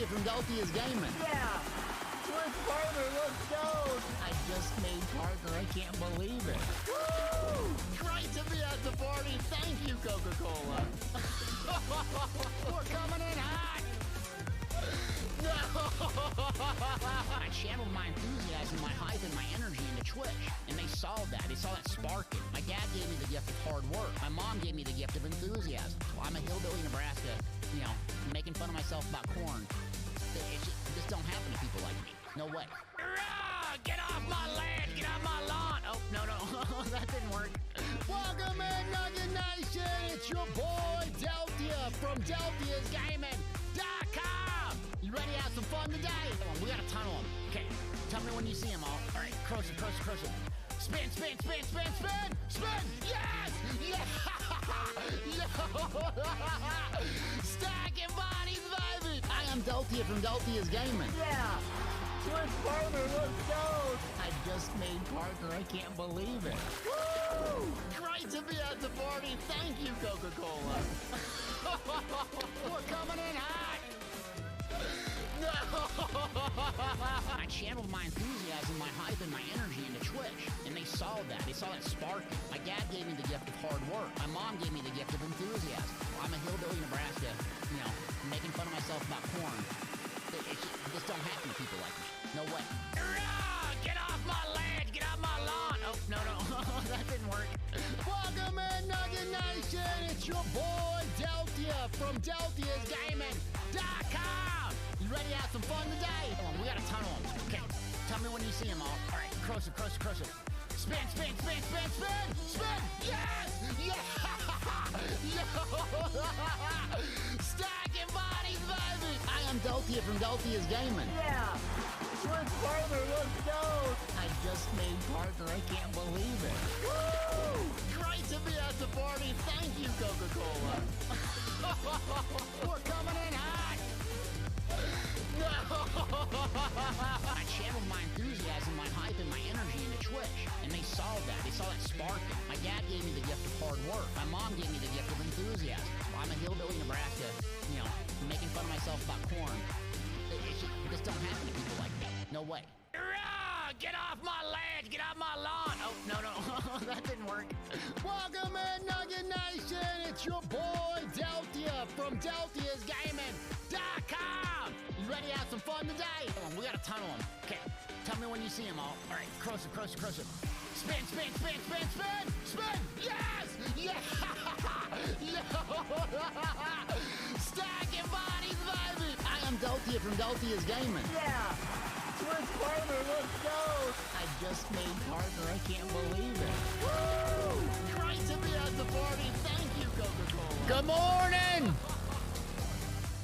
from Deltia's Gaming. Yeah! Twitch partner, let's go! I just made partner. I can't believe it. Woo! Great to be at the party. Thank you, Coca-Cola. We're coming in hot. No! I channeled my enthusiasm, my hype, and my energy into Twitch, and they saw that. They saw that sparking. My dad gave me the gift of hard work. My mom gave me the gift of enthusiasm. Well, I'm a hillbilly in Nebraska, you know, making fun of myself about corn. It just don't happen to people like me. No way. Get off my land! Get off my lawn! Oh, no. That didn't work. Welcome in, Nugget Nation! It's your boy, Deltia, from DeltiasGaming.com! You ready to have some fun today? Come on, we got a ton of them. Okay, tell me when you see them all. All right, crush it. Spin! Yes! Yeah! Stacking bodies, baby! I am Deltia from Deltia's Gaming. Yeah! Twitch partner, let's go! I just made partner. I can't believe it. Woo! Great to be at the party. Thank you, Coca-Cola. We're coming in hot. No! I channeled my enthusiasm, my hype, and my energy into Twitch, and they saw that. They saw that sparking. My dad gave me the gift of hard work. My mom gave me the gift of enthusiasm. I'm a hillbilly in Nebraska, you know, making fun of myself about corn. It just don't happen to people like me. No way. Get off my land! Get off my lawn! Oh, no. That didn't work. Welcome in, Nugget Nation! It's your boy, Deltia, from DeltiasGaming.com! You ready to have some fun today? Come on, we got a ton of them. Okay, tell me when you see them all. All right, crush it. Spin! Yes! Yeah! Stacking bodies, baby! I am Deltia from Deltia's Gaming. Yeah! Twitch partner, let's go! I just made partner. I can't believe it. Woo! Great to be at the party. Thank you, Coca-Cola. We're coming in hot. No! I channeled my enthusiasm, my hype, and my energy into Twitch, and they saw that. They saw that sparking. My dad gave me the gift of hard work. My mom gave me the gift of enthusiasm. Well, I'm a hillbilly in Nebraska, you know, making fun of myself about corn. It just don't happen to people like me. No way. Get off my land! Get off my lawn! Oh, no. That didn't work. Welcome in, Nugget Nation! It's your boy, Deltia, from DeltiasGaming.com! You ready to have some fun today? Come on, we got a ton of them. Okay, tell me when you see them all. All right, crush it. Spin! Yes! Yeah! Stacking bodies, baby! I am Deltia from Deltia's Gaming. Yeah! Twitch partner, let's go! I just made partner. I can't believe it. Woo! Great to be at the party. Thank you, Coca-Cola. Good morning!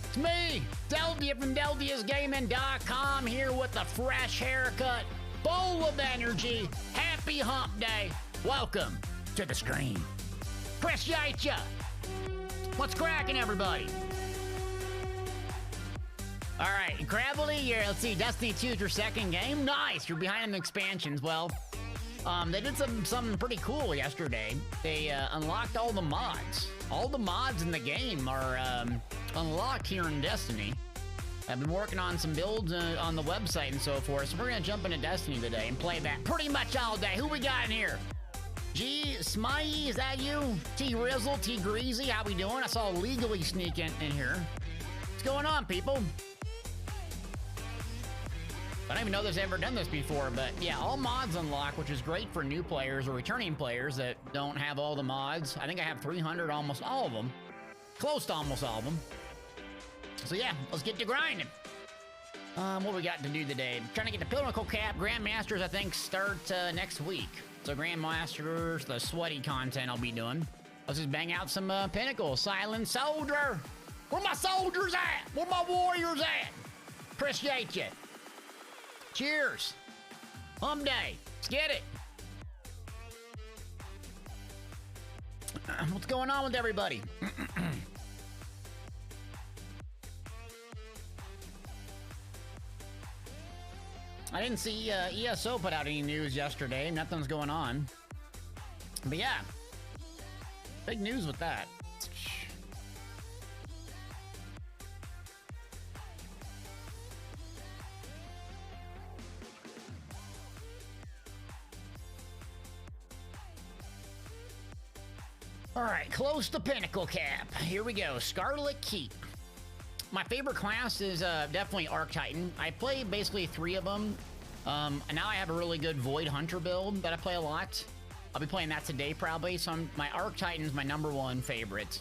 It's me, Deltia from DeltiasGaming.com, here with a fresh haircut, full of energy. Happy hump day. Welcome to the stream. Appreciate ya. What's cracking, everybody? All right, Gravelly, let's see, Destiny 2 is your second game. Nice, you're behind in the expansions. Well, they did something pretty cool yesterday. They unlocked all the mods. All the mods in the game are unlocked here in Destiny. I've been working on some builds on the website and so forth, so we're gonna jump into Destiny today and play that pretty much all day. Who we got in here? G Smyee, is that you? T Rizzle, T Greasy, how we doing? I saw Legally sneak in here. What's going on, people? I don't even know there's ever done this before, but yeah, all mods unlock, which is great for new players or returning players that don't have all the mods. I think I have 300, almost all of them. Close to almost all of them. So yeah, let's get to grinding. What we got to do today? Trying to get the Pinnacle cap. Grandmasters, I think, start next week. So Grandmasters, the sweaty content I'll be doing. Let's just bang out some Pinnacle. Silent Soldier! Where my soldiers at? Where my warriors at? Appreciate you. Cheers. Hump day. Let's get it. What's going on with everybody? I didn't see ESO put out any news yesterday. Nothing's going on. But yeah, big news with that. All right, close to Pinnacle cap. Here we go, Scarlet Keep. My favorite class is definitely Arc Titan. I play basically 3 of them. And now I have a really good Void Hunter build that I play a lot. I'll be playing that today probably. So my Arc Titan's my #1 favorite.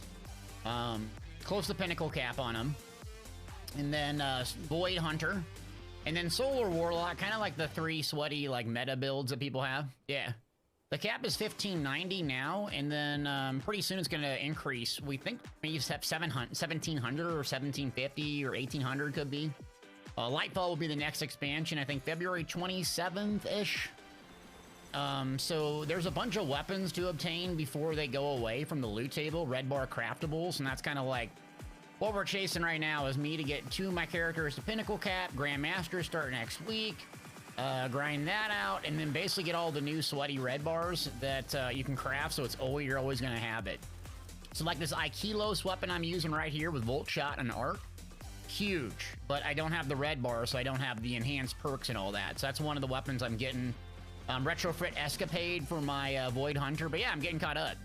Close to Pinnacle cap on him. And then Void Hunter. And then Solar Warlock, kind of like the 3 sweaty like meta builds that people have. Yeah. The cap is 1590 now, and then pretty soon it's going to increase. We think maybe have 1700 or 1750 or 1800 could be. Lightfall will be the next expansion, I think February 27th-ish. So there's a bunch of weapons to obtain before they go away from the loot table, red bar craftables, and that's kind of like what we're chasing right now is me to get 2 of my characters to Pinnacle cap, Grandmaster start next week. Grind that out, and then basically get all the new sweaty red bars that you can craft, so you're always going to have it. So like this Aikilos weapon I'm using right here with Volt Shot and Arc, huge, but I don't have the red bar, so I don't have the enhanced perks and all that. So that's one of the weapons I'm getting. Retrofit Escapade for my Void Hunter, but yeah, I'm getting caught up.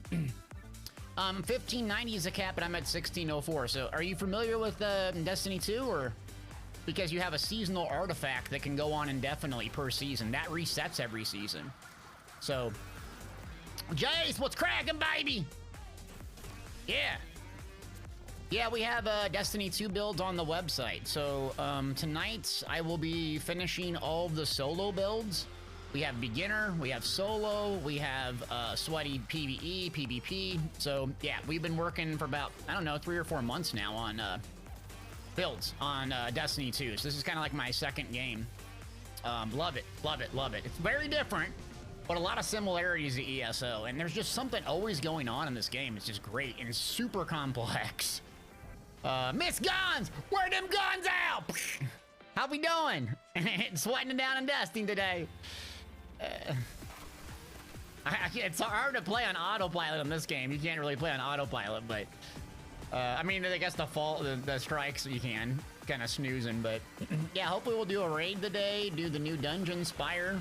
1590 is a cap, and I'm at 1604. So are you familiar with Destiny 2, or... Because you have a seasonal artifact that can go on indefinitely per season. That resets every season. So, Jace, what's cracking, baby? Yeah. Yeah, we have Destiny 2 builds on the website. So, tonight I will be finishing all of the solo builds. We have beginner, we have solo, we have sweaty PvE, PvP. So, yeah, we've been working for about, I don't know, 3 or 4 months now on... builds on Destiny 2, so this is kind of like my second game. Love it, love it, love it. It's very different, but a lot of similarities to ESO, and there's just something always going on in this game. It's just great, and it's super complex. Miss Guns! Where them guns out? How we doing? Sweating it down in Destiny today. It's hard to play on autopilot in this game. You can't really play on autopilot, but... I mean, I guess the strikes you can, kind of snoozing, but yeah, hopefully we'll do a raid today, do the new Dungeon Spire,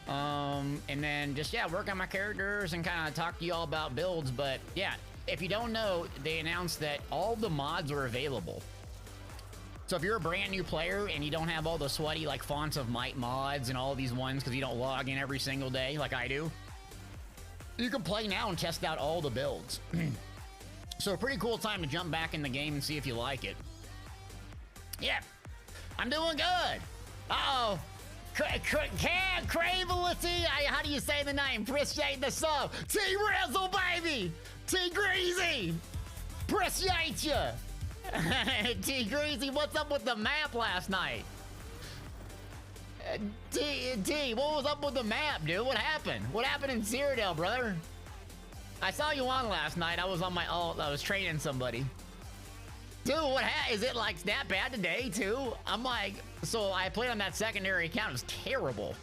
and then just, yeah, work on my characters and kind of talk to you all about builds. But yeah, if you don't know, they announced that all the mods are available. So if you're a brand new player and you don't have all the sweaty, like, Fonts of Might mods and all these ones because you don't log in every single day like I do, you can play now and test out all the builds. So a pretty cool time to jump back in the game and see if you like it. Yeah, I'm doing good. Uh-oh. Cravelity, how do you say the name? Appreciate the sub. T-Rizzle, baby. T-Greasy. Appreciate ya. T-Greasy, what's up with the map last night? T, what was up with the map, dude? What happened? What happened in Cyrodiil, brother? I saw you on last night. I was on my alt. I was training somebody. Dude, is it like that bad today too? I'm like, so I played on that secondary account. It was terrible.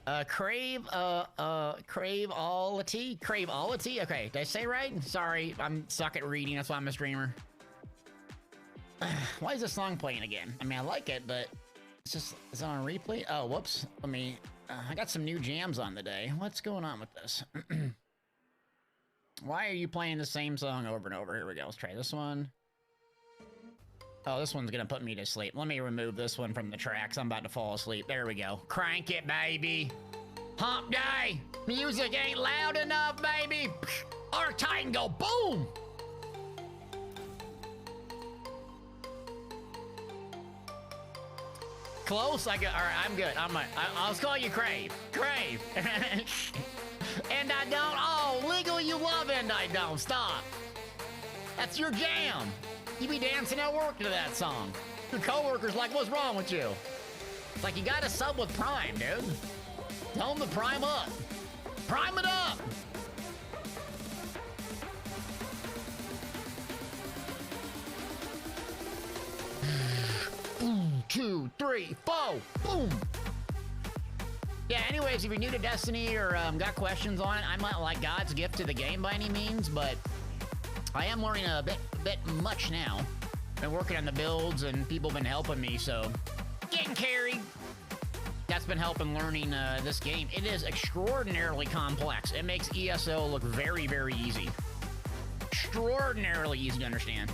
Craveolity? Okay, did I say right? Sorry, I'm suck at reading. That's why I'm a streamer. Why is this song playing again? I mean, I like it, but it's just, is it on replay? Oh, whoops. Let me, I got some new jams on today. What's going on with this? Why are you playing the same song over and over? Here we go. Let's try this one. Oh, this one's gonna put me to sleep. Let me remove this one from the tracks. I'm about to fall asleep. There we go. Crank it, baby. Hump day. Music ain't loud enough, baby. Arc Titan go boom. Close? All right, I'm good. I'll call you Crave. Crave. And I don't. Oh, legal you love and I don't. Stop. That's your jam. You be dancing at work to that song. Your coworker's like, what's wrong with you? It's like, you gotta sub with Prime, dude. Tell them to prime up. Prime it up. Boom, 2, 3, 4, boom. Yeah, anyways, if you're new to Destiny or got questions on it, I'm not like God's gift to the game by any means, but I am learning a bit much now. Been working on the builds and people have been helping me, so getting carried. That's been helping learning this game. It is extraordinarily complex. It makes ESO look very, very easy. extraordinarily easy to understand.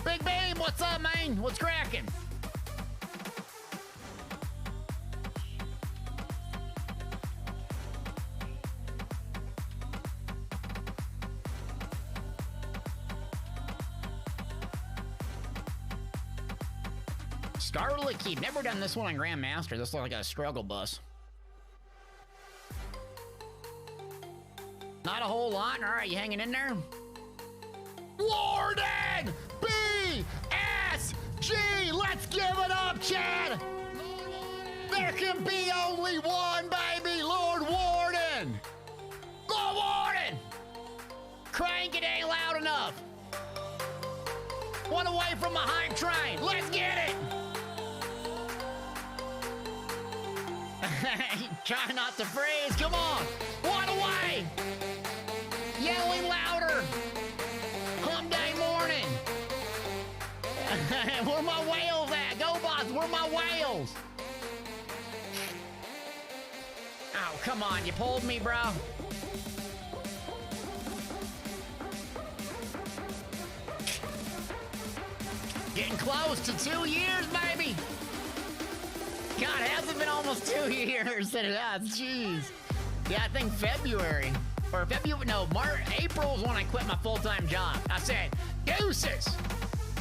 Big Beam, what's up, man? What's cracking? Scarlet Key. Never done this one on Grandmaster. This looks like a struggle bus. Not a whole lot. All right, you hanging in there? Warden! B-S-G! Let's give it up, Chad! There can be only one, baby! Lord Warden! Lord Warden! Crank it ain't loud enough. One away from the hype train. Let's get it! Try not to freeze. Come on. One away. Yelling louder. Hump day morning. Where my whales at? Go, boss. Where my whales? Oh, come on. You pulled me, bro. Getting close to 2 years, baby. God, it hasn't been almost 2 years that it has. Jeez. Yeah, I think February. Or February, no, March, April is when I quit my full-time job. I said, deuces.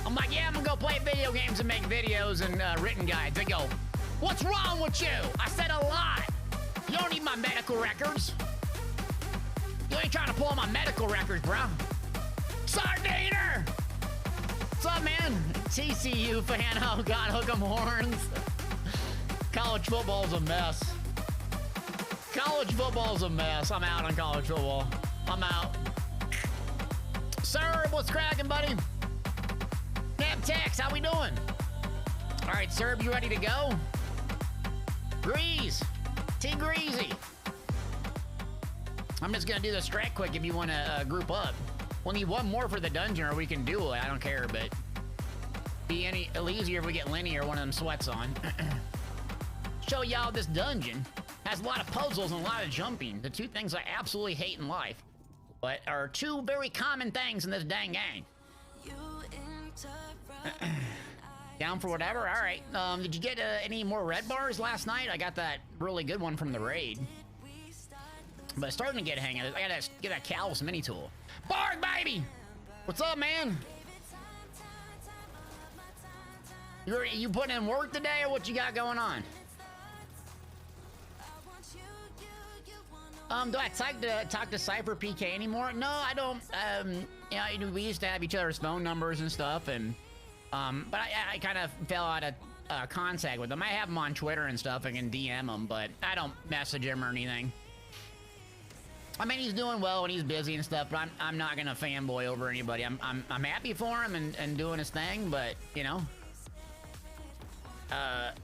I'm like, yeah, I'm gonna go play video games and make videos and written guides. They go, what's wrong with you? I said a lot. You don't need my medical records. You ain't trying to pull my medical records, bro. Sardiner! What's up, man? TCU fan. Oh, God, hook 'em horns. College football's a mess. College football's a mess. I'm out on college football. I'm out. Sir, what's cracking, buddy? Naptex, how we doing? All right, Serb, you ready to go? Grease. T-Greasy. I'm just going to do this straight quick if you want to group up. We'll need one more for the dungeon or we can duel it. I don't care, but be a little easier if we get Lenny or one of them sweats on. Show y'all this dungeon has a lot of puzzles and a lot of jumping. The two things I absolutely hate in life, but are two very common things in this dang gang. Down for whatever? All right. Did you get any more red bars last night? I got that really good one from the raid. But starting to get a hang of it. I gotta get that Callus mini tool. Bark, baby! What's up, man? You putting in work today, or what you got going on? Do I talk to Cypher PK anymore? No, I don't. You know, we used to have each other's phone numbers and stuff, and but I kind of fell out of contact with him. I have him on Twitter and stuff. I can DM him, but I don't message him or anything. I mean, he's doing well and he's busy and stuff, but I'm not gonna fanboy over anybody. I'm happy for him and doing his thing, but you know,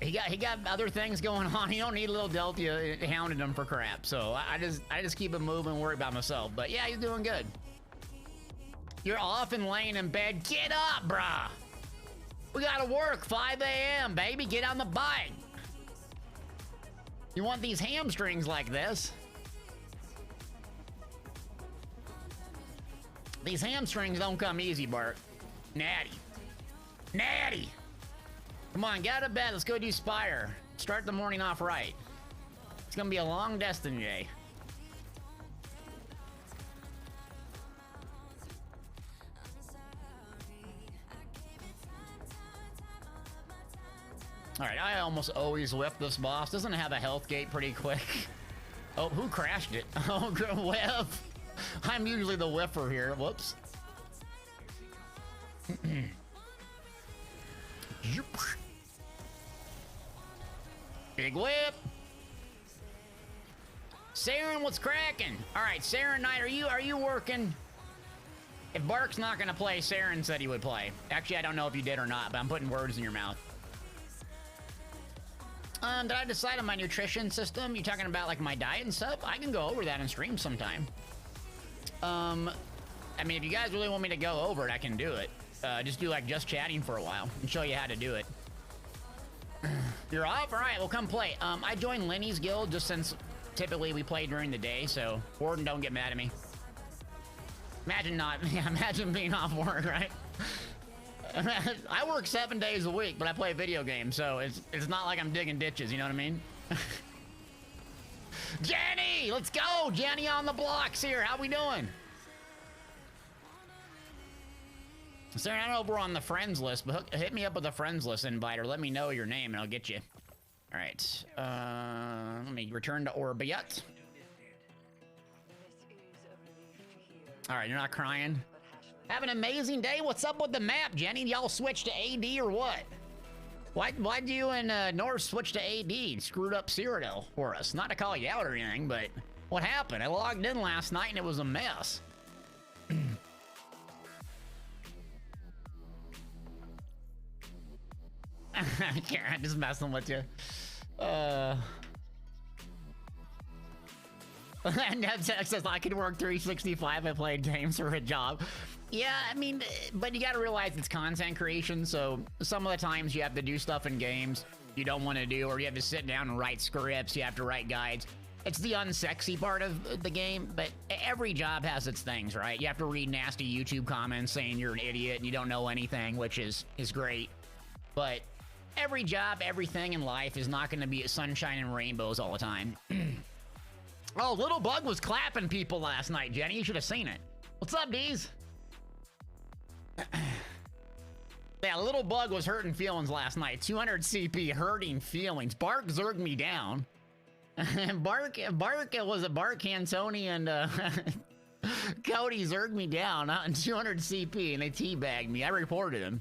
he got other things going on. He don't need a little Delta hounding him for crap. So I just keep it moving and worry about myself. But yeah, he's doing good. You're off and laying in bed. Get up, brah. We gotta work 5 a.m. baby. Get on the bike. You want these hamstrings like this? These hamstrings don't come easy, Bart. Natty. Natty! Come on, get out of bed. Let's go do Spire. Start the morning off right. It's gonna be a long Destiny day. Alright, I almost always whip this boss. Doesn't it have a health gate pretty quick? Oh, who crashed it? Oh, whiff. I'm usually the whiffer here. Whoops. Big whip. Saren, what's cracking? All right, Saren Knight, are you working? If Bark's not gonna play, Saren said he would play. Actually, I don't know if you did or not, but I'm putting words in your mouth. Did I decide on my nutrition system? You talking about like my diet and stuff? I can go over that in stream sometime. I mean, if you guys really want me to go over it, I can do it. Just do like just chatting for a while and show you how to do it. You're off? All right, well, come play. I joined Lenny's guild just since typically we play during the day, so Warden, don't get mad at me. Imagine not, yeah, imagine being off work, right? I work 7 days a week, but I play video games, so it's not like I'm digging ditches, you know what I mean? Jenny, let's go! Jenny on the blocks here, how we doing? Sarah, I don't know if we're on the friends list, but hit me up with a friends list invite or let me know your name and I'll get you. All right, let me return to Orbiot. All right, you're not crying. Have an amazing day. What's up with the map, Jenny? Y'all switch to AD or what? Why'd you and North switch to AD? Screwed up Cyrodiil for us. Not to call you out or anything, but what happened? I logged in last night and it was a mess. I'm just messing with you. And Ned says I could work 365. I played games for a job. Yeah, I mean, but you gotta realize it's content creation, so some of the times you have to do stuff in games you don't want to do, or you have to sit down and write scripts, you have to write guides. It's the unsexy part of the game, but every job has its things, right? You have to read nasty YouTube comments saying you're an idiot and you don't know anything, which is great. But every job, everything in life is not going to be sunshine and rainbows all the time. Oh, Little Bug was clapping people last night, Jenny. You should have seen it. What's up, Deez? Yeah, Little Bug was hurting feelings last night. 200 CP, hurting feelings. Bark zerged me down. Bark was a Bark, Cantoni, and Cody zerged me down on 200 CP, and they teabagged me. I reported him.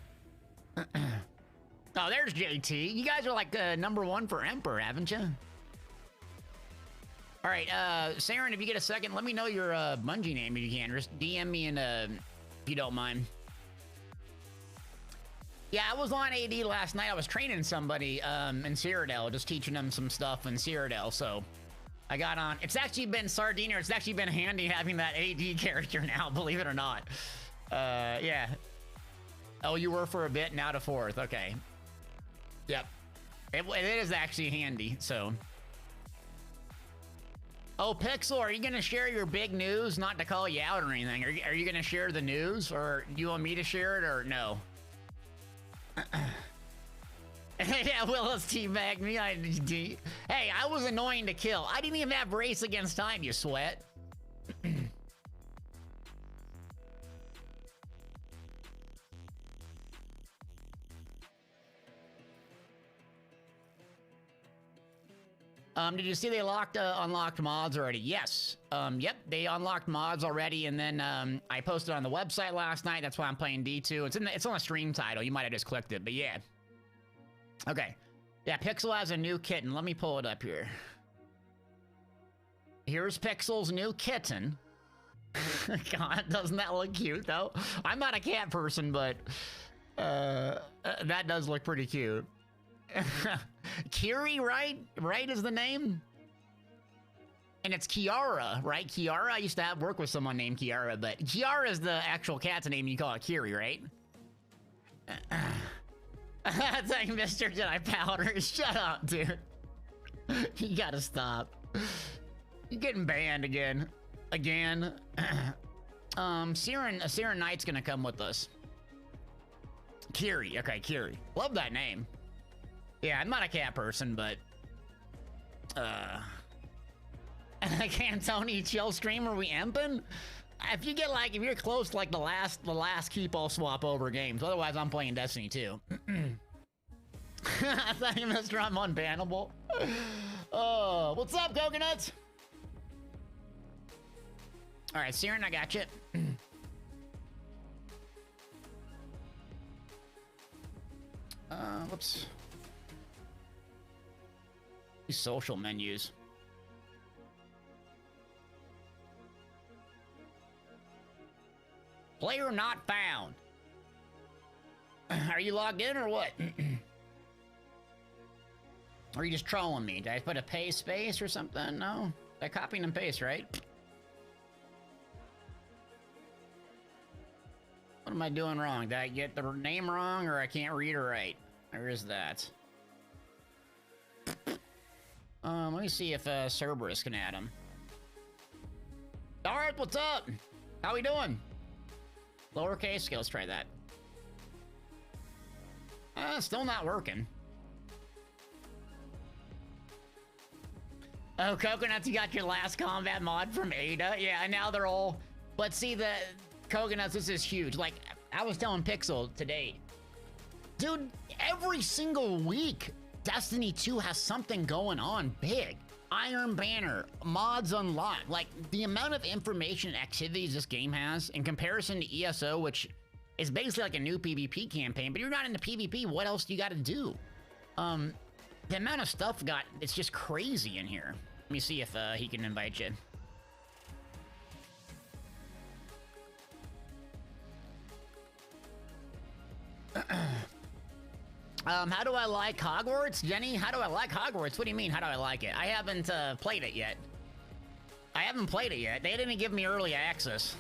Oh, there's JT. You guys are like #1 for Emperor, haven't you? All right, Saren, if you get a second, let me know your Bungie name if you can. Just DM me and if you don't mind. Yeah, I was on AD last night. I was training somebody in Cyrodiil, just teaching them some stuff in Cyrodiil. So I got on. It's actually been Sardiner. It's actually been handy having that AD character now, believe it or not. Yeah. Oh, you were for a bit, now to 4th. Okay. Yep. It is actually handy, so. Oh, Pixel, are you going to share your big news? Not to call you out or anything. Are you going to share the news, or do you want me to share it, or no? Yeah, Willis teabagged me. Hey, I was annoying to kill. I didn't even have race against time, you sweat. Did you see they unlocked mods already? Yes. Yep, they unlocked mods already, and then I posted on the website last night. That's why I'm playing D2. It's on the stream title. You might have just clicked it, but yeah. Okay. Yeah, Pixel has a new kitten. Let me pull it up here. Here's Pixel's new kitten. God, doesn't that look cute, though? I'm not a cat person, but that does look pretty cute. Kiri, right? Right is the name? And it's Kiara, right? Kiara? I used to work with someone named Kiara, but Kiara is the actual cat's name. You call it Kiri, right? That's like Mr. Jedi Powder. Shut up, dude. You gotta stop. You're getting banned again. Again. Siren Knight's gonna come with us. Kiri. Okay, Kiri. Love that name. Yeah, I'm not a cat person, but Cantoni chill stream, are we emping? If you get like, if you're close to like the last keep, I'll swap over games. Otherwise, I'm playing Destiny 2. I thought you missed I'm unbannable. Oh, what's up, coconuts? All right, Siren, I got you. Whoops. These social menus. Player not found. Are you logged in or what? Or are you just trolling me? Did I put a paste space or something? No? I copy and paste, right? What am I doing wrong? Did I get the name wrong, or I can't read or write? Or is that? Let me see if Cerberus can add him. Alright, what's up? How we doing? Lowercase? Okay, let's try that. Still not working. Oh, Coconuts, you got your last combat mod from Ada? Yeah, and now they're all... But see, the Coconuts, this is huge. Like, I was telling Pixel today, dude, every single week, Destiny 2 has something going on big. Iron Banner, mods unlocked. Like, the amount of information and activities this game has in comparison to ESO, which is basically like a new PvP campaign, but you're not into PvP, what else do you got to do? The amount of stuff it's just crazy in here. Let me see if he can invite you. How do I like Hogwarts? Jenny, how do I like Hogwarts? What do you mean, how do I like it? I haven't played it yet. They didn't give me early access,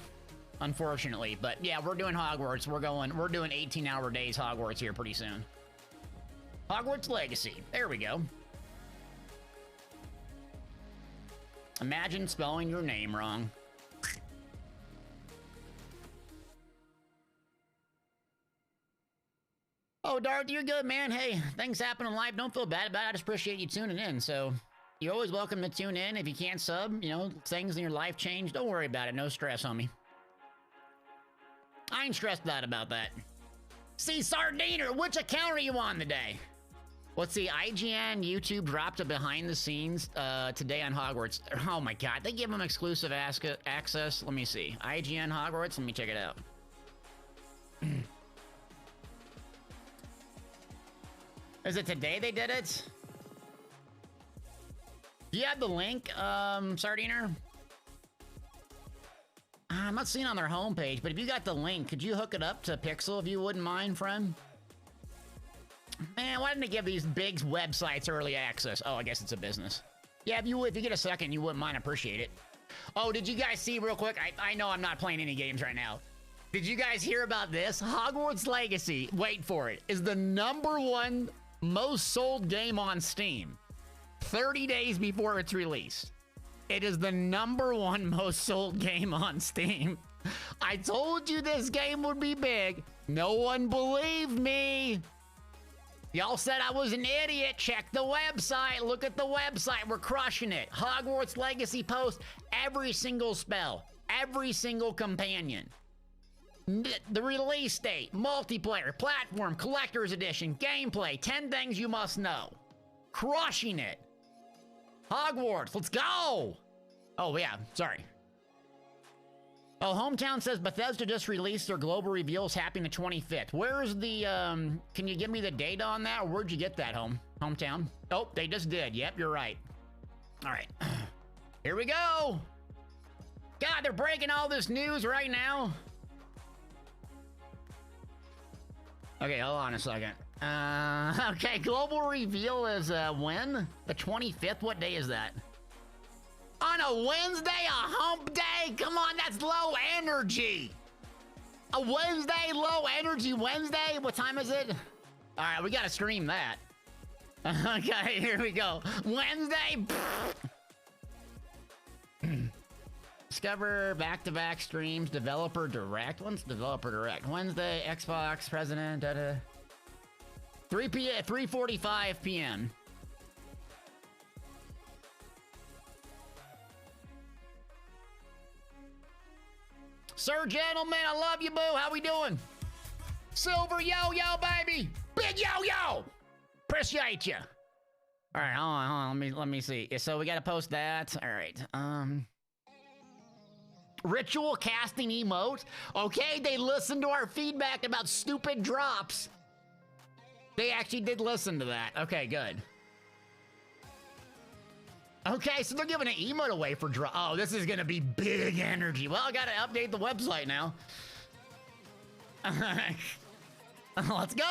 unfortunately. But yeah, we're doing Hogwarts. We're doing 18-hour days Hogwarts here pretty soon. Hogwarts Legacy. There we go. Imagine spelling your name wrong. Oh, Darth, you're good, man. Hey, things happen in life. Don't feel bad about it. I just appreciate you tuning in. So, you're always welcome to tune in. If you can't sub, you know, things in your life change. Don't worry about it. No stress, homie. I ain't stressed out about that. See, Sardiner, which account are you on today? Let's see, IGN YouTube dropped a behind the scenes today on Hogwarts. Oh my god, they give them exclusive access. Let me see. IGN Hogwarts, let me check it out. Is it today they did it? Do you have the link, Sardiner? I'm not seeing it on their homepage, but if you got the link, could you hook it up to Pixel if you wouldn't mind, friend? Man, why didn't they give these big websites early access? Oh, I guess it's a business. Yeah, if you get a second, you wouldn't mind, appreciate it. Oh, did you guys see real quick? I know I'm not playing any games right now. Did you guys hear about this? Hogwarts Legacy, wait for it, is the #1 most sold game on Steam. 30 days before it's released. It is the #1 most sold game on Steam. I told you this game would be big. No one believed me. Y'all said I was an idiot. Check the website. Look at the website. We're crushing it. Hogwarts Legacy post every single spell, every single companion. The release date, multiplayer, platform, collector's edition, gameplay, 10 things you must know. Crushing it. Hogwarts, let's go. Oh yeah, sorry. Oh, Hometown says Bethesda just released their global reveals happening the 25th. Where's the, can you give me the data on that? Or where'd you get that, Hometown? Oh, they just did. Yep, you're right. All right. Here we go. God, they're breaking all this news right now. Okay, hold on a second. Okay, global reveal is, when? The 25th? What day is that? On a Wednesday, a hump day? Come on, that's low energy. A Wednesday, low energy Wednesday? What time is it? All right, we gotta stream that. Okay, here we go. Wednesday. Discover back-to-back streams, developer direct. When's developer direct? Wednesday, Xbox, president, 3:45 p.m. Sir, gentlemen, I love you, boo. How we doing? Silver yo-yo, baby. Big yo-yo. Appreciate you. All right, hold on. Let me see. So we got to post that. All right. Ritual casting emote. Okay, they listened to our feedback about stupid drops. They actually did listen to that. Okay, good. Okay, so they're giving an emote away for drop. Oh, this is gonna be big energy. Well, I gotta update the website now. Let's go!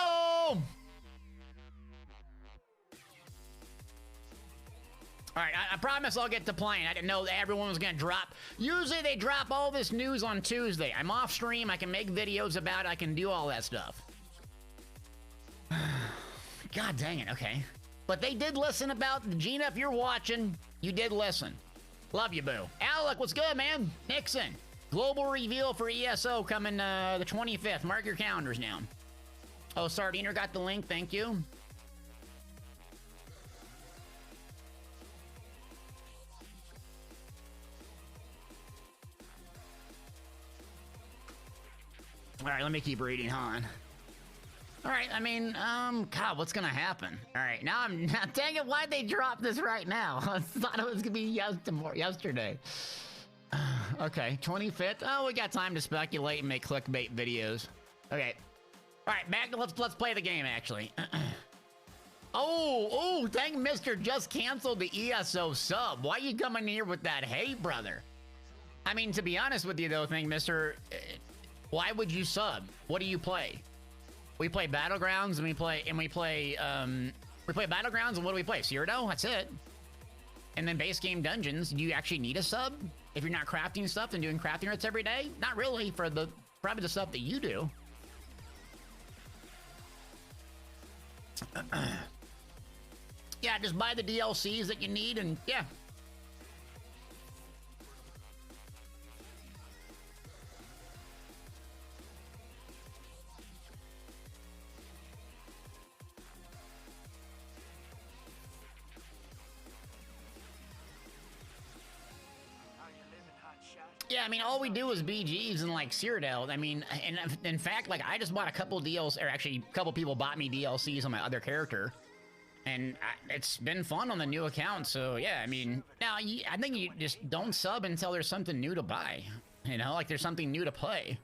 All right, I promise I'll get to playing. I didn't know that everyone was gonna drop. Usually they drop all this news on Tuesday. I'm off stream, I can make videos about it, I can do all that stuff. God dang it, okay. But they did listen about, Gina, if you're watching, you did listen. Love you, boo. Alec, what's good, man? Nixon. Global reveal for ESO coming the 25th. Mark your calendars now. Oh, Sardiner got the link. Thank you. All right, let me keep reading, hon. All right, I mean, God, what's gonna happen? All right, now dang it, why'd they drop this right now? I thought it was gonna be yesterday. Okay, 25th. Oh, we got time to speculate and make clickbait videos. Okay. All right, back to let's play the game, actually. Oh, thank Mr. Just canceled the ESO sub. Why you coming here with that hate, brother? I mean, to be honest with you, though, Mr. Why would you sub? What do you play? We play Battlegrounds and we play Battlegrounds, and what do we play? Cyrodiil? That's it. And then base game dungeons. Do you actually need a sub? If you're not crafting stuff and doing crafting rates every day? Not really, for probably the stuff that you do. Yeah, just buy the DLCs that you need, and yeah. Yeah, I mean, all we do is BGs and, like, Cyrodiil. I mean, and in fact, like, I just bought a couple DLCs, or actually, a couple people bought me DLCs on my other character. And it's been fun on the new account, so yeah, I mean, now, I think you just don't sub until there's something new to buy. You know, like, there's something new to play.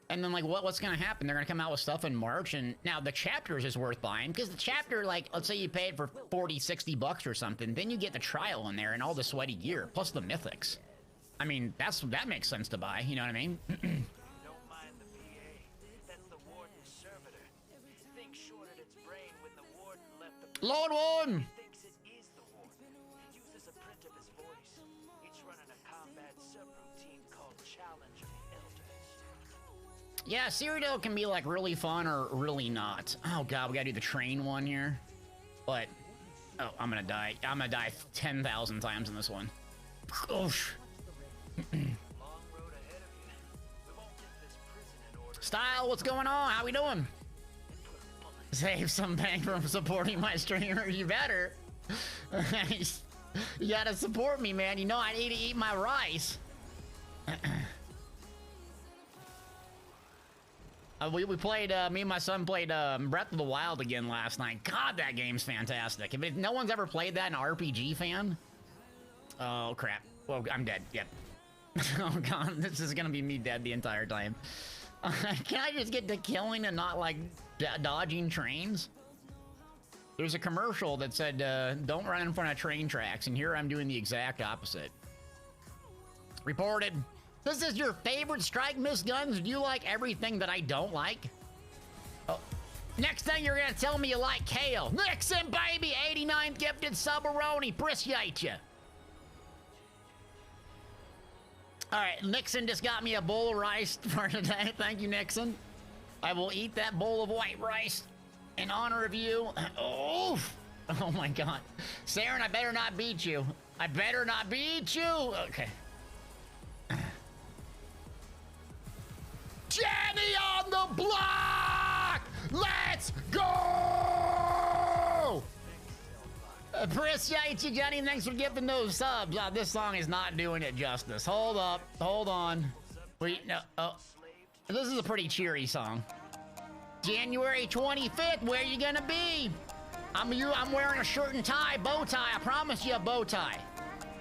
And then, like, what's gonna happen? They're gonna come out with stuff in March, and now the chapters is worth buying, because the chapter, like, let's say you pay it for 40, 60 bucks or something, then you get the trial in there and all the sweaty gear, plus the mythics. I mean, that makes sense to buy, you know what I mean? Don't mind the PA. That's the warden's servitor. Think shorted its brain when the warden left the Lord Warden! thinks it is the warden. Uses a print of his voice. It's running a combat subroutine called Challenge of the Elders. Yeah, Cyrodiil can be, like, really fun or really not. Oh, God, we gotta do the train one here. But, oh, I'm gonna die. I'm gonna die 10,000 times in this one. Oosh. Long road ahead of you. We won't get this prison in order. Style, what's going on? How we doing? Save some bank from supporting my streamer. You better. You gotta support me, man. You know I need to eat my rice. We played, me and my son played Breath of the Wild again last night. God, that game's fantastic. If no one's ever played that, an RPG fan. Oh, crap. Well, I'm dead. Yep. Oh, God, this is gonna be me dead the entire time. Can I just get to killing and not, like, dodging trains? There's a commercial that said, don't run in front of train tracks, and here I'm doing the exact opposite. Reported. This is your favorite strike, Miss Guns? Do you like everything that I don't like? Oh. Next thing you're gonna tell me you like kale. Nixon, baby! 89th gifted Subaroni. Appreciate you. All right, Nixon just got me a bowl of rice for today. Thank you, Nixon. I will eat that bowl of white rice in honor of you. Oh, oh my God. Saren, I better not beat you. I better not beat you. Okay. Jenny on the block! Let's go! Appreciate you, Jenny. Thanks for giving those subs. This song is not doing it justice. Hold up. Hold on. Wait, no. Oh. This is a pretty cheery song. January 25th, where you gonna be? I'm wearing a shirt and tie, bow tie. I promised you a bow tie.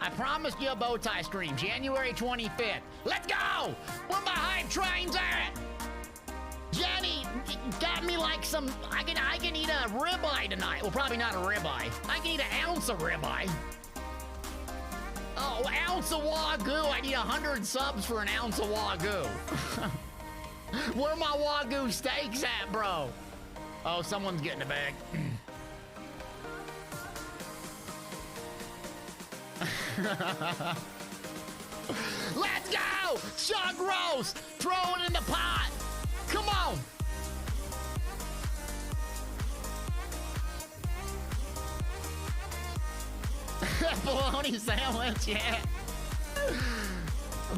I promised you a bow tie stream. January 25th. Let's go! Where my hype trains at? Jenny got me like some. I can eat a ribeye tonight. Well, probably not a ribeye. I can eat an ounce of ribeye. Oh, ounce of Wagyu. I need 100 subs for an ounce of Wagyu. Where my Wagyu steaks at, bro? Oh, someone's getting a bag. Let's go! Chug roast! Throw it in the pot! Come on! Bologna sandwich, yeah.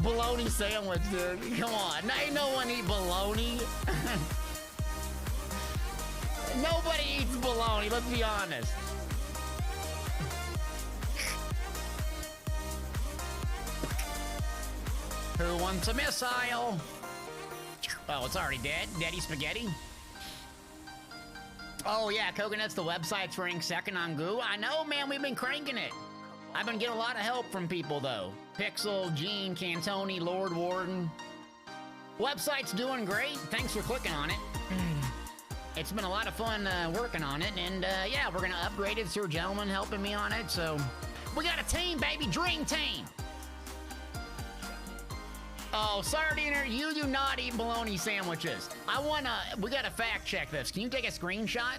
Bologna sandwich, dude. Come on. Ain't no one eat bologna. Nobody eats bologna, let's be honest. Who wants a missile? Oh, it's already dead. Daddy Spaghetti. Oh, yeah, Coconut's the website's ranked second on Google. I know, man, we've been cranking it. I've been getting a lot of help from people, though. Pixel, Gene, Cantoni, Lord Warden. Website's doing great. Thanks for clicking on it. It's been a lot of fun working on it, and yeah, we're gonna upgrade it. Sir Gentleman helping me on it, so we got a team, baby, dream team. Oh, Sardiner, you do not eat bologna sandwiches. We gotta fact check this. Can you take a screenshot?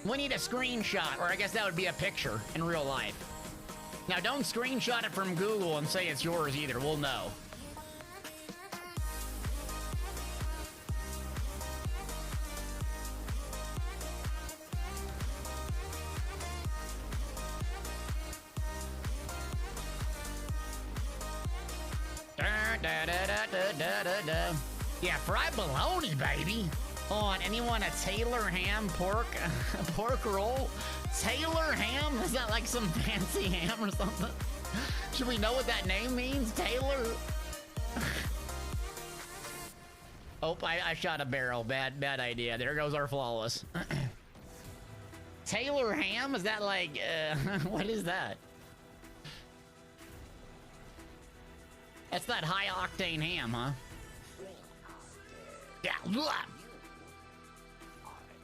We need a screenshot, or I guess that would be a picture in real life. Now, don't screenshot it from Google and say it's yours either. We'll know. Yeah, fried bologna, baby. On anyone a Taylor ham pork roll? Taylor ham? Is that like some fancy ham or something? Should we know what that name means? Taylor? Oh, I shot a barrel. Bad idea. There goes our flawless. Taylor ham? Is that like, what is that? That's that high octane ham, huh? Yeah. Blah.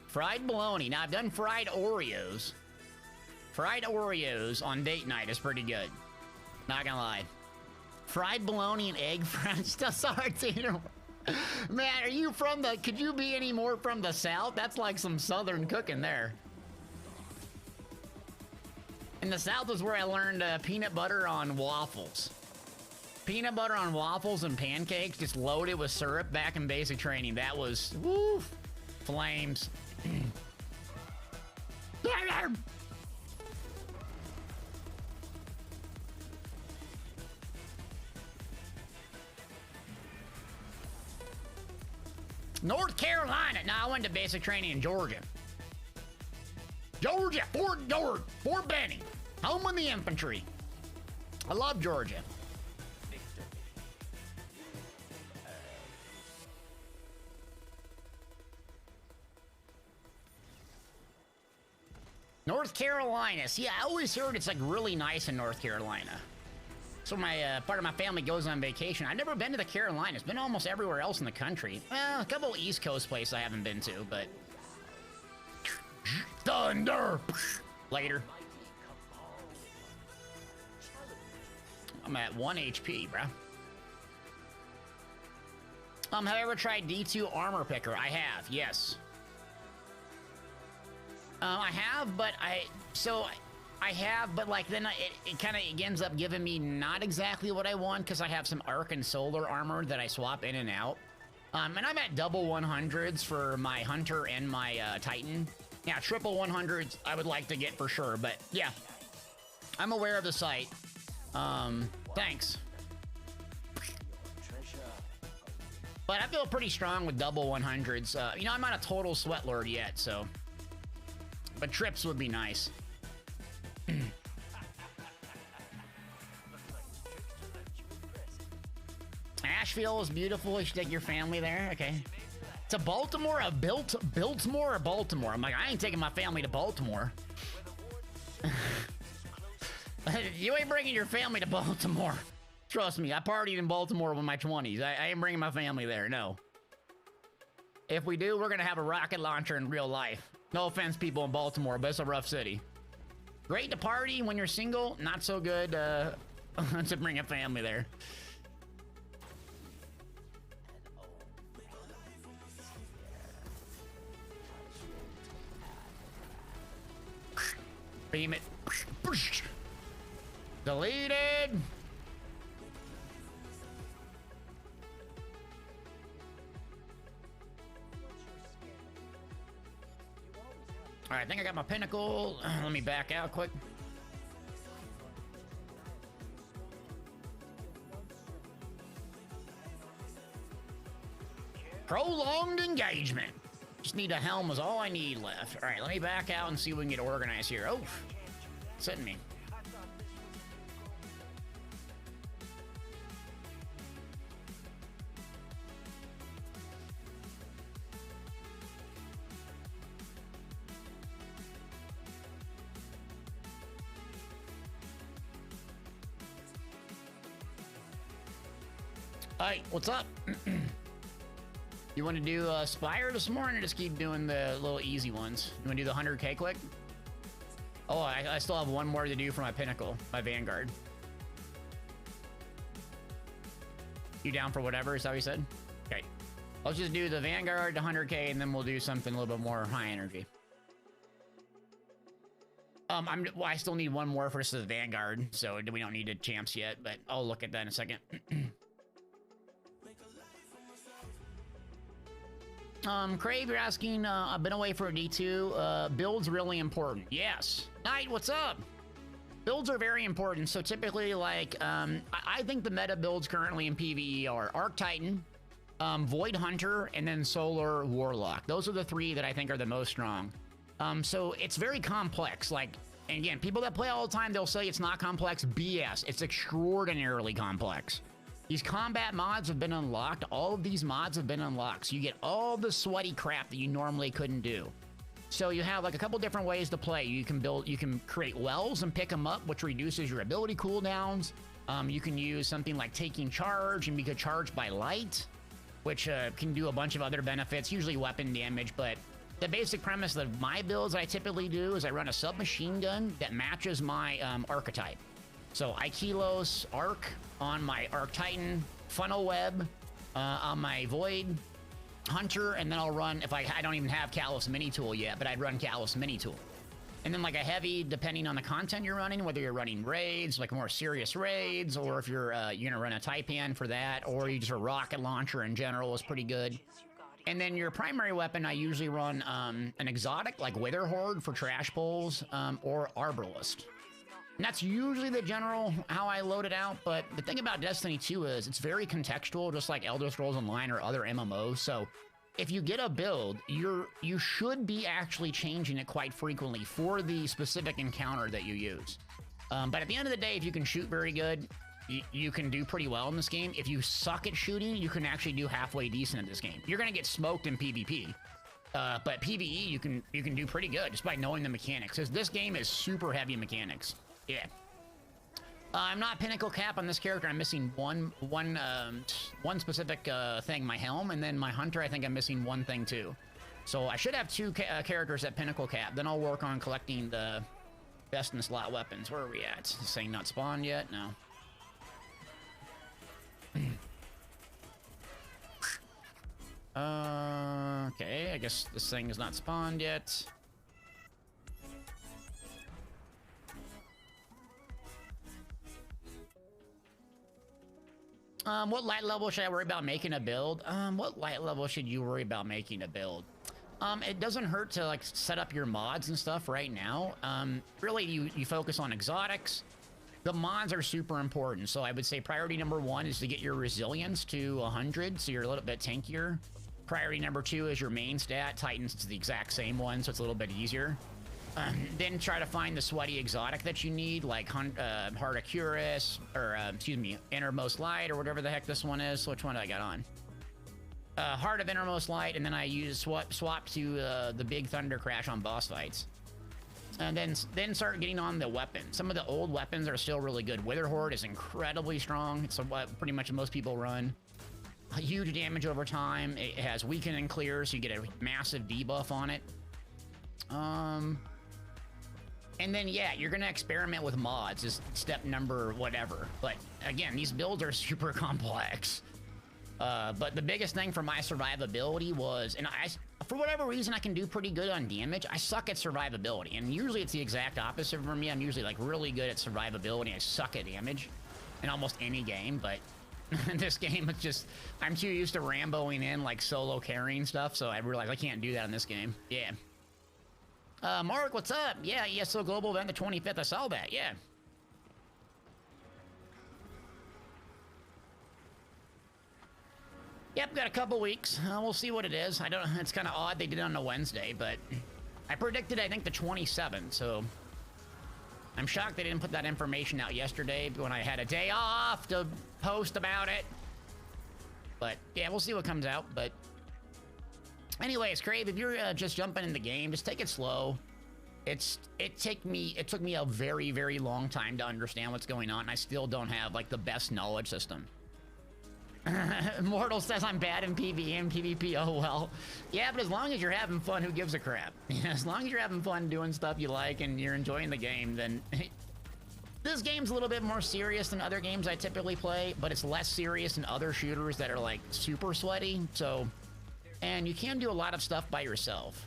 Fried bologna. Now, I've done fried Oreos. Fried Oreos on date night is pretty good. Not gonna lie. Fried bologna and egg french. Sorry, Tina. Man, are you from the... Could you be any more from the South? That's like some Southern cooking there. In the South is where I learned peanut butter on waffles. Peanut butter on waffles and pancakes, just loaded with syrup back in basic training. That was... Woo! Flames. North Carolina. No, I went to basic training in Georgia. Georgia, Fort Benning, home of the infantry. I love Georgia. North Carolina. See, I always heard it's like really nice in North Carolina. So my part of my family goes on vacation. I've never been to the Carolinas. Been almost everywhere else in the country. Well, a couple East Coast places I haven't been to, but thunder. Later. I'm at 1 HP, bruh. Have I ever tried D2 Armor Picker? I have, yes. I have, but like then it kind of ends up giving me not exactly what I want because I have some Arc and Solar armor that I swap in and out. And I'm at double 100s for my Hunter and my Titan. Yeah, triple 100s I would like to get for sure, but yeah. I'm aware of the site. Thanks. But I feel pretty strong with double 100s. You know, I'm not a total sweat lord yet, so... But trips would be nice. Asheville is beautiful. You should take your family there. Okay. To Baltimore? Biltmore or Baltimore? I'm like, I ain't taking my family to Baltimore. You ain't bringing your family to Baltimore. Trust me, I partied in Baltimore in my 20s. I ain't bringing my family there, no. If we do, we're gonna have a rocket launcher in real life. No offense, people in Baltimore, but it's a rough city. Great to party when you're single, not so good to bring a family there. Beam it. Deleted. All right, I think I got my Pinnacle. Let me back out quick. Prolonged engagement. Just need a helm is all I need left. All right, let me back out and see if we can get organized here. Oh, it's hitting me. Hey, what's up? You want to do Spire this morning or just keep doing the little easy ones? You want to do the 100K quick? Oh, I still have one more to do for my Pinnacle, my Vanguard. You down for whatever, is that what you said? Okay. Let's just do the Vanguard to 100K and then we'll do something a little bit more high energy. Well, I still need one more for the Vanguard, so we don't need the champs yet, but I'll look at that in a second. Crave, you're asking, I've been away for a D2. Build's really important. Yes. Knight, what's up? Builds are very important. So typically, like, I think the meta builds currently in PvE are Arc Titan, Void Hunter, and then Solar Warlock. Those are the three that I think are the most strong. So it's very complex. Like, and again, people that play all the time, they'll say it's not complex. BS. It's extraordinarily complex. These combat mods have been unlocked. All of these mods have been unlocked. So you get all the sweaty crap that you normally couldn't do. So you have like a couple different ways to play. You can create wells and pick them up, which reduces your ability cooldowns. You can use something like taking charge and be charged by light, which can do a bunch of other benefits, usually weapon damage. But the basic premise of my builds I typically do is I run a submachine gun that matches my archetype. So I Kilos Arc on my Arc Titan, Funnel Web on my Void Hunter, and then I'll run, if I don't even have Callus Mini Tool yet, but I'd run Callus Mini Tool. And then like a heavy, depending on the content you're running, whether you're running raids, like more serious raids, or if you're gonna run a Taipan for that, or you just a rocket launcher in general is pretty good. And then your primary weapon, I usually run an exotic like Wither Horde for trash pulls, or Arbalist. And that's usually the general how I load it out, but the thing about Destiny 2 is it's very contextual, just like Elder Scrolls Online or other MMOs. So if you get a build, you should be actually changing it quite frequently for the specific encounter that you use. But at the end of the day, if you can shoot very good, you can do pretty well in this game. If you suck at shooting, you can actually do halfway decent in this game. You're gonna get smoked in PvP. But PvE, you can do pretty good just by knowing the mechanics. Because this game is super heavy mechanics. Yeah. I'm not Pinnacle cap on this character. I'm missing one specific thing, my helm, and then my hunter, I think I'm missing one thing too. So I should have two characters at Pinnacle cap. Then I'll work on collecting the best in slot weapons. Where are we at? This thing not spawned yet? No. Okay, I guess this thing is not spawned yet. What light level should I worry about making a build? What light level should you worry about making a build? It doesn't hurt to like set up your mods and stuff right now. Really, you focus on exotics. The mods are super important, so I would say priority number 1 is to get your resilience to 100, so you're a little bit tankier. Priority number 2 is your main stat. Titans is the exact same one, so it's a little bit easier. Then try to find the sweaty exotic that you need, like Heart of Curus, or excuse me, Innermost Light, or whatever the heck this one is. Which one do I got on? Heart of Innermost Light, and then I use swap to the Big Thunder Crash on boss fights. And then start getting on the weapons. Some of the old weapons are still really good. Wither Horde is incredibly strong. It's what pretty much most people run. Huge damage over time. It has weaken and clear, so you get a massive debuff on it. And then, yeah, you're gonna experiment with mods is step number whatever. But again, these builds are super complex. But the biggest thing for my survivability was, and for whatever reason, I can do pretty good on damage. I suck at survivability, and usually it's the exact opposite for me. I'm usually like really good at survivability. I suck at damage in almost any game, but in this game, it's just, I'm too used to Ramboing in like solo carrying stuff, so I realize I can't do that in this game. Yeah. Mark, what's up? Yeah, ESO Global event the 25th. I saw that, yeah. Yep, got a couple weeks. We'll see what it is. I don't. It's kind of odd they did it on a Wednesday, but I predicted I think the 27th. So I'm shocked they didn't put that information out yesterday when I had a day off to post about it. But yeah, we'll see what comes out. But anyways, Crave, if you're just jumping in the game, just take it slow. It took me a very, very long time to understand what's going on, and I still don't have like the best knowledge system. Mortal says I'm bad in PvE and PvP. Oh well, yeah, but as long as you're having fun, who gives a crap? As long as you're having fun doing stuff you like and you're enjoying the game, then this game's a little bit more serious than other games I typically play, but it's less serious than other shooters that are like super sweaty. So, and you can do a lot of stuff by yourself,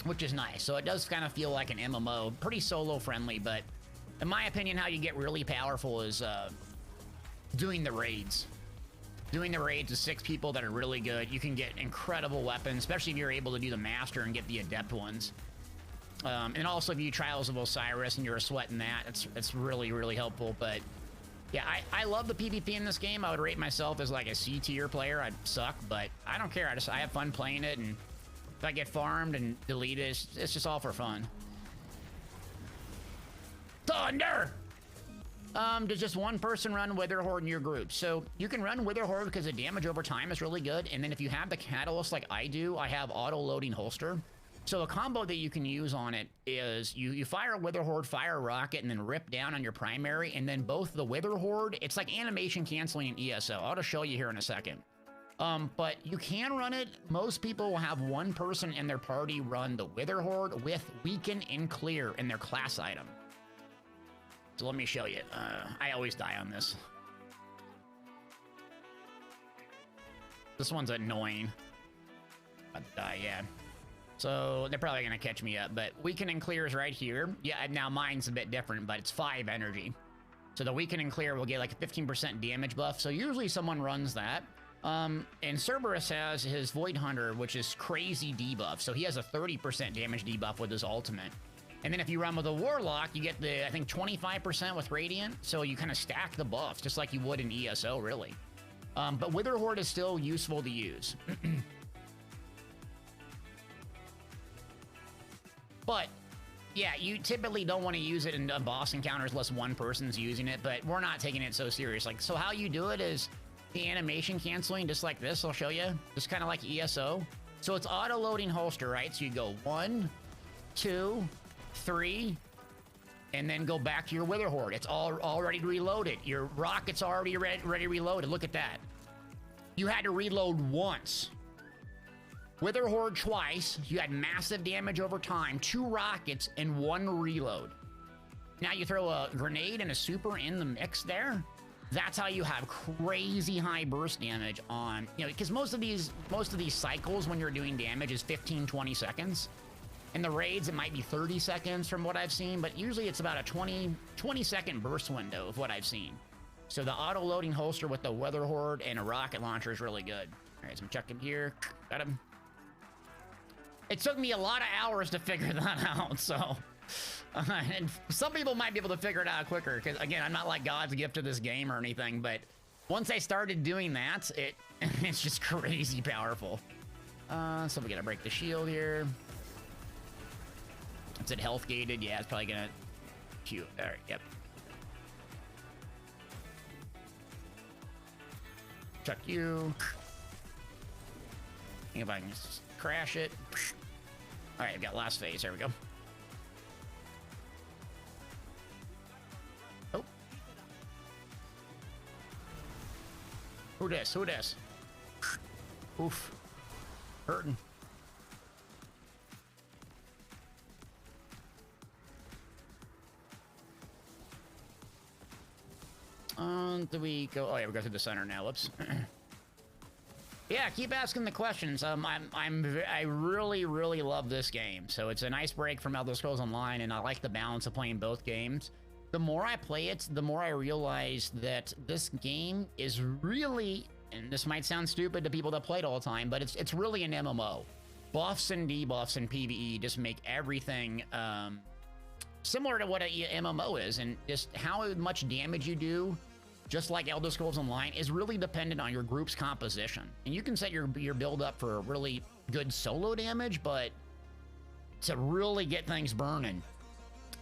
which is nice. So it does kind of feel like an MMO, pretty solo friendly, but in my opinion, how you get really powerful is doing the raids. Doing the raids with 6 people that are really good, you can get incredible weapons, especially if you're able to do the master and get the adept ones. And also if you Trials of Osiris and you're a sweat in that, it's really, really helpful. But yeah, I love the PvP in this game. I would rate myself as like a C tier player. I'd suck, but I don't care. I have fun playing it, and if I get farmed and deleted, it's just all for fun. Thunder! Does just one person run Wither Horde in your group? So you can run Wither Horde because the damage over time is really good. And then if you have the catalyst like I do, I have auto-loading holster. So a combo that you can use on it is you fire a Wither Horde, fire a rocket, and then rip down on your primary. And then both the Wither Horde, it's like animation canceling in ESO. I'll just show you here in a second. But you can run it. Most people will have one person in their party run the Wither Horde with Weaken and Clear in their class item. So let me show you. I always die on this. This one's annoying. About to die, yeah. So they're probably gonna catch me up, but Weaken and Clear is right here. Yeah, now mine's a bit different, but it's 5 energy. So the Weaken and Clear will get like a 15% damage buff. So usually someone runs that. And Cerberus has his Void Hunter, which is crazy debuff. So he has a 30% damage debuff with his ultimate. And then if you run with a Warlock, you get the, I think, 25% with Radiant. So you kind of stack the buffs, just like you would in ESO, really. But Wither Horde is still useful to use. But, yeah, you typically don't want to use it in boss encounters unless one person's using it. But we're not taking it so serious. Like, so how you do it is the animation canceling, just like this, I'll show you. Just kind of like ESO. So it's auto-loading holster, right? So you go 1, 2, 3, and then go back to your Wither Horde. It's already reloaded. Your rocket's already ready reloaded. Look at that. You had to reload once. Wither Horde twice. You had massive damage over time. 2 rockets and 1 reload. Now you throw a grenade and a super in the mix there. That's how you have crazy high burst damage on, you know, because most of these cycles when you're doing damage is 15, 20 seconds. In the raids, it might be 30 seconds from what I've seen, but usually it's about a 20 second burst window of what I've seen. So the auto-loading holster with the Wither Horde and a rocket launcher is really good. All right, so I'm checking here. Got him. It took me a lot of hours to figure that out, so... and some people might be able to figure it out quicker, because, again, I'm not like God's gift to this game or anything, but once I started doing that, it's just crazy powerful. So we gotta break the shield here. Is it health gated? Yeah, it's probably gonna shoot. All right, yep. Chuck you. See if I can just crash it. All right, I've got last phase. There we go. Oh. Who this? Who this? Oof. Hurting. Do we go? Oh yeah, we go through the center now. Whoops. Yeah, keep asking the questions. I really, really love this game. So it's a nice break from Elder Scrolls Online, and I like the balance of playing both games. The more I play it, the more I realize that this game is really, and this might sound stupid to people that play it all the time, but it's really an MMO. Buffs and debuffs and PvE just make everything similar to what a MMO is, and just how much damage you do just like Elder Scrolls Online, is really dependent on your group's composition. And you can set your build up for really good solo damage, but to really get things burning,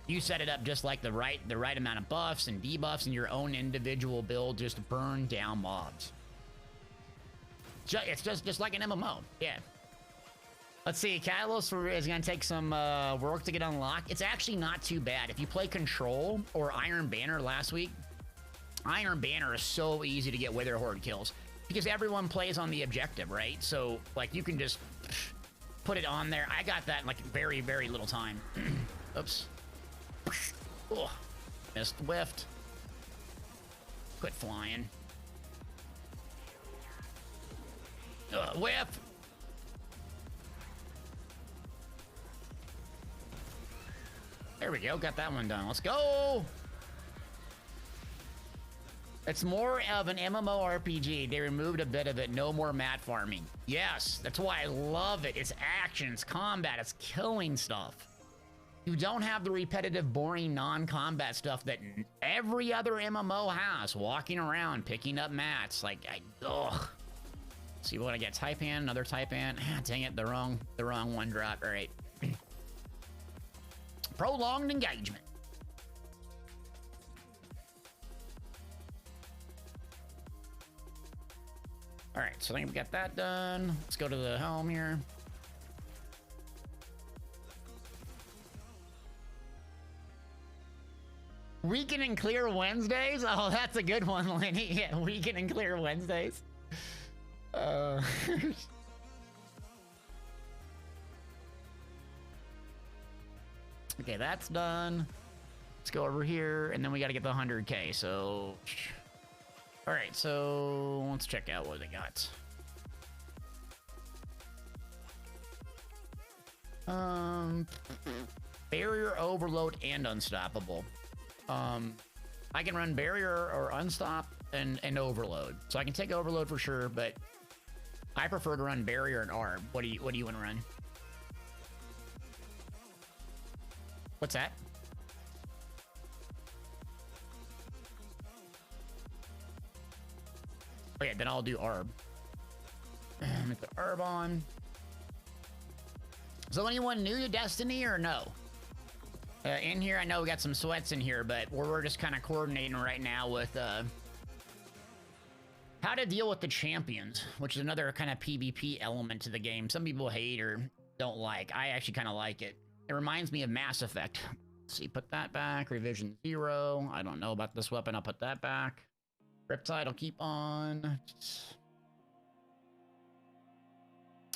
you set it up just like the right amount of buffs and debuffs in your own individual build just to burn down mobs. It's just like an MMO, yeah. Let's see, Catalyst is going to take some work to get unlocked. It's actually not too bad. If you play Control or Iron Banner last week, Iron Banner is so easy to get Wither Horde kills because everyone plays on the objective, right? So, like, you can just put it on there. I got that in, like, very, very little time. Oops. Oh, missed, whiffed. Quit flying. Whiff. There we go, got that one done. Let's go! It's more of an MMORPG. They removed a bit of it. No more mat farming. Yes, that's why I love it. It's action, it's combat, it's killing stuff. You don't have the repetitive, boring, non-combat stuff that every other MMO has. Walking around, picking up mats. Like, ugh. See what I get. Taipan, another Taipan. Dang it, the wrong one dropped. All right. Prolonged engagement. All right, so I think we got that done. Let's go to the helm here. Weekend and clear Wednesdays? Oh, that's a good one, Lenny. Yeah, weekend and clear Wednesdays. Okay, that's done. Let's go over here, and then we got to get the 100K, so... All right, so let's check out what they got. Barrier, Overload, and Unstoppable. I can run Barrier or Unstop and Overload. So I can take Overload for sure, but I prefer to run Barrier and Arb. What do you want to run? What's that? Oh yeah, then I'll do Arb. Make the Arb on. So anyone new to Destiny or no? In here, I know we got some sweats in here, but we're just kind of coordinating right now with how to deal with the champions, which is another kind of PvP element to the game. Some people hate or don't like. I actually kind of like it. It reminds me of Mass Effect. Let's see, put that back. Revision 0. I don't know about this weapon. I'll put that back. Riptide, I'll keep on.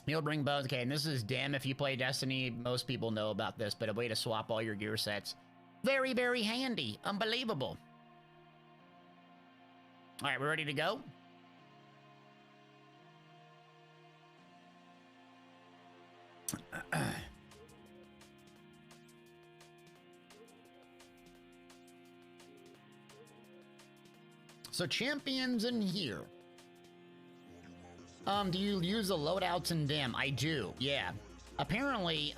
You'll bring bows. Okay, and this is dim. If you play Destiny, most people know about this, but a way to swap all your gear sets. Very, very handy. Unbelievable. All right, we're ready to go? So champions in here. Do you use the loadouts in DIM? I do, yeah. Apparently,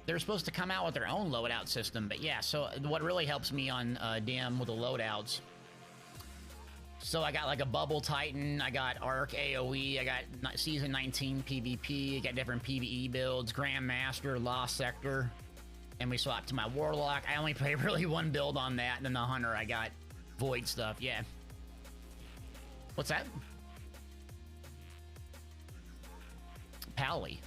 they're supposed to come out with their own loadout system, but yeah, so what really helps me on DIM with the loadouts. So I got like a Bubble Titan, I got Arc AoE, I got Season 19 PvP, I got different PvE builds, Grandmaster, Lost Sector, and we swapped to my Warlock. I only play really one build on that, and then the Hunter, I got Void stuff, yeah. What's that? Pally.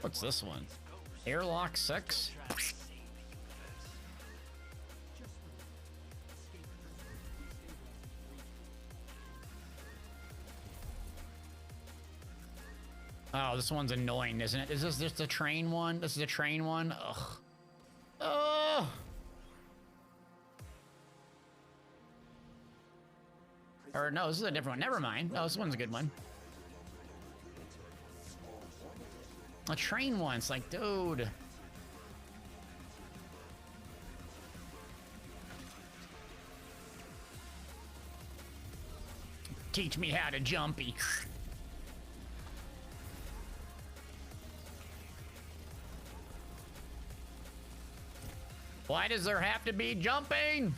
What's this one? Airlock 6? Oh, this one's annoying, isn't it? Is this just a train one? This is a train one? Ugh. Ugh. Or no, this is a different one. Never mind. No, this one's a good one. A train one. It's like, dude. Teach me how to jumpy. Why does there have to be jumping?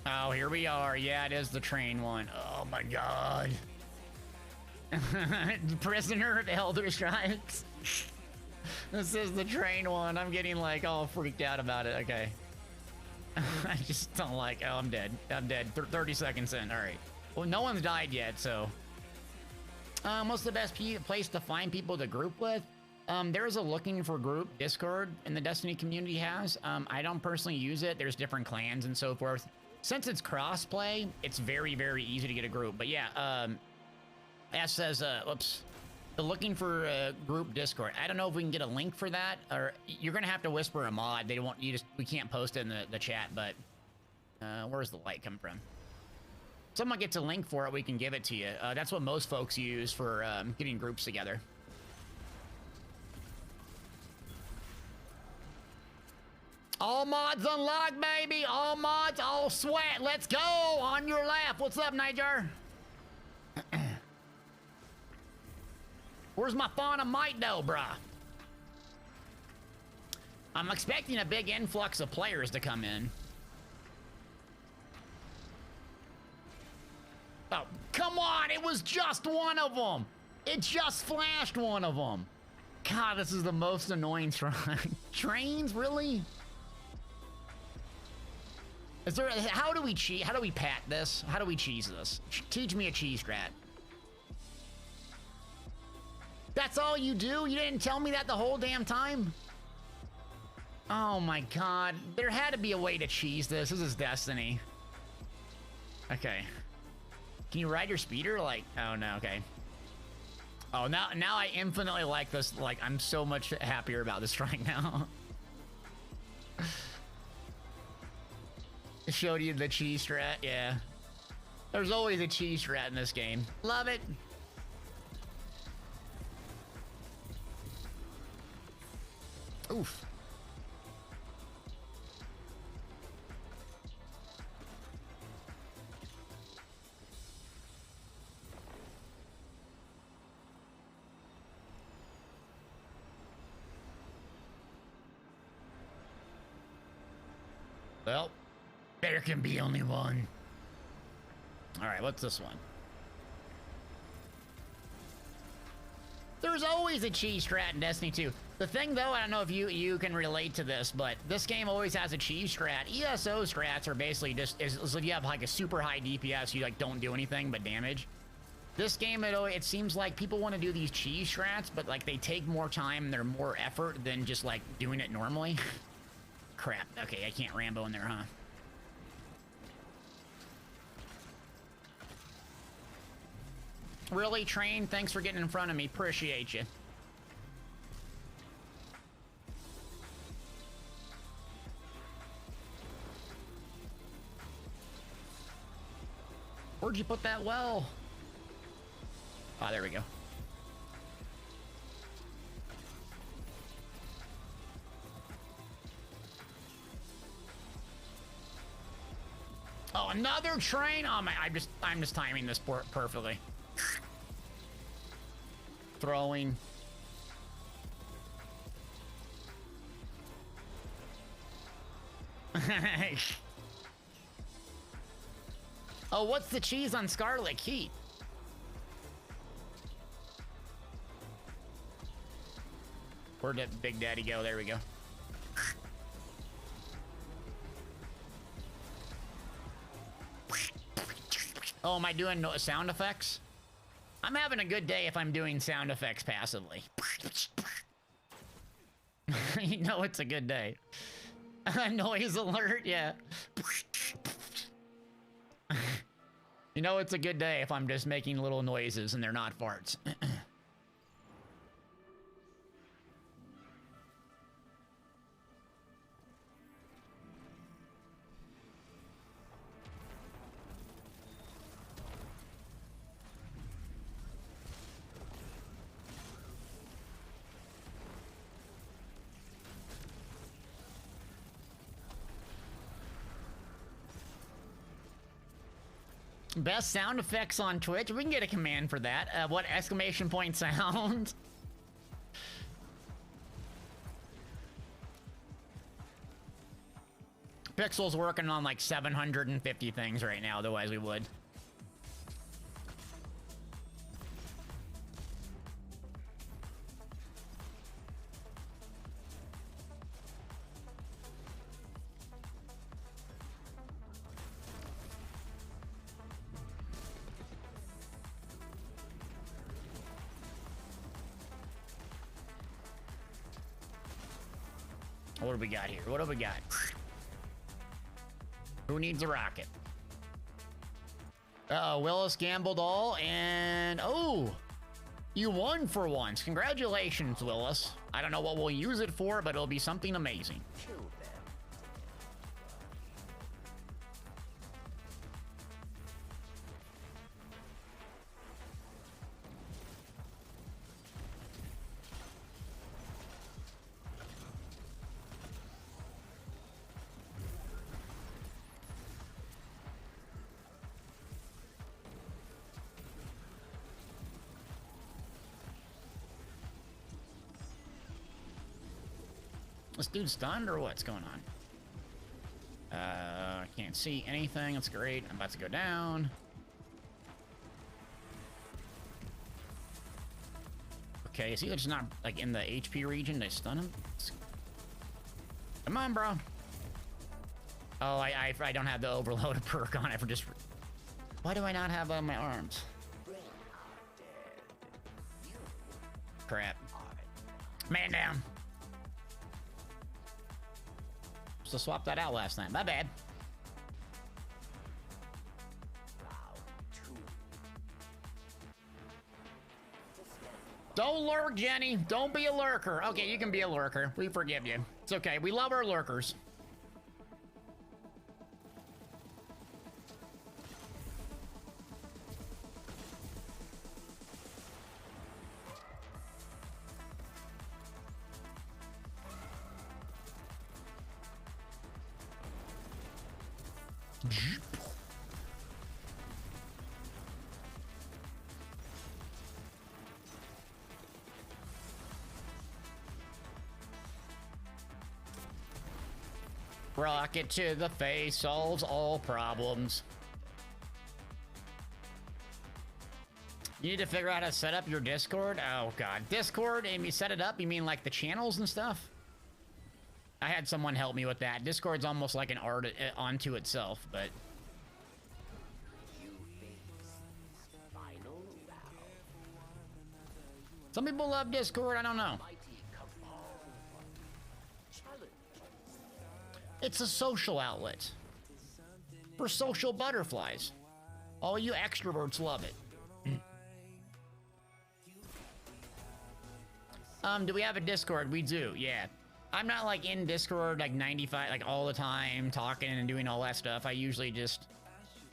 Oh, here we are. Yeah, it is the train one. Oh my god. Prisoner of Elder Strikes. This is the train one. I'm getting like all freaked out about it. Okay. I just don't like. Oh, I'm dead. I'm dead. 30 seconds in. All right. Well, no one's died yet, so. What's the best place to find people to group with? There's a looking for group Discord in the Destiny community has. I don't personally use it. There's different clans and so forth. Since it's cross-play, it's very, very easy to get a group. But yeah, Ash says, whoops. The looking for a group Discord. I don't know if we can get a link for that, or you're gonna have to whisper a mod. They won't. We can't post it in the chat. But where's the light come from? Someone gets a link for it, we can give it to you. That's what most folks use for getting groups together. All mods unlocked, baby. All mods, all sweat. Let's go. On your lap. What's up, Niger? Where's my fauna might though, bruh? I'm expecting a big influx of players to come in. Oh, come on. It was just one of them. It just flashed one of them. God, this is the most annoying trains, really? Is there, how do we cheat? How do we pat this? How do we cheese this? Teach me a cheese strat. That's all you do? You didn't tell me that the whole damn time? Oh my god. There had to be a way to cheese this. This is Destiny. Okay. Can you ride your speeder? Like, oh no, okay. Oh, now I infinitely like this. Like, I'm so much happier about this right now. Showed you the cheese strat, yeah. There's always a cheese strat in this game. Love it. Oof. Well, there can be only one. All right, what's this one? There's always a cheese strat in Destiny 2. The thing, though, I don't know if you can relate to this, but this game always has a cheese strat. ESO strats are basically just, is if you have like a super high DPS, you like don't do anything but damage. This game, it seems like people want to do these cheese strats, but like they take more time and they're more effort than just like doing it normally. Crap. Okay, I can't Rambo in there, huh? Really, Train? Thanks for getting in front of me. Appreciate you. Where'd you put that well? Oh, there we go. Oh, another train? Oh my, I'm just timing this perfectly. Throwing. Oh, what's the cheese on Scarlet Heat? Where'd that Big Daddy go? There we go. Oh, am I doing sound effects? I'm having a good day if I'm doing sound effects passively. You know it's a good day. Noise alert, yeah. You know it's a good day if I'm just making little noises and they're not farts. Best sound effects on Twitch. We can get a command for that. What exclamation point sound? Pixel's working on like 750 things right now, otherwise we would. What do we got here? What do we got? Who needs a rocket? Uh-oh, Willis gambled all, and... Oh! You won for once. Congratulations, Willis. I don't know what we'll use it for, but it'll be something amazing. Kill them. This dude's stunned or what's going on? I can't see anything. That's great. I'm about to go down. Okay, is he just not like in the HP region? They stun him? Come on, bro. Oh, I don't have the overload perk on it for just... Why do I not have my arms? Crap. Man down. So swap that out last night. My bad. Don't lurk, Jenny. Don't be a lurker. Okay, you can be a lurker. We forgive you. It's okay. We love our lurkers. Rocket to the face solves all problems. You need to figure out how to set up your Discord? Oh, God. Discord, and you set it up? You mean like the channels and stuff? I had someone help me with that. Discord's almost like an art onto itself, but... Some people love Discord, I don't know. It's a social outlet. For social butterflies. All you extroverts love it. Do we have a Discord? We do, yeah. I'm not like in Discord like 95, like all the time, talking and doing all that stuff. I usually just...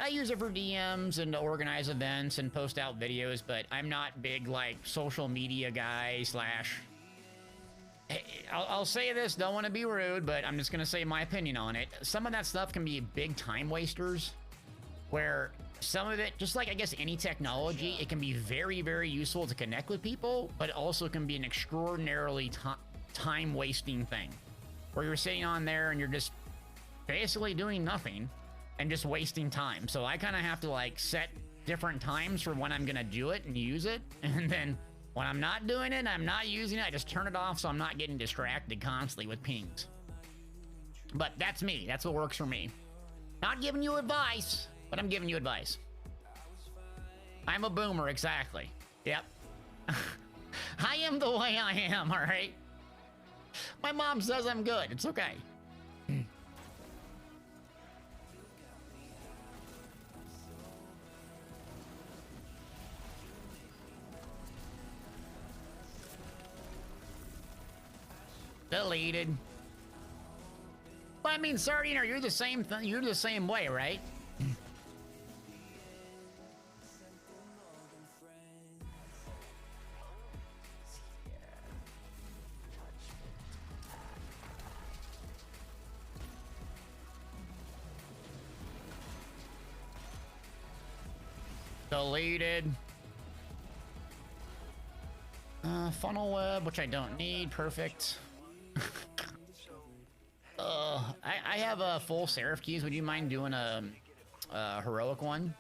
I use it for DMs and to organize events and post out videos, but I'm not big like social media guy slash... I'll say this, don't want to be rude, but I'm just going to say my opinion on it. Some of that stuff can be big time wasters, where some of it, just like I guess any technology, it can be very, very useful to connect with people, but it also can be an extraordinarily time wasting thing, where you're sitting on there and you're just basically doing nothing and just wasting time. So I kind of have to like set different times for when I'm going to do it and use it, and then when I'm not doing it, I'm not using it, I just turn it off so I'm not getting distracted constantly with pings. But that's me. That's what works for me. Not giving you advice, but I'm giving you advice. I'm a boomer, exactly. Yep. I am the way I am, all right? My mom says I'm good. It's okay. Deleted. Well, I mean, Sardiner, you're the same thing. You're the same way, right? Deleted. Funnel web, which I don't need. Perfect. I have a full Seraph keys. Would you mind doing a heroic one?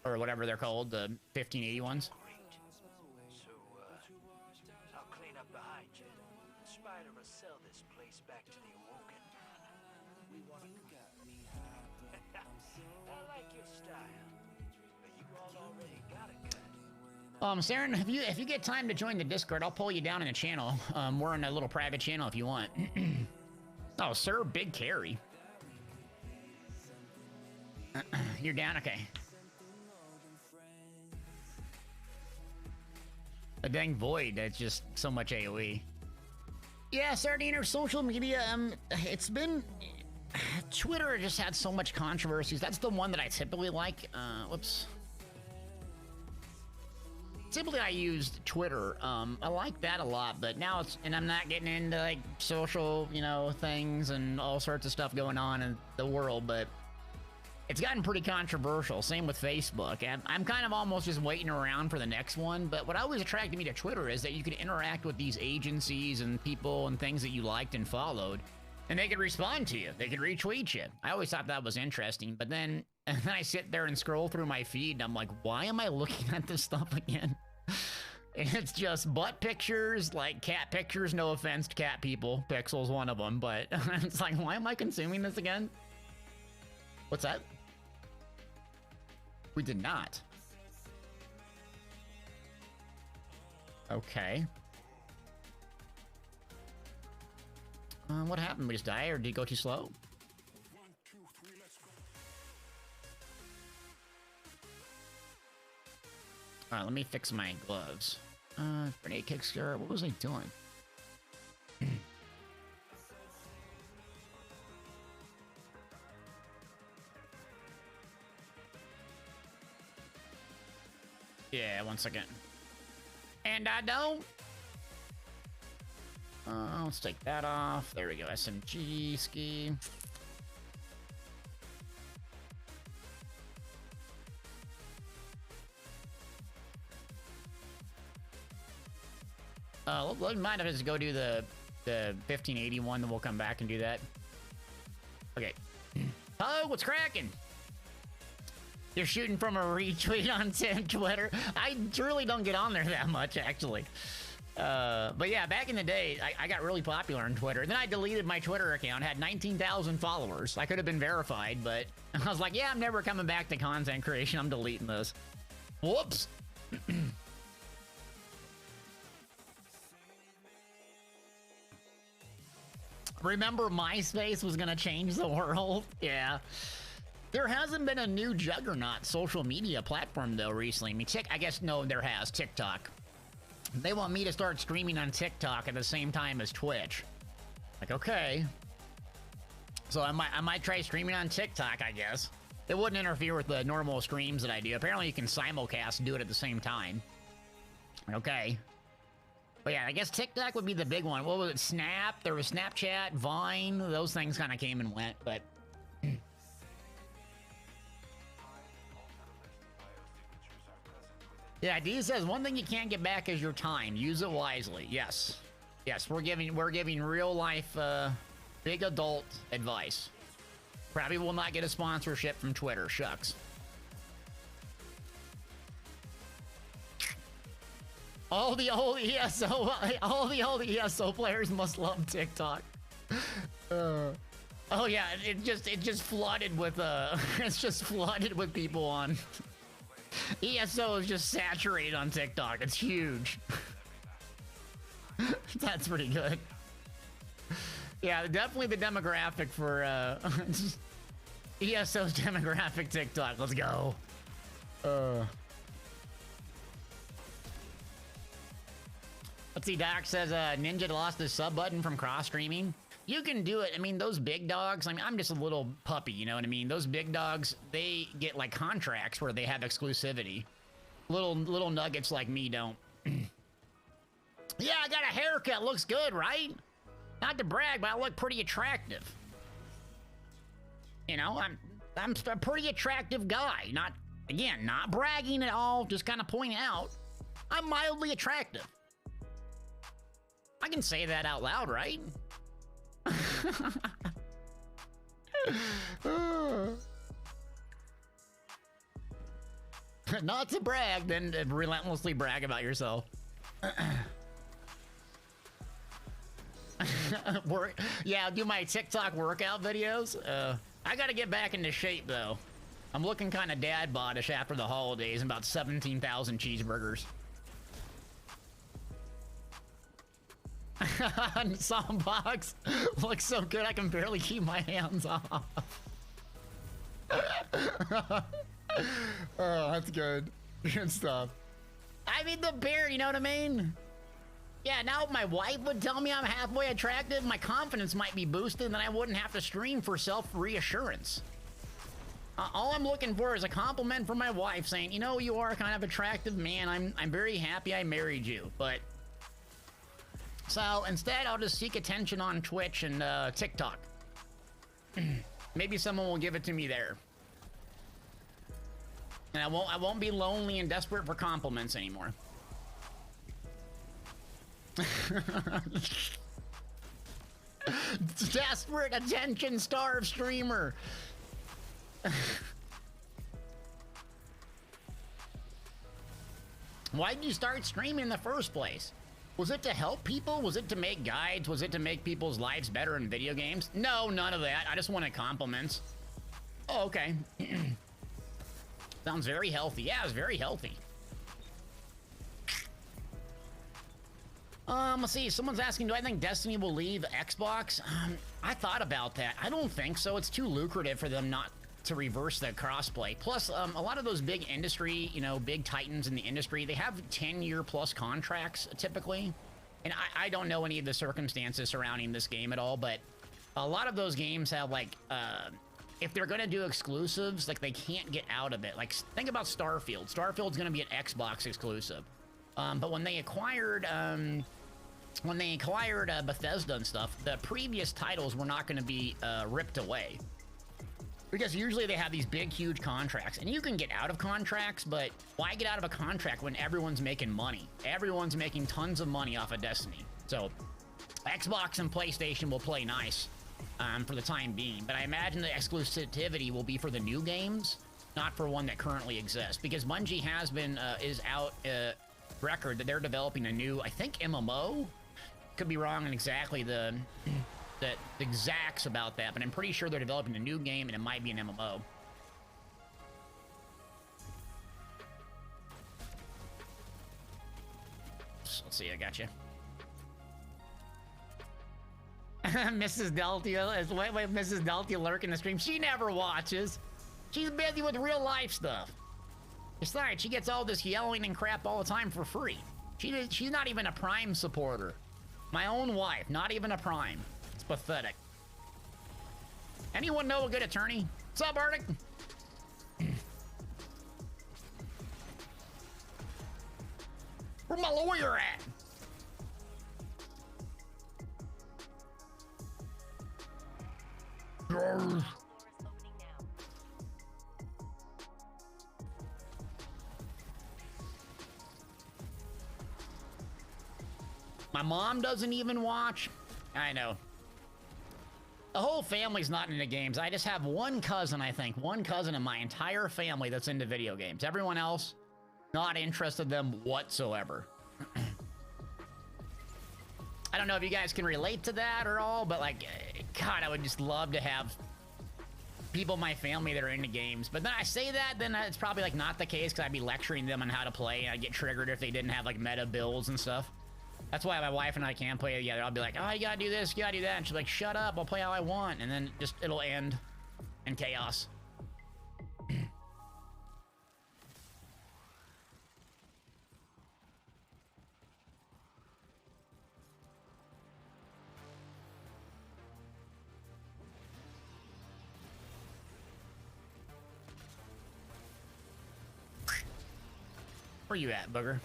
Or whatever they're called, the 1580 ones? So, I'll clean up behind you. Spider will sell this place back to the Awoken. I like your style, but you all already got a cut. Saren, if you get time to join the Discord, I'll pull you down in the channel. We're in a little private channel if you want. Oh, sir, big carry. You're down? Okay. A dang void, that's just so much AoE. Yeah, Sardiner, social media, it's been... Twitter just had so much controversies. That's the one that I typically like. Whoops. Typically I used Twitter. I like that a lot, but now it's... And I'm not getting into, like, social, you know, things and all sorts of stuff going on in the world, but... It's gotten pretty controversial. Same with Facebook. I'm kind of almost just waiting around for the next one. But what always attracted me to Twitter is that you could interact with these agencies and people and things that you liked and followed. And they could respond to you. They could retweet you. I always thought that was interesting. But then I sit there and scroll through my feed and I'm like, why am I looking at this stuff again? And it's just butt pictures, like cat pictures. No offense to cat people. Pixel's one of them. But it's like, why am I consuming this again? What's that? We did not. Okay. What happened? We just die, or did it go too slow? Alright, let me fix my gloves. Grenade kickstart. What was I doing? Yeah, 1 second. And I don't. Let's take that off. There we go. SMG ski. Let me mind if I just go do the 1580 one, then we'll come back and do that. Okay. Hello, what's cracking? You're shooting from a retweet on Twitter. I really don't get on there that much, actually. But yeah, back in the day, I got really popular on Twitter. Then I deleted my Twitter account, had 19,000 followers. I could have been verified, but I was like, yeah, I'm never coming back to content creation. I'm deleting this. Whoops. Remember MySpace was gonna change the world? Yeah. There hasn't been a new juggernaut social media platform, though, recently. I mean, I guess, no, there has. TikTok. They want me to start streaming on TikTok at the same time as Twitch. Like, okay. So I might try streaming on TikTok, I guess. It wouldn't interfere with the normal streams that I do. Apparently, you can simulcast and do it at the same time. Okay. But yeah, I guess TikTok would be the big one. What was it? Snap? There was Snapchat, Vine. Those things kind of came and went, but... Yeah, D says one thing you can't get back is your time. Use it wisely. Yes. Yes, we're giving real life big adult advice. Probably will not get a sponsorship from Twitter. Shucks. All the old ESO players must love TikTok. Oh yeah, it just flooded with it's just flooded with people on. ESO is just saturated on TikTok. It's huge. That's pretty good. Yeah, definitely the demographic for ESO's demographic TikTok. Let's go. Let's see, Doc says Ninja lost his sub button from cross streaming. You can do it. I mean, those big dogs, I mean, I'm just a little puppy, you know what I mean? Those big dogs, they get like contracts where they have exclusivity. Little nuggets like me don't. Yeah, I got a haircut. Looks good, right? Not to brag, but I look pretty attractive. You know, I'm a pretty attractive guy. Not Again, not bragging at all, just kind of pointing out I'm mildly attractive. I can say that out loud, right? Not to brag, then relentlessly brag about yourself. Yeah, I'll do my TikTok workout videos. I gotta get back into shape though. I'm looking kind of dad bodish after the holidays and about 17,000 cheeseburgers. Songbox looks so good I can barely keep my hands off. Oh, that's good. Good stuff. I mean, the bear, you know what I mean? Yeah, now if my wife would tell me I'm halfway attractive, my confidence might be boosted, and then I wouldn't have to stream for self-reassurance. All I'm looking for is a compliment from my wife saying, you know, you are kind of attractive, man. I'm very happy I married you, but... So, instead, I'll just seek attention on Twitch and TikTok. Maybe someone will give it to me there. And I won't be lonely and desperate for compliments anymore. Desperate attention starved streamer. Why did you start streaming in the first place? Was it to help people? Was it to make guides? Was it to make people's lives better in video games? No, none of that. I just wanted compliments. Oh, okay. Sounds very healthy. Yeah, it's very healthy. Let's see. Someone's asking, do I think Destiny will leave Xbox? I thought about that. I don't think so. It's too lucrative for them not to reverse the crossplay. Plus, a lot of those big industry, you know, big titans in the industry, they have 10-year plus contracts typically. And I don't know any of the circumstances surrounding this game at all, but a lot of those games have like, if they're gonna do exclusives, like they can't get out of it. Like think about Starfield. Starfield's gonna be an Xbox exclusive. But when they acquired Bethesda and stuff, the previous titles were not gonna be ripped away. Because usually they have these big, huge contracts, and you can get out of contracts, but why get out of a contract when everyone's making money? Everyone's making tons of money off of Destiny. So Xbox and PlayStation will play nice for the time being, but I imagine the exclusivity will be for the new games, not for one that currently exists, because Bungie has been, is out record that they're developing a new, I think, MMO? Could be wrong on exactly the exacts about that, but I'm pretty sure they're developing a new game and it might be an MMO. So, let's see, I got you. Mrs. Deltia is wait, Mrs. Deltia lurking the stream. She never watches. She's busy with real life stuff. Besides, she gets all this yelling and crap all the time for free. She's not even a Prime supporter. My own wife, not even a Prime. It's pathetic. Anyone know a good attorney? What's up, Arctic? Where's my lawyer at? My mom doesn't even watch. I know. The whole family's not into games. I just have one cousin, I think. One cousin in my entire family that's into video games. Everyone else, not interested in them whatsoever. I don't know if you guys can relate to that or all, but like, God, I would just love to have people in my family that are into games. But then I say that, then it's probably like not the case because I'd be lecturing them on how to play, and I'd get triggered if they didn't have like meta builds and stuff. That's why my wife and I can't play together. I'll be like, oh, you gotta do this, you gotta do that. And she's like, shut up, I'll play how I want. And then just, it'll end in chaos. Where you at, booger?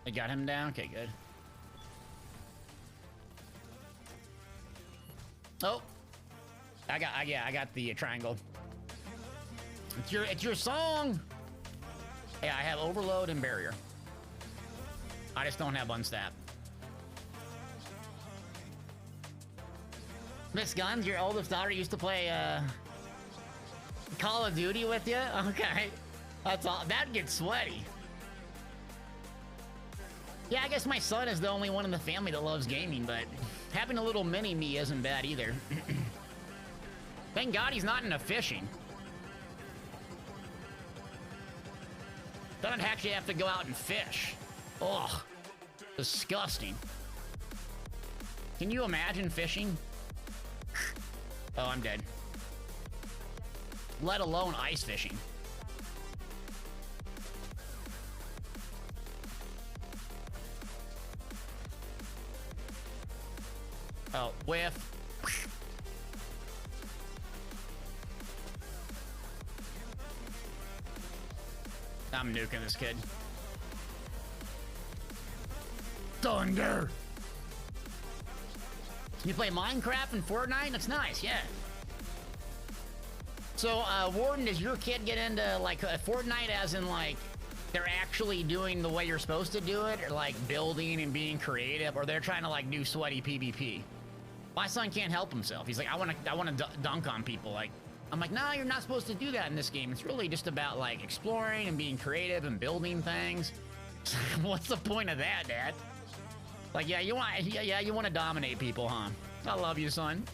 I got him down? Okay, good. Oh, I got the triangle. It's your song. Yeah, I have overload and barrier. I just don't have unstap. Miss Guns, your oldest daughter used to play Call of Duty with you? Okay. That's all. That gets sweaty. Yeah, I guess my son is the only one in the family that loves gaming, but having a little mini-me isn't bad either. Thank God he's not into fishing. Doesn't actually have to go out and fish. Ugh. Disgusting. Can you imagine fishing? Oh, I'm dead. Let alone ice fishing. Oh, whiff. I'm nuking this kid. Thunder! You play Minecraft and Fortnite? That's nice, yeah. So, Warden, does your kid get into, like, Fortnite as in, like, they're actually doing the way you're supposed to do it? Or, like, building and being creative? Or they're trying to, like, do sweaty PvP? My son can't help himself. He's like, I want to dunk on people. Like, I'm like, no, you're not supposed to do that in this game. It's really just about, like, exploring and being creative and building things. What's the point of that, Dad? Like, yeah, you want to dominate people, huh? I love you, son.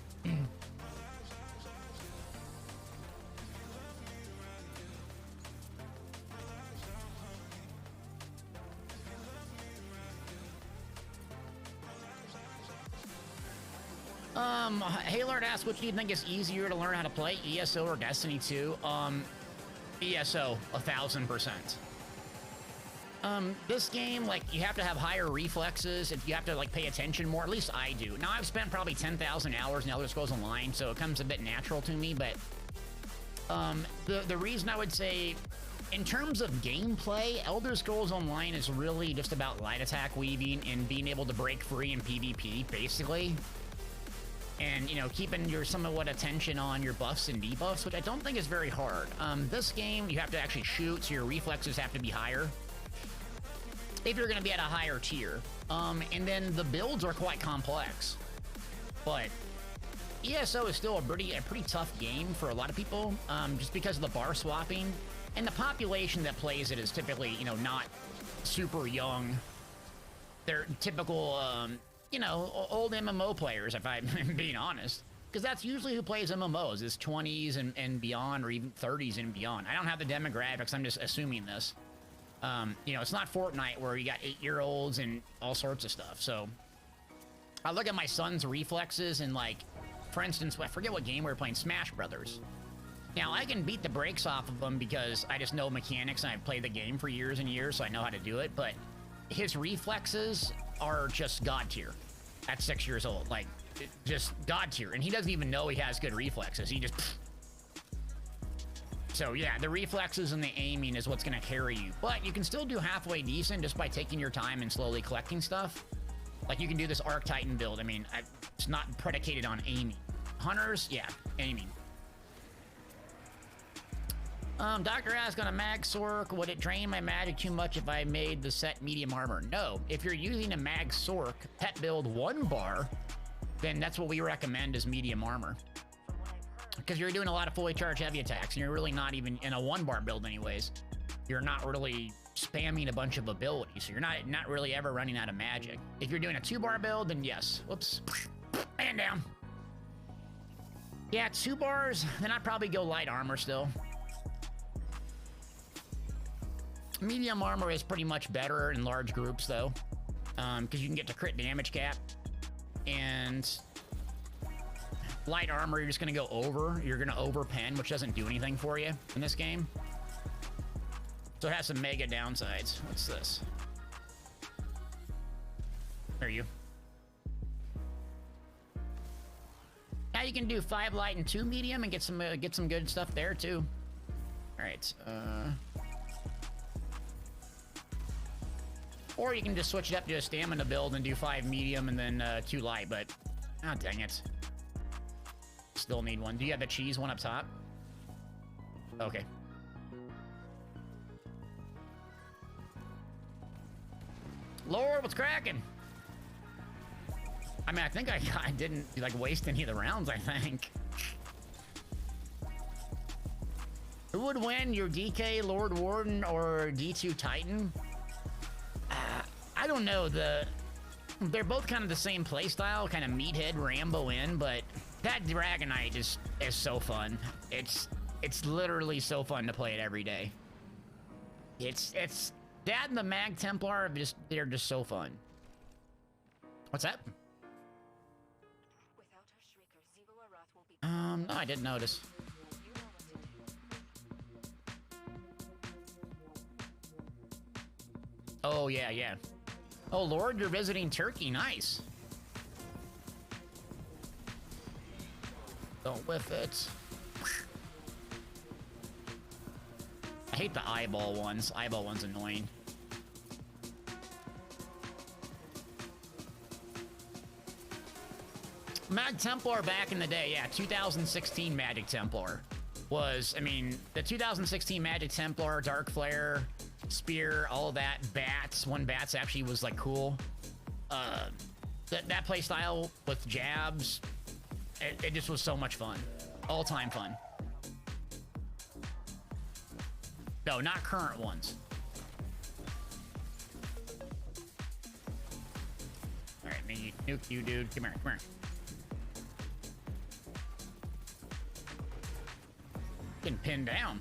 Haylord asks, which do you think is easier to learn how to play, ESO or Destiny 2? ESO, 1000%. This game, like, you have to have higher reflexes, if you have to, like, pay attention more, at least I do. Now, I've spent probably 10,000 hours in Elder Scrolls Online, so it comes a bit natural to me, but, the reason I would say, in terms of gameplay, Elder Scrolls Online is really just about light attack weaving and being able to break free in PvP, basically. And, you know, keeping your somewhat attention on your buffs and debuffs, which I don't think is very hard. This game, you have to actually shoot, so your reflexes have to be higher if you're going to be at a higher tier. And then the builds are quite complex. But ESO is still a pretty tough game for a lot of people, just because of the bar swapping. And the population that plays it is typically, you know, not super young. They're typical, you know, old MMO players, if I'm being honest. Because that's usually who plays MMOs, is 20s and beyond, or even 30s and beyond. I don't have the demographics, I'm just assuming this. You know, it's not Fortnite where you got 8-year-olds and all sorts of stuff. So I look at my son's reflexes and, like, for instance, I forget what game we were playing, Smash Brothers. Now, I can beat the brakes off of them because I just know mechanics and I've played the game for years and years, so I know how to do it. But his reflexes are just god tier at 6 years old. Like, just god tier. And he doesn't even know he has good reflexes. He just... So, yeah, the reflexes and the aiming is what's going to carry you. But you can still do halfway decent just by taking your time and slowly collecting stuff. Like, you can do this Arc Titan build. I mean, it's not predicated on aiming. Hunters, yeah, aiming. Dr. asked on a mag sork, would it drain my magic too much if I made the set medium armor? No. If you're using a mag sork pet build 1 bar, then that's what we recommend is medium armor. Because you're doing a lot of fully charged heavy attacks, and you're really not even in a 1 bar build anyways. You're not really spamming a bunch of abilities, so you're not really ever running out of magic. If you're doing a 2 bar build, then yes. Whoops. And down. Yeah, 2 bars, then I'd probably go light armor still. Medium armor is pretty much better in large groups, though, because you can get to crit damage cap. And light armor, you're just going to go over. You're going to overpen, which doesn't do anything for you in this game. So it has some mega downsides. What's this? There you. Now you can do 5 light and 2 medium and get some good stuff there, too. All right, or you can just switch it up to a stamina build and do 5 medium and then 2 light, but... oh, dang it. still need one. Do you have the cheese one up top? Okay. Lord, what's cracking? I mean, I think I didn't, like, waste any of the rounds, I think. Who would win, your DK, Lord Warden, or D2 Titan? I don't know. They're both kind of the same playstyle, kind of meathead Rambo in, but that Dragonite is so fun. It's literally so fun to play it every day. It's that and the Mag Templar they're just so fun. What's that? Without her shrieker, Zibo Arath will be No, I didn't notice. you know what to do. Oh, yeah. Oh, Lord, you're visiting Turkey. Nice. Don't whiff it. I hate the eyeball ones. Eyeball one's annoying. Mag Templar back in the day, yeah, 2016 Magic Templar was, I mean, the 2016 Magic Templar, Dark Flare, Spear, all of that, Bats, when Bats actually was, like, cool. That play style with jabs, it just was so much fun. All-time fun. No, not current ones. Alright, me nuke you, dude. Come here. Getting pinned down.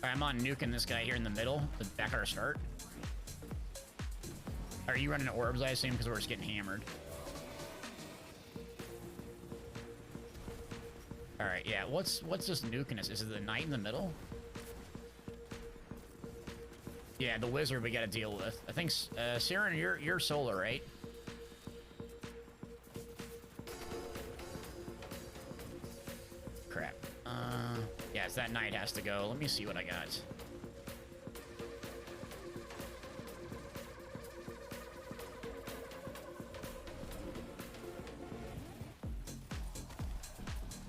Alright, I'm on nuking this guy here in the middle, back at our start. Are you running orbs, I assume, because we're just getting hammered? Alright, yeah, what's just nuking us? Is it the knight in the middle? Yeah, the wizard we gotta deal with. I think, Siren, you're solar, right? Crap. Yeah, it's that knight has to go. Let me see what I got.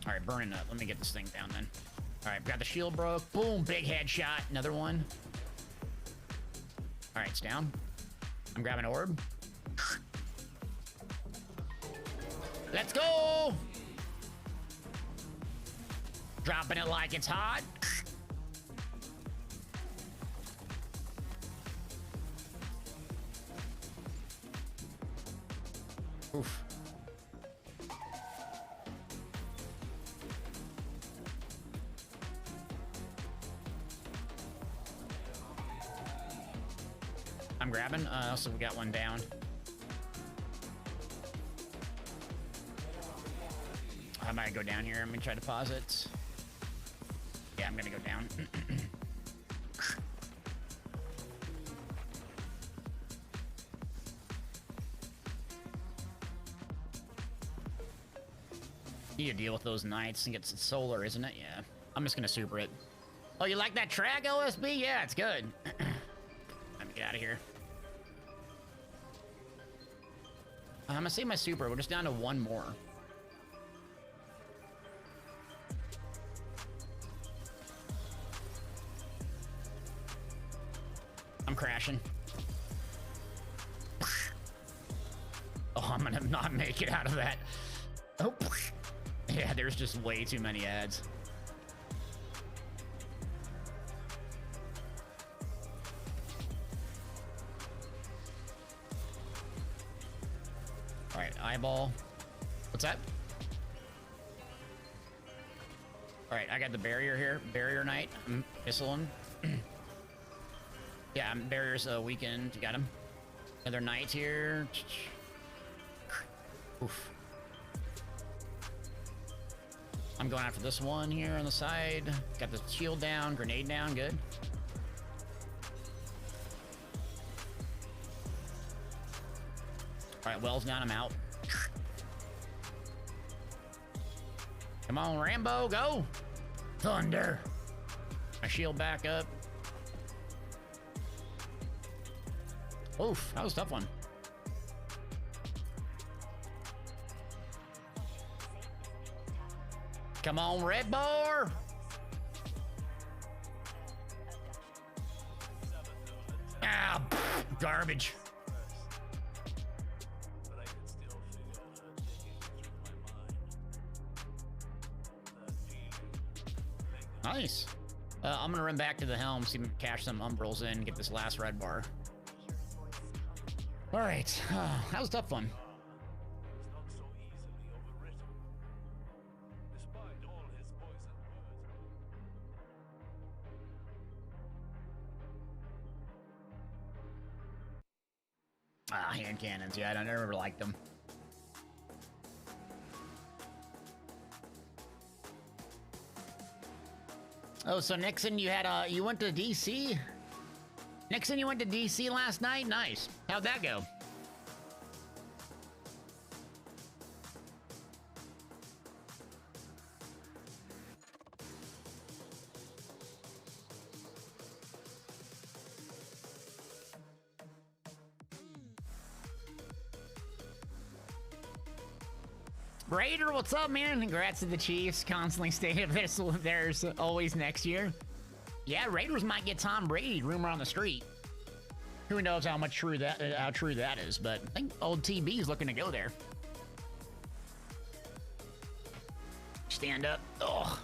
Alright, burning up. Let me get this thing down then. Alright, got the shield broke. Boom, big headshot. Another one. Alright, it's down. I'm grabbing an orb. Let's go! Dropping it like it's hot. Oof. I'm grabbing. So we got one down. I might go down here. I'm gonna try to pause it. Yeah, I'm gonna go down. You deal with those knights and get some solar, isn't it? Yeah. I'm just gonna super it. Oh, you like that track, OSB? Yeah, it's good. Let me get out of here. I'm gonna save my super. We're just down to one more. I'm crashing. Oh, I'm gonna not make it out of that. Oh, yeah, there's just way too many ads. All right, eyeball. What's that? All right, I got the barrier here. Barrier knight. I'm missiling. Yeah, barrier's weakened. You got him. Another knight here. Oof. I'm going after this one here on the side. Got the shield down, grenade down, good. All right, Wells down, I'm out. Come on, Rambo, go! Thunder! My shield back up. Oof, that was a tough one. Come on, red bar. Ah, pfft, garbage. Nice. I'm gonna run back to the helm, see if we can cash some umbrals in, get this last red bar. All right, that was a tough one. Ah, hand cannons. Yeah, I never liked them. Oh, so Nixon, you had you went to DC? Nixon, you went to DC last night? Nice. How'd that go? Raider, what's up, man? Congrats to the Chiefs. Constantly stated there's always next year. Yeah, Raiders might get Tom Brady. Rumor on the street. Who knows how true that is? But I think old TB is looking to go there. Stand up. Ugh.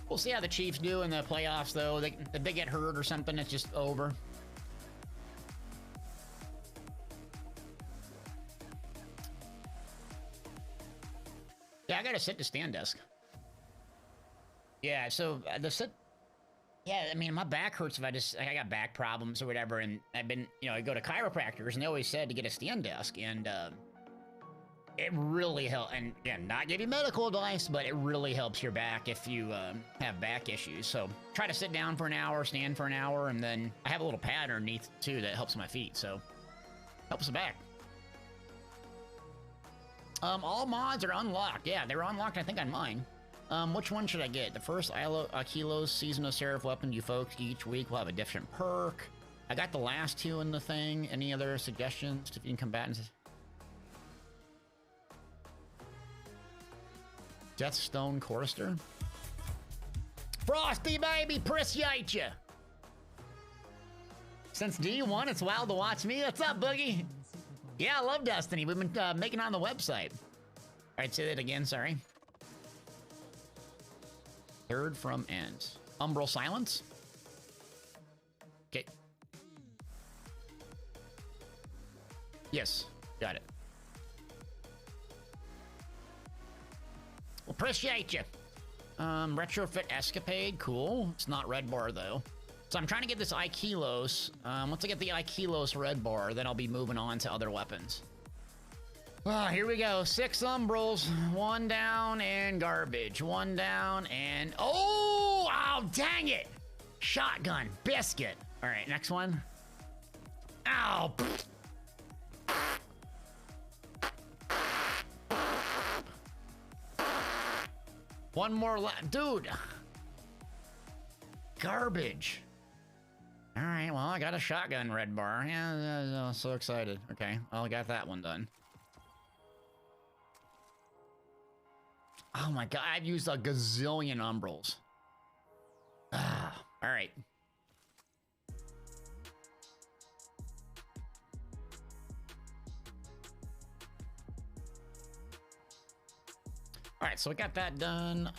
We'll see how the Chiefs do in the playoffs, though. If they get hurt or something, it's just over. Yeah, I gotta sit to stand desk. Yeah, so the sit. Yeah, I mean, my back hurts if I got back problems or whatever, and I've been, I go to chiropractors, and they always said to get a stand desk, and it really helps. And again, not giving medical advice, but it really helps your back if you have back issues. So try to sit down for an hour, stand for an hour, and then I have a little pad underneath too that helps my feet. So helps the back. All mods are unlocked. Yeah, they're unlocked, I think, on mine. Which one should I get? The first Kilos Season of Seraph weapon you folks each week will have a different perk. I got the last two in the thing. Any other suggestions to you combatants? Deathstone Chorister. Frosty, baby, appreciate ya. Since D1, it's wild to watch me. What's up, Boogie? Yeah, I love Destiny. We've been making it on the website. All right, say that again, sorry. Third from ends. Umbral Silence. Okay. Yes, got it. Well, appreciate you. Retrofit Escapade, cool. It's not red bar, though. So I'm trying to get this Ikilos. Once I get the Ikilos red bar, then I'll be moving on to other weapons. Ah, here we go. 6 Umbrals. 1 down and garbage. 1 down and... Oh, dang it. Shotgun. Biscuit. All right, next one. Ow. One more left. Dude. Garbage. All right, well, I got a shotgun red bar. Yeah, so excited. Okay, well, I got that one done. Oh my god, I've used a gazillion umbrals. Ah, all right. All right, so we got that done.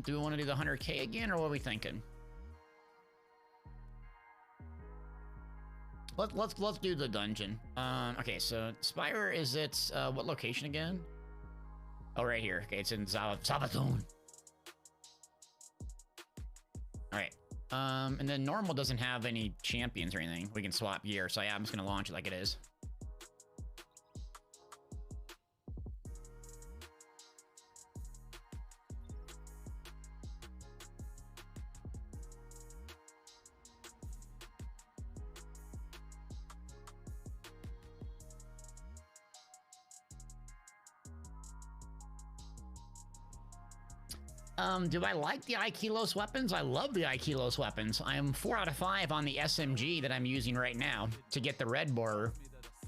Do we want to do the 100K again, or what are we thinking? Let's do the dungeon. Okay, so Spire is its what location again? Oh, right here. Okay, it's in Sabaton. All right. And then normal doesn't have any champions or anything. We can swap gear. So yeah, I'm just gonna launch it like it is. Do I like the Aikilos weapons? I love the Aikilos weapons. I am 4 out of 5 on the SMG that I'm using right now to get the red border.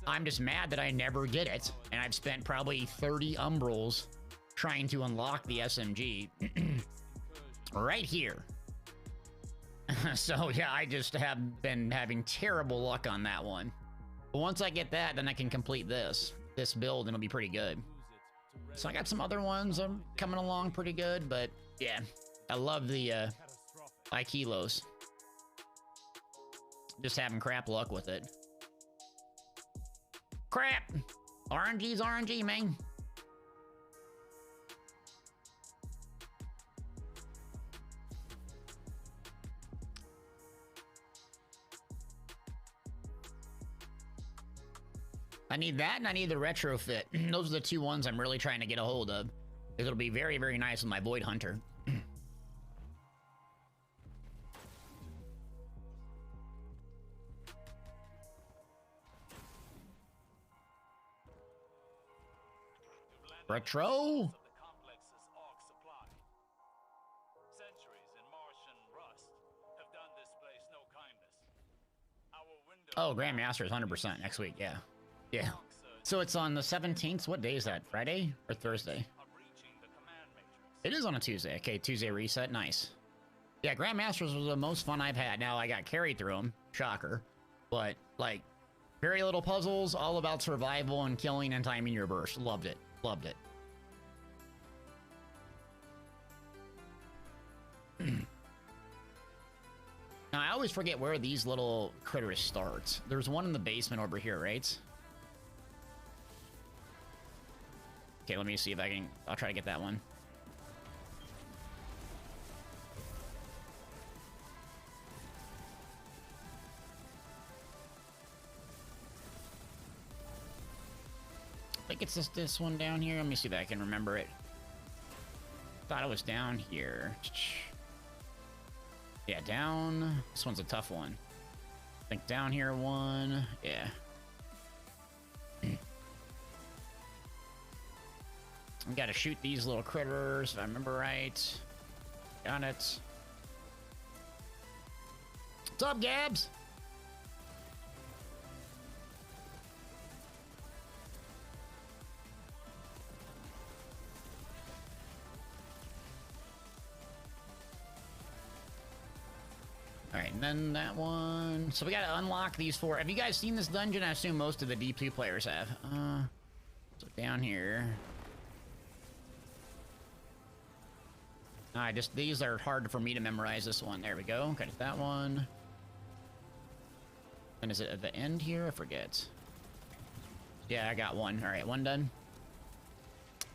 I'm just mad that I never get it, and I've spent probably 30 umbrals trying to unlock the SMG right here. So yeah, I just have been having terrible luck on that one. But once I get that, then I can complete this build, and it'll be pretty good. So I got some other ones coming along pretty good, but yeah, I love the Aikilos. Just having crap luck with it. Crap! RNG's RNG, man. I need that, and I need the retrofit. Those are the two ones I'm really trying to get a hold of. It'll be very, very nice with my Void Hunter. Retro? Oh, Grandmaster is 100% next week, yeah. Yeah. So it's on the 17th. What day is that? Friday or Thursday? It is on a Tuesday. Okay, Tuesday reset. Nice. Yeah, Grandmasters was the most fun I've had. Now, I got carried through them. Shocker. But, like, very little puzzles, all about survival and killing and timing your burst. Loved it. Loved it. Now, I always forget where these little critters start. There's one in the basement over here, right? Okay, let me see if I can... I'll try to get that one. I think it's this one down here. Let me see if I can remember it. Thought it was down here. Yeah, down. This one's a tough one. I think down here one. Yeah. I gotta shoot these little critters, if I remember right. Got it. What's up, Gabs? Alright, and then that one. So we gotta unlock these 4. Have you guys seen this dungeon? I assume most of the D2 players have. So down here. These are hard for me to memorize this one. There we go. Got that one. And is it at the end here? I forget. Yeah, I got one. Alright, one done.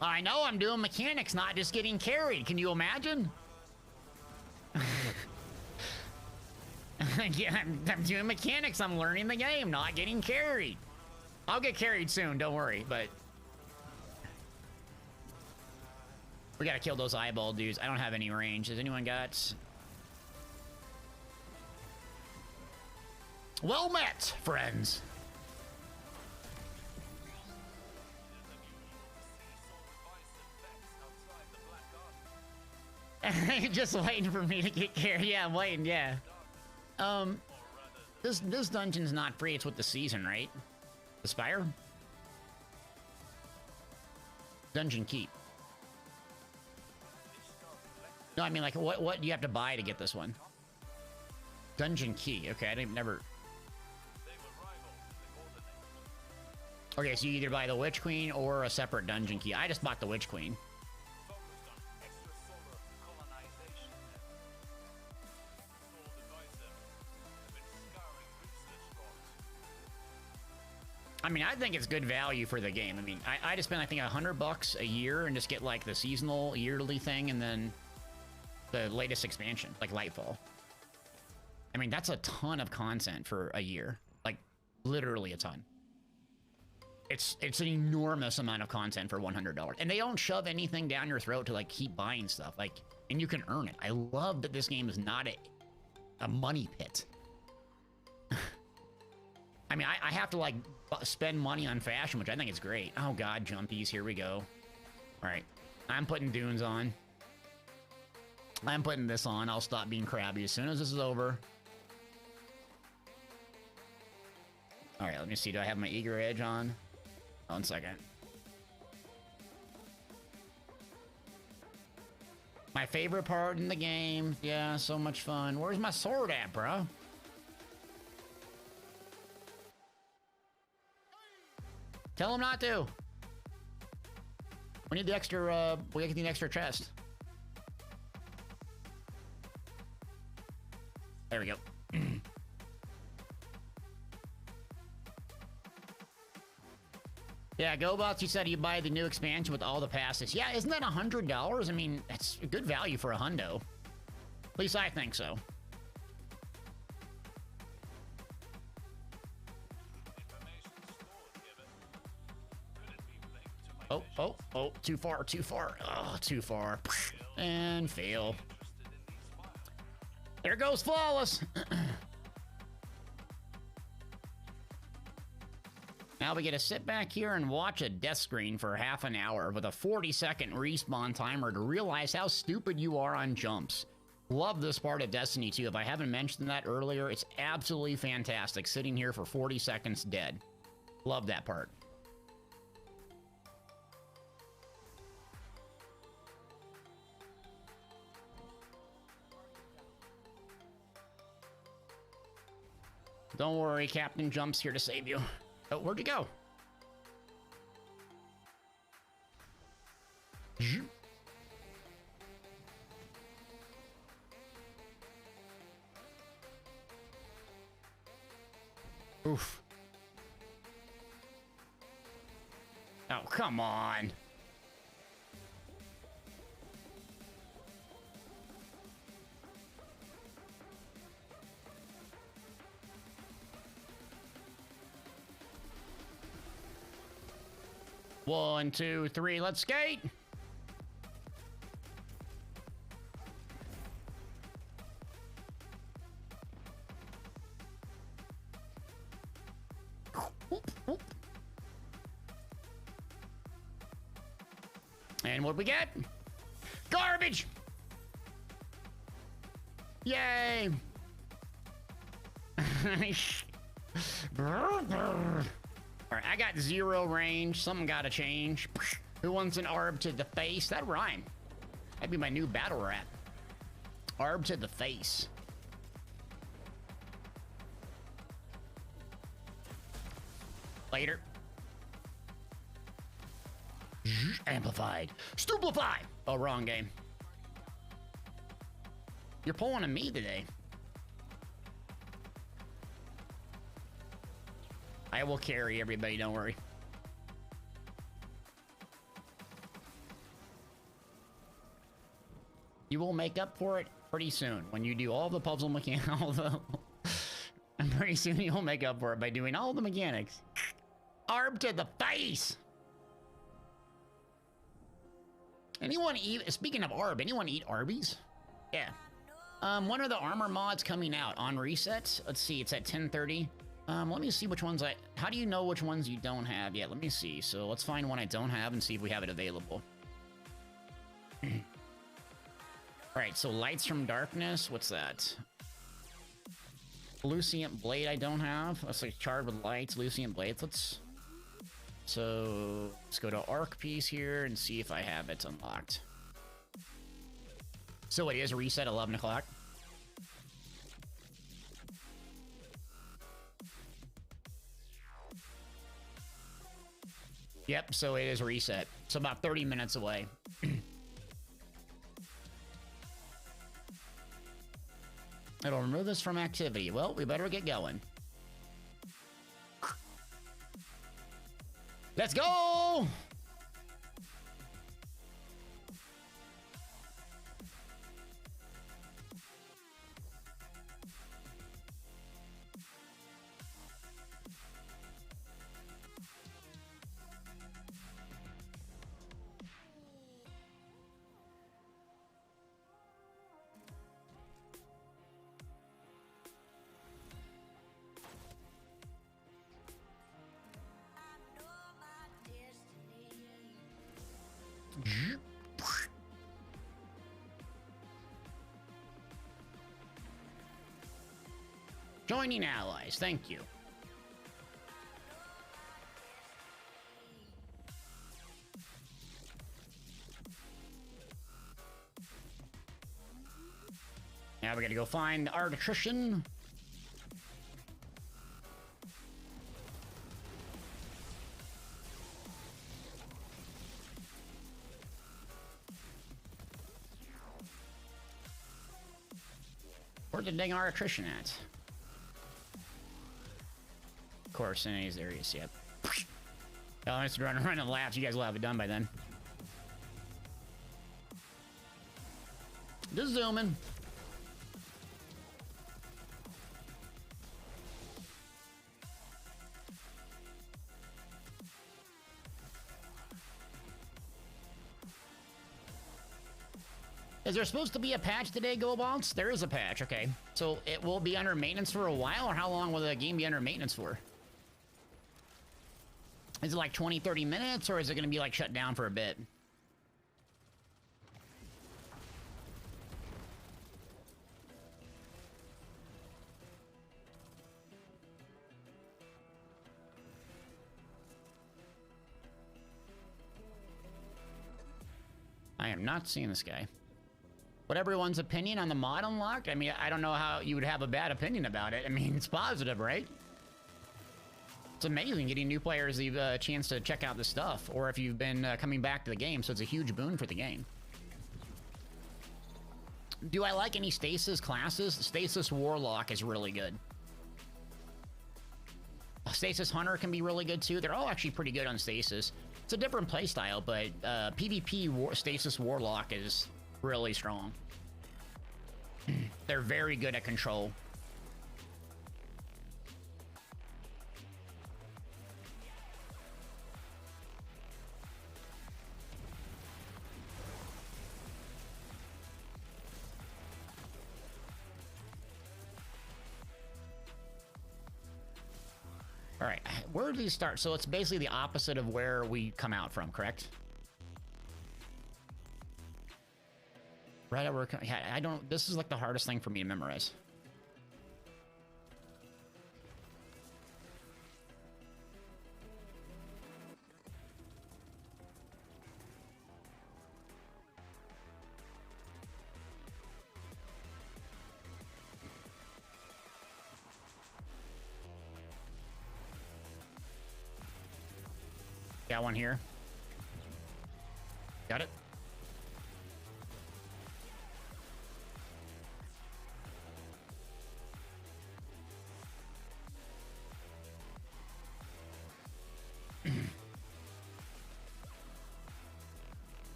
I know I'm doing mechanics, not just getting carried. Can you imagine? Yeah, I'm doing mechanics. I'm learning the game, not getting carried. I'll get carried soon, don't worry, but... We gotta kill those eyeball dudes. I don't have any range. Has anyone got... Well met, friends. Just waiting for me to get carried. Yeah, I'm waiting, yeah. This dungeon's not free. It's with the season, right? The Spire? Dungeon Keep. No, I mean, like, what do you have to buy to get this one? Dungeon Key. Okay, I didn't never... Okay, so you either buy the Witch Queen or a separate Dungeon Key. I just bought the Witch Queen. I mean, I think it's good value for the game. I mean, I just spend, I think, $100 a year and just get, like, the seasonal yearly thing and then the latest expansion, like Lightfall. I mean, that's a ton of content for a year. Like, literally a ton. It's an enormous amount of content for $100. And they don't shove anything down your throat to, like, keep buying stuff. Like, and you can earn it. I love that this game is not a money pit. I mean, I have to, like, spend money on fashion, which I think is great. Oh, God, jumpies. Here we go. All right. I'm putting dunes on. I'm putting this on. I'll stop being crabby as soon as this is over. All right, let me see. Do I have my Eager Edge on? 1 second. My favorite part in the game. Yeah, so much fun. Where's my sword at, bro? Tell him not to. We need the extra, we need the extra chest. There we go. Yeah, GoBots, you said you buy the new expansion with all the passes. Yeah, isn't that $100? I mean, that's a good value for a hundo. At least I think so. Oh, too far, too far. Oh, too far. And fail. There goes Flawless. Now we get to sit back here and watch a death screen for half an hour with a 40-second respawn timer to realize how stupid you are on jumps. Love this part of Destiny 2. If I haven't mentioned that earlier, it's absolutely fantastic. Sitting here for 40 seconds dead. Love that part. Don't worry, Captain Jump's here to save you. Oh, where'd you go? Oof. Oh, come on. One, two, three, let's skate! And what we get? Garbage! Yay! Alright, I got 0 range. Something gotta change. Who wants an arb to the face? That'd rhyme. That'd be my new battle rap. Arb to the face. Later. Amplified. Stupefy! Oh, wrong game. You're pulling on me today. I will carry everybody, don't worry. You will make up for it pretty soon when you do all the puzzle mechanics. And pretty soon you'll make up for it by doing all the mechanics. Arb to the face! Anyone eat, speaking of Arb, anyone eat Arby's? Yeah. When are the armor mods coming out? On resets? Let's see, it's at 10:30. Let me see which ones how do you know which ones you don't have yet? Let me see. So let's find one I don't have and see if we have it available. Alright, so Lights from Darkness, what's that? Lucient Blade I don't have. Let's like Charred with Lights, Lucient Blades, let's go to Arc Piece here and see if I have it unlocked. So it is reset 11 o'clock. Yep, so it is reset. So about 30 minutes away. It'll remove this from activity. Well, we better get going. Let's go! Joining allies, thank you. Now we gotta go find the electrician. Where's the dang electrician at? Of course, in these areas, yep. Oh, I'm just running laps. You guys will have it done by then. Just zooming. Is there supposed to be a patch today, GoBounce? There is a patch, okay. So it will be under maintenance for a while, or how long will the game be under maintenance for? Is it like 20, 30 minutes, or is it going to be like shut down for a bit? I am not seeing this guy. What everyone's opinion on the mod unlocked? I mean, I don't know how you would have a bad opinion about it. I mean, it's positive, right? It's amazing getting new players the chance to check out this stuff, or if you've been coming back to the game, so it's a huge boon for the game. Do I like any stasis classes? Stasis Warlock is really good. Stasis Hunter can be really good too. They're all actually pretty good on stasis. It's a different playstyle, but PvP Stasis Warlock is really strong. They're very good at control. All right, where do these start? So it's basically the opposite of where we come out from, correct? Right over. Yeah, I don't. This is like the hardest thing for me to memorize. Got one here. Got it.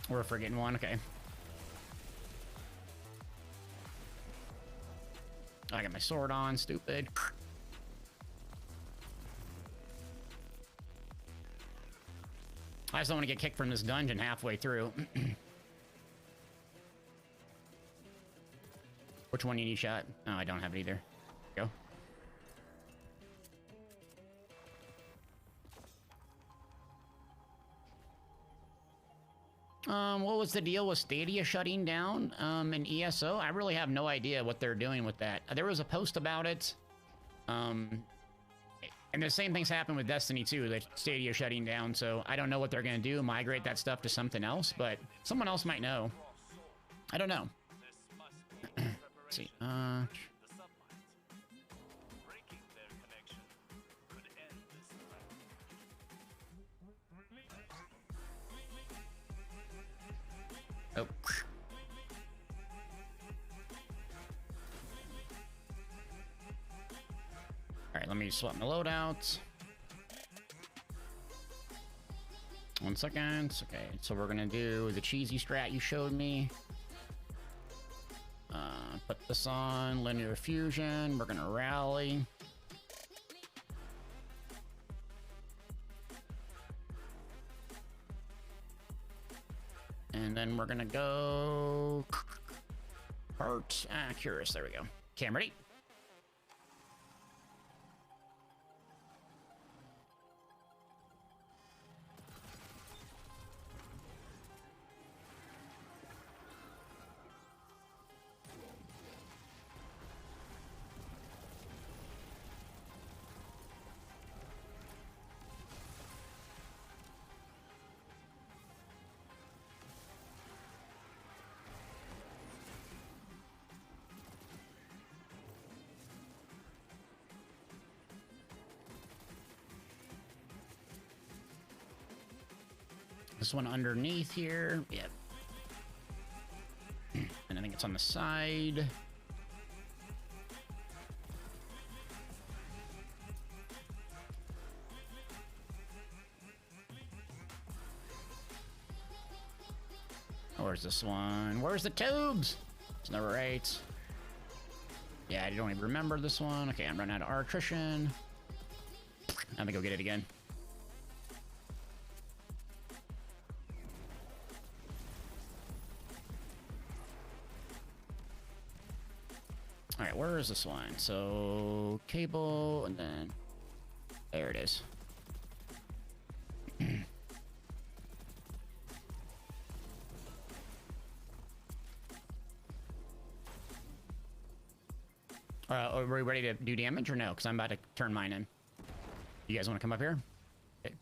We're forgetting one, okay. I got my sword on, stupid. I just don't want to get kicked from this dungeon halfway through. Which one you need shot? Oh, I don't have it either. Go. What was the deal with Stadia shutting down in ESO? I really have no idea what they're doing with that. There was a post about it. And the same things happened with Destiny 2, that Stadia shutting down, so I don't know what they're going to do, migrate that stuff to something else, but someone else might know. I don't know. Let's see. Oh. Alright, let me swap my loadout. 1 second. Okay, so we're gonna do the cheesy strat you showed me. Put this on, linear fusion. We're gonna rally. And then we're gonna go... Curious, there we go. Okay, I'm ready. This one underneath here. Yep. And I think it's on the side. Where's this one? Where's the tubes? It's number 8. Yeah, I don't even remember this one. Okay, I'm running out of our attrition. I'm gonna go get it again. All right, where is this one? So cable, and then there it is. Are we ready to do damage or no? Because I'm about to turn mine in. You guys want to come up here? Okay.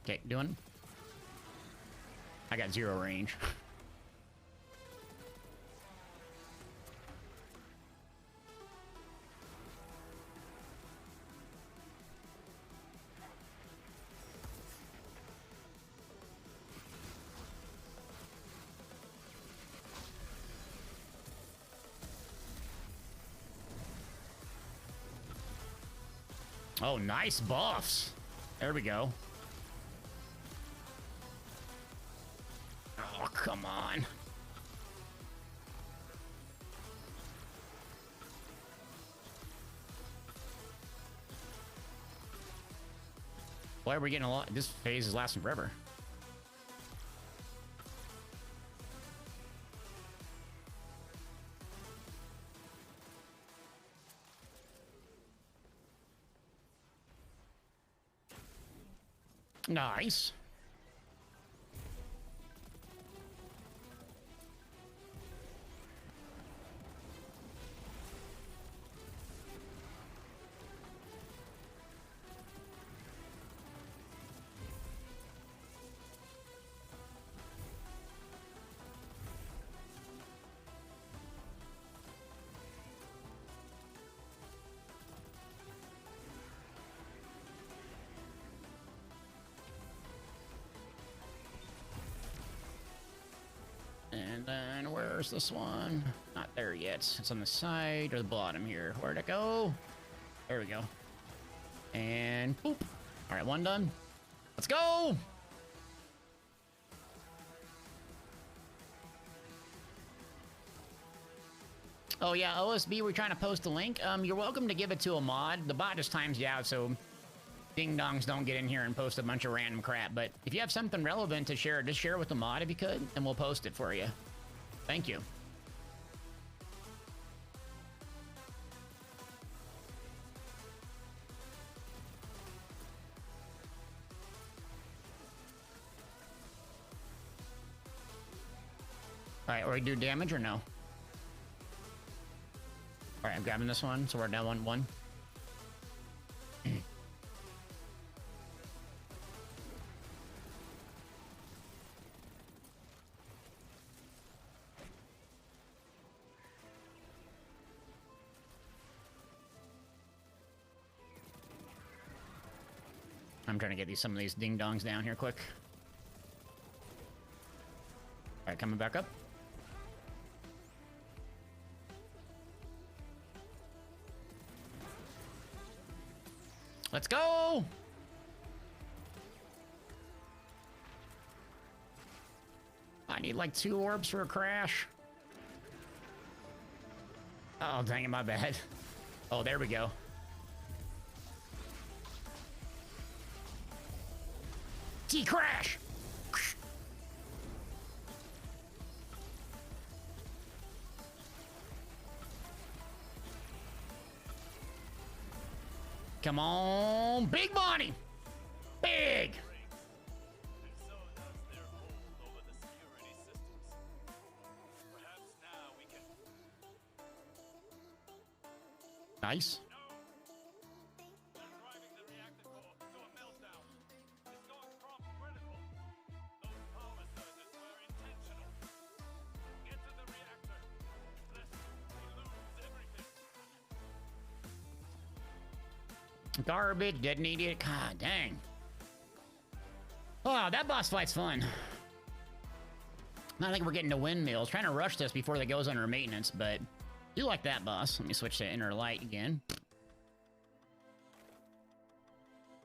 Okay, doing. I got 0 range. Oh, nice buffs. There we go. Oh, come on. Why are we getting a lot? This phase is lasting forever. Nice. And then where's this one? Not there yet. It's on the side or the bottom here. Where'd it go? There we go. And boop. All right, one done. Let's go. Oh yeah, OSB, we're trying to post a link. You're welcome to give it to a mod. The bot just times you out, so ding-dongs don't get in here and post a bunch of random crap. But if you have something relevant to share, just share it with the mod if you could, and we'll post it for you. Thank you. All right, or we do damage or no? All right, I'm grabbing this one, so we're down 1-1. I'm trying to get some of these ding-dongs down here quick. All right, coming back up. Let's go! I need like 2 orbs for a crash. Oh, dang it, my bad. Oh, there we go. T-crash! Come on, big money! Big! Nice. Garbage, didn't need it. God dang. Oh, that boss fight's fun. I think we're getting to windmills. Trying to rush this before that goes under maintenance, but do like that boss. Let me switch to inner light again.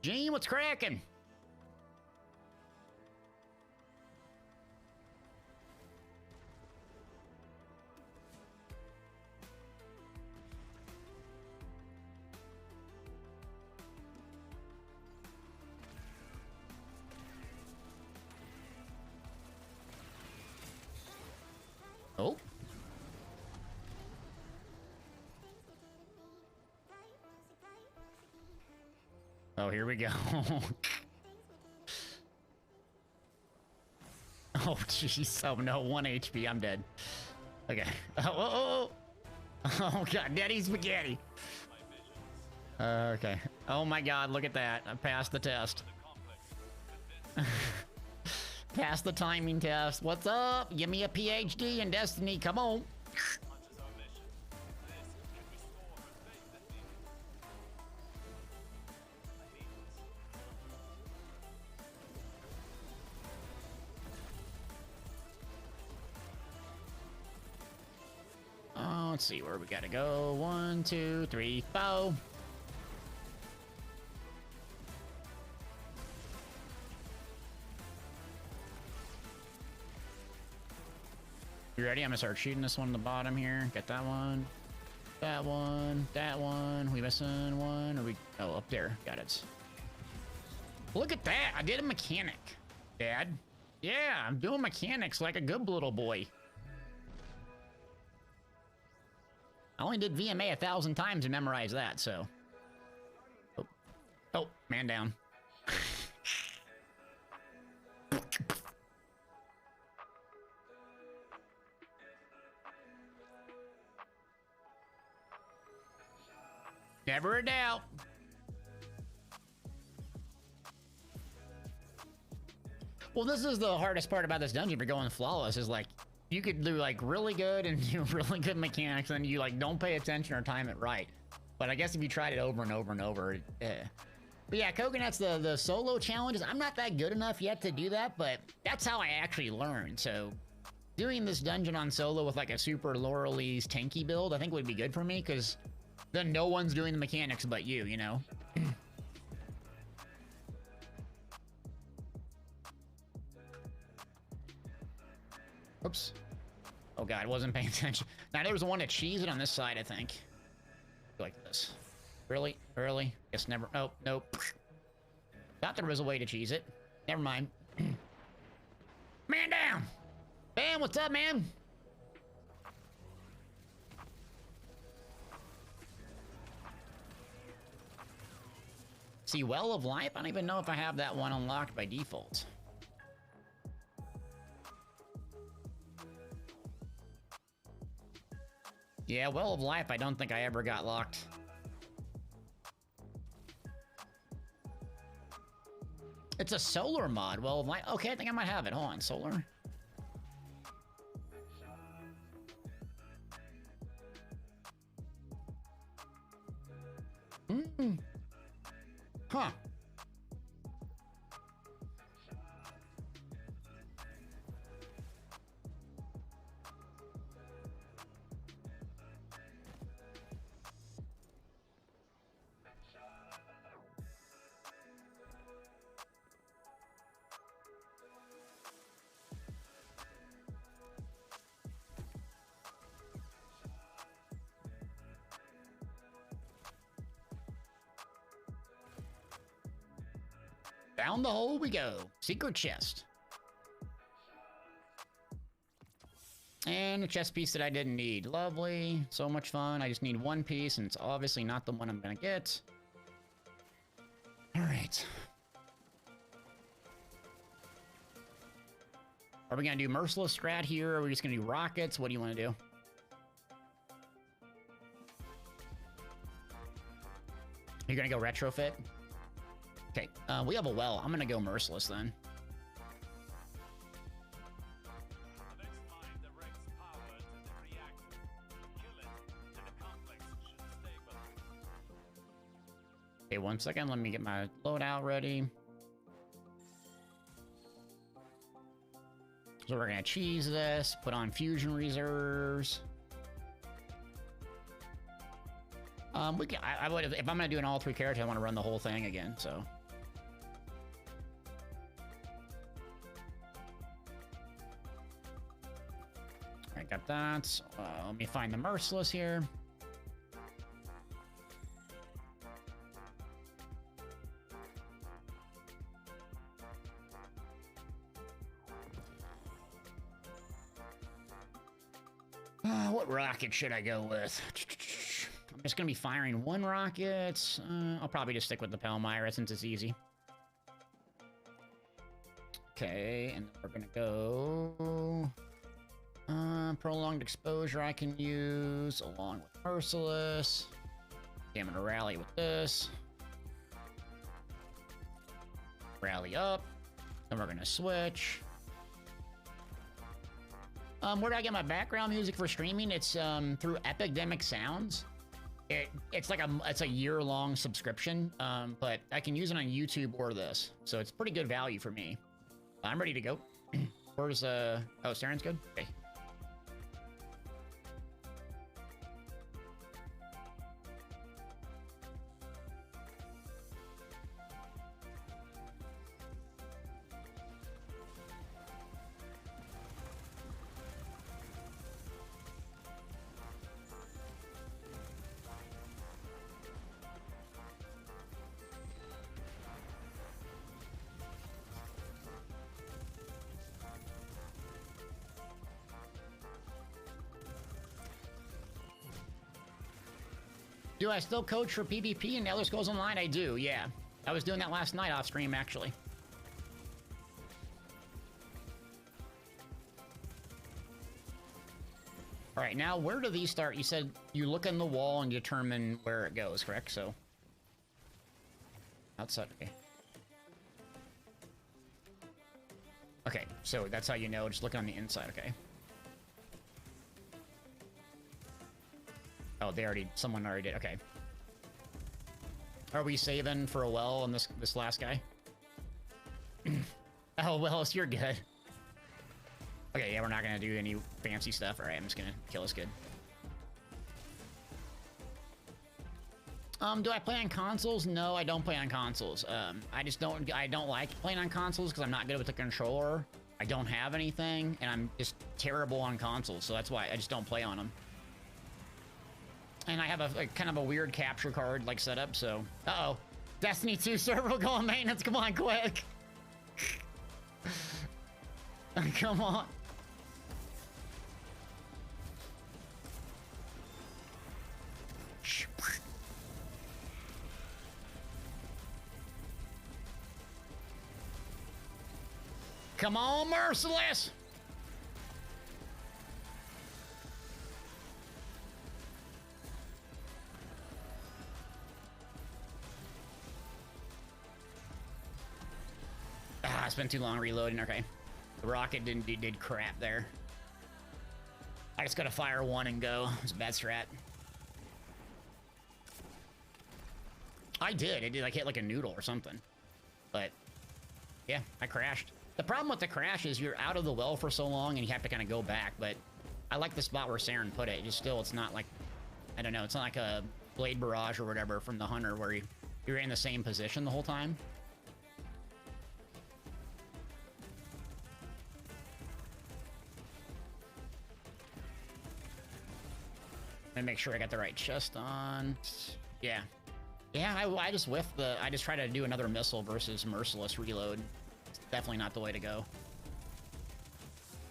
Gene, what's cracking? Oh. Oh, here we go. Oh, jeez. Oh, no. 1 HP. I'm dead. Okay. Oh. Oh, God. Daddy spaghetti. Okay. Oh, my God. Look at that. I passed the test. Passed the timing test. What's up? Give me a PhD in Destiny. Come on. Oh, let's see where we gotta go. 1, 2, 3, 4. You ready? I'm gonna start shooting this one on the bottom here. Get that one. That one. That one. We missing one? Or we... Oh, up there. Got it. Look at that. I did a mechanic, Dad. Yeah, I'm doing mechanics like a good little boy. I only did VMA 1,000 times to memorize that, so... Oh, oh, man down. Never a doubt. Well, this is the hardest part about this dungeon for going flawless, is like, you could do like really good and do really good mechanics, and you like don't pay attention or time it right. But I guess if you tried it over and over and over, But yeah, Coconut's the solo challenges. I'm not that good enough yet to do that, but that's how I actually learned. So doing this dungeon on solo with like a super Laurel's tanky build, I think would be good for me, because then no one's doing the mechanics but you know? Oops. Oh god, I wasn't paying attention. Now there was one to cheese it on this side, I think. Like this. Really? Really? Guess never. Nope, nope. Thought there was a way to cheese it. Never mind. Man down! Bam, what's up, man? See, Well of Life? I don't even know if I have that one unlocked by default. Yeah, Well of Life, I don't think I ever got locked. It's a solar mod, Well of Life. Okay, I think I might have it. Hold on, solar. Huh. Down the hole we go. Secret chest. And a chest piece that I didn't need. Lovely. So much fun. I just need one piece, and it's obviously not the one I'm gonna get. Alright. Are we gonna do Merciless Strat here, or are we just gonna do rockets? What do you want to do? You're gonna go retrofit? Okay, we have a well. I'm gonna go Merciless then. Okay, 1 second. Let me get my loadout ready. So we're gonna cheese this, put on fusion reserves. We can, I would, if I'm gonna do an all 3 characters, I want to run the whole thing again, so. Alright, got that. Let me find the Merciless here. What rocket should I go with? I'm just gonna be firing 1 rocket. I'll probably just stick with the Palmyra since it's easy. Okay, and we're gonna go... prolonged exposure I can use along with Merciless. Okay, I'm gonna rally with this. Rally up. Then we're gonna switch. Where do I get my background music for streaming? It's through Epidemic Sounds. It's like a year-long subscription, but I can use it on YouTube or this, so it's pretty good value for me. I'm ready to go. Where's oh, Saren's good? Okay. Do I still coach for PvP and Elder Scrolls Online? I do, yeah. I was doing that last night off stream, actually. All right, now where do these start? You said you look in the wall and determine where it goes, correct? So, outside, okay. Okay, so that's how you know, just look on the inside, okay. Oh, someone already did, okay. Are we saving for a well on this last guy? Oh, Wells, you're good. Okay, yeah, we're not gonna do any fancy stuff. All right, I'm just gonna kill us good. Do I play on consoles? No, I don't play on consoles. I don't like playing on consoles because I'm not good with the controller. I don't have anything, and I'm just terrible on consoles, so that's why I just don't play on them. And I have a kind of a weird capture card like setup, so... Uh-oh. Destiny 2 server will go on maintenance. Come on, quick. Come on. Come on, Merciless! Ah, it's been too long reloading. Okay. The rocket did crap there. I just gotta fire 1 and go. It's a bad strat. I did. It did like hit like a noodle or something. But yeah, I crashed. The problem with the crash is you're out of the well for so long and you have to kind of go back, but I like the spot where Saren put it. Just still, it's not like, I don't know, it's not like a Blade Barrage or whatever from the Hunter where you're in the same position the whole time. Let me make sure I got the right chest on. Yeah. Yeah, I just whiffed the... I just try to do another missile versus Merciless reload. It's definitely not the way to go. All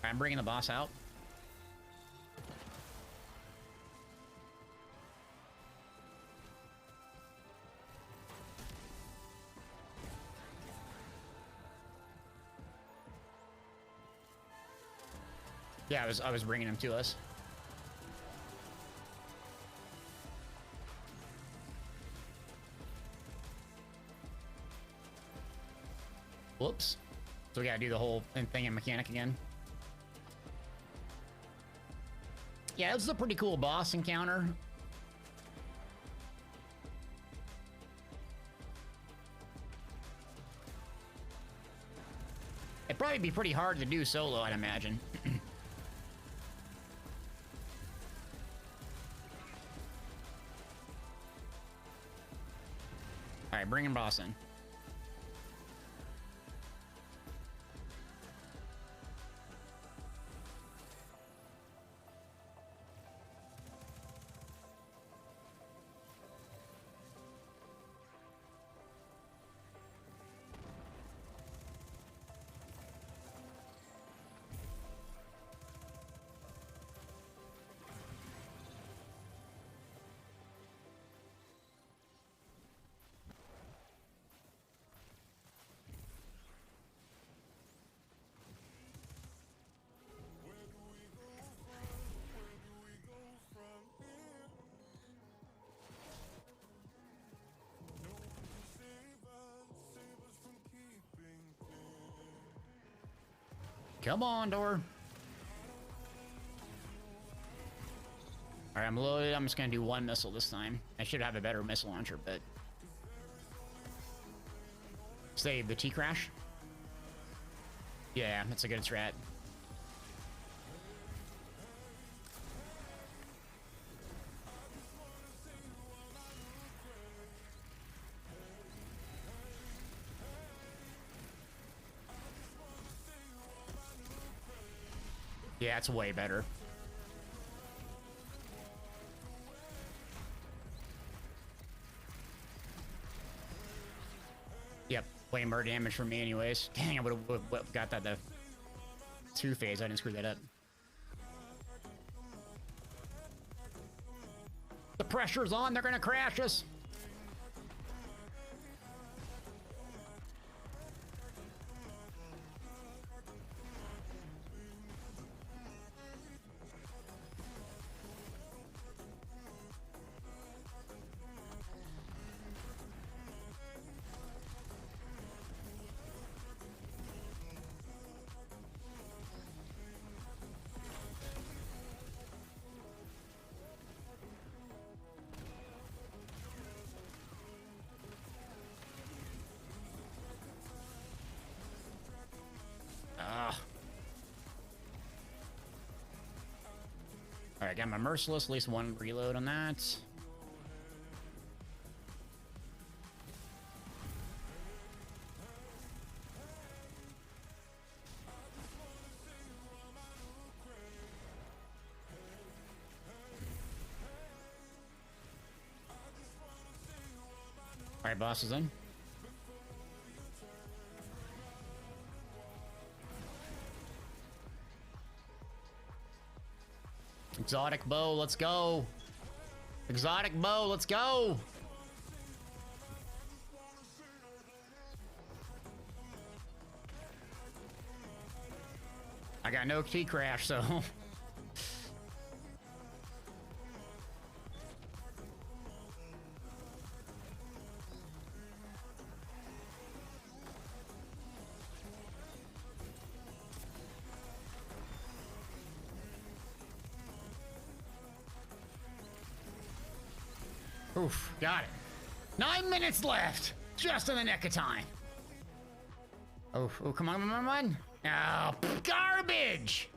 right, I'm bringing the boss out. Yeah, I was bringing him to us. Whoops. So we gotta do the whole thing in mechanic again. Yeah, this is a pretty cool boss encounter. Probably be pretty hard to do solo, I'd imagine. Alright, bring him boss in. Come on, door. Alright, I'm loaded. I'm just gonna do one missile this time. I should have a better missile launcher, but... Save the T-Crash? Yeah, that's a good strat. Yeah, it's way better. Yep, way more damage from me anyways. Dang, I would have got that the 2-phase. I didn't screw that up. The pressure's on. They're gonna crash us. Alright, got my Merciless, at least one reload on that. Alright, boss is in. Exotic bow, let's go. Exotic bow, let's go. I got no key crash, so. Oof, got it. 9 minutes left. Just in the nick of time. Oh, come on, come on. Oh, garbage.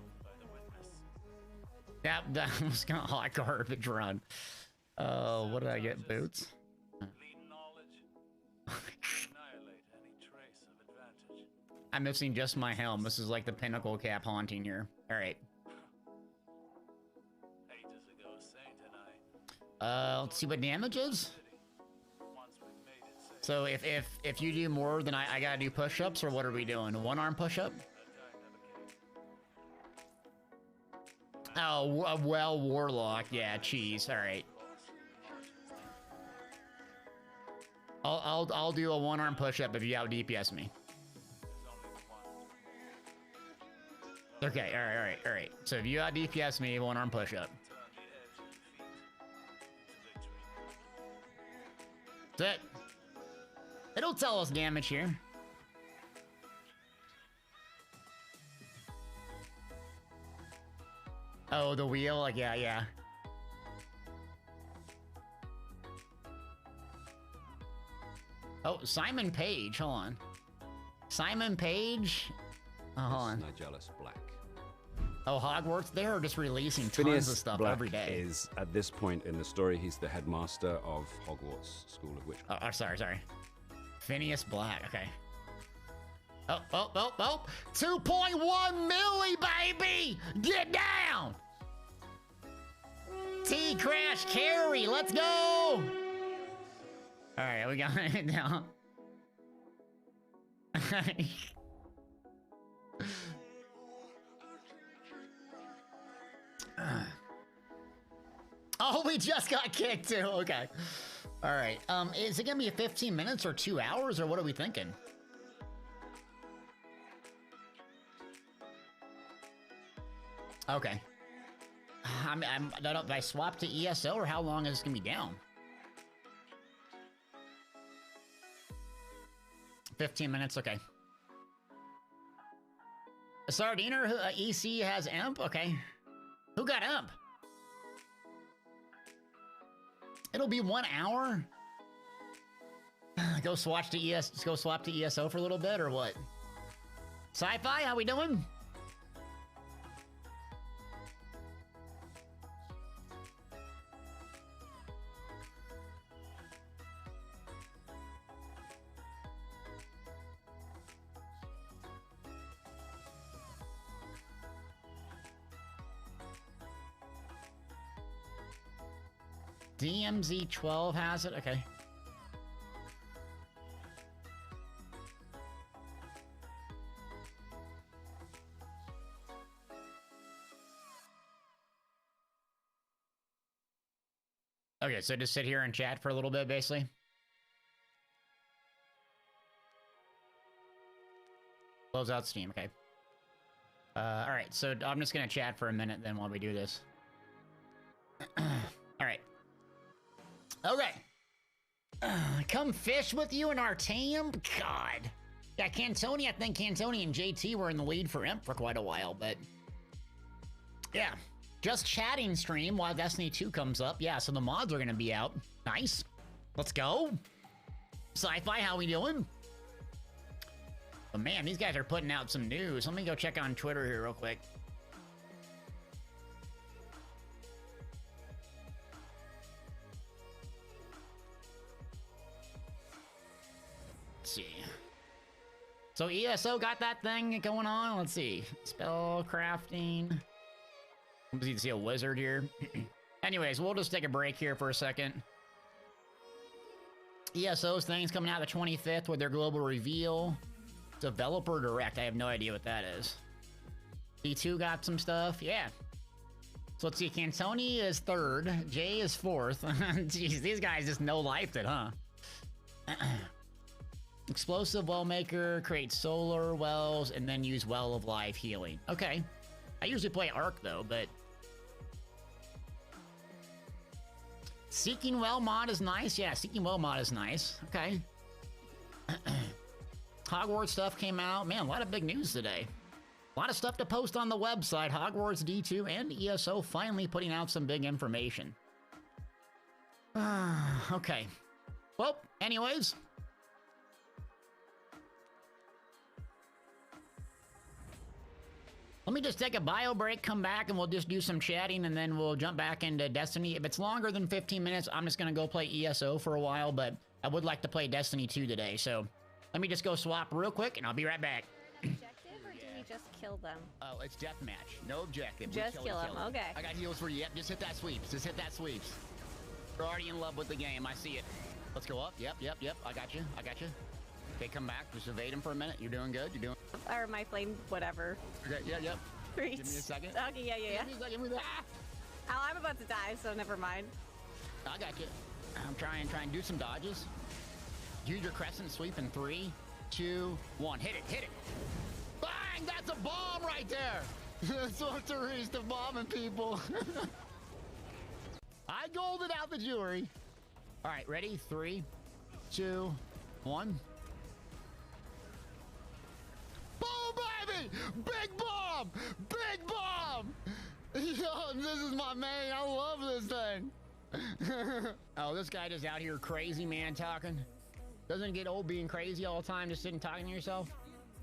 That was kind of hot garbage run. Oh, what did I get? Boots? I'm missing just my helm. This is like the Pinnacle cap haunting here. All right. Let's see what damage is. So if you do more than I gotta do push-ups, or what are we doing? One arm push-up? Oh, well, Warlock. Yeah, cheese. All right. I'll do a one arm push-up if you out DPS me. Okay. All right. So if you out DPS me, one arm push-up. That's it. It'll tell us damage here. Oh, the wheel? Like, yeah. Oh, Simon Page. Hold on. Simon Page hold on. Nigellus Black. Oh, Hogwarts? They're just releasing tons Phineas of stuff Black every day. is, at this point in the story, he's the headmaster of Hogwarts School of Witchcraft. Oh, sorry. Phineas Black, okay. Oh. 2.1 milli, baby! Get down! T-Crash Carry, let's go! Alright, we got it now. Oh, we just got kicked too. Okay. All right. Is it gonna be 15 minutes or 2 hours, or what are we thinking? Okay. I don't know. Did I swap to ESO, or how long is this gonna be down? 15 minutes. Okay. Sardiner EC has Imp. Okay. Who got Imp? It'll be 1 hour. Go swap to ESO for a little bit, or what? Sci-fi, how we doing? DMZ12 has it? Okay. Okay, so just sit here and chat for a little bit, basically. Close out Steam, okay. Alright, so I'm just gonna chat for a minute then while we do this. Alright. Okay. Come fish with you in our team? God. Yeah, Cantoni, I think Cantoni and JT were in the lead for Imp for quite a while, but... yeah. Just chatting stream while Destiny 2 comes up. Yeah, so the mods are gonna be out. Nice. Let's go. Sci-Fi, how we doing? But man, these guys are putting out some news. Let me go check on Twitter here real quick. Let's see. So ESO got that thing going on. Let's see. Spell crafting. You can see a wizard here. Anyways, we'll just take a break here for a second. ESO's thing's coming out the 25th with their global reveal. Developer Direct. I have no idea what that is. D2 got some stuff. Yeah. So let's see. Cantoni is 3rd. Jay is 4th. Jeez, these guys just no-lifed it, huh? Explosive Well Maker, create solar wells, and then use Well of Life healing. Okay. I usually play Arc, though, but... Seeking Well mod is nice. Yeah, Seeking Well mod is nice. Okay. Hogwarts stuff came out. Man, a lot of big news today. A lot of stuff to post on the website. Hogwarts D2 and ESO finally putting out some big information. Okay. Well, anyways... let me just take a bio break, come back, and we'll just do some chatting, and then we'll jump back into Destiny. If it's longer than 15 minutes, I'm just going to go play ESO for a while, but I would like to play Destiny 2 today, so let me just go swap real quick, and I'll be right back. Objective, or do we just kill them? Oh, it's deathmatch. No objective. Just kill them, okay. I got heals for you. Yep, just hit that sweeps. Just hit that sweeps. You're already in love with the game. I see it. Let's go up. Yep. I got you. Okay, come back. Just evade him for a minute. You're doing good. You're doing... Or my flame, whatever. Okay, yep. Great. Give me a second. Okay, yeah. Give me a second. Oh, I'm about to die, so never mind. I got you. I'm trying to do some dodges. Use your crescent sweep in 3, 2, 1. Hit it. Bang! That's a bomb right there. Sorceries to bombing people. I golded out the jewelry. All right, ready? 3, 2, 1. Boom, baby! Big bomb! Big bomb! Yo, this is my main. I love this thing. Oh, this guy just out here crazy, man, talking. Doesn't it get old being crazy all the time, just sitting talking to yourself?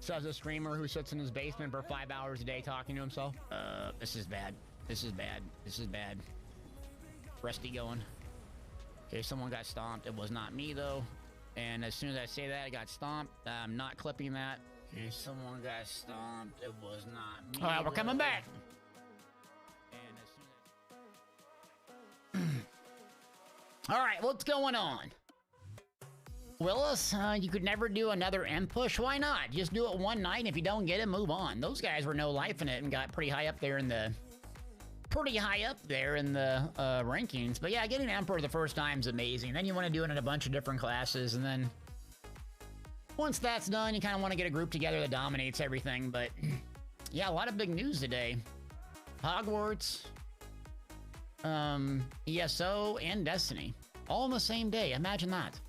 Says a streamer who sits in his basement for 5 hours a day talking to himself. This is bad. This is bad. This is bad. Rusty going. Okay, someone got stomped. It was not me, though. And as soon as I say that, I got stomped. I'm not clipping that. Okay, someone got stomped. It was not me. All right, we're coming back. And as soon as... All right, what's going on? Willis, you could never do another M push. Why not? Just do it one night, and if you don't get it, move on. Those guys were no life in it and got pretty high up there in the... rankings. But yeah, getting Emperor the first time is amazing. Then you want to do it in a bunch of different classes, and then once that's done, you kind of want to get a group together that dominates everything. But yeah, a lot of big news today. Hogwarts, ESO, and Destiny. All on the same day. Imagine that.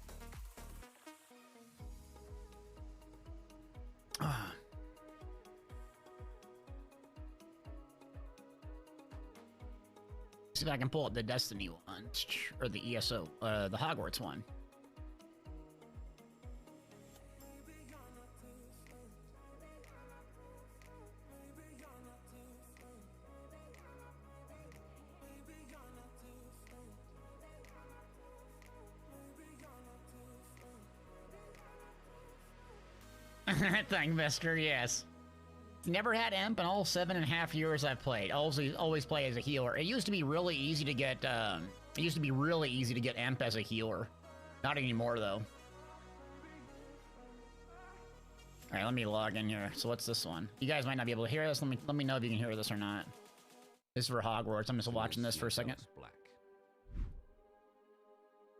See if I can pull up the Destiny one, or the ESO, the Hogwarts one. Thank Mister, yes. Never had Imp in all 7.5 years I've played. Always play as a healer. It used to be really easy to get, Imp as a healer. Not anymore, though. Alright, let me log in here. So what's this one? You guys might not be able to hear this. Let me know if you can hear this or not. This is for Hogwarts. I'm just watching this for a second.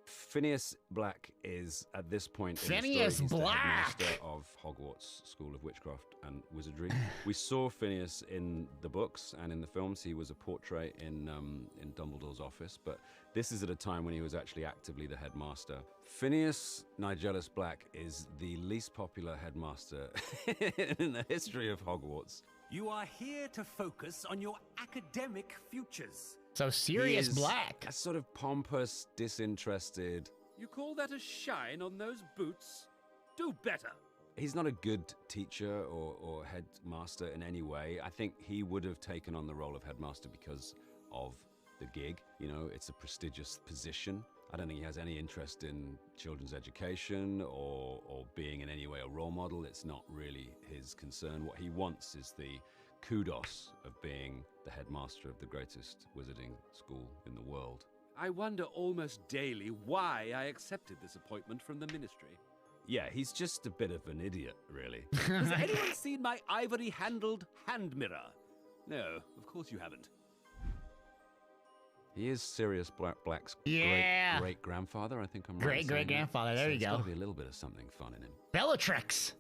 Phineas Black is, at this point, Phineas in the story, he's Black! the headmaster of Hogwarts School of Witchcraft and Wizardry. We saw Phineas in the books and in the films. He was a portrait in Dumbledore's office, but this is at a time when he was actually actively the headmaster. Phineas Nigellus Black is the least popular headmaster in the history of Hogwarts. You are here to focus on your academic futures. So Sirius Black. A sort of pompous, disinterested. You call that a shine on those boots? Do better. He's not a good teacher or headmaster in any way. I think he would have taken on the role of headmaster because of the gig. You know, it's a prestigious position. I don't think he has any interest in children's education or being in any way a role model. It's not really his concern. What he wants is the kudos of being the headmaster of the greatest wizarding school in the world. I wonder almost daily why I accepted this appointment from the ministry. Yeah, he's just a bit of an idiot, really. Has anyone seen my ivory-handled hand mirror? No, of course you haven't. He is Sirius Black's great-grandfather, I think I'm right. Great-grandfather, there you go. There's got to be a little bit of something fun in him. Bellatrix!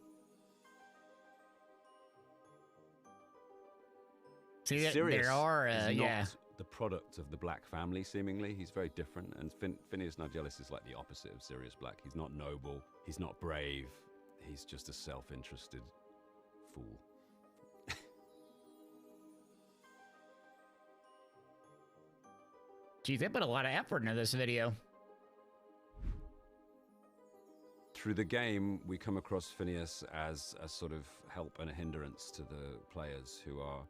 See, Sirius there are, is not the product of the Black family, seemingly. He's very different, and Phineas Nigellus is like the opposite of Sirius Black. He's not noble, he's not brave, he's just a self-interested fool. Geez, they put a lot of effort into this video. Through the game, we come across Phineas as a sort of help and a hindrance to the players who are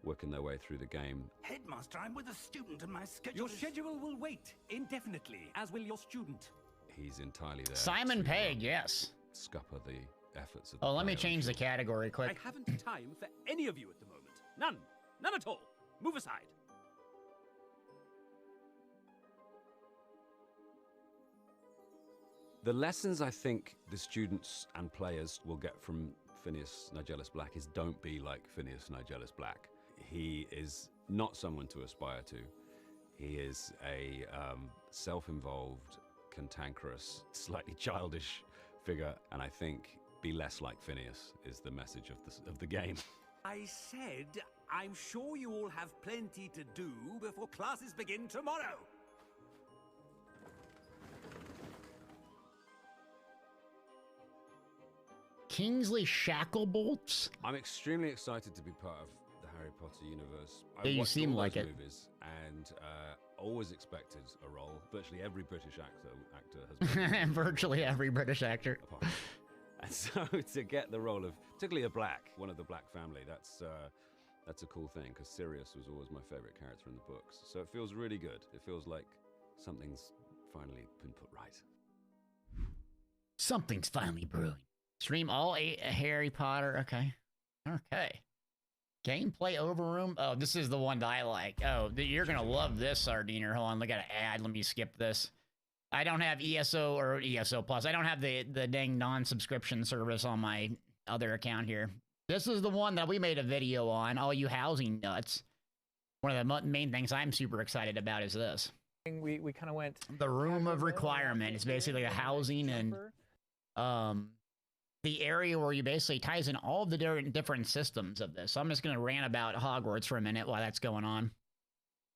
working their way through the game. Headmaster, I'm with a student and my schedule Your schedule will wait indefinitely, as will your student. He's entirely there. Simon Pegg, yes. Scupper the efforts of the let me player, change the I'm sure. category I quick. haven't time for any of you at the moment. None. None at all. Move aside. The lessons I think the students and players will get from Phineas Nigellus Black is don't be like Phineas Nigellus Black. He is not someone to aspire to. He is a self-involved, cantankerous, slightly childish figure, and I think be less like Phineas is the message of the game. I said, I'm sure you all have plenty to do before classes begin tomorrow. Kingsley Shacklebolts? I'm extremely excited to be part of the Harry Potter universe. I Yeah, you watched seem all like those it. movies and always expected a role. Virtually every British actor has been Virtually every British actor. apart from- So to get the role of, particularly a black, one of the black family, that's a cool thing, because Sirius was always my favorite character in the books. So it feels really good. It feels like something's finally been put right. Something's finally brewing. Stream all 8 Harry Potter. Okay. Okay. Gameplay overroom. Oh, this is the one that I like. Oh, you're going to love this, Sardiner. Hold on. I got an ad. Let me skip this. I don't have ESO or ESO Plus. I don't have the dang non-subscription service on my other account here. This is the one that we made a video on. All you housing nuts. One of the main things I'm super excited about is this. We kind of went... The room of requirement. It's basically the housing and... the area where you basically ties in all of the different systems of this. So I'm just going to rant about Hogwarts for a minute while that's going on.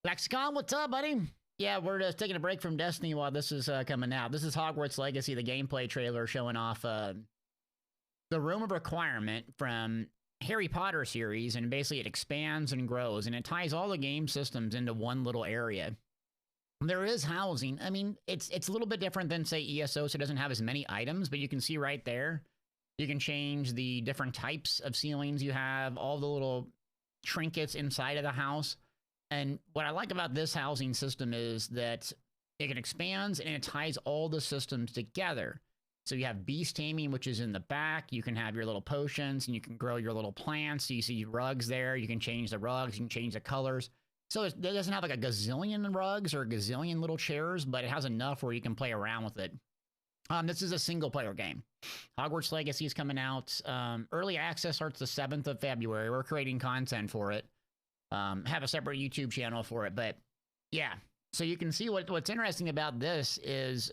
Lexicon, what's up, buddy? Yeah, we're just taking a break from Destiny while this is coming out. This is Hogwarts Legacy, the gameplay trailer showing off the Room of Requirement from Harry Potter series, and basically it expands and grows, and it ties all the game systems into one little area. There is housing. I mean, it's a little bit different than, say, ESO, so it doesn't have as many items, but you can see right there, you can change the different types of ceilings you have, all the little trinkets inside of the house. And what I like about this housing system is that it can expand and it ties all the systems together. So you have beast taming, which is in the back. You can have your little potions and you can grow your little plants. So you see rugs there. You can change the rugs. You can change the colors. So it doesn't have like a gazillion rugs or a gazillion little chairs, but it has enough where you can play around with it. This is a single player game. Hogwarts Legacy is coming out. Early access starts the 7th of February. We're creating content for it. Have a separate YouTube channel for it. But yeah, so you can see what's interesting about this is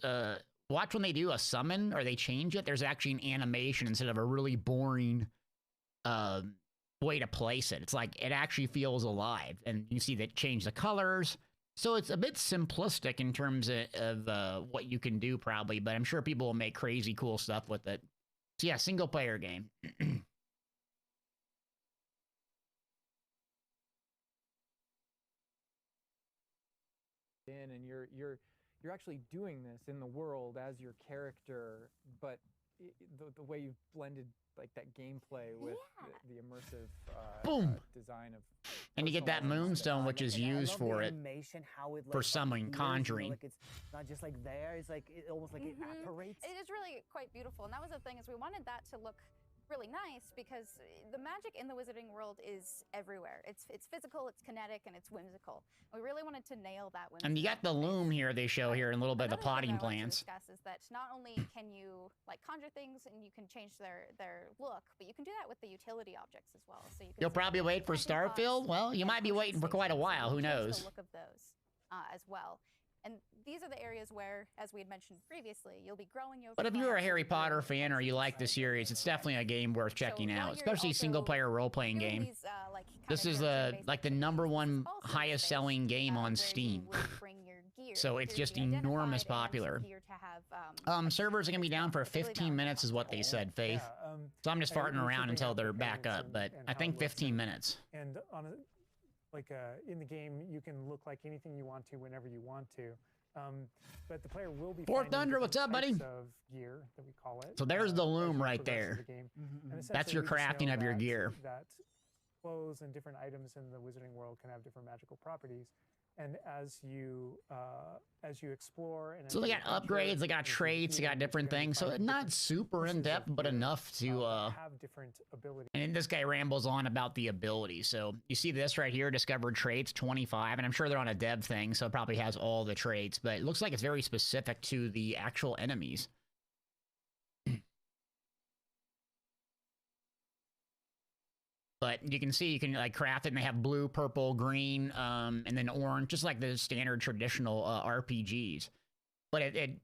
watch when they do a summon or they change it. There's actually an animation instead of a really boring way to place it. It's like it actually feels alive. And you see that change the colors. So it's a bit simplistic in terms of what you can do probably, but I'm sure people will make crazy cool stuff with it. So yeah, single player game. And you're actually doing this in the world as your character, but the way you've blended like that gameplay with the immersive Boom. Design of, and you get that moonstone, which is used for it for summoning, conjuring. Like it's not just like there; it's like it almost like it apparates. It is really quite beautiful, and that was the thing, is we wanted that to look really nice because the magic in the wizarding world is everywhere. It's physical, it's kinetic, and it's whimsical. We really wanted to nail that whimsy. And you got the loom here they show here in a little bit of the plotting plans. Is that not only can you like conjure things and you can change their look, but you can do that with the utility objects as well. So you'll probably wait for Starfield. Well, you might be waiting for quite a while. Who knows? The look of those as well. And these are the areas where, as we had mentioned previously, you'll be growing your... But if you're a Harry Potter fan or you like the series, it's definitely a game worth checking out, especially single-player role-playing game. This is the #1 highest-selling game on Steam. So it's just enormous popular. Servers are going to be down for 15 minutes is what they said, Faith. So I'm just farting around until they're back up, but I think 15 minutes. And on a... in the game, you can look like anything you want to whenever you want to. But the player will be Fort Thunder, what's up, buddy? Of gear that we call it. So there's the loom right there. That's your crafting of your gear. That clothes and different items in the wizarding world can have different magical properties. And as you explore, and so they got upgrades, they got traits, they got different things. So not super in depth, but enough to have different abilities. And then this guy rambles on about the abilities. So you see this right here, discovered traits 25, and I'm sure they're on a dev thing, so it probably has all the traits. But it looks like it's very specific to the actual enemies. But you can see you can like craft it, and they have blue, purple, green, and then orange, just like the standard traditional RPGs. But it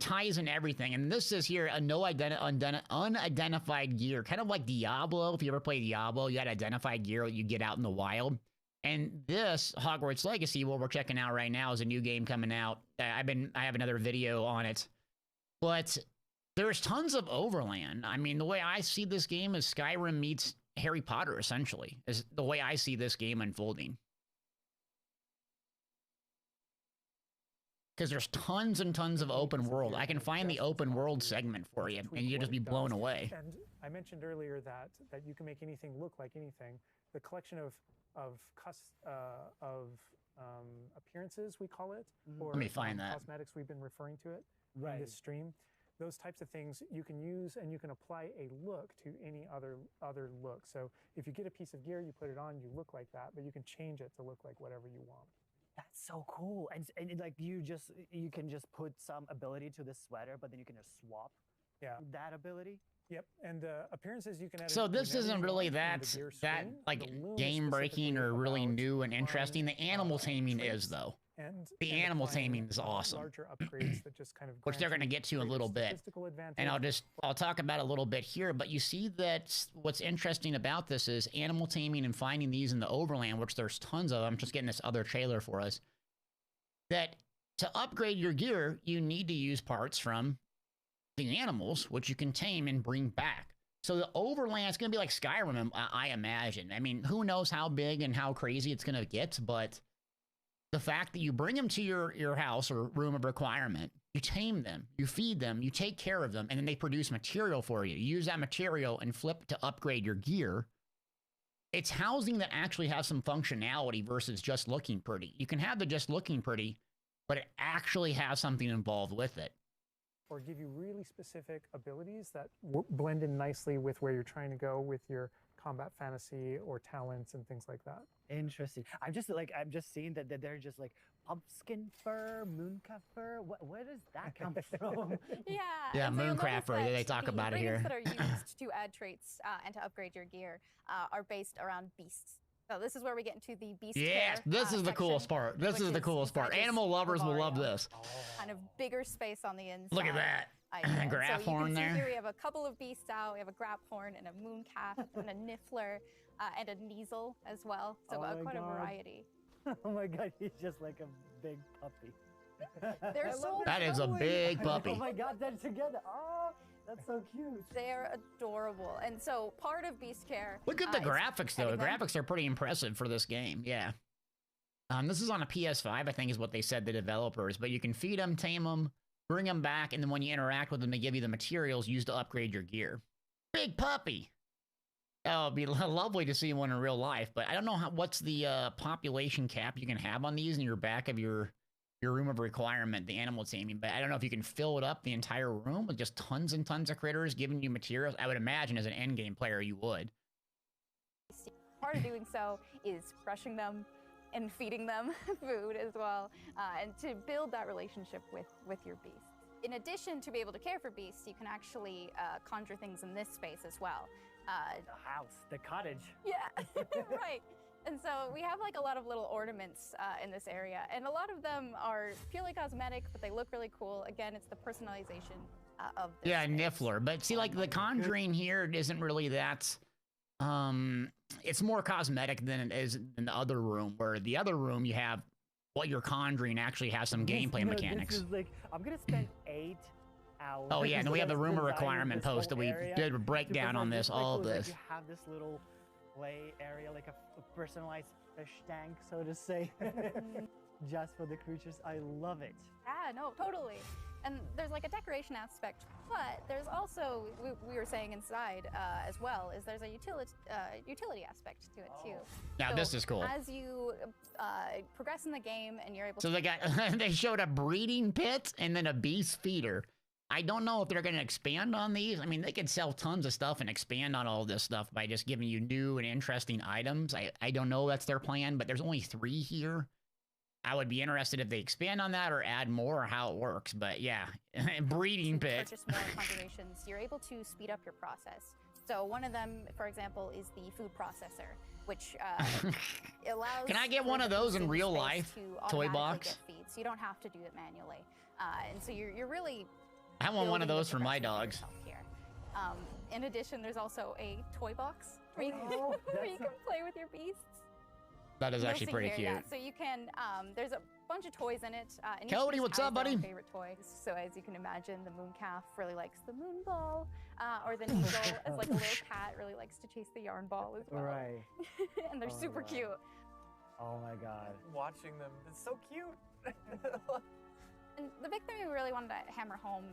ties in everything. And this is here a unidentified gear, kind of like Diablo. If you ever play Diablo, you had identified gear that you get out in the wild. And this Hogwarts Legacy, what we're checking out right now, is a new game coming out. I have another video on it, but there's tons of overland. I mean, the way I see this game is Skyrim meets Harry Potter, essentially, is the way I see this game unfolding. Because there's tons and tons of open world. I can find the open world segment for you, and you'll just be blown away. And I mentioned earlier that you can make anything look like anything. The collection of appearances, we call it, or Let me find that. cosmetics, we've been referring to it Right. in this stream. Those types of things you can use, and you can apply a look to any other look. So if you get a piece of gear, you put it on, you look like that, but you can change it to look like whatever you want. That's so cool. And like you can just put some ability to this sweater, but then you can just swap that ability. Yep, and appearances you can add. So this whenever isn't you really want that in the gear that screen. like The loom is game breaking specifically or really about new and interesting. The animal applying, taming traits is though. and Animal applying, taming is awesome. Larger upgrades that just kind of Which they're grant going to you get to in a greater little bit. statistical advantage. And I'll talk about it a little bit here, but you see that what's interesting about this is animal taming and finding these in the overland, which there's tons of. I'm just getting this other trailer for us. That to upgrade your gear, you need to use parts from the animals, which you can tame and bring back. So the overland is going to be like Skyrim, I imagine. I mean, who knows how big and how crazy it's going to get, but the fact that you bring them to your house or room of requirement, you tame them, you feed them, you take care of them, and then they produce material for you. You use that material and flip to upgrade your gear. It's housing that actually has some functionality versus just looking pretty. You can have the just looking pretty, but it actually has something involved with it. Or give you really specific abilities that blend in nicely with where you're trying to go with your combat fantasy or talents and things like that. Interesting. I'm just seeing that they're just like pumpkin fur, mooncalf fur. Where does that come from? Yeah. Yeah, and so you'll Mooncraft notice fur, that they talk the about it here. ingredients that are used to add traits and to upgrade your gear are based around beasts. So this is where we get into the beast Yes, care, this is the coolest section, part. This which is the coolest part. inside this Animal lovers will love this. kind of bigger space on the inside. Look at that. idea. Graph so you horn can see there. Here we have a couple of beasts out. We have a grap horn and a mooncalf and a niffler and a kneasel as well. So Oh my quite a God. variety. Oh my God, he's just like a big puppy. They're so That is a big puppy. Oh my God, they're together. Oh, that's so cute. They're adorable. And so part of beast care. Look at the is graphics, though. The having them- graphics are pretty impressive for this game. Yeah. This is on a PS5, I think is what they said, the developers. But you can feed them, tame them, bring them back, and then when you interact with them, they give you the materials used to upgrade your gear. Big puppy! Oh, it'd be lovely to see one in real life, but I don't know what's the population cap you can have on these in your back of your room of requirement, the animal taming, but I don't know if you can fill it up the entire room with just tons and tons of critters giving you materials. I would imagine as an endgame player you would. Part of doing so is brushing them and feeding them food as well, and to build that relationship with your beasts. In addition to be able to care for beasts, you can actually conjure things in this space as well. The house, the cottage. Yeah, right. And so we have like a lot of little ornaments in this area, and a lot of them are purely cosmetic, but they look really cool. Again, it's the personalization of this Yeah, space. Niffler. But see, like the Conjuring here isn't really that. It's more cosmetic than it is in the other room, where the other room you have what you're conjuring actually has some gameplay mechanics. This is like, I'm gonna spend 8 hours. Oh yeah, and we have the rumor designing requirement this post that whole we area did a to breakdown on present this, like all of cool. It's this. like you have this little play area, like a personalized fish tank, so to say, just for the creatures. I love it. Yeah, no, totally. And there's like a decoration aspect, but there's also, we were saying inside as well, is there's a utility aspect to it too. Now this is cool. As you progress in the game and you're able So to... they got they showed a breeding pit and then a beast feeder. I don't know if they're going to expand on these. I mean, they could sell tons of stuff and expand on all this stuff by just giving you new and interesting items. I don't know that's their plan, but there's only 3 here. I would be interested if they expand on that or add more or how it works. But yeah, breeding pit. Purchase more conjugations, you're able to speed up your process. So one of them, for example, is the food processor, which allows... Can I get one of those in real space life? to Toy automatically box? get feed, so you don't have to do it manually. And so you're really... I want one of building those the for my progression dogs. yourself here. In addition, there's also a toy box where you can, Oh, where you can play with your beasts. That is You'll actually see pretty here, cute. yeah. So you can, there's a bunch of toys in it. And each Cody, beast what's has up, their own buddy? favorite toys. So as you can imagine, the mooncalf really likes the moon ball, or the needle, as like a little cat, really likes to chase the yarn ball as well. Right. And they're Oh, super cute. Oh my God. Watching them, it's so cute. And the big thing we really wanted to hammer home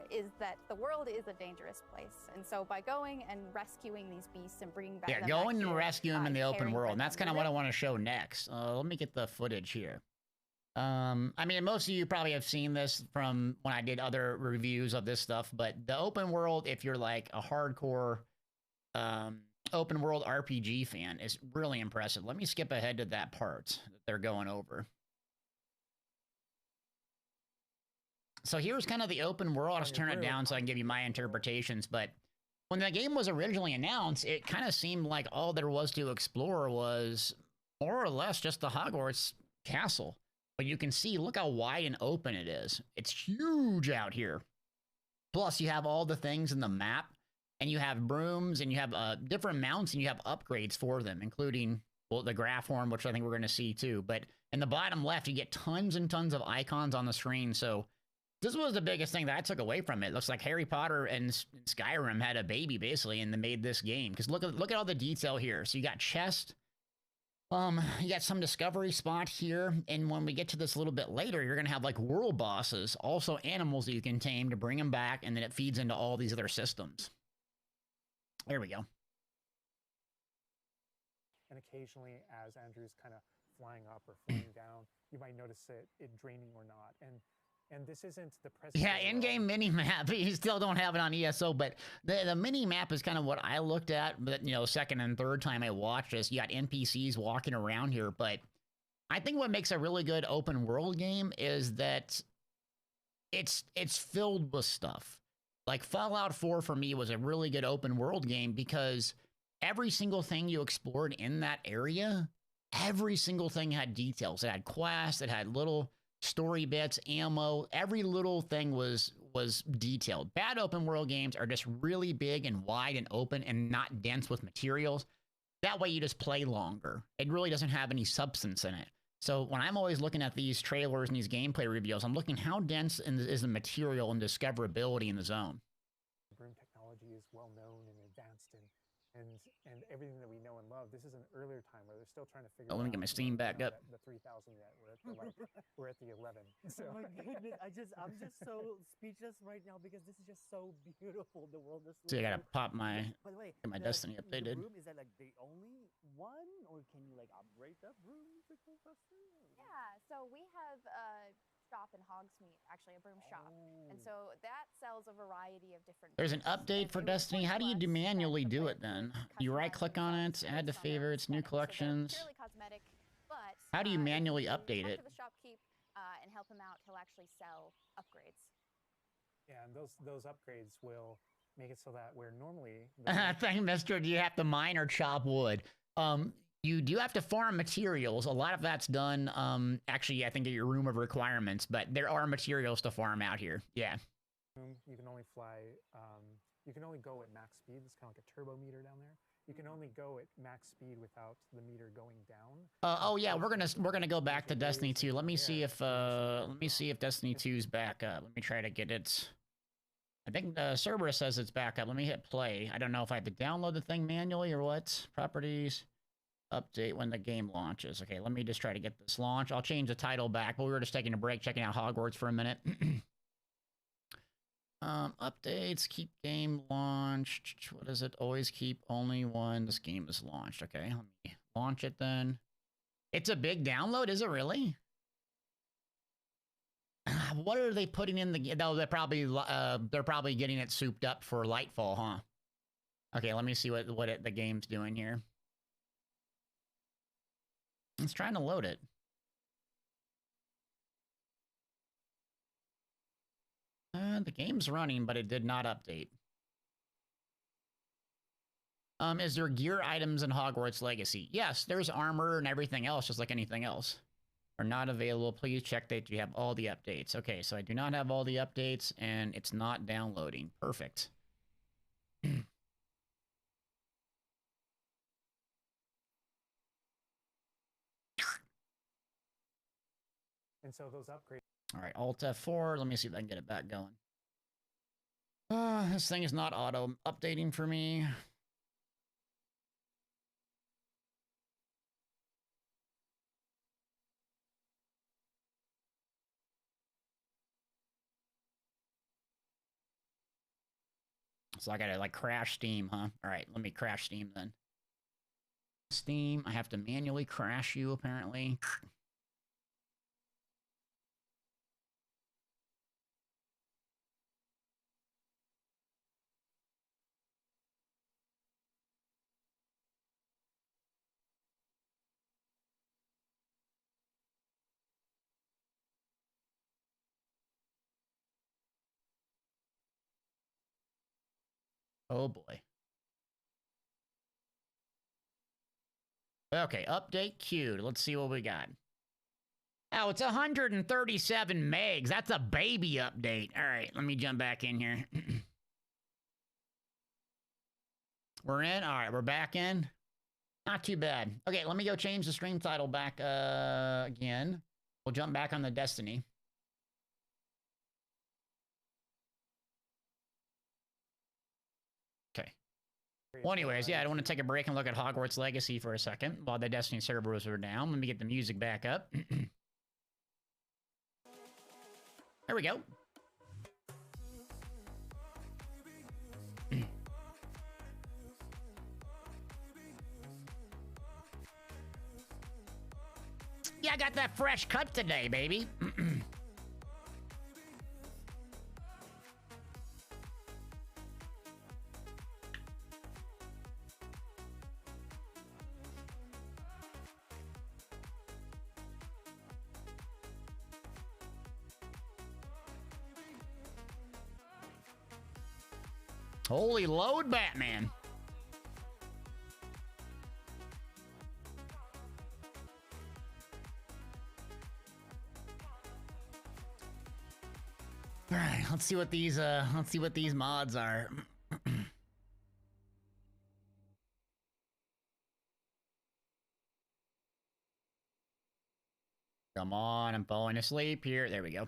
is that the world is a dangerous place. And so by going and rescuing these beasts and bringing back Yeah, them going back and here, rescue them in the open caring for world. And that's them, kind of what I want to show next. Let me get the footage here. I mean, most of you probably have seen this from when I did other reviews of this stuff, but the open world, if you're like a hardcore open world RPG fan, is really impressive. Let me skip ahead to that part that they're going over. So here's kind of the open world. I'll just turn it down so I can give you my interpretations. But when the game was originally announced, it kind of seemed like all there was to explore was more or less just the Hogwarts castle. But you can see, look how wide and open it is. It's huge out here. Plus, you have all the things in the map, and you have brooms, and you have different mounts, and you have upgrades for them, including, well, the graph horn, which I think we're going to see too. But in the bottom left, you get tons and tons of icons on the screen. So this was the biggest thing that I took away from it. Looks like Harry Potter and Skyrim had a baby, basically, and they made this game. Because look at all the detail here. So you got chest. You got some discovery spot here, and when we get to this a little bit later, you're gonna have like world bosses, also animals that you can tame to bring them back, and then it feeds into all these other systems. There we go. And occasionally, as Andrew's kind of flying up or flying down, you might notice it draining or not. And this isn't the present. Yeah, in-game mini-map. You still don't have it on ESO, but the mini-map is kind of what I looked at. But, you know, second and third time I watched this, you got NPCs walking around here. But I think what makes a really good open world game is that it's filled with stuff. Like Fallout 4 for me was a really good open world game because every single thing you explored in that area, every single thing had details. It had quests, it had little story bits, ammo, every little thing was detailed. Bad open world games are just really big and wide and open and not dense with materials. That way you just play longer. It really doesn't have any substance in it. So when I'm always looking at these trailers and these gameplay reviews, I'm looking how dense is the material and discoverability in the zone. Broom technology is well known and advanced and everything that we know and love. This is an earlier time where they're still trying to figure out. Let me get my Steam back up. The 3000 yet. We're at the 11. So. Oh my goodness! I'm just so speechless right now because this is just so beautiful. The world is. So I gotta pop my By the way, get my Destiny updated. The broom, is that like the only one, or can you like upgrade that broom to go faster? Yeah, so we have a shop in Hogsmeade, actually a broom shop, and so that sells a variety of different. There's an update for Destiny. How do you manually do it then? You right-click on it, add to favorites, new collections. Purely cosmetic, but How do you manually update talk it? to the shopkeep and help him out. He'll actually sell upgrades. Yeah, and those upgrades will make it so that where normally. Thank Mister. Do you have to mine or chop wood? You do have to farm materials. A lot of that's done, actually, I think at your room of requirements, but there are materials to farm out here. Yeah. You can only fly, you can only go at max speed. It's kind of like a turbo meter down there. You can only go at max speed without the meter going down. Oh yeah, we're gonna go back to Destiny 2. Let me see if Destiny 2's back up. Let me try to get it. I think Cerberus says it's back up. Let me hit play. I don't know if I have to download the thing manually or what. Properties. Update when the game launches. Okay, let me just try to get this launch. I'll change the title back, but we were just taking a break, checking out Hogwarts for a minute. Updates, keep game launched. What is it? Always keep only when this game is launched. Okay, let me launch it then. It's a big download, is it really? What are they putting in the? No, they're probably getting it souped up for Lightfall, huh? Okay, let me see what the game's doing here. It's trying to load it. The game's running, but it did not update. Is there gear items in Hogwarts Legacy? Yes, there's armor and everything else, just like anything else. Are not available. Please check that you have all the updates. Okay, so I do not have all the updates, and it's not downloading. Perfect. And so those upgrades. All right, Alt F4. Let me see if I can get it back going. This thing is not auto updating for me. So I gotta like crash Steam, huh? All right, let me crash Steam then. Steam, I have to manually crash you apparently. Oh boy. Okay, update queued. Let's see what we got. Oh, it's 137 megs. That's a baby update. All right, let me jump back in here. We're in. All right, we're back in. Not too bad. Okay, let me go change the stream title back again. We'll jump back on the Destiny. Okay. Well, anyways, yeah, I want to take a break and look at Hogwarts Legacy for a second while the Destiny servers are down. Let me get the music back up. There we go. Yeah, I got that fresh cut today, baby. Holy load, Batman. All right, let's see what these mods are. Come on, I'm falling asleep here. There we go.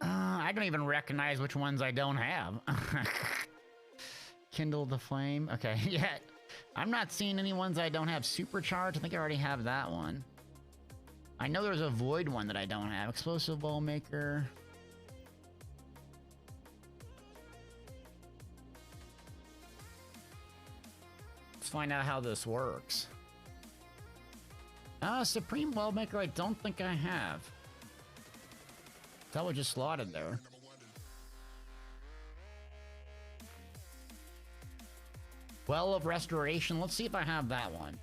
I don't even recognize which ones I don't have. Kindle the Flame. Okay, yeah. I'm not seeing any ones I don't have. Supercharged, I think I already have that one. I know there's a Void one that I don't have. Explosive Ball Maker. Let's find out how this works. Supreme Ball Maker, I don't think I have. That was just slotted there. Well of Restoration. Let's see if I have that one.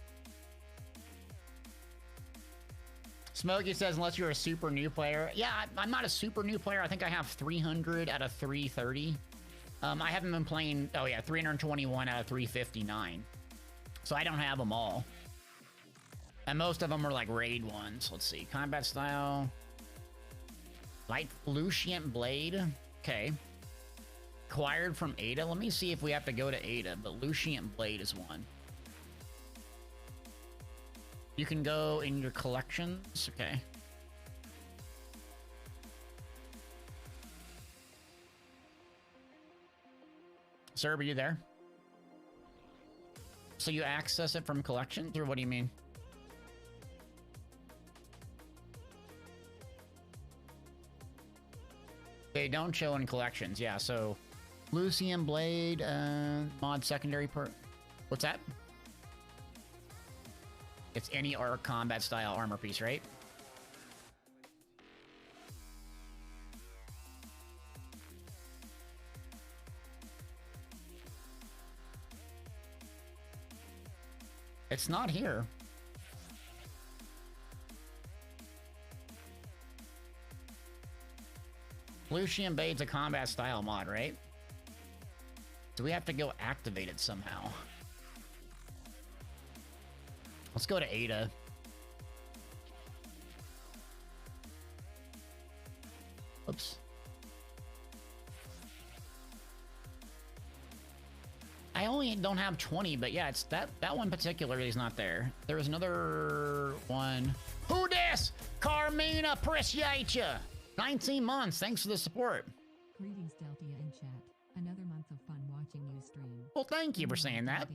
Smokey says, unless you're a super new player. Yeah, I'm not a super new player. I think I have 300 out of 330. I haven't been playing... Oh, yeah, 321 out of 359. So I don't have them all. And most of them are like raid ones. Let's see. Combat style... Light Lucient Blade. Okay. Acquired from Ada. Let me see if we have to go to Ada, but Lucient Blade is one. You can go in your collections. Okay. Sir, are you there? So you access it from collections, or what do you mean? They don't show in collections, yeah, so... Lucian Blade, mod secondary part. What's that? It's any arc combat style armor piece, right? It's not here. Lucian Blade's a combat style mod, right? Do we have to go activate it somehow? Let's go to Ada. Oops. I only don't have 20, but yeah, it's that one particularly is not there. There was another one. Who dis? Carmina, appreciate ya. 19 months. Thanks for the support. Greetings, Deltia and chat. Another month of fun watching you stream. Well, thank you for saying that.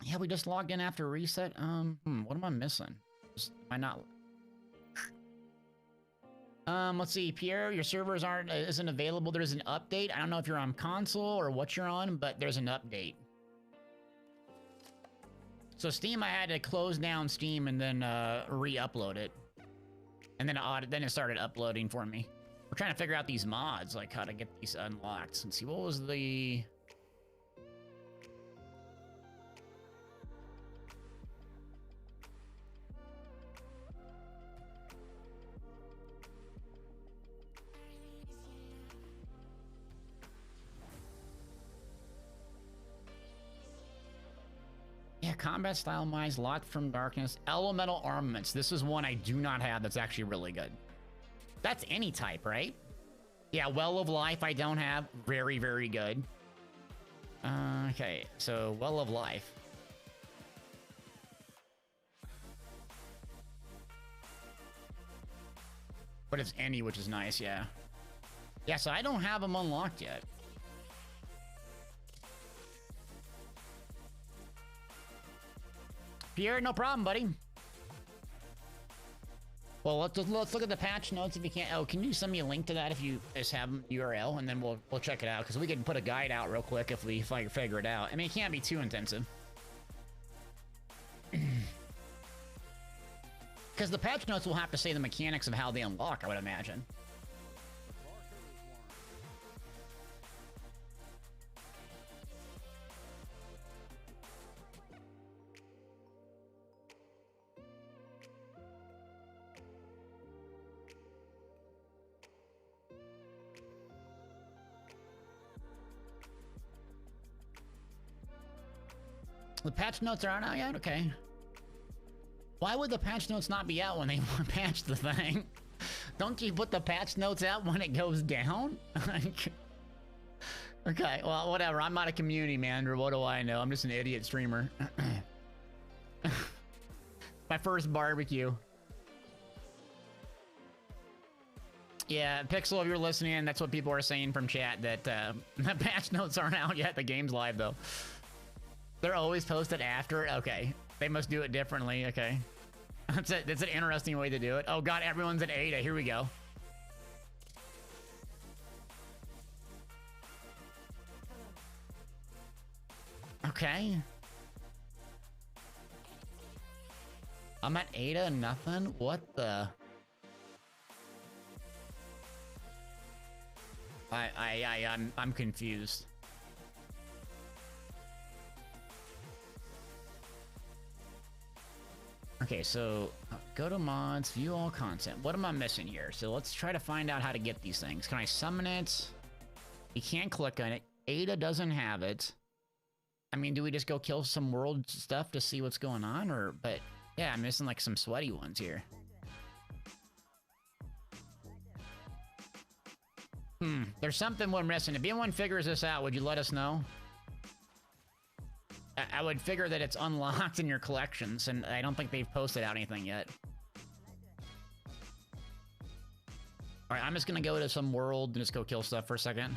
Yeah, we just logged in after reset. What am I missing? Am I not? Let's see, Pierre, your servers isn't available. There's an update. I don't know if you're on console or what you're on, but there's an update. So Steam, I had to close down Steam and then re-upload it, and then it started uploading for me. We're trying to figure out these mods, like how to get these unlocked. Let's see, what was the? Yeah, combat style mice, locked from darkness, elemental armaments. This is one I do not have that's actually really good. That's any type, right? Yeah, Well of Life I don't have. Very, very good. Okay, so Well of Life. But it's any, which is nice, yeah. Yeah, so I don't have them unlocked yet. Pierre, no problem, buddy. Well, let's look at the patch notes if you can't. Oh, can you send me a link to that if you just have URL, and then we'll check it out, because we can put a guide out real quick if we figure it out. I mean, it can't be too intensive. Because the patch notes will have to say the mechanics of how they unlock, I would imagine. The patch notes aren't out yet? Okay. Why would the patch notes not be out when they patch the thing? Don't you put the patch notes out when it goes down? Okay, well, whatever. I'm not a community manager. What do I know? I'm just an idiot streamer. My first barbecue. Yeah, Pixel, if you're listening, that's what people are saying from chat, that the patch notes aren't out yet. The game's live, though. They're always posted after? Okay. They must do it differently. Okay. That's an interesting way to do it. Oh god, everyone's at Ada. Here we go. Okay. I'm at Ada and nothing? What the? I'm confused. Okay, so go to mods, view all content. What am I missing here? So let's try to find out how to get these things. Can I summon it? You can't click on it. Ada doesn't have it. I mean, do we just go kill some world stuff to see what's going on? Or, but yeah, I'm missing like some sweaty ones here. There's something we're missing. If anyone figures this out, would you let us know? I would figure that it's unlocked in your collections, and I don't think they've posted out anything yet. Alright, I'm just gonna go to some world and just go kill stuff for a second.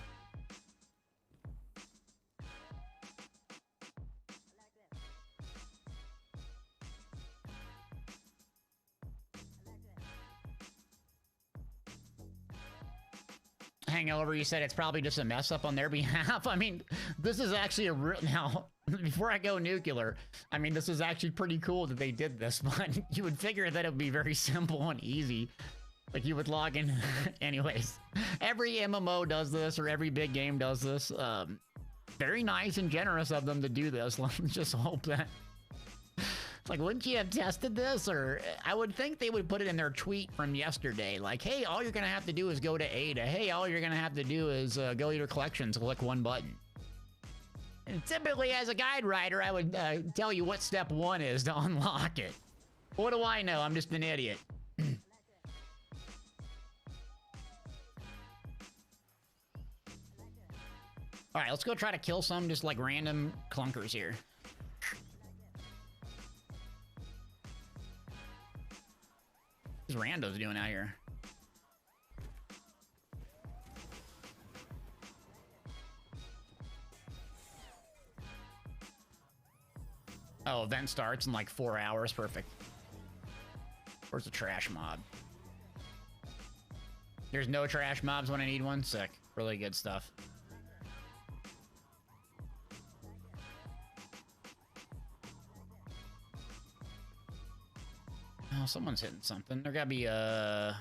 Hangover, you said it's probably just a mess up on their behalf. I mean, this is actually a real... Now, before I go nuclear, I mean, this is actually pretty cool that they did this, but you would figure that it would be very simple and easy. Like, you would log in... Anyways, every MMO does this, or every big game does this. Very nice and generous of them to do this. Let's just hope that... It's like, wouldn't you have tested this? Or I would think they would put it in their tweet from yesterday. Like, hey, all you're going to have to do is go to Ada. Hey, all you're going to have to do is go to your collections, click one button. And typically, as a guide writer, I would tell you what step 1 is to unlock it. What do I know? I'm just an idiot. All right, let's go try to kill some just like random clunkers here. These randos doing out here? Oh, event starts in like 4 hours. Perfect. Where's the trash mob? There's no trash mobs when I need one. Sick. Really good stuff. Oh, someone's hitting something. There gotta be a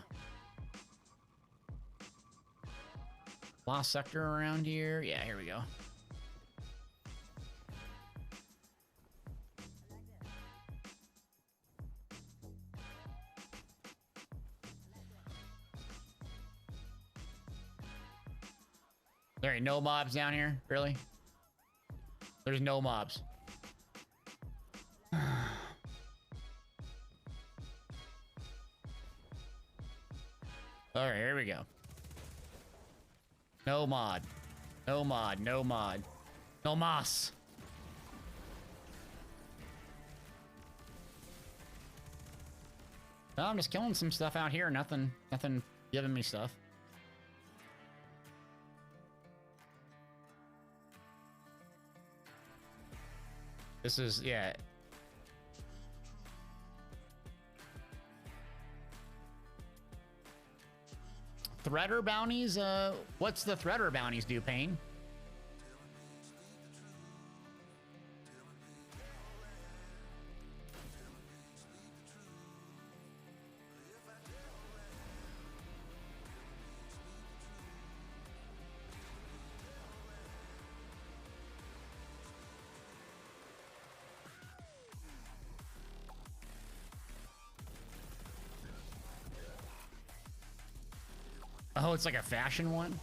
lost sector around here. Yeah, here we go. There ain't no mobs down here? Really? There's no mobs. Alright, here we go. No mod. No mod. No mod. No moss. No, I'm just killing some stuff out here. Nothing giving me stuff. This is, yeah. Threader bounties? What's the Threader bounties do, Payne? Oh, it's like a fashion one?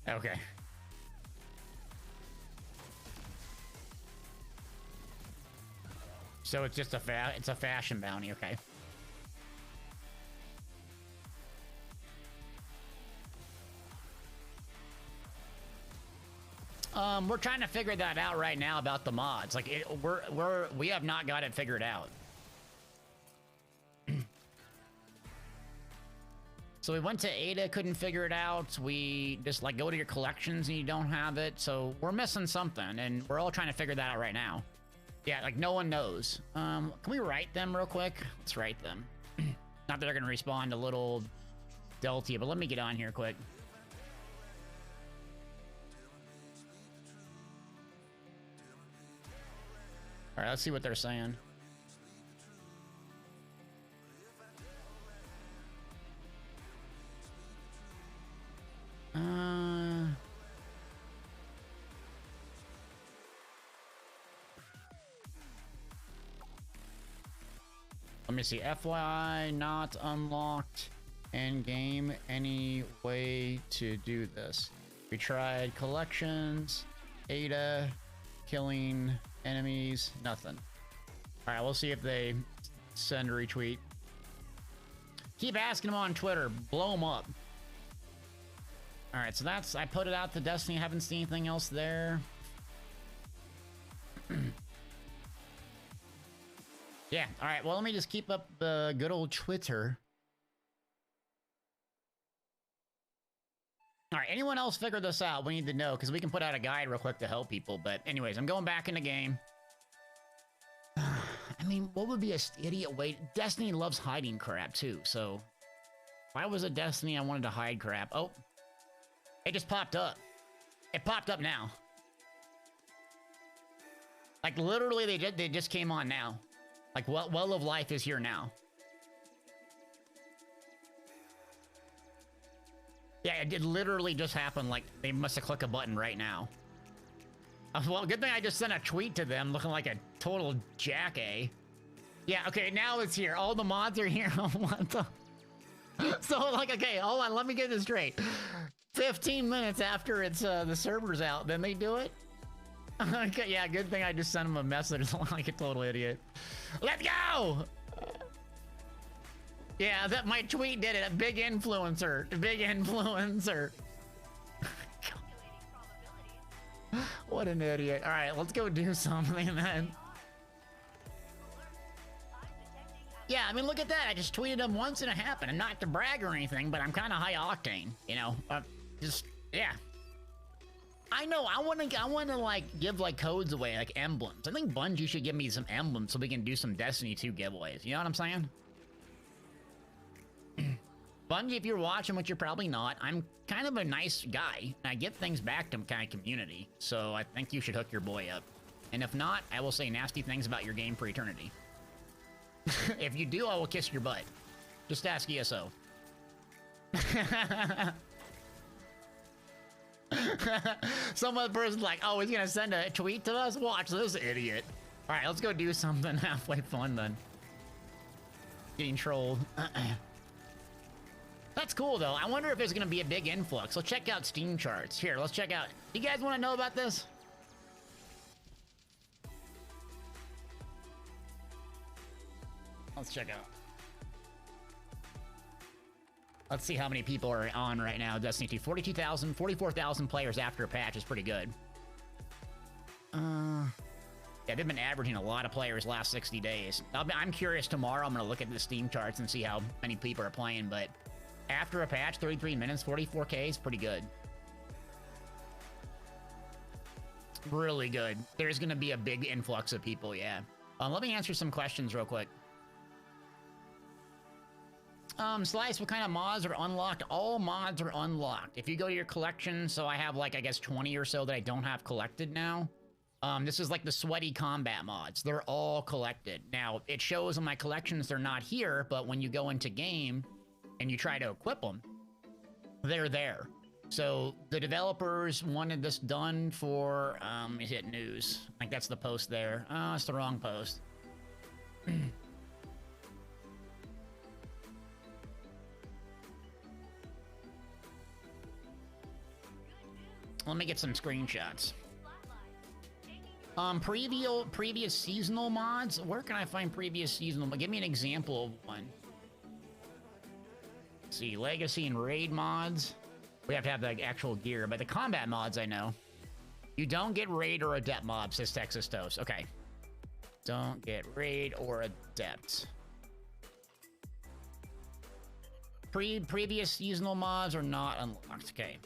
Okay. So it's just it's a fashion bounty, okay. We're trying to figure that out right now about the mods. Like, we have not got it figured out. So we went to Ada, couldn't figure it out. We just like go to your collections and you don't have it. So we're missing something and we're all trying to figure that out right now. Yeah, like no one knows. Can we write them real quick? Let's write them. Not that they're gonna respond to little Deltia, but let me get on here quick. All right, let's see what they're saying. Let me see. FYI, not unlocked. End game. Any way to do this? We tried collections, Ada, killing enemies, nothing. All right, we'll see if they send a retweet. Keep asking them on Twitter. Blow them up. All right, so that's, I put it out to Destiny. Haven't seen anything else there. Yeah, all right, well, let me just keep up the good old Twitter. All right, anyone else figure this out? We need to know, because we can put out a guide real quick to help people. But anyways, I'm going back in the game. I mean, what would be a idiot way? Destiny loves hiding crap, too, so... Why was it Destiny I wanted to hide crap? Oh. It just popped up. It popped up now. Like, literally, they just came on now. Like, Well of Life is here now. Yeah, it did literally just happen. Like, they must have clicked a button right now. Well, good thing I just sent a tweet to them looking like a total jack-a. Yeah, okay, now it's here. All the mods are here. What the... So, like, okay, hold on. Let me get this straight. 15 minutes after it's the server's out, then they do it? Okay, yeah, good thing I just sent them a message like a total idiot. Let's go! Yeah, that my tweet did it. A big influencer. A big influencer. What an idiot. All right, let's go do something then. Yeah, I mean, look at that. I just tweeted him once and it happened. And not to brag or anything, but I'm kind of high octane, you know? Just, yeah. I know, I want to like, give, like, codes away, like, emblems. I think Bungie should give me some emblems so we can do some Destiny 2 giveaways. You know what I'm saying? Bungie, if you're watching, which you're probably not, I'm kind of a nice guy. And I give things back to my kind of community. So I think you should hook your boy up. And if not, I will say nasty things about your game for eternity. If you do, I will kiss your butt. Just ask ESO. Some other person's like, oh, he's gonna send a tweet to us? Watch this idiot. All right, let's go do something halfway fun then. Getting trolled. That's cool though. I wonder if there's gonna be a big influx. Let's check out Steam charts. Here, let's check out. You guys want to know about this? Let's check out. Let's see how many people are on right now. Destiny 2, 42,000, 44,000 players after a patch is pretty good. Yeah, they've been averaging a lot of players last 60 days. I'm curious tomorrow. I'm gonna look at the Steam charts and see how many people are playing, but after a patch, 33 minutes, 44K is pretty good. Really good. There's gonna be a big influx of people, yeah. Let me answer some questions real quick. Slice, what kind of mods are unlocked? All mods are unlocked. If you go to your collection, so I have like, I guess 20 or so that I don't have collected now. This is like the sweaty combat mods. They're all collected. Now, it shows in my collections they're not here, but when you go into game and you try to equip them, they're there. So the developers wanted this done for, let me hit news. I think that's the post there. Oh, it's the wrong post. Let me get some screenshots. Previous seasonal mods? Where can I find previous seasonal? Give me an example of one. Let's see, legacy and raid mods. We have to have the actual gear, but the combat mods I know. You don't get raid or adept mobs, says Texas Toast. Okay. Don't get raid or adept. Previous seasonal mods are not unlocked. Okay.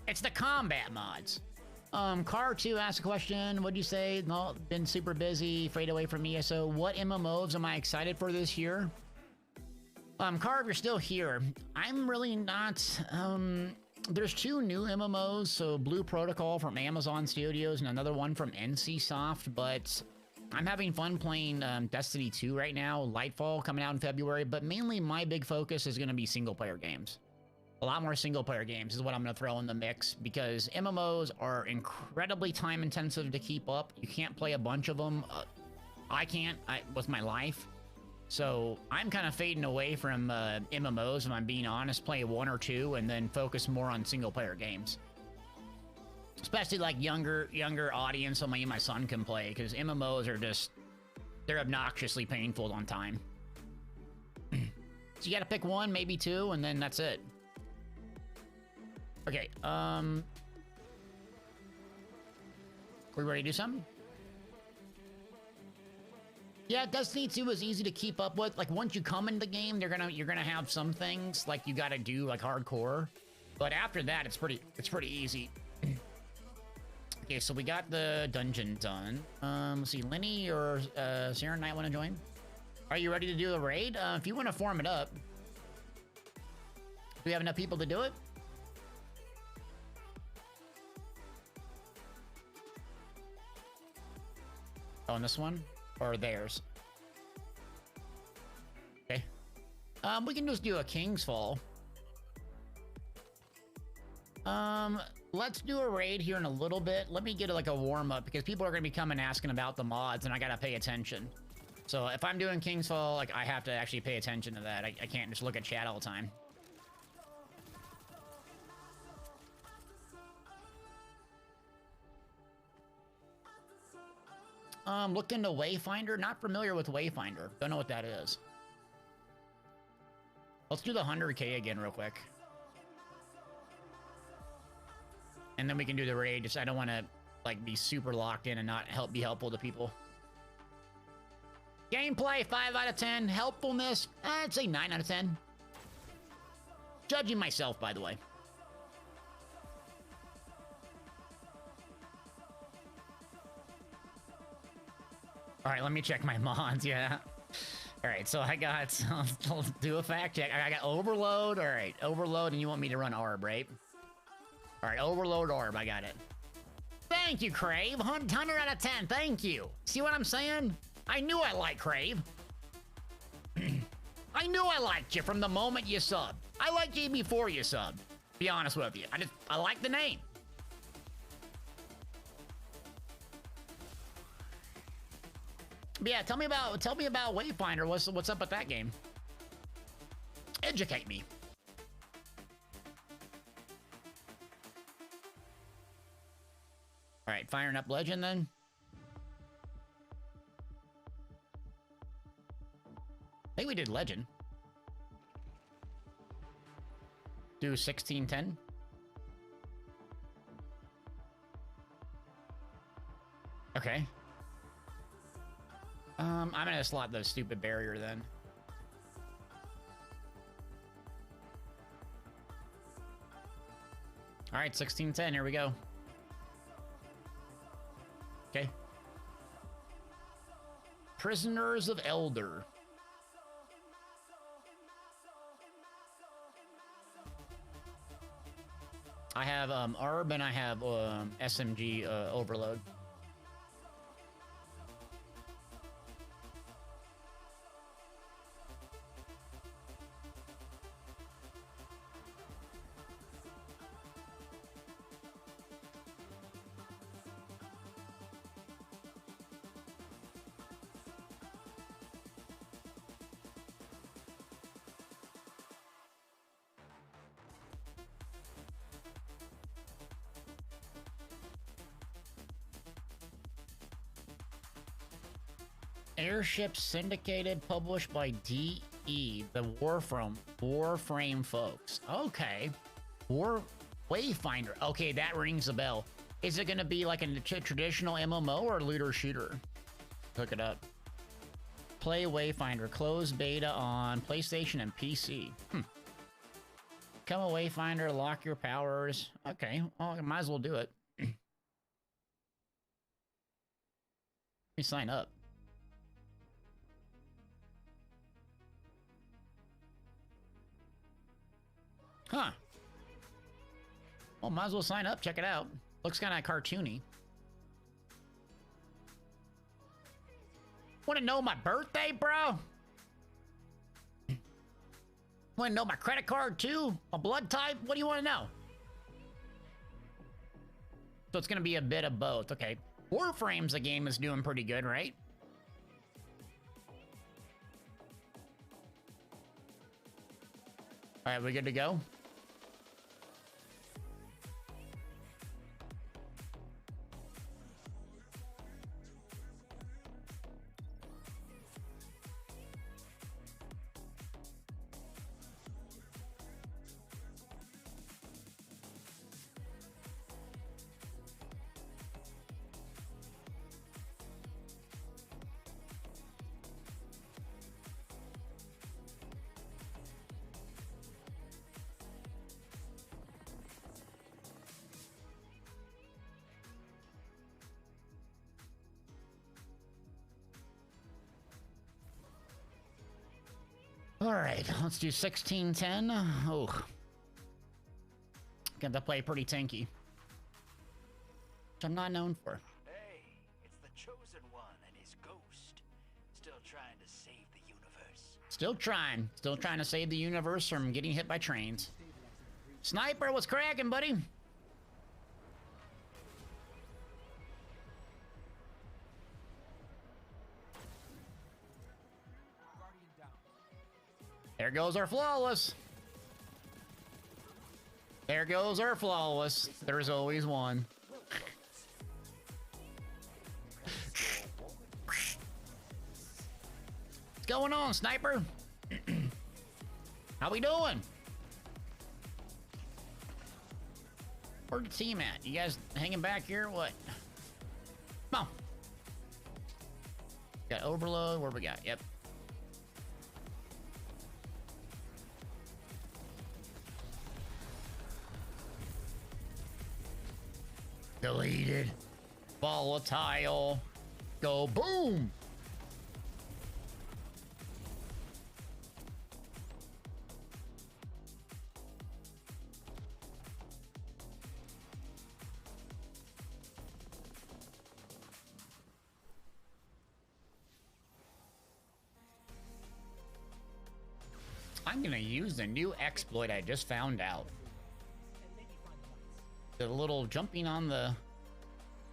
It's the combat mods. Car2 asked a question. What'd you say? No, been super busy, fade away from ESO. What MMOs am I excited for this year? Car, if you're still here, I'm really not. There's two new MMOs. So Blue Protocol from Amazon Studios and another one from NCSoft. But I'm having fun playing Destiny 2 right now. Lightfall coming out in February. But mainly my big focus is going to be single player games. A lot more single player games is what I'm going to throw in the mix because MMOs are incredibly time intensive to keep up. You can't play a bunch of them. I can't with my life. So I'm kind of fading away from MMOs, if I'm being honest. Play one or two and then focus more on single player games. Especially like younger audience, so my son can play because MMOs are just, they're obnoxiously painful on time. So you got to pick one, maybe two, and then that's it. Okay, we ready to do something? Yeah, Destiny 2 is easy to keep up with. Like once you come into the game, you're gonna have some things like you gotta do like hardcore. But after that, it's pretty easy. Okay, so we got the dungeon done. Let's see, Lenny or Sarah Knight want to join? Are you ready to do a raid? If you want to form it up. Do we have enough people to do it? On this one or theirs? Okay. We can just do a King's Fall. Let's do a raid here in a little bit. Let me get like a warm up because people are gonna be coming asking about the mods and I gotta pay attention. So if I'm doing King's Fall, like I have to actually pay attention to that. I can't just look at chat all the time. Looked into Wayfinder. Not familiar with Wayfinder. Don't know what that is. Let's do the 100K again real quick. And then we can do the raid. Just I don't want to like be super locked in and not be helpful to people. Gameplay 5 out of 10. Helpfulness, I'd say 9 out of 10. Judging myself, by the way. All right, let me check my mods. Yeah. All right, so I got. I'll do a fact check. I got overload. All right, overload, and you want me to run ARB, right? All right, overload ARB. I got it. Thank you, Crave. 100 out of 10. Thank you. See what I'm saying? I knew I liked Crave. I knew I liked you from the moment you subbed. I liked you before you subbed. Be honest with you. I like the name. But yeah, tell me about Wayfinder. What's up with that game? Educate me. All right, firing up Legend then. I think we did Legend. Do 1610. Okay. I'm gonna slot the stupid barrier then. All right, 1610. Here we go. Okay. Prisoners of Elder. I have ARB and I have SMG overload. Airship syndicated, published by DE, the Warframe folks. Okay. Wayfinder. Okay, that rings a bell. Is it going to be like a traditional MMO or looter shooter? Hook it up. Play Wayfinder. Closed beta on PlayStation and PC. Become a Wayfinder. Lock your powers. Okay. Well, I might as well do it. Let me sign up. Huh. Well, might as well sign up. Check it out. Looks kind of cartoony. Want to know my birthday, bro? Want to know my credit card, too? My blood type? What do you want to know? So it's going to be a bit of both. Okay. Warframe's a game is doing pretty good, right? All right, we good to go? All right, let's do 1610. Oh, got to play pretty tanky, which I'm not known for. Hey, it's the Chosen One and his ghost. Still trying to save the universe. Still trying to save the universe from getting hit by trains. Sniper, what's cracking, buddy? There goes our flawless. There goes our flawless. There's always one. going on, Sniper? How we doing? Where's the team at? You guys hanging back here? What? Come on. Got overload. Where we got? Yep. Deleted. Volatile. Go boom. I'm gonna use the new exploit I just found out. The little jumping on the...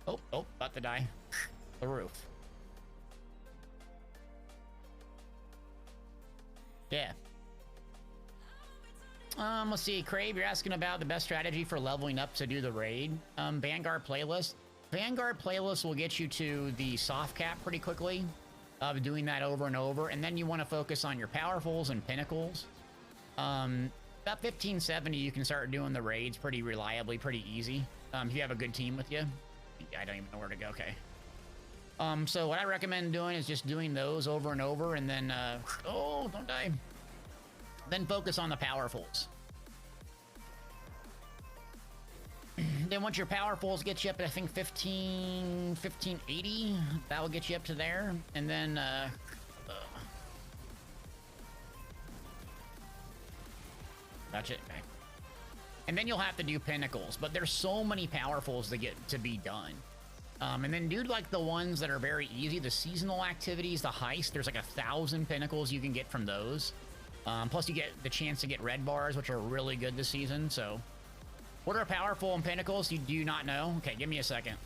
Oh, about to die. The roof. Yeah. Let's see, Crave, you're asking about the best strategy for leveling up to do the raid. Vanguard playlist. Vanguard playlist will get you to the soft cap pretty quickly. Of doing that over and over, and then you want to focus on your powerfuls and pinnacles. About 1570, you can start doing the raids pretty reliably, pretty easy. If you have a good team with you. I don't even know where to go. Okay. So what I recommend doing is just doing those over and over, and then oh, don't die. Then focus on the powerfuls. Then once your powerfuls get you up to, I think, 1580, that will get you up to there. And then, gotcha. Okay. And then you'll have to do pinnacles, but there's so many powerfuls to get to be done. And then do like the ones that are very easy, the seasonal activities, the heist. There's like 1,000 pinnacles you can get from those. Plus you get the chance to get red bars, which are really good this season, so... What are powerful and pinnacles? You do not know? Okay, give me a second.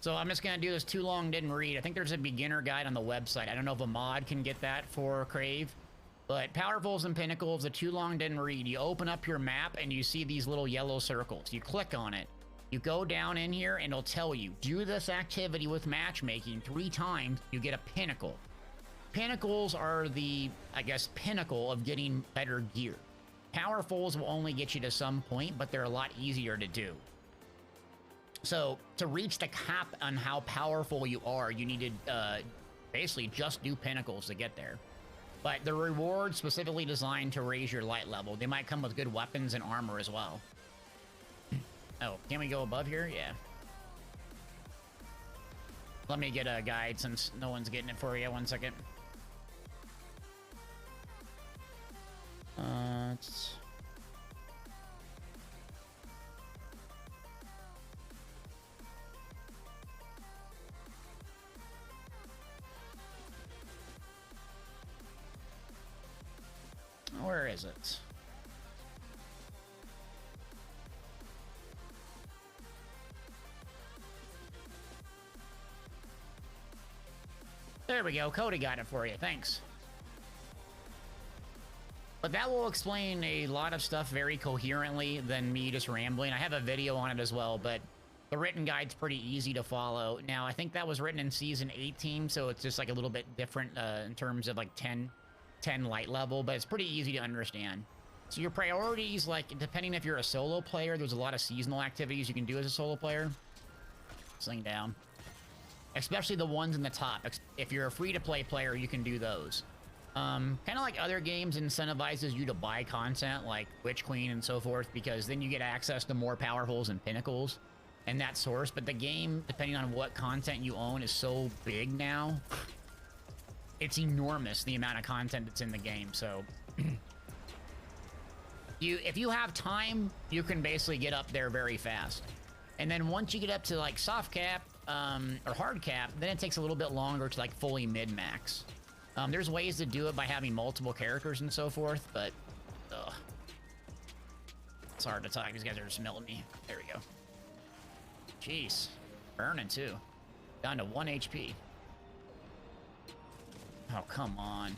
So I'm just gonna do this too long, didn't read. I think there's a beginner guide on the website. I don't know if a mod can get that for Crave. But powerfuls and pinnacles, the too long didn't read. You open up your map and you see these little yellow circles. You click on it. You go down in here and it'll tell you, do this activity with matchmaking 3 times, you get a pinnacle. Pinnacles are the, I guess, pinnacle of getting better gear. Powerfuls will only get you to some point, but they're a lot easier to do. So, to reach the cap on how powerful you are, you need to basically just do pinnacles to get there. But the rewards specifically designed to raise your light level. They might come with good weapons and armor as well. Oh, can we go above here? Yeah. Let me get a guide since no one's getting it for you. 1 second. Where is it? There we go. Cody got it for you. Thanks. But that will explain a lot of stuff very coherently than me just rambling. I have a video on it as well, but the written guide's pretty easy to follow. Now, I think that was written in Season 18, so it's just like a little bit different in terms of like 10 light level, but it's pretty easy to understand. So your priorities, like, depending if you're a solo player, there's a lot of seasonal activities you can do as a solo player. Sling down. Especially the ones in the top. If you're a free-to-play player, you can do those. Kind of like other games incentivizes you to buy content like Witch Queen and so forth, because then you get access to more powerfuls and pinnacles and that source. But the game, depending on what content you own, is so big now. It's enormous, the amount of content that's in the game, so... if you have time, you can basically get up there very fast. And then once you get up to, like, soft cap, or hard cap, then it takes a little bit longer to, like, fully mid-max. There's ways to do it by having multiple characters and so forth, but... Ugh. It's hard to talk. These guys are just melting me. There we go. Jeez. Burning, too. Down to 1 HP. Oh, come on.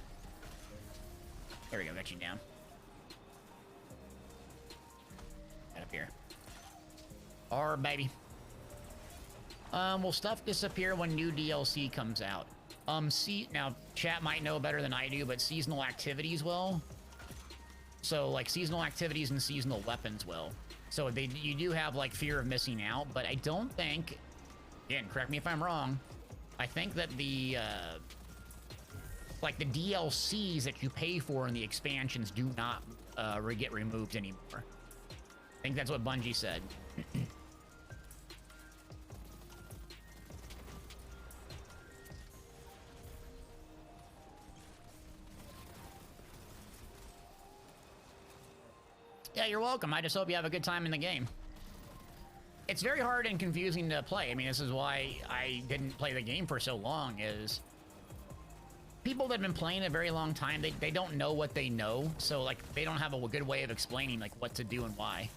There we go. Got you down. Get up here. Or baby. Will stuff disappear when new DLC comes out? Now, chat might know better than I do, but seasonal activities will. So, like, seasonal activities and seasonal weapons will. So, you do have, like, fear of missing out, but I don't think... Again, correct me if I'm wrong. I think that the, like, the DLCs that you pay for in the expansions do not, get removed anymore. I think that's what Bungie said. Yeah, you're welcome. I just hope you have a good time in the game. It's very hard and confusing to play. I mean, this is why I didn't play the game for so long, is people that have been playing a very long time, they don't know what they know. So, like, they don't have a good way of explaining, like, what to do and why.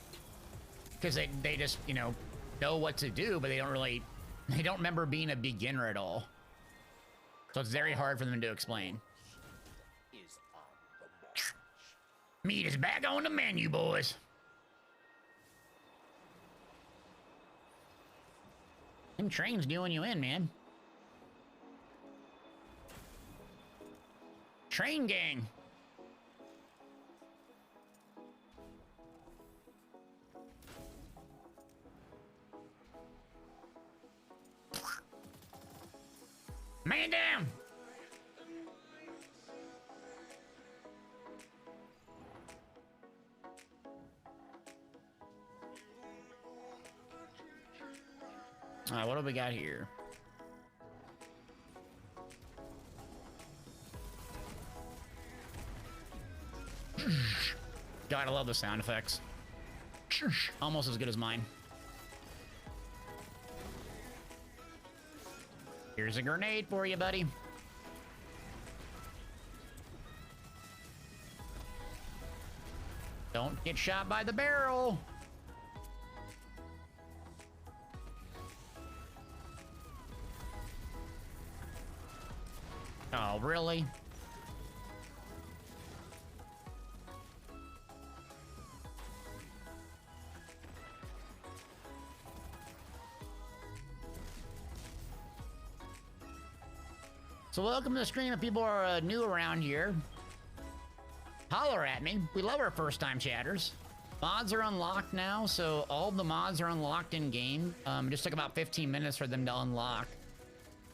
Because they just, you know what to do, but they don't remember being a beginner at all. So it's very hard for them to explain. Meat is back on the menu, boys. Them trains doing you in, man. Train gang. Man down. All right, what do we got here? God, I love the sound effects. Almost as good as mine. Here's a grenade for you, buddy. Don't get shot by the barrel. Oh, really? So welcome to the stream. If people are new around here, holler at me. We love our first-time chatters. Mods are unlocked now, so all the mods are unlocked in-game. It just took about 15 minutes for them to unlock.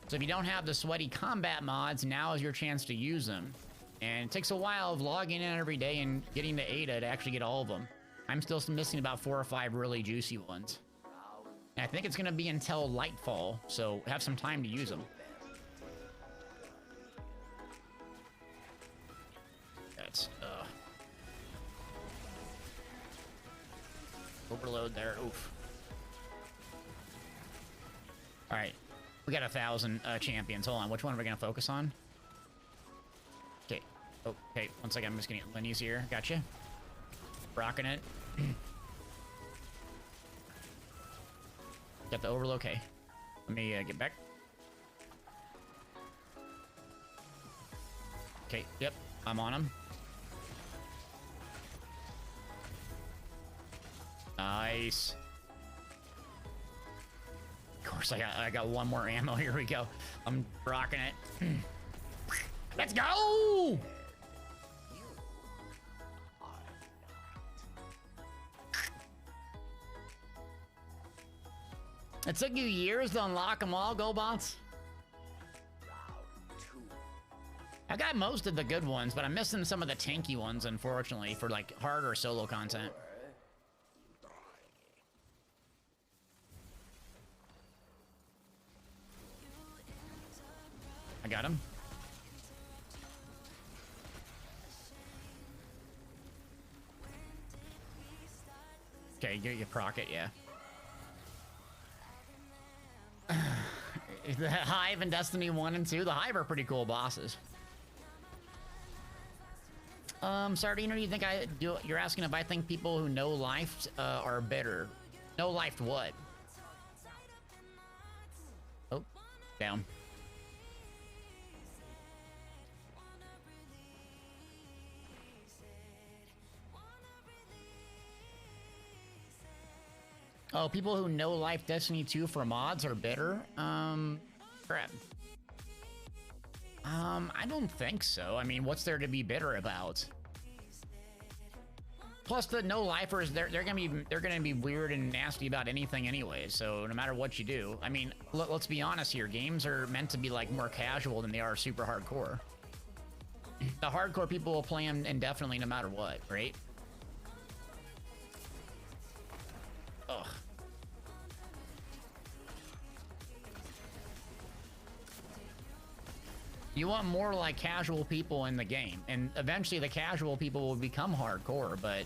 So if you don't have the sweaty combat mods, now is your chance to use them. And it takes a while of logging in every day and getting to Ada to actually get all of them. I'm still missing about 4 or 5 really juicy ones. And I think it's going to be until Lightfall, so have some time to use them. That's, overload there, oof. Alright. We got 1,000 champions. Hold on, which one are we gonna focus on? Okay. Okay, one second, I'm just gonna get Lenny's here. Gotcha. Rocking it. Got the overload, okay. Let me get back. Okay, yep, I'm on him. Nice. Of course, I got one more ammo. Here we go. I'm rocking it. Let's go! It took you years to unlock them all, GoBots? I got most of the good ones, but I'm missing some of the tanky ones, unfortunately, for like harder solo content. I got him. Okay, you proc it, yeah. The Hive in Destiny 1 and 2, the Hive are pretty cool bosses. Sardiner, you think you're asking if I think people who know life are bitter. No life what? Oh, down. Oh, people who know Life Destiny 2 for mods are bitter? Crap. I don't think so. I mean, what's there to be bitter about? Plus, the no-lifers, they're gonna be weird and nasty about anything anyway. So no matter what you do, I mean, let's be honest here. Games are meant to be like more casual than they are super hardcore. The hardcore people will play them indefinitely no matter what, right? Ugh. You want more like casual people in the game, and eventually the casual people will become hardcore, but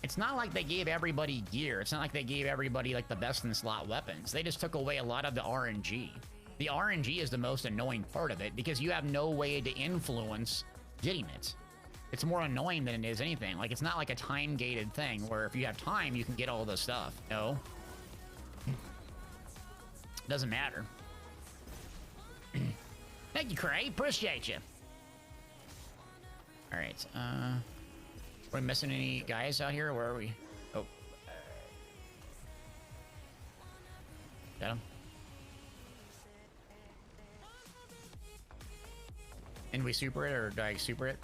it's not like they gave everybody gear. It's not like they gave everybody like the best in slot weapons. They just took away a lot of the RNG. The RNG is the most annoying part of it because you have no way to influence getting it. It's more annoying than it is anything. Like, it's not like a time-gated thing where if you have time, you can get all this stuff. No. Doesn't matter. Thank you, Cray. Appreciate you. All right. Are we missing any guys out here? Where are we? Oh. Got him. And we super it, or do I super it?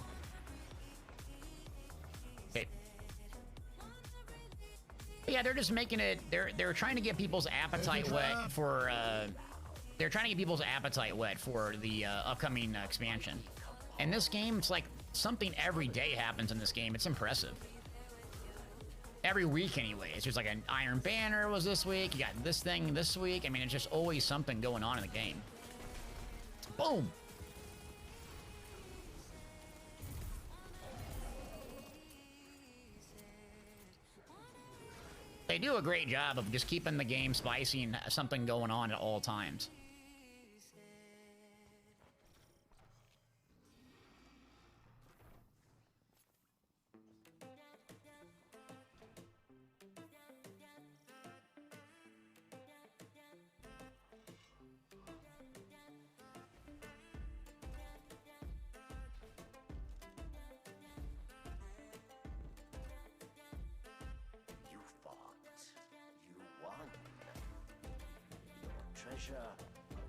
Okay. Yeah, they're just making it. They're trying to get people's appetite wet for. They're trying to get people's appetite wet for the upcoming expansion. And this game, it's like something every day happens in this game. It's impressive. Every week, anyways. There's like an Iron Banner was this week. You got this thing this week. I mean, it's just always something going on in the game. Boom. They do a great job of just keeping the game spicy and something going on at all times.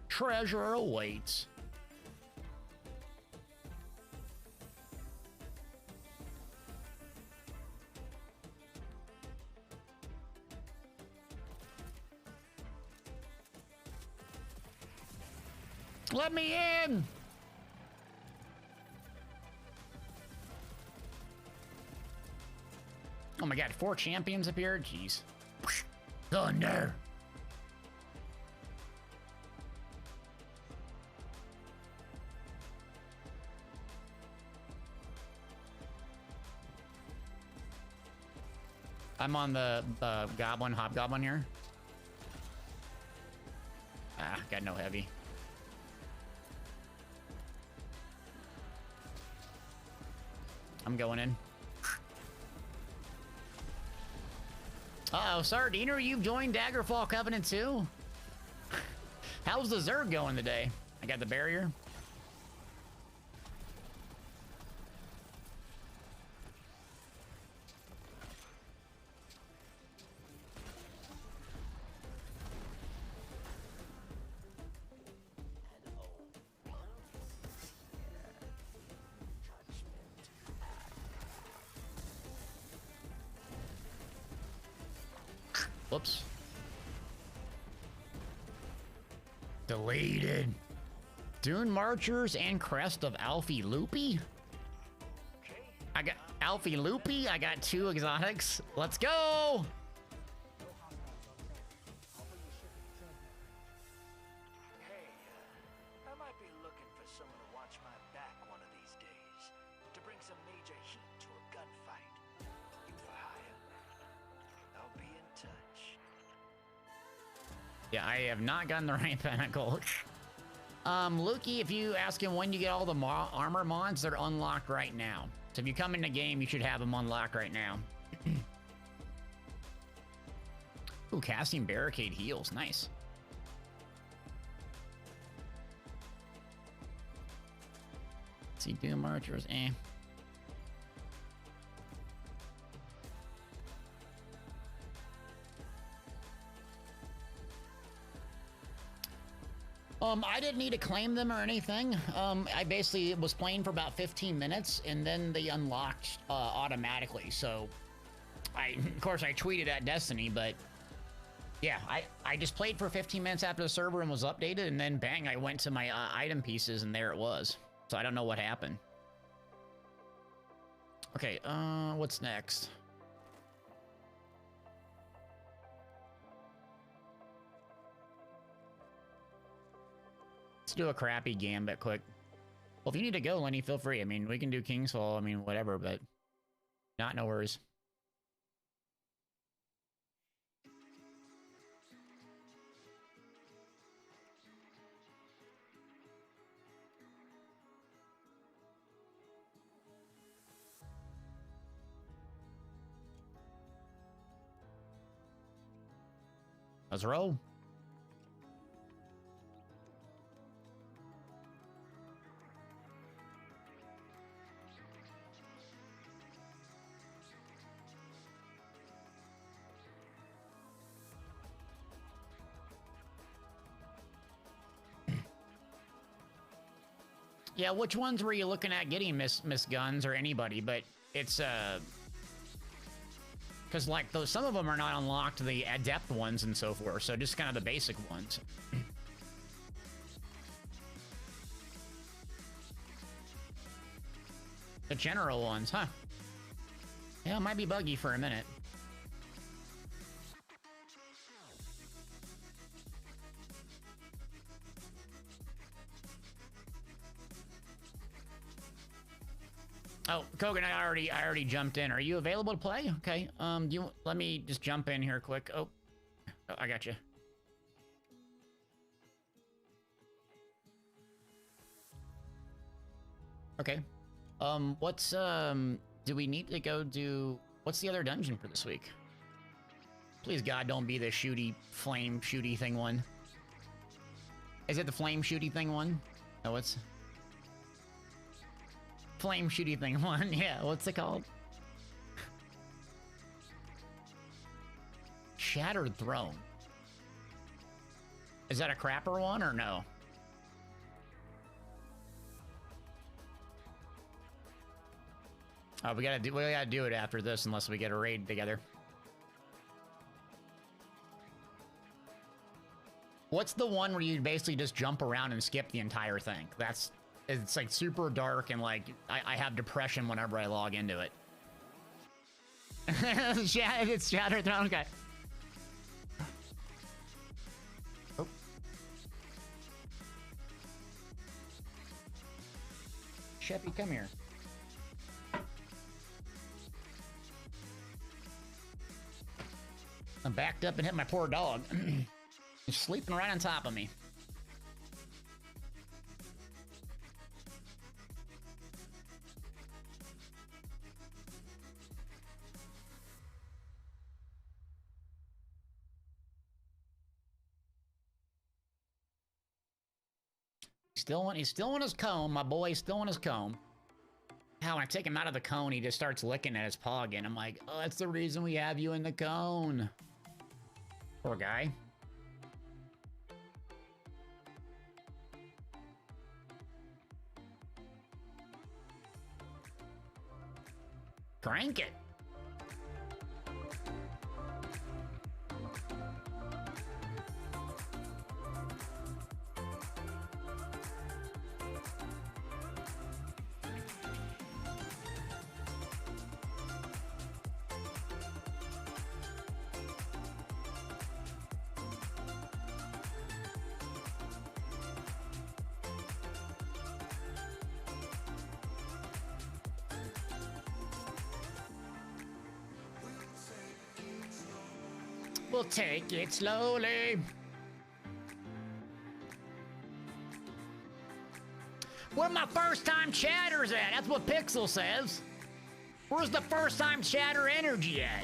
Treasure awaits. Let me in! Oh my god, 4 champions appeared? Jeez. Thunder! I'm on the hobgoblin here. Ah, got no heavy. I'm going in. Uh-oh, Sardiner, you've joined Daggerfall Covenant too? How's the Zerg going today? I got the barrier. Whoops. Deleted. Dune Marchers and Crest of Alfie Loopy? I got Alfie Loopy. I got 2 exotics. Let's go! I might be looking for someone to watch my back one of these days. To bring some major heat to a gunfight. You for hire. I'll be in touch. Yeah, I have not gotten the right Pinnacle. Lukey, if you ask him when you get all the armor mods, they're unlocked right now. So if you come in the game, you should have them unlocked right now. Ooh, casting barricade heals. Nice. Let's see, Doom Archers, eh. I didn't need to claim them or anything. I basically was playing for about 15 minutes and then they unlocked automatically. So of course I tweeted at Destiny, but yeah, I just played for 15 minutes after the server and was updated, and then bang, I went to my item pieces and there it was. So I don't know what happened. Okay, what's next? Let's do a crappy Gambit quick. Well, if you need to go, Lenny, feel free. I mean, we can do King's Fall, I mean, whatever, but no worries. Let's roll. Yeah, which ones were you looking at getting, Miss Guns, or anybody? But it's because like those, some of them are not unlocked, the adept ones and so forth. So just kind of the basic ones. The general ones, huh? Yeah, it might be buggy for a minute. Oh, Kogan, I already jumped in. Are you available to play? Okay. Let me just jump in here quick. Oh, I got you. Okay. Do we need to go do, what's the other dungeon for this week? Please God, don't be the flame shooty thing one. Is it the flame shooty thing one? No, it's flame shooty thing one. Yeah, what's it called? Shattered Throne. Is that a crapper one or no? Oh, we gotta do it after this unless we get a raid together. What's the one where you basically just jump around and skip the entire thing? It's like super dark and like I have depression whenever I log into it. It's Shattered Throne, okay. Oh. Sheppy, come here. I'm backed up and hit my poor dog. He's sleeping right on top of me. He's still on his cone, my boy. He's still on his cone. How when I take him out of the cone, he just starts licking at his paw again. I'm like, oh, that's the reason we have you in the cone. Poor guy. Crank it. We'll take it slowly. Where my first time chatters at? That's what Pixel says. Where's the first time chatter energy at?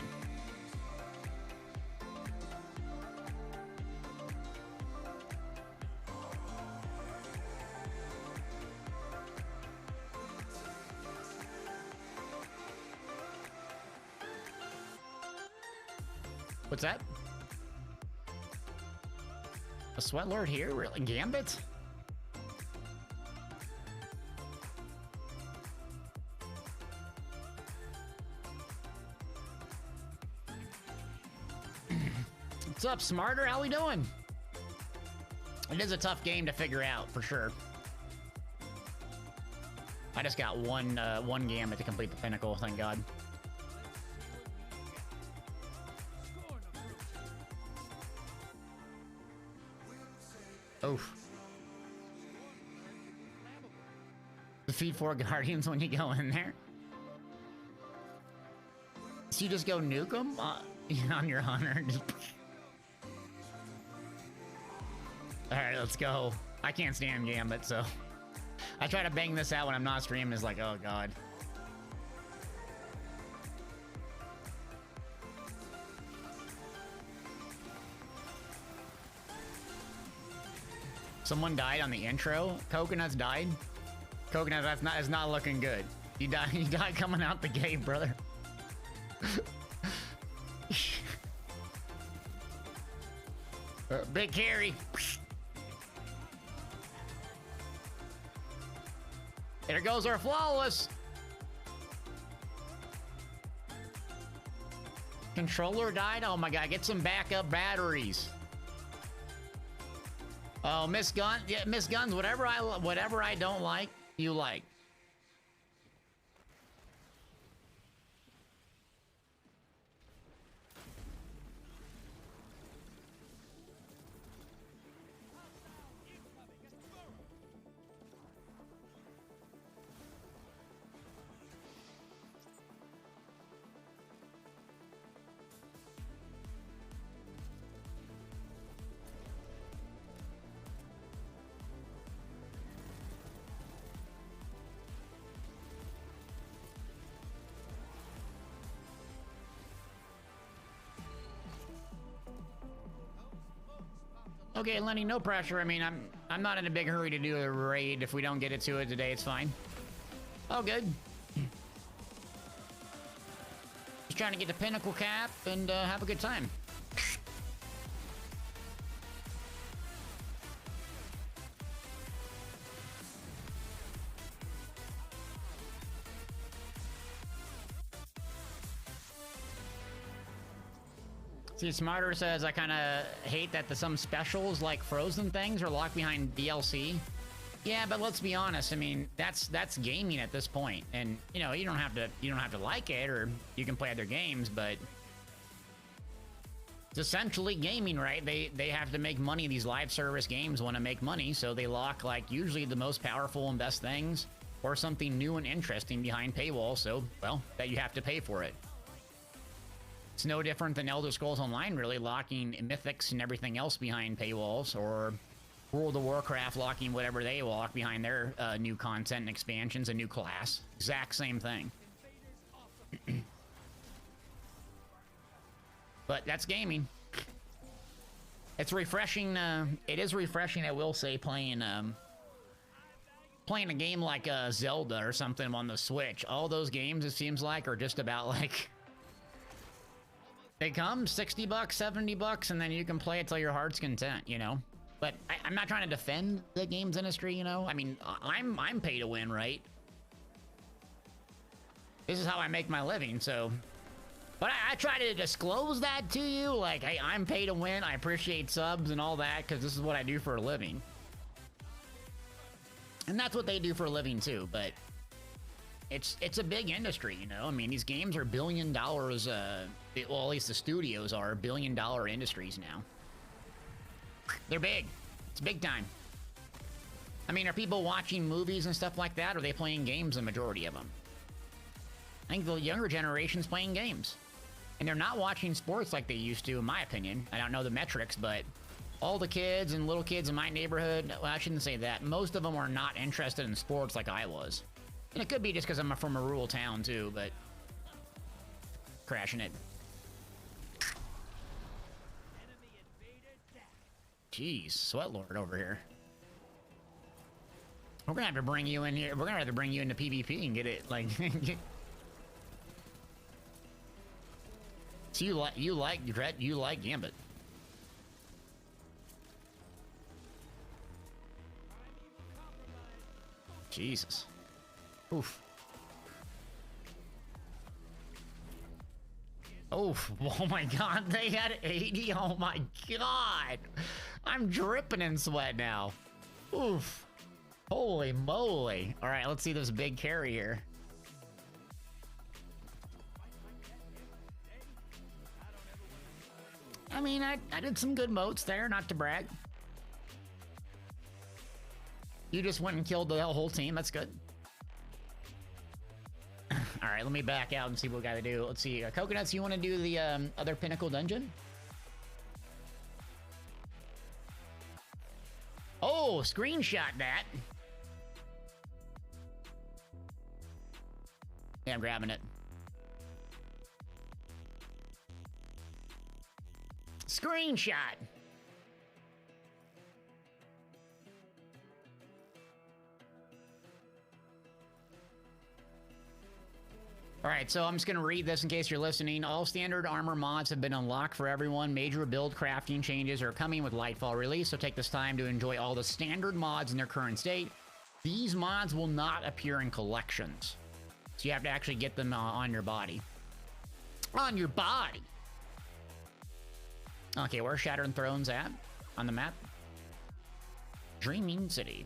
What's that? A sweat lord here? Really? Gambit? What's up, Smarter? How we doing? It is a tough game to figure out, for sure. I just got one gambit to complete the Pinnacle, thank God. Oof. Defeat 4 Guardians when you go in there. So you just go nuke them on your hunter. Alright, let's go. I can't stand Gambit, so... I try to bang this out when I'm not streaming. It's like, oh god. Someone died on the intro? Coconuts died? Coconut, that's not looking good. You died coming out the gate, brother. Big carry. There goes our flawless. Controller died? Oh my god, get some backup batteries. Oh, Miss Gun, yeah, Miss Guns, whatever I don't like, you like. Okay, Lenny, no pressure. I mean, I'm not in a big hurry to do a raid. If we don't get it to it today, it's fine. Oh, good. Just trying to get the Pinnacle cap and have a good time. See, Smarter says, I kind of hate that some specials like Frozen things are locked behind DLC. Yeah, but let's be honest. I mean, that's gaming at this point, and you know you don't have to like it, or you can play other games, but it's essentially gaming, right? They have to make money. These live service games want to make money, so they lock like usually the most powerful and best things, or something new and interesting behind paywall. So well, that you have to pay for it. It's no different than Elder Scrolls Online, really, locking mythics and everything else behind paywalls, or World of Warcraft locking whatever they lock behind their new content and expansions, a new class. Exact same thing. But that's gaming. It's refreshing. It is refreshing, I will say, playing a game like Zelda or something on the Switch. All those games, it seems like, are just about like... They come $60, $70, and then you can play it till your heart's content, you know? But I'm not trying to defend the games industry, you know? I mean, I'm pay to win, right? This is how I make my living, so... But I try to disclose that to you, like, hey, I'm pay to win, I appreciate subs and all that, because this is what I do for a living. And that's what they do for a living, too, but... It's a big industry, you know? I mean, these games are $1 billion, well, at least the studios are $1 billion industries now. They're big. It's big time. I mean, are people watching movies and stuff like that, or are they playing games, the majority of them? I think the younger generation's playing games. And they're not watching sports like they used to, in my opinion. I don't know the metrics, but all the kids and little kids in my neighborhood, well, I shouldn't say that. Most of them are not interested in sports like I was. And it could be just because I'm from a rural town, too, but... Crashing it. Jeez, Sweatlord over here. We're gonna have to bring you in here. We're gonna have to bring you into PvP and get it, like... So you like Gambit. Jesus. Oof. Oh my god, they had 80. Oh my god. I'm dripping in sweat now. Oof. Holy moly. All right, let's see this big carry here. I mean, I did some good motes there, not to brag. You just went and killed the whole team. That's good. All right, let me back out and see what we got to do. Let's see. Coconuts, you want to do the other Pinnacle dungeon? Oh, screenshot that. Yeah, I'm grabbing it. Screenshot. All right, so I'm just going to read this in case you're listening. All standard armor mods have been unlocked for everyone. Major build crafting changes are coming with Lightfall release, so take this time to enjoy all the standard mods in their current state. These mods will not appear in collections, so you have to actually get them on your body. On your body! Okay, where's Shattered Thrones at on the map? Dreaming City.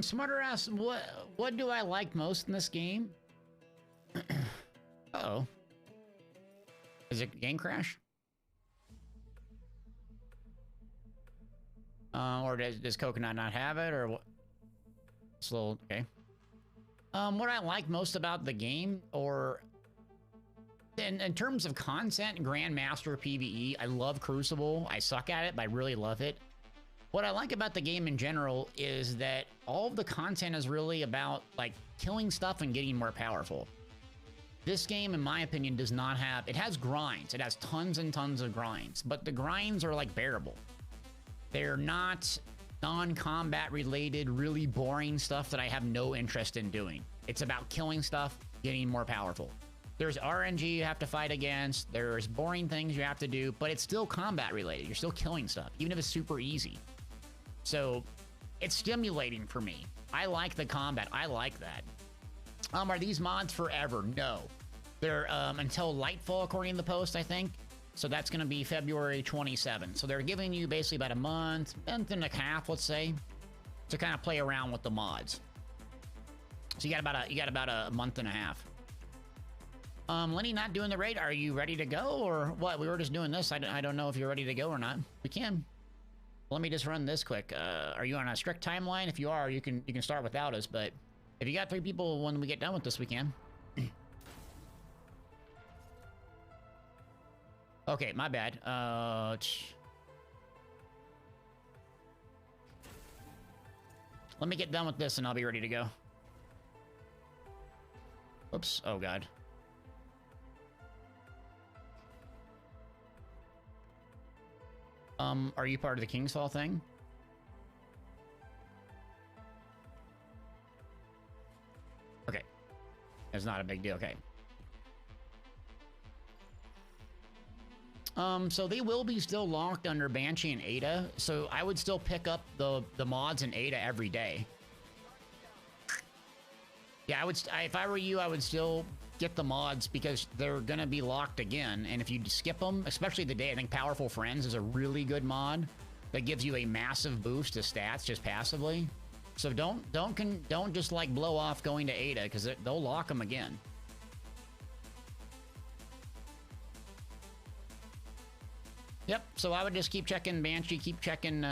Smarter ass, what do I like most in this game? Uh-oh. Is it game crash? Or does Coconut not have it, or what? It's a little, okay. What I like most about the game, or in terms of content, Grandmaster PvE, I love Crucible. I suck at it, but I really love it. What I like about the game in general is that all of the content is really about, like, killing stuff and getting more powerful. This game, in my opinion, does not have... It has grinds. It has tons and tons of grinds, but the grinds are, like, bearable. They're not non-combat related, really boring stuff that I have no interest in doing. It's about killing stuff, getting more powerful. There's RNG you have to fight against, there's boring things you have to do, but it's still combat related. You're still killing stuff, even if it's super easy. So, it's stimulating for me. I like the combat. I like that. Are these mods forever? No. They're until Lightfall, according to the post, I think. So that's going to be February 27th. So they're giving you basically about a month and a half, let's say, to kind of play around with the mods. So you got about a month and a half. Lenny, not doing the raid. Are you ready to go or what? We were just doing this. I don't know if you're ready to go or not. We can. Let me just run this quick. Are you on a strict timeline? If you are, you can start without us, but if you got 3 people when we get done with this, we can. Okay, my bad. Let me get done with this and I'll be ready to go. Oops. Oh, God. Are you part of the King's Fall thing? Okay. It's not a big deal. Okay. So they will be still locked under Banshee and Ada, so I would still pick up the mods in Ada every day. Yeah, I would. If I were you, I would still get the mods because they're gonna be locked again. And if you skip them, especially the day, I think Powerful Friends is a really good mod that gives you a massive boost to stats just passively. So don't just like blow off going to Ada because they'll lock them again. Yep. So I would just keep checking Banshee, keep checking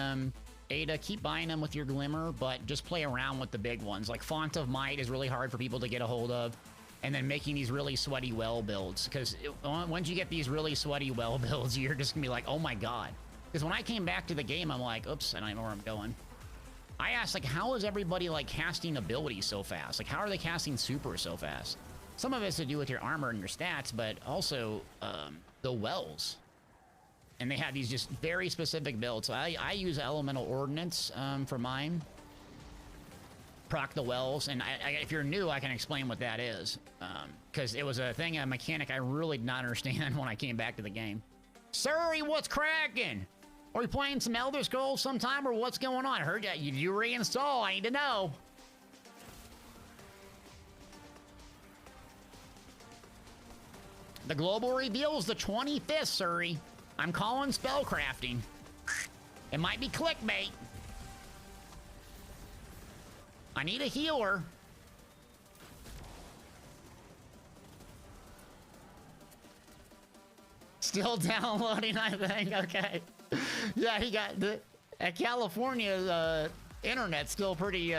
Ada, keep buying them with your Glimmer, but just play around with the big ones. Like Font of Might is really hard for people to get a hold of. And then making these really sweaty well builds. Because once you get these really sweaty well builds, you're just going to be like, oh my god. Because when I came back to the game, I'm like, oops, I don't even know where I'm going. I asked, like, how is everybody, like, casting abilities so fast? Like, how are they casting super so fast? Some of it's to do with your armor and your stats, but also the wells. And they have these just very specific builds. So I use elemental ordnance for mine. Proc the wells. And if you're new, I can explain what that is. Because it was a mechanic I really did not understand when I came back to the game. Surrey, what's cracking? Are we playing some Elder Scrolls sometime, or what's going on? I heard that you reinstall. I need to know. The global reveal is the 25th, Surrey. I'm calling spellcrafting. It might be clickbait. I need a healer. Still downloading, I think. Okay. Yeah, he got the California's internet's still pretty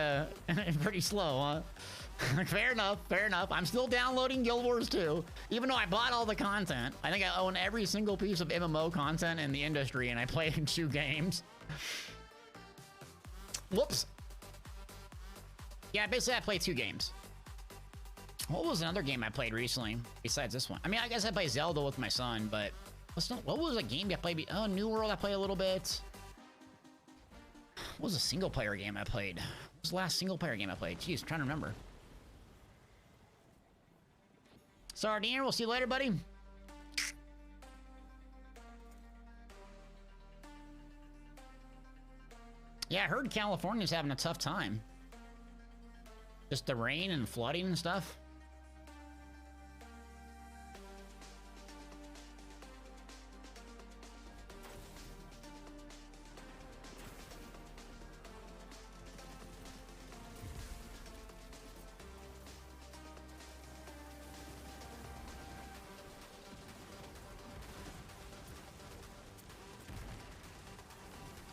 pretty slow, huh? Fair enough, fair enough. I'm still downloading Guild Wars 2, even though I bought all the content. I think I own every single piece of MMO content in the industry, and I played in 2 games. Whoops. Yeah, basically I played 2 games. What was another game I played recently besides this one? I mean, I guess I played Zelda with my son, but what was a game I played? Oh, New World I played a little bit. What was a single player game I played? What was the last single player game I played? Jeez, I'm trying to remember. Sardine, we'll see you later, buddy. Yeah, I heard California's having a tough time. Just the rain and flooding and stuff.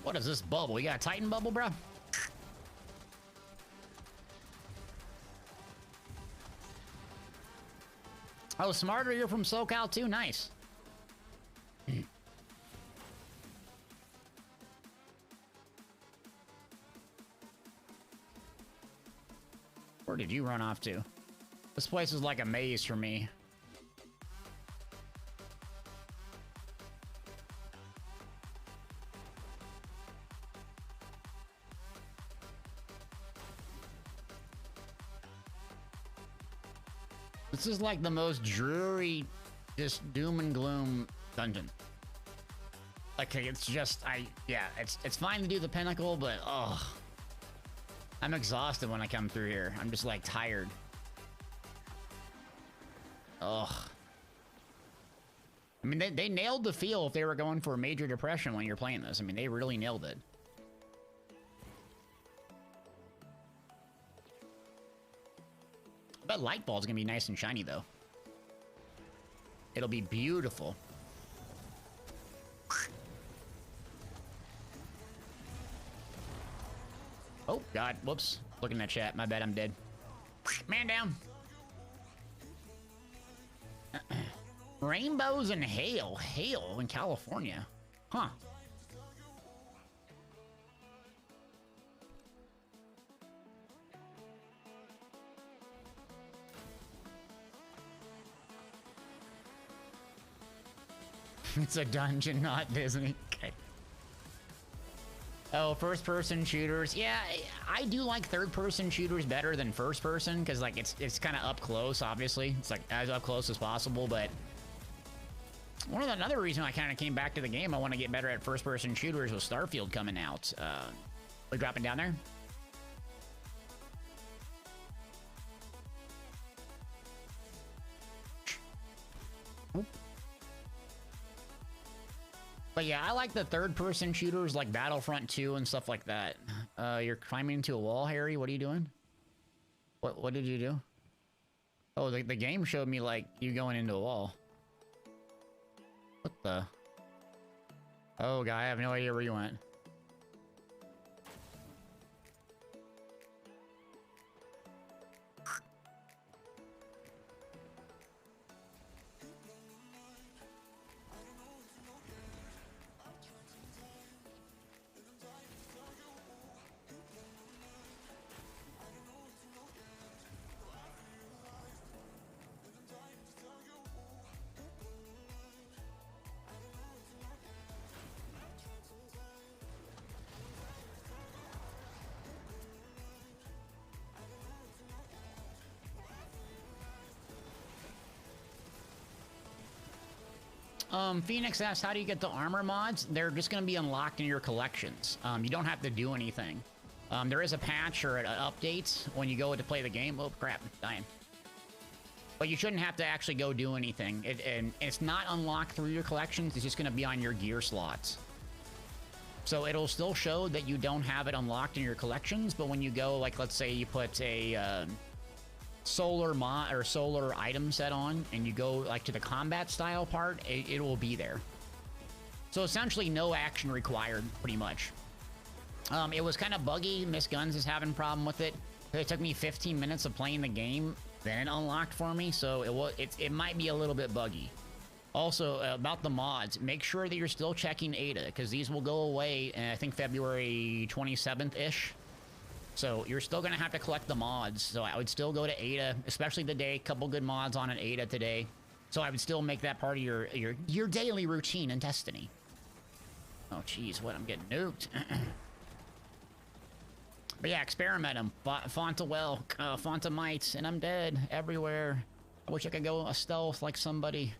What is this bubble? You got a Titan bubble, bro? Oh, Smarter, you're from SoCal too? Nice. Where did you run off to? This place is like a maze for me. This is like the most dreary, just doom and gloom dungeon. Like, it's just, yeah, it's fine to do the Pinnacle, but, oh. I'm exhausted when I come through here. I'm just, like, tired. Ugh. I mean, they nailed the feel if they were going for a major depression when you're playing this. I mean, they really nailed it. I bet Lightball's gonna be nice and shiny, though. It'll be beautiful. Oh, God. Whoops. Looking at chat. My bad, I'm dead. Man down. Rainbows and hail. Hail in California. Huh. It's a dungeon, not Disney. Okay. Oh, first-person shooters. Yeah, I do like third-person shooters better than first-person, because, like, it's kind of up close, obviously. It's, like, as up close as possible, but... Another reason I kind of came back to the game, I want to get better at first-person shooters with Starfield coming out. We dropping down there? Oop. But yeah, I like the third-person shooters like Battlefront 2 and stuff like that. You're climbing into a wall, Harry. What are you doing? What did you do? Oh, the game showed me, like, you going into a wall. What the? Oh, God, I have no idea where you went. Phoenix asks, how do you get the armor mods? They're just going to be unlocked in your collections. You don't have to do anything. There is a patch or an update when you go to play the game. Oh, crap. Dying. But you shouldn't have to actually go do anything. And it's not unlocked through your collections. It's just going to be on your gear slots. So it'll still show that you don't have it unlocked in your collections. But when you go, like, let's say you put a solar mod or solar item set on and you go, like, to the combat style part, it will be there. So essentially no action required, pretty much. It was kind of buggy. Miss Guns is having a problem with it. It took me 15 minutes of playing the game, then it unlocked for me, so it might be a little bit buggy. Also, about the mods, make sure that you're still checking Ada, because these will go away, I think February 27th-ish. So you're still going to have to collect the mods, so I would still go to Ada, especially today. Couple good mods on an Ada today. So I would still make that part of your daily routine in Destiny. Oh, jeez, what? I'm getting nuked. But yeah, experiment them. Fonta well, Fonta might, and I'm dead everywhere. I wish I could go a stealth like somebody.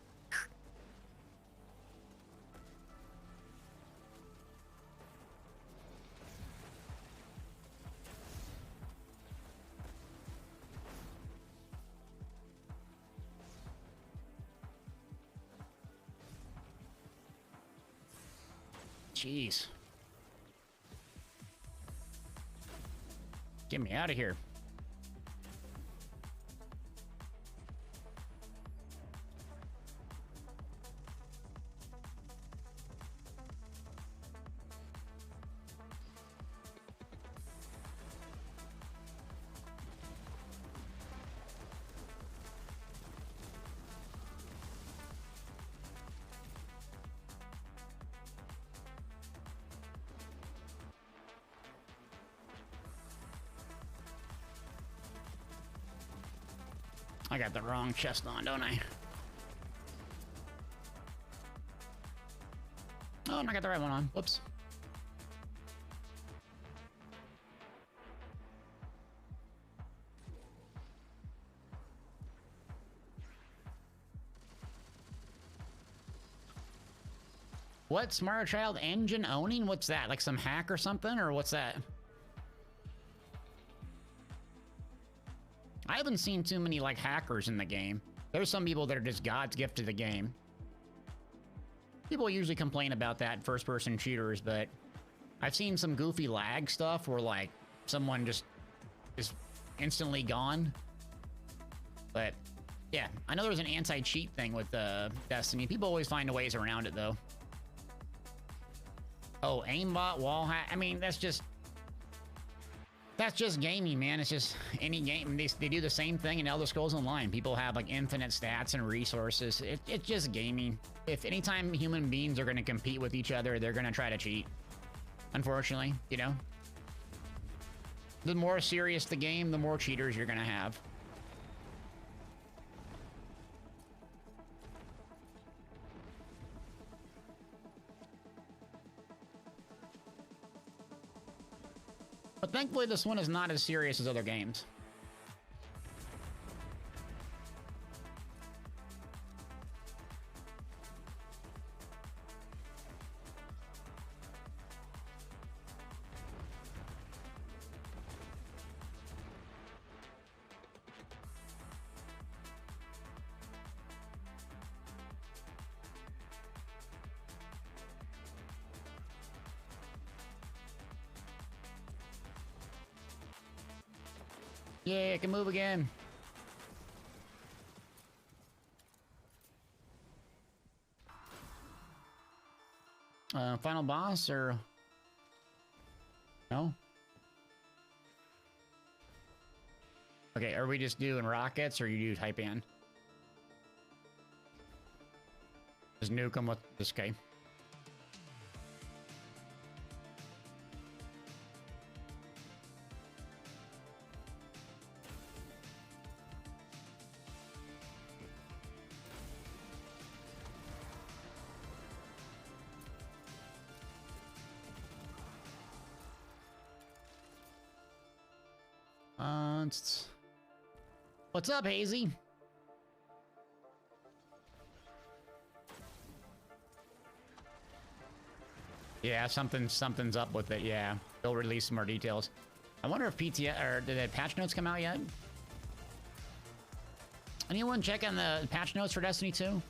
Jeez. Get me out of here. I got the wrong chest on, don't I? Oh, and I got the right one on. Whoops. What? Smart Child engine owning? What's that? Like some hack or something? Or what's that? I haven't seen too many, like, hackers in the game. There's some people that are just God's gift to the game. People usually complain about that in first-person shooters, but I've seen some goofy lag stuff where, like, someone just is instantly gone. But, yeah, I know there's an anti-cheat thing with Destiny. People always find ways around it, though. Oh, aimbot, wall hack. I mean, that's just gaming, man. It's just any game. They do the same thing in Elder Scrolls Online. People have like infinite stats and resources. It's just gaming. If anytime human beings are going to compete with each other, they're going to try to cheat. Unfortunately, you know. The more serious the game, the more cheaters you're going to have. But thankfully, this one is not as serious as other games. Yeah, I can move again. Final boss or no? Okay, are we just doing rockets or you do type in? Just nuke them with this guy. What's up, Hazy? Yeah, something's up with it. Yeah, they'll release some more details. I wonder if PTS or did the patch notes come out yet? Anyone checking the patch notes for Destiny 2?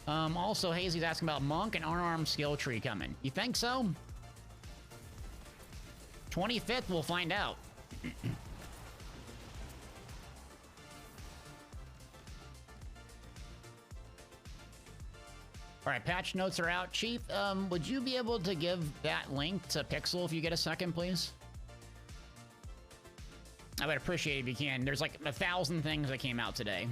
Also, Hazy's asking about Monk and unarmed skill tree coming. You think so? 25th, we'll find out. All right, patch notes are out. Chief, would you be able to give that link to Pixel if you get a second, please? I would appreciate it if you can. There's like 1,000 things that came out today.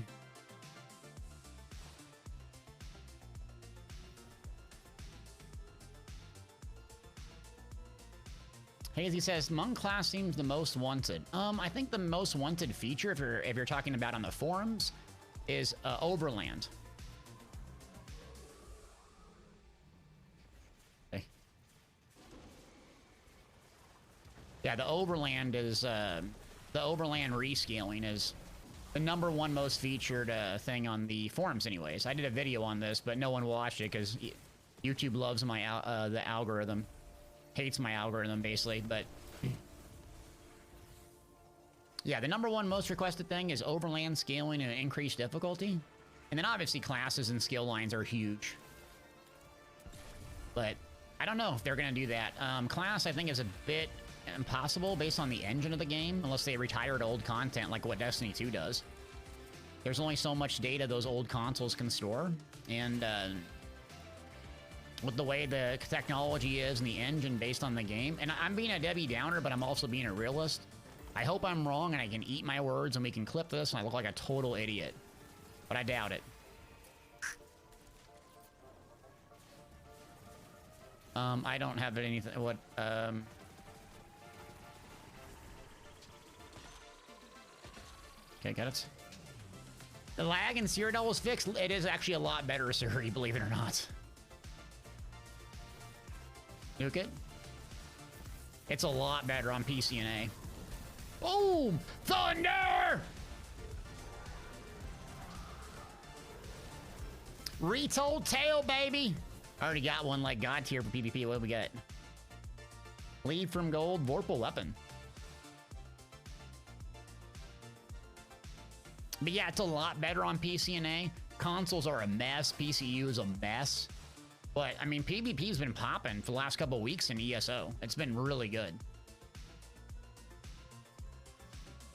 Hazy says, Monk class seems the most wanted. I think the most wanted feature, if you're talking about on the forums, is Overland. Okay. Yeah, the Overland is the Overland rescaling is the #1 most featured thing on the forums. Anyways, I did a video on this, but no one watched it because YouTube loves my the algorithm. Hates my algorithm, basically, but... yeah, the #1 most requested thing is Overland scaling and increased difficulty. And then obviously classes and skill lines are huge. But I don't know if they're going to do that. Class, I think, is a bit impossible based on the engine of the game, unless they retired old content like what Destiny 2 does. There's only so much data those old consoles can store, and... with the way the technology is and the engine based on the game. And I'm being a Debbie Downer, but I'm also being a realist. I hope I'm wrong and I can eat my words and we can clip this and I look like a total idiot. But I doubt it. I don't have anything... what... Okay, got it. The lag in Cyrodiil was fixed. It is actually a lot better, Suri, believe it or not. Nuke it. It's a lot better on PC and A. Boom! Thunder! Retold tale, baby! I already got one like God tier for PvP. What do we got? Lead from gold, Vorpal weapon. But yeah, it's a lot better on PC and A. Consoles are a mess. PCU is a mess. But, I mean, PvP's been popping for the last couple of weeks in ESO. It's been really good.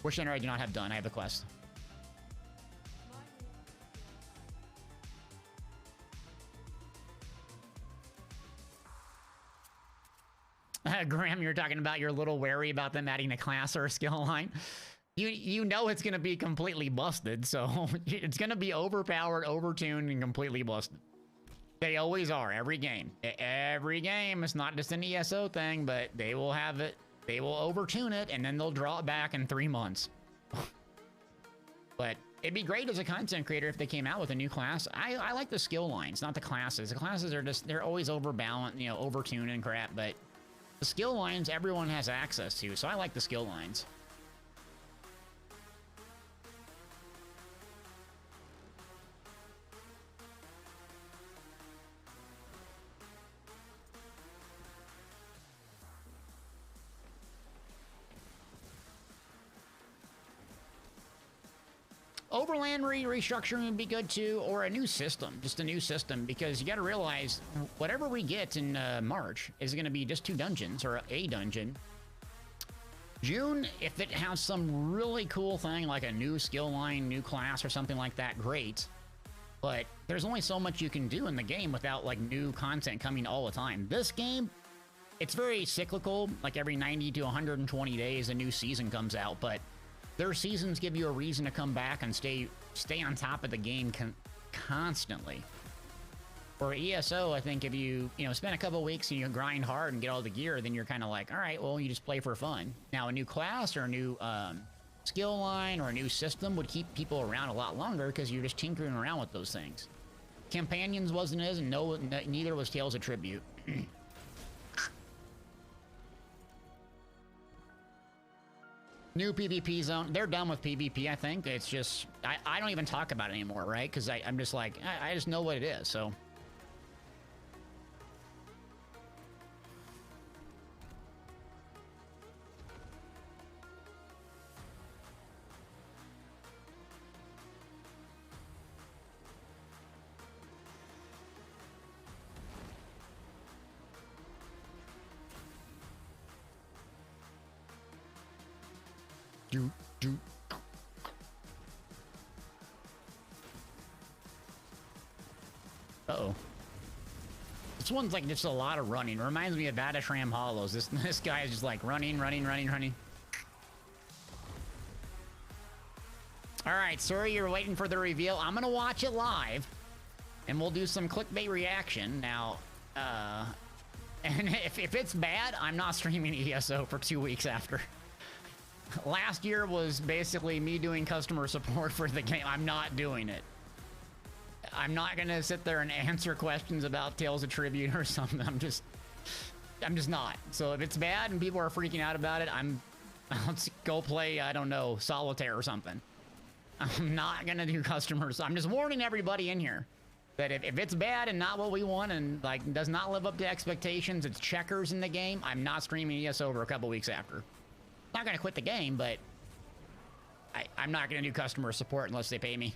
Which center I do not have done. I have a quest. Graham, you're talking about you're a little wary about them adding a class or a skill line. You know it's going to be completely busted, so it's going to be overpowered, overtuned, and completely busted. They always are, every game. Every game. It's not just an ESO thing, but they will have it. They will overtune it, and then they'll draw it back in 3 months. But it'd be great as a content creator if they came out with a new class. I like the skill lines, not the classes. The classes are just, they're always overbalanced, you know, overtuned and crap, but the skill lines everyone has access to, so I like the skill lines. Overland restructuring would be good too, or a new system, just a new system, because you got to realize whatever we get in March is going to be just 2 dungeons or a dungeon. June, if it has some really cool thing like a new skill line, new class or something like that, great. But there's only so much you can do in the game without like new content coming all the time. This game, it's very cyclical, like every 90 to 120 days a new season comes out, but their seasons give you a reason to come back and stay on top of the game constantly. For ESO, I think if you spend a couple weeks and you grind hard and get all the gear, then you're kind of like, all right, well, you just play for fun. Now, a new class or a new skill line or a new system would keep people around a lot longer because you're just tinkering around with those things. Companions wasn't as, and neither was Tales of Tribute. New PvP zone. They're done with PvP, I think. It's just... I don't even talk about it anymore, right? Because I'm just like... I just know what it is, so... do. Uh-oh. This one's like just a lot of running. It reminds me of Batashram Hollows. This guy is just like running. All right, sorry you're waiting for the reveal. I'm gonna watch it live, and we'll do some clickbait reaction. Now, and if it's bad, I'm not streaming ESO for 2 weeks after. Last year was basically me doing customer support for the game. I'm not doing it. I'm not gonna sit there and answer questions about Tales of Tribute or something. I'm just not. So if it's bad and people are freaking out about it, I'll go play, I don't know, Solitaire or something. I'm not gonna do customers. I'm just warning everybody in here that if it's bad and not what we want and like does not live up to expectations, it's checkers in the game, I'm not streaming ESO over a couple weeks after. Not gonna quit the game, but I'm not gonna do customer support unless they pay me.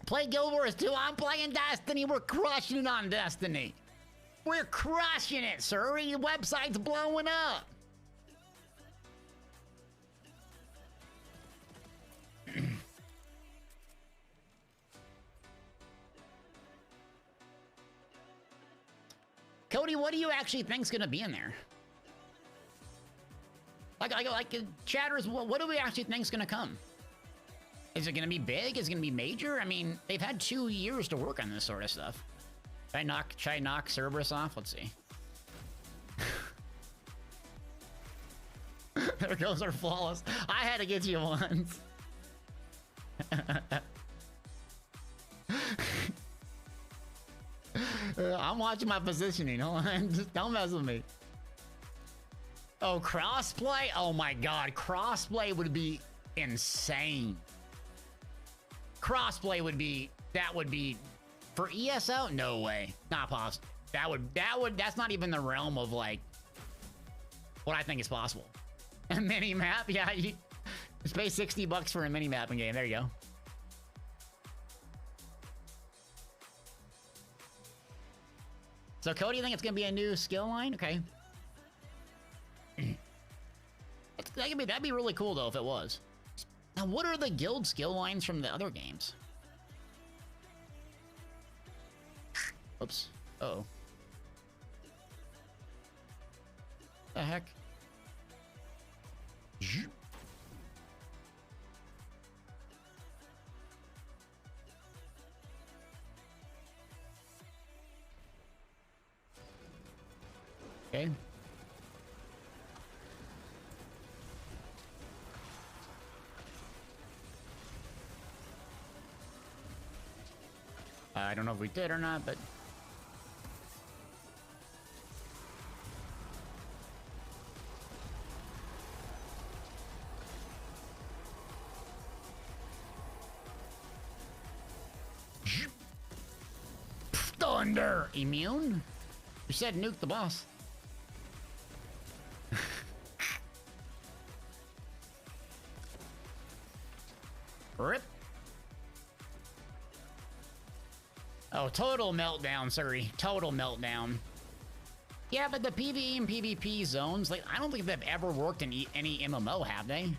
Play Guild Wars 2. I'm playing Destiny. We're crushing it on Destiny. We're crushing it, sir. Your website's blowing up. Cody, what do you actually think's gonna be in there? Like chatters, what do we actually think's gonna come? Is it gonna be big? Is it gonna be major? I mean, they've had 2 years to work on this sort of stuff. Should I knock Cerberus off? Let's see. There goes our flawless. I had to get you once. I'm watching my positioning. Hold on. Just don't mess with me. Oh, crossplay? Oh my god. Crossplay would be insane. Crossplay would be... That would be... For ESO? No way. Not possible. That's not even the realm of, like... What I think is possible. A mini-map? Yeah, you... Just pay $60 for a mini-mapping game. There you go. So, Cody, you think it's going to be a new skill line? Okay. That'd be really cool, though, if it was. Now, what are the guild skill lines from the other games? Oops. Uh-oh. The heck? Okay. I don't know if we did or not, but... Thunder! Immune? You said nuke the boss. Rip. Oh, total meltdown, sorry. Total meltdown. Yeah, but the PvE and PvP zones, like, I don't think they've ever worked in any MMO, have they?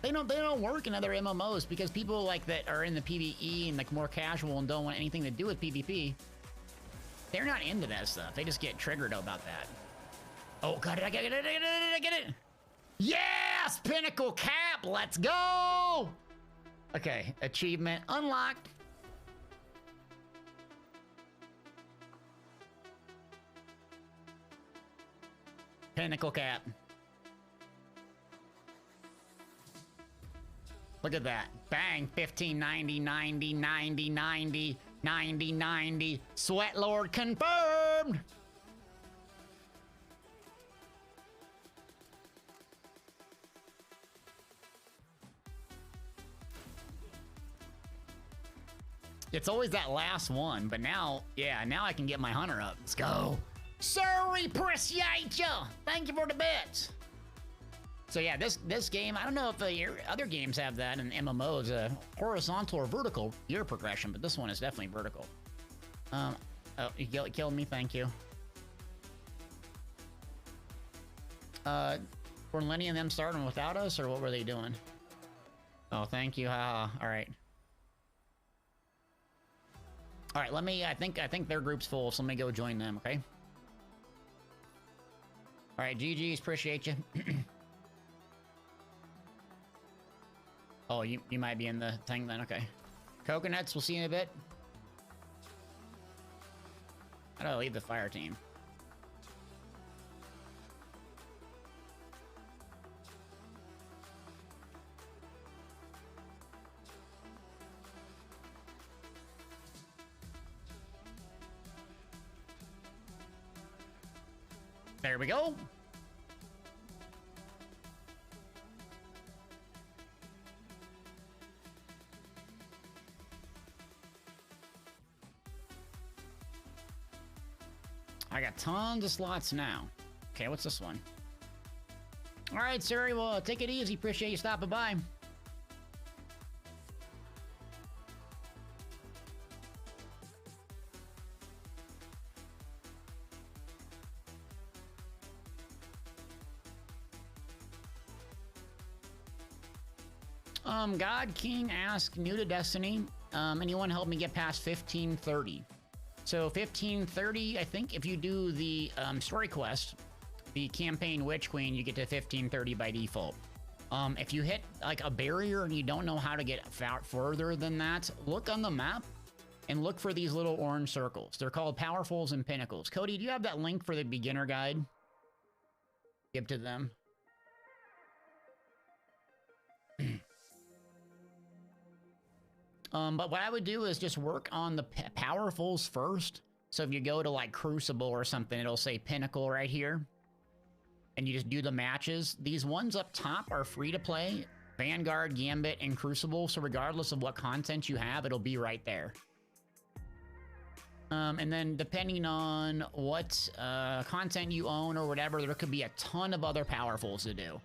They don't work in other MMOs because people like that are in the PvE and like more casual and don't want anything to do with PvP. They're not into that stuff. They just get triggered about that. Oh, got it, I get it, I get it. Yes! Pinnacle cap, let's go! Okay, achievement unlocked. Pinnacle cap. Look at that. Bang, 1590, 90, 90, 90, 90, 90. Sweat Lord confirmed! It's always that last one, but now, yeah, now I can get my hunter up. Let's go. Sorry, appreciate ya. Thank you for the bits. So yeah, this game, I don't know if the other games have that in MMOs, horizontal or vertical gear progression, but this one is definitely vertical. Oh, you killed me, thank you. Were Lenny and them starting without us, or what were they doing? Oh, thank you. All right. All right, let me, I think their group's full, so let me go join them, okay? All right, GG's, appreciate you. Oh, you might be in the thing then, okay. Coconuts, we'll see you in a bit. How do I leave the fire team? There we go. I got tons of slots now. Okay, what's this one? All right, Siri, well, take it easy. Appreciate you stopping by. God King asked, new to Destiny, anyone help me get past 1530? So 1530, I think if you do the story quest, the campaign Witch Queen, you get to 1530 by default. If you hit like a barrier and you don't know how to get further than that, look on the map and look for these little orange circles. They're called Powerfuls and Pinnacles. Cody, do you have that link for the beginner guide? Give to them. But what I would do is just work on the Powerfuls first. So if you go to like Crucible or something, it'll say Pinnacle right here. And you just do the matches. These ones up top are free to play. Vanguard, Gambit, and Crucible. So regardless of what content you have, it'll be right there. And then depending on what content you own or whatever, there could be a ton of other Powerfuls to do.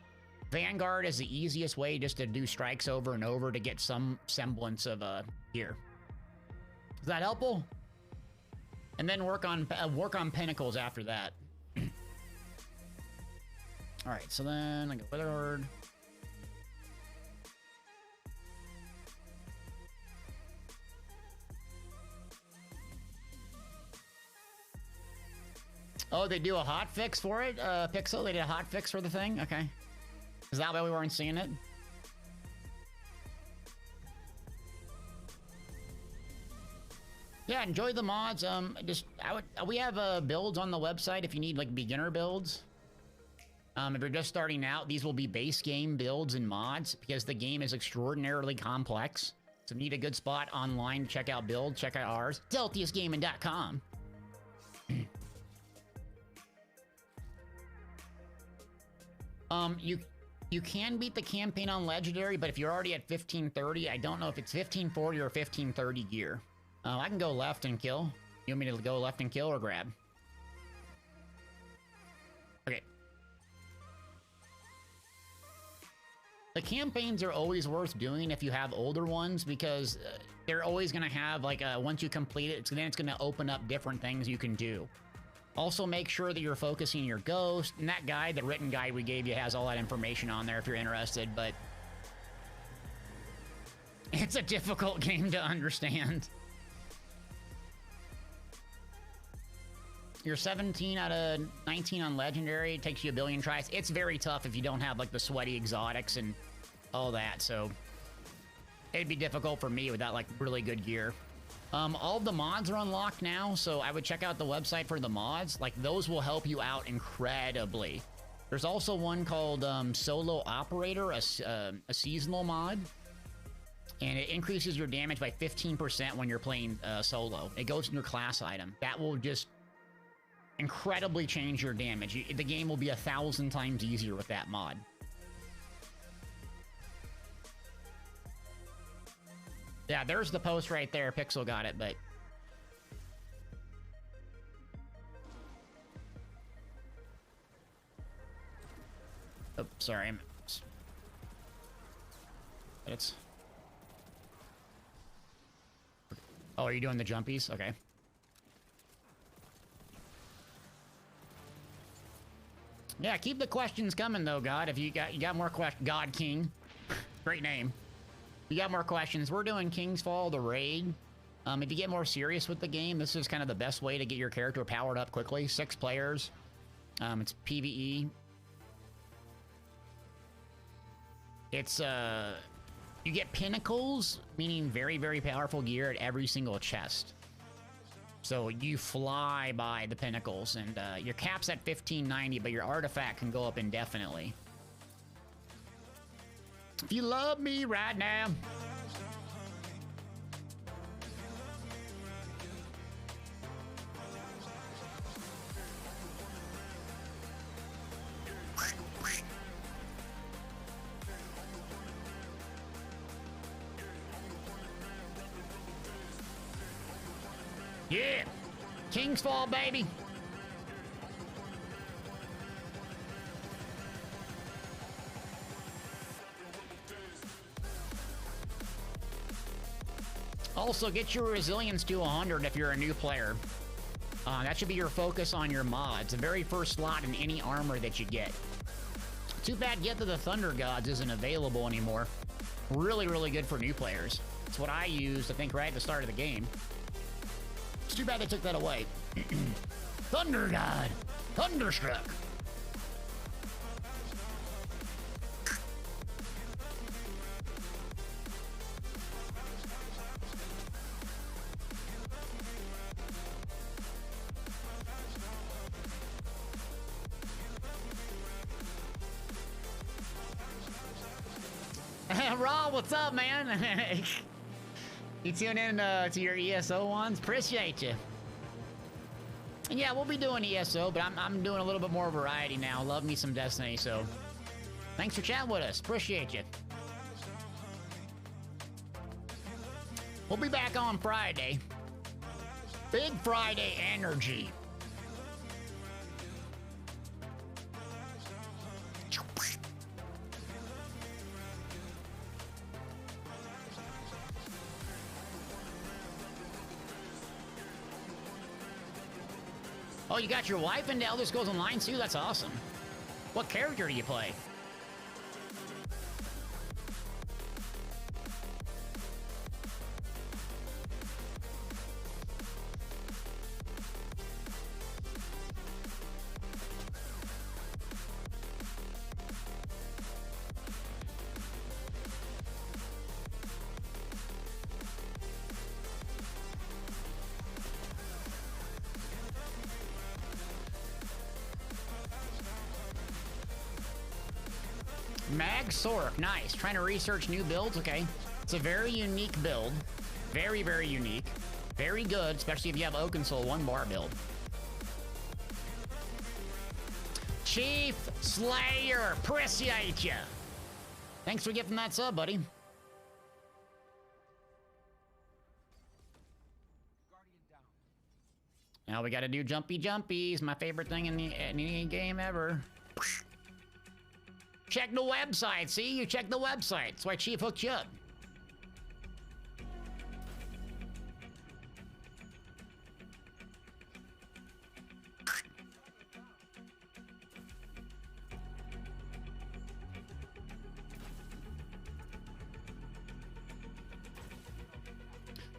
Vanguard is the easiest way just to do strikes over and over to get some semblance of gear. Is that helpful? And then work on Pinnacles after that. All right, so then I go Witherward. Oh, they do a hot fix for it? Pixel, they did a hot fix for the thing? Okay. Is that why we weren't seeing it? Yeah, enjoy the mods. We have builds on the website if you need like beginner builds. If you're just starting out, these will be base game builds and mods because the game is extraordinarily complex. So if you need a good spot online to check out builds, check out ours. DeltiusGaming.com. You can beat the campaign on Legendary, but if you're already at 1530, I don't know if it's 1540 or 1530 gear. I can go left and kill. You want me to go left and kill or grab? Okay. The campaigns are always worth doing if you have older ones because they're always going to have, like, once you complete it, then it's going to open up different things you can do. Also, make sure that you're focusing your ghost. And that guide, the written guide we gave you, has all that information on there if you're interested, but it's a difficult game to understand. You're 17 out of 19 on Legendary. It takes you a billion tries. It's very tough if you don't have, like, the sweaty exotics and all that, so it'd be difficult for me without, like, really good gear. All of the mods are unlocked now, so I would check out the website for the mods. Like, those will help you out incredibly. There's also one called Solo Operator, a seasonal mod. And it increases your damage by 15% when you're playing solo. It goes in your class item. That will just incredibly change your damage. The game will be 1,000 times easier with that mod. Yeah, there's the post right there. Pixel got it, but... Oh, sorry. It's... Oh, are you doing the jumpies? Okay. Yeah, keep the questions coming though, God. If you got more questions, God King, great name. You got more questions. We're doing King's Fall, the raid. If you get more serious with the game, this is kind of the best way to get your character powered up quickly. 6 players. It's PvE. It's you get pinnacles, meaning very, very powerful gear at every single chest. So you fly by the pinnacles, and your cap's at 1590, but your artifact can go up indefinitely. If you love me right now. Yeah! King's Fall, baby! Also, get your resilience to 100 if you're a new player. That should be your focus on your mods. The very first slot in any armor that you get. Too bad Get to the Thunder Gods isn't available anymore. Really, really good for new players. It's what I used, I think, right at the start of the game. It's too bad they took that away. Thunder God! Thunderstruck! Raw, what's up, man? You tune in to your ESO ones? Appreciate you. And yeah, we'll be doing ESO, but I'm doing a little bit more variety now. Love me some Destiny, so thanks for chatting with us. Appreciate you. We'll be back on Friday. Big Friday energy. Oh, you got your wife into Elder Scrolls Online too? That's awesome. What character do you play? Mag Sork, nice. Trying to research new builds, okay. It's a very unique build. Very, very unique. Very good, especially if you have Oaken Soul 1-bar build. Chief Slayer, appreciate ya. Thanks for giving that sub, buddy. Now we gotta do jumpy jumpies, my favorite thing in any game ever. Check the website, see? You check the website. That's why Chief hooked you up.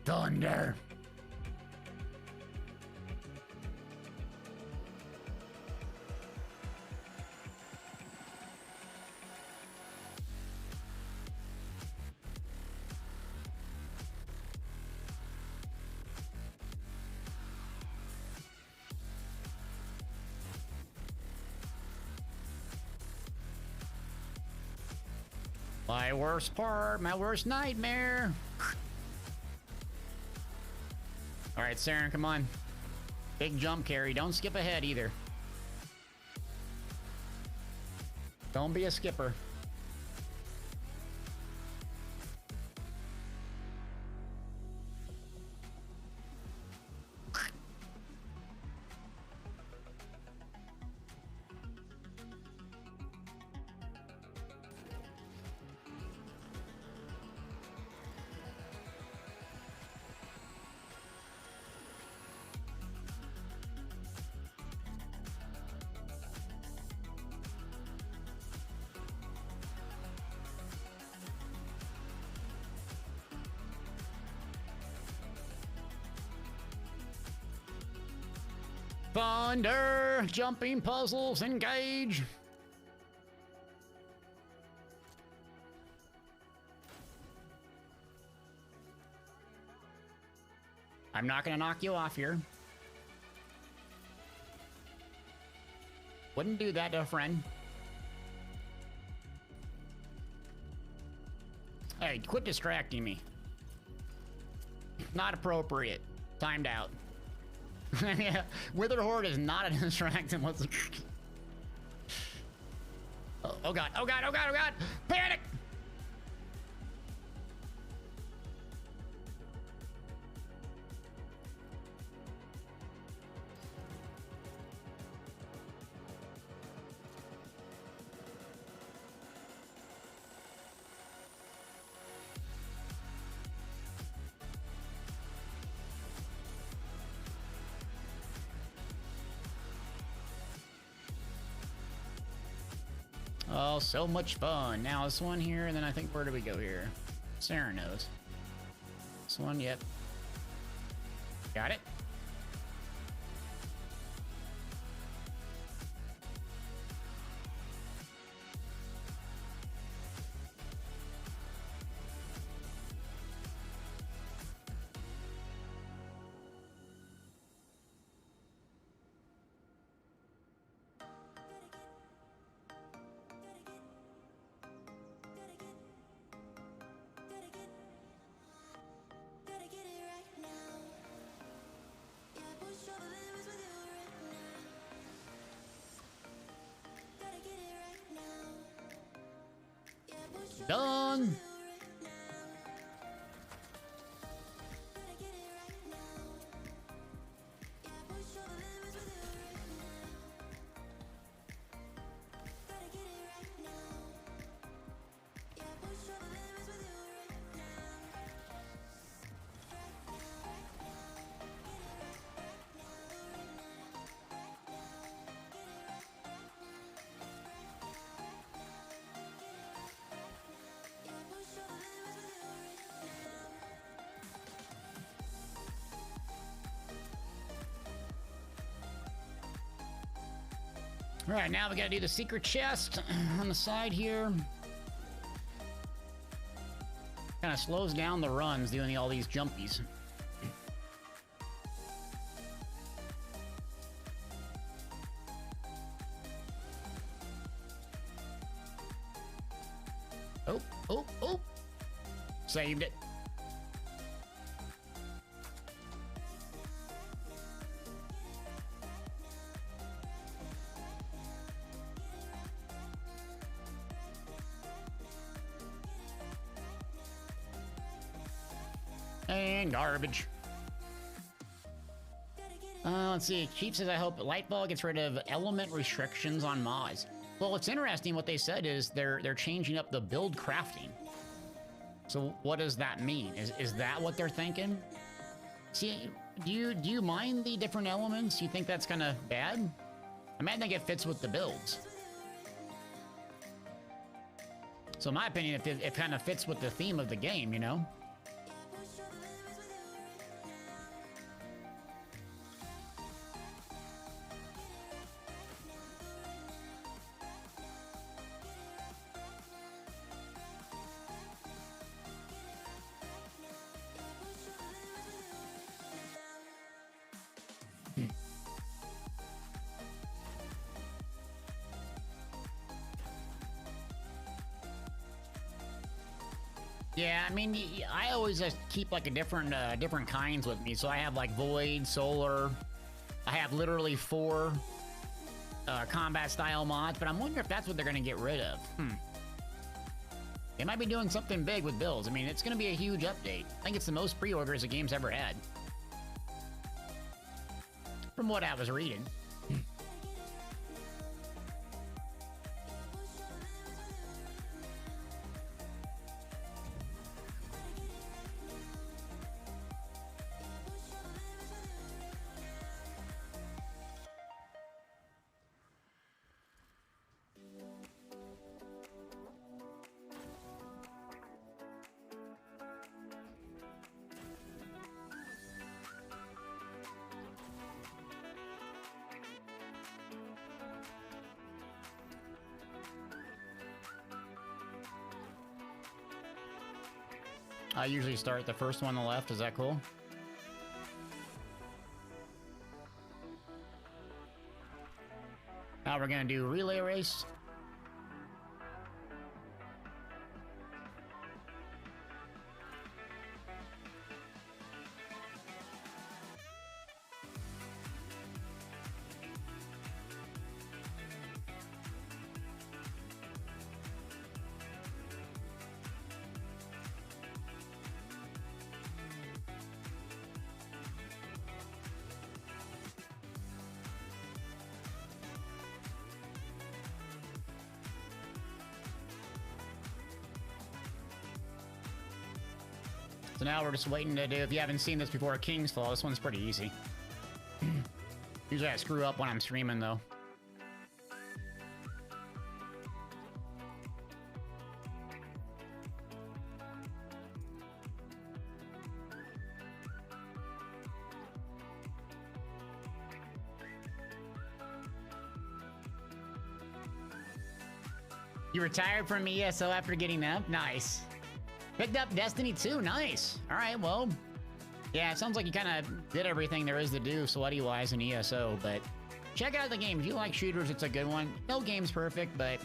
Thunder. My worst part, my worst nightmare. All right, Saren, come on. Big jump carry. Don't skip ahead either. Don't be a skipper. Thunder! Jumping puzzles, engage! I'm not gonna knock you off here. Wouldn't do that to a friend. Hey, quit distracting me. Not appropriate. Timed out. Yeah, Wither Horde is not a distraction. What's oh god, oh god, oh god, oh god! Panic! Oh, so much fun. Now this one here, and then I think, where do we go here? Sarah knows. This one, yep. Got it. Done. All right, now we gotta do the secret chest on the side here. Kind of slows down the runs doing all these jumpies. Oh, oh, oh! Saved it. And garbage. Let's see. Chief says, I hope Lightball gets rid of element restrictions on mods. Well, it's interesting. What they said is they're changing up the build crafting. So what does that mean? Is that what they're thinking? See, do you mind the different elements? You think that's kind of bad? I might think it fits with the builds. So in my opinion, it kind of fits with the theme of the game, you know? Yeah, I mean, I always just keep like a different kinds with me. So I have like Void, Solar. I have literally 4 combat style mods, but I'm wondering if that's what they're gonna get rid of. They might be doing something big with builds. I mean, it's gonna be a huge update. I think it's the most pre-orders the game's ever had. From what I was reading. I usually start the first one on the left. Is that cool? Now we're gonna do relay race. So now we're just waiting to do, if you haven't seen this before, King's Fall. This one's pretty easy. Usually I screw up when I'm streaming, though. You retired from ESO after getting up? Nice. Picked up Destiny 2, nice. All right, well, yeah, it sounds like you kind of did everything there is to do sweaty-wise in ESO, but check out the game. If you like shooters, it's a good one. No game's perfect, but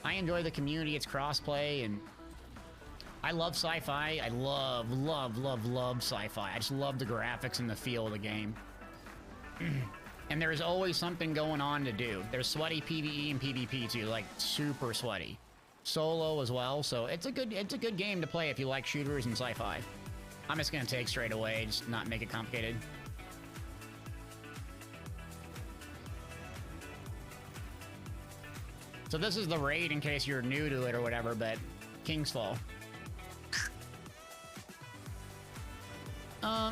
I enjoy the community. It's cross-play, and I love sci-fi. I love, love, love, love sci-fi. I just love the graphics and the feel of the game. And there's always something going on to do. There's sweaty PvE and PvP too, like super sweaty. Solo as well, so it's a good game to play if you like shooters and sci-fi. I'm just gonna take straight away, just not make it complicated. So this is the raid in case you're new to it or whatever, but King's Fall.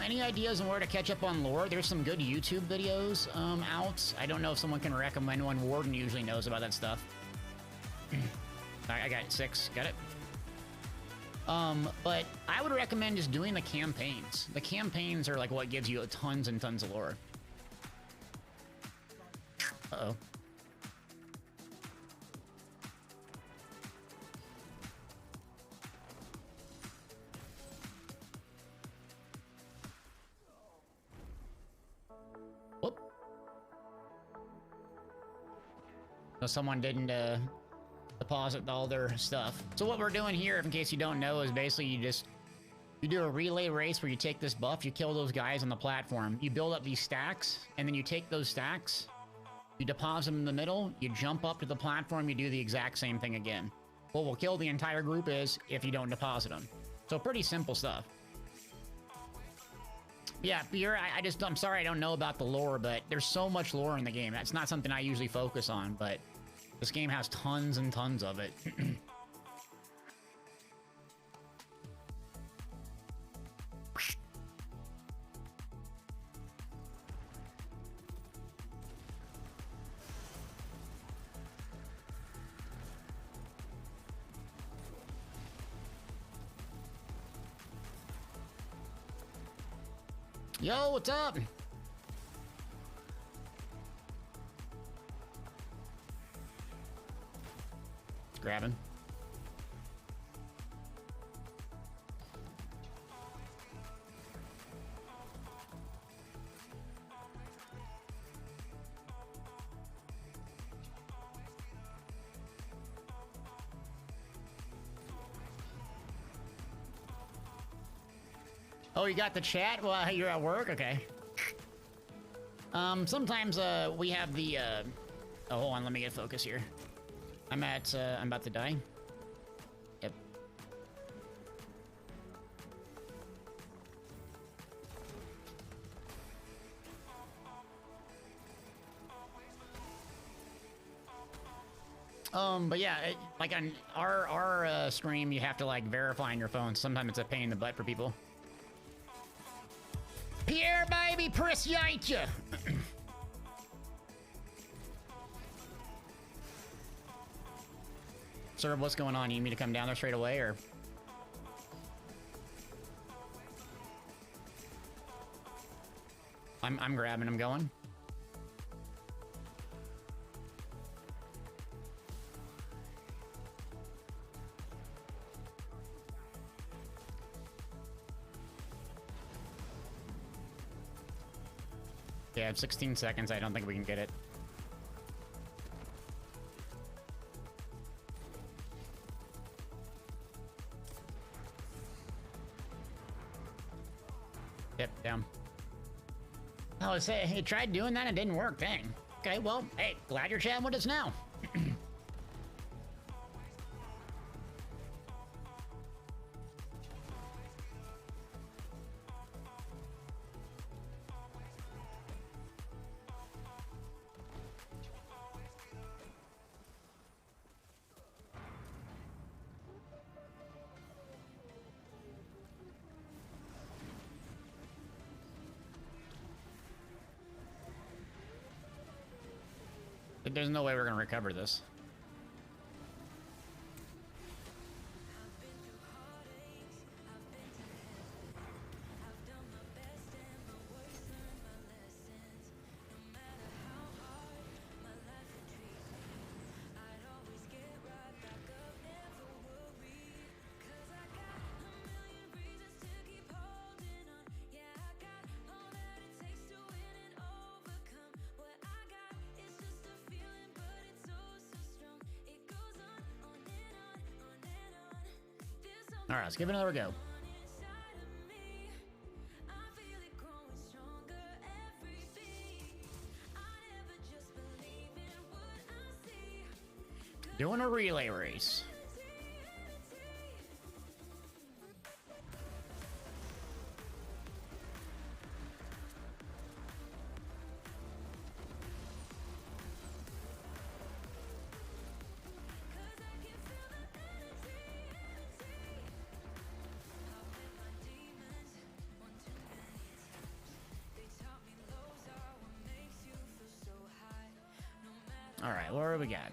Any ideas on where to catch up on lore? There's some good YouTube videos out. I don't know if someone can recommend one. Warden usually knows about that stuff. I got 6. Got it. But I would recommend just doing the campaigns. The campaigns are like what gives you tons and tons of lore. Uh-oh. Whoop. So someone didn't, deposit all their stuff. So what we're doing here, in case you don't know, is basically you do a relay race where you take this buff, you kill those guys on the platform, you build up these stacks, and then you take those stacks, you deposit them in the middle, you jump up to the platform, you do the exact same thing again. What will kill the entire group is if you don't deposit them. So pretty simple stuff. Yeah, I'm sorry I don't know about the lore, but there's so much lore in the game. That's not something I usually focus on, but this game has tons and tons of it. Yo, what's up? Grabbing. Oh, you got the chat while you're at work? Okay. Sometimes, we have the, oh, hold on, let me get focus here. I'm about to die. Yep. But yeah, like on our stream, you have to like verify on your phone. Sometimes it's a pain in the butt for people. Pierre, baby, appreciate ya. Sir, what's going on? You need me to come down there straight away, or? I'm grabbing, I'm going. Yeah, 16 seconds. I don't think we can get it. Yep, down. Oh, he tried doing that and it didn't work. Dang. Okay, well, hey, glad you're chatting with us now. There's no way we're gonna recover this. All right, let's give it another go. Doing a relay race. All right, what do we got?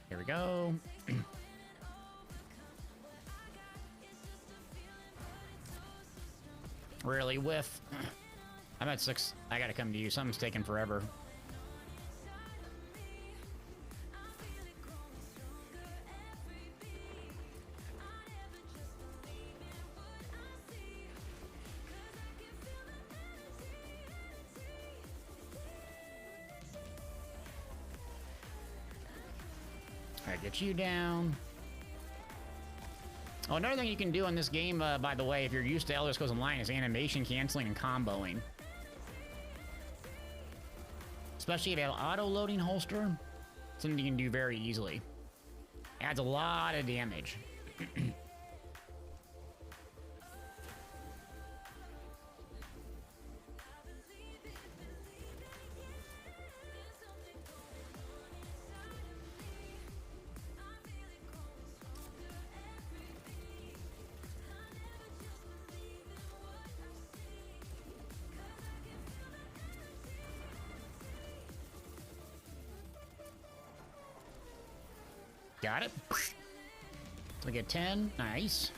Here we go. Really whiff. I'm at 6. I gotta come to you. Something's taking forever. Alright, get you down. Oh, another thing you can do in this game, by the way, if you're used to Elder Scrolls Online, is animation canceling and comboing. Especially if you have auto-loading holster, something you can do very easily. Adds a lot of damage. Got it. So we get 10. Nice.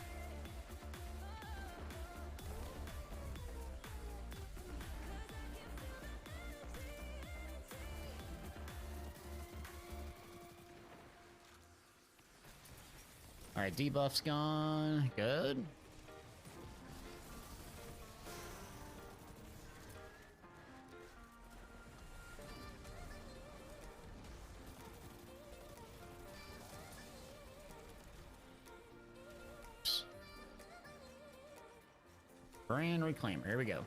All right, debuff's gone. Good. Brand Reclaimer. Here we go.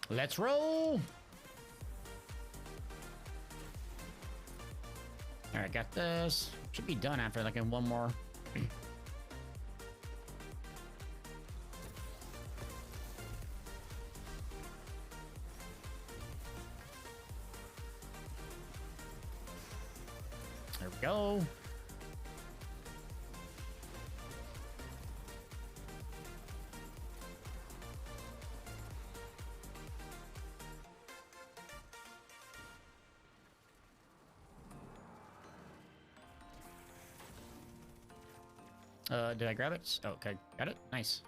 Let's roll. All right, got this. Should be done after like in one more. There we go. Did I grab it? Oh, okay, got it. Nice.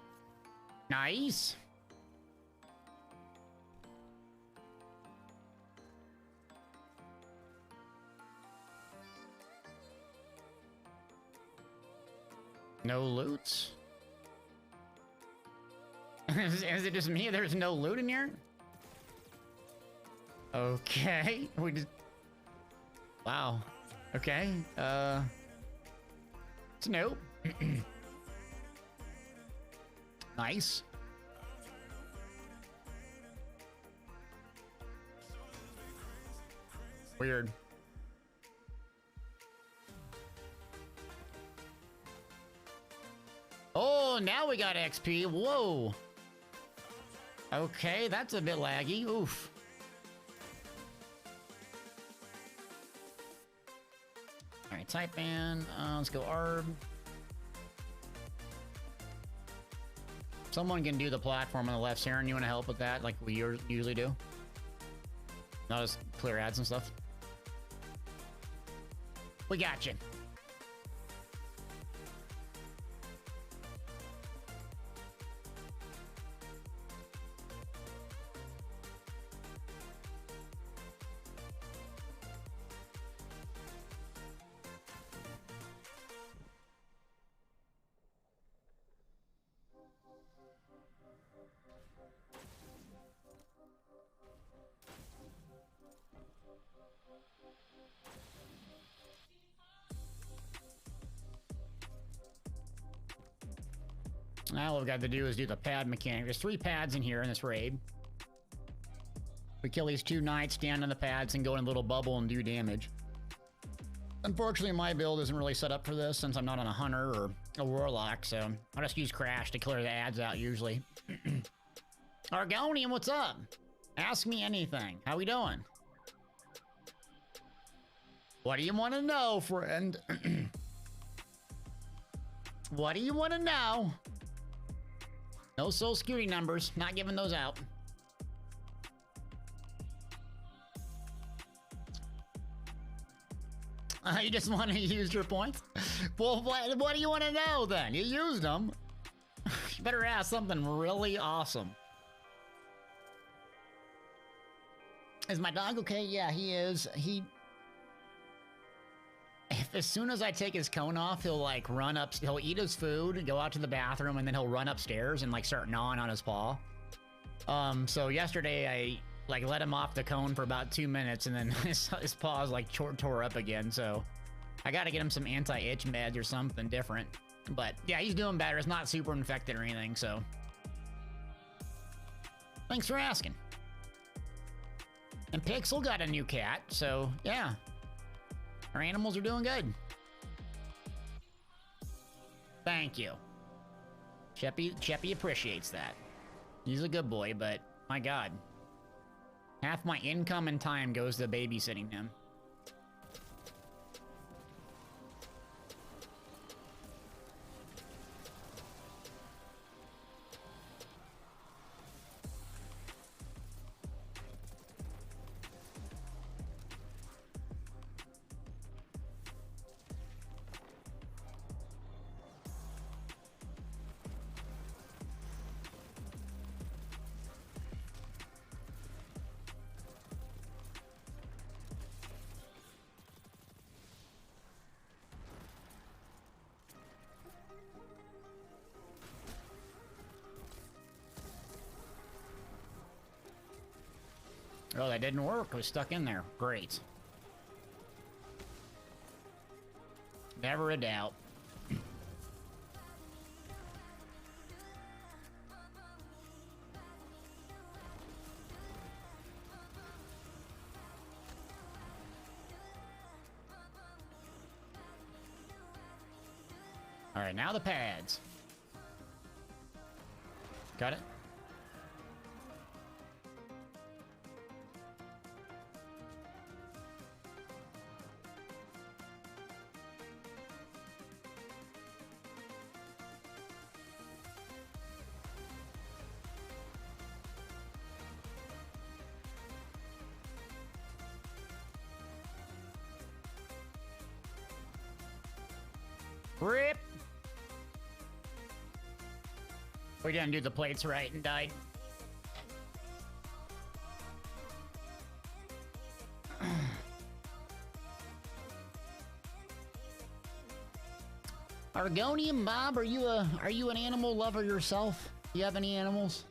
Nice. No loot? Is it just me? There's no loot in here? Okay, we just... Wow. Okay, it's nope. Nice. Weird. Oh, now we got XP. Whoa. Okay, that's a bit laggy. Oof. All right, type in. Let's go ARB. Someone can do the platform on the left, Sarah. You want to help with that, like we usually do? Not just clear ads and stuff. We got you. Now all we've got to do is do the pad mechanic. There's 3 pads in here in this raid. We kill these 2 knights, stand on the pads, and go in a little bubble and do damage. Unfortunately, my build isn't really set up for this since I'm not on a hunter or a warlock, so I'll just use Crash to clear the ads out usually. Argonian, what's up? Ask me anything. How we doing? What do you want to know, friend? What do you want to know? No social security numbers. Not giving those out. You just want to use your points? Well, what do you want to know then? You used them. You better ask something really awesome. Is my dog okay? Yeah, he is. As soon as I take his cone off, he'll like run up, he'll eat his food, go out to the bathroom, and then he'll run upstairs and like start gnawing on his paw. So yesterday I like let him off the cone for about 2 minutes, and then his paws like tore up again. So I got to get him some anti-itch meds or something different. But yeah, he's doing better. It's not super infected or anything. So thanks for asking. And Pixel got a new cat. So yeah, our animals are doing good. Thank you. Cheppy appreciates that. He's a good boy, but my God. Half my income and time goes to babysitting him. Oh, that didn't work. It was stuck in there. Great. Never a doubt. All right, now the pads. Got it? We didn't do the plates right and died. Argonian Bob, are you an animal lover yourself? Do you have any animals?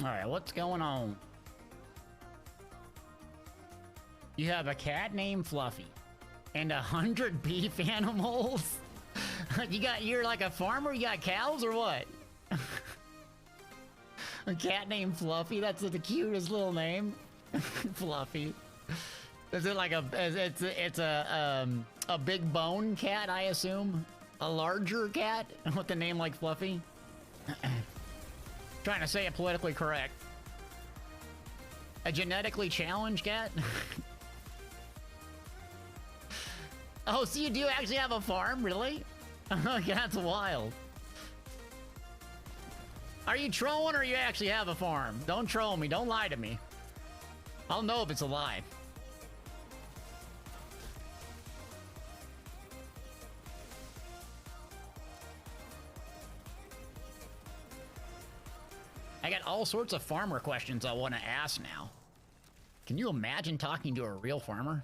Alright, what's going on? You have a cat named Fluffy and 100 beef animals? You're like a farmer? You got cows or what? A cat named Fluffy? That's the cutest little name. Fluffy. Is it like it's a big bone cat, I assume? A larger cat with a name like Fluffy? Trying to say it politically correct. A genetically challenged cat? Oh, so you do actually have a farm? Really? That's wild. Are you trolling or you actually have a farm? Don't troll me. Don't lie to me. I'll know if it's a lie. I got all sorts of farmer questions I want to ask now. Can you imagine talking to a real farmer?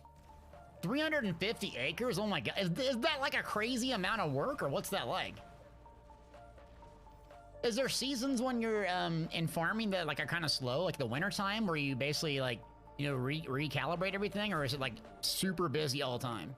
350 acres? Oh my god. Is that like a crazy amount of work, or what's that like? Is there seasons when you're in farming that like are kind of slow, like the winter time, where you basically like, you know, recalibrate everything, or is it like super busy all the time?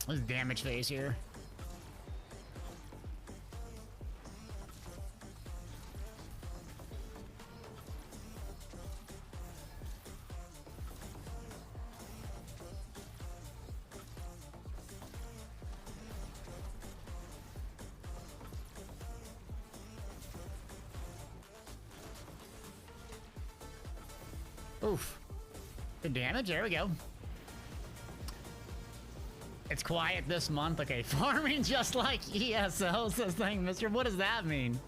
This damage phase here. Oof. Good damage, there we go. It's quiet this month. Okay, farming just like ESO, says thing, mister. What does that mean?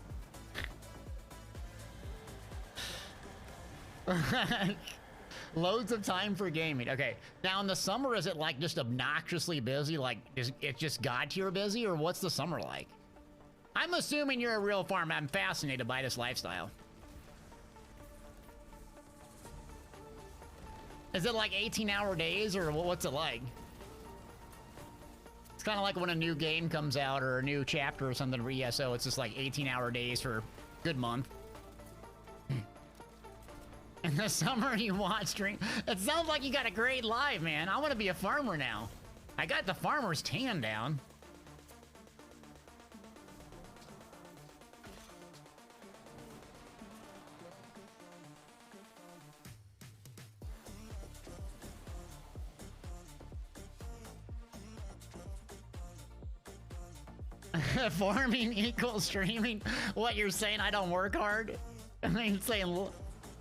Loads of time for gaming. Okay, now in the summer, is it like just obnoxiously busy? Like, is it just god tier busy, or what's the summer like? I'm assuming you're a real farmer. I'm fascinated by this lifestyle. Is it like 18-hour days, or what's it like? It's kind of like when a new game comes out or a new chapter or something for ESO. It's just like 18-hour days for a good month. In the summer, you watch stream. It sounds like you got a great life, man. I want to be a farmer now. I got the farmer's tan down. Farming equals streaming. What you're saying? I don't work hard. I mean, saying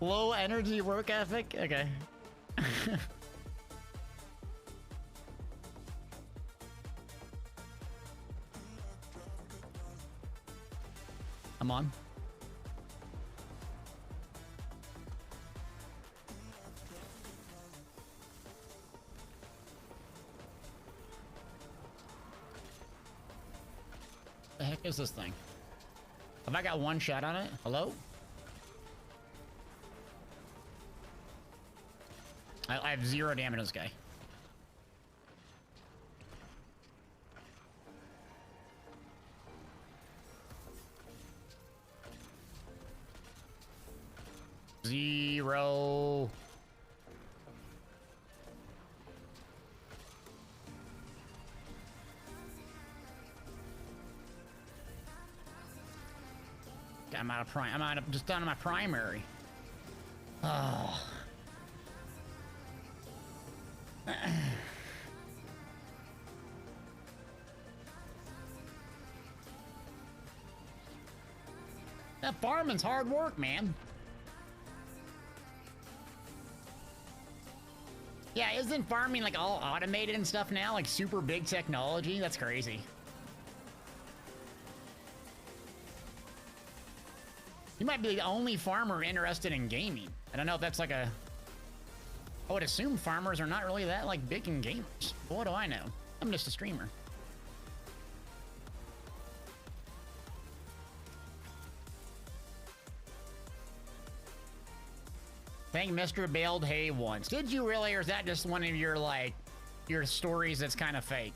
low energy work ethic. Okay. I'm on. The heck is this thing? Have I got one shot on it? Hello? I have 0 damage on this guy. Zero. I'm out of prime. I'm out of just done my primary. Oh. That farming's hard work, man. Yeah, isn't farming like all automated and stuff now? Like super big technology? That's crazy. You might be the only farmer interested in gaming. I don't know if that's like a... I would assume farmers are not really that like big in gamers. But what do I know? I'm just a streamer. Thank Mr. Bailed Hay once. Did you really, or is that just one of your, like, your stories that's kind of fake?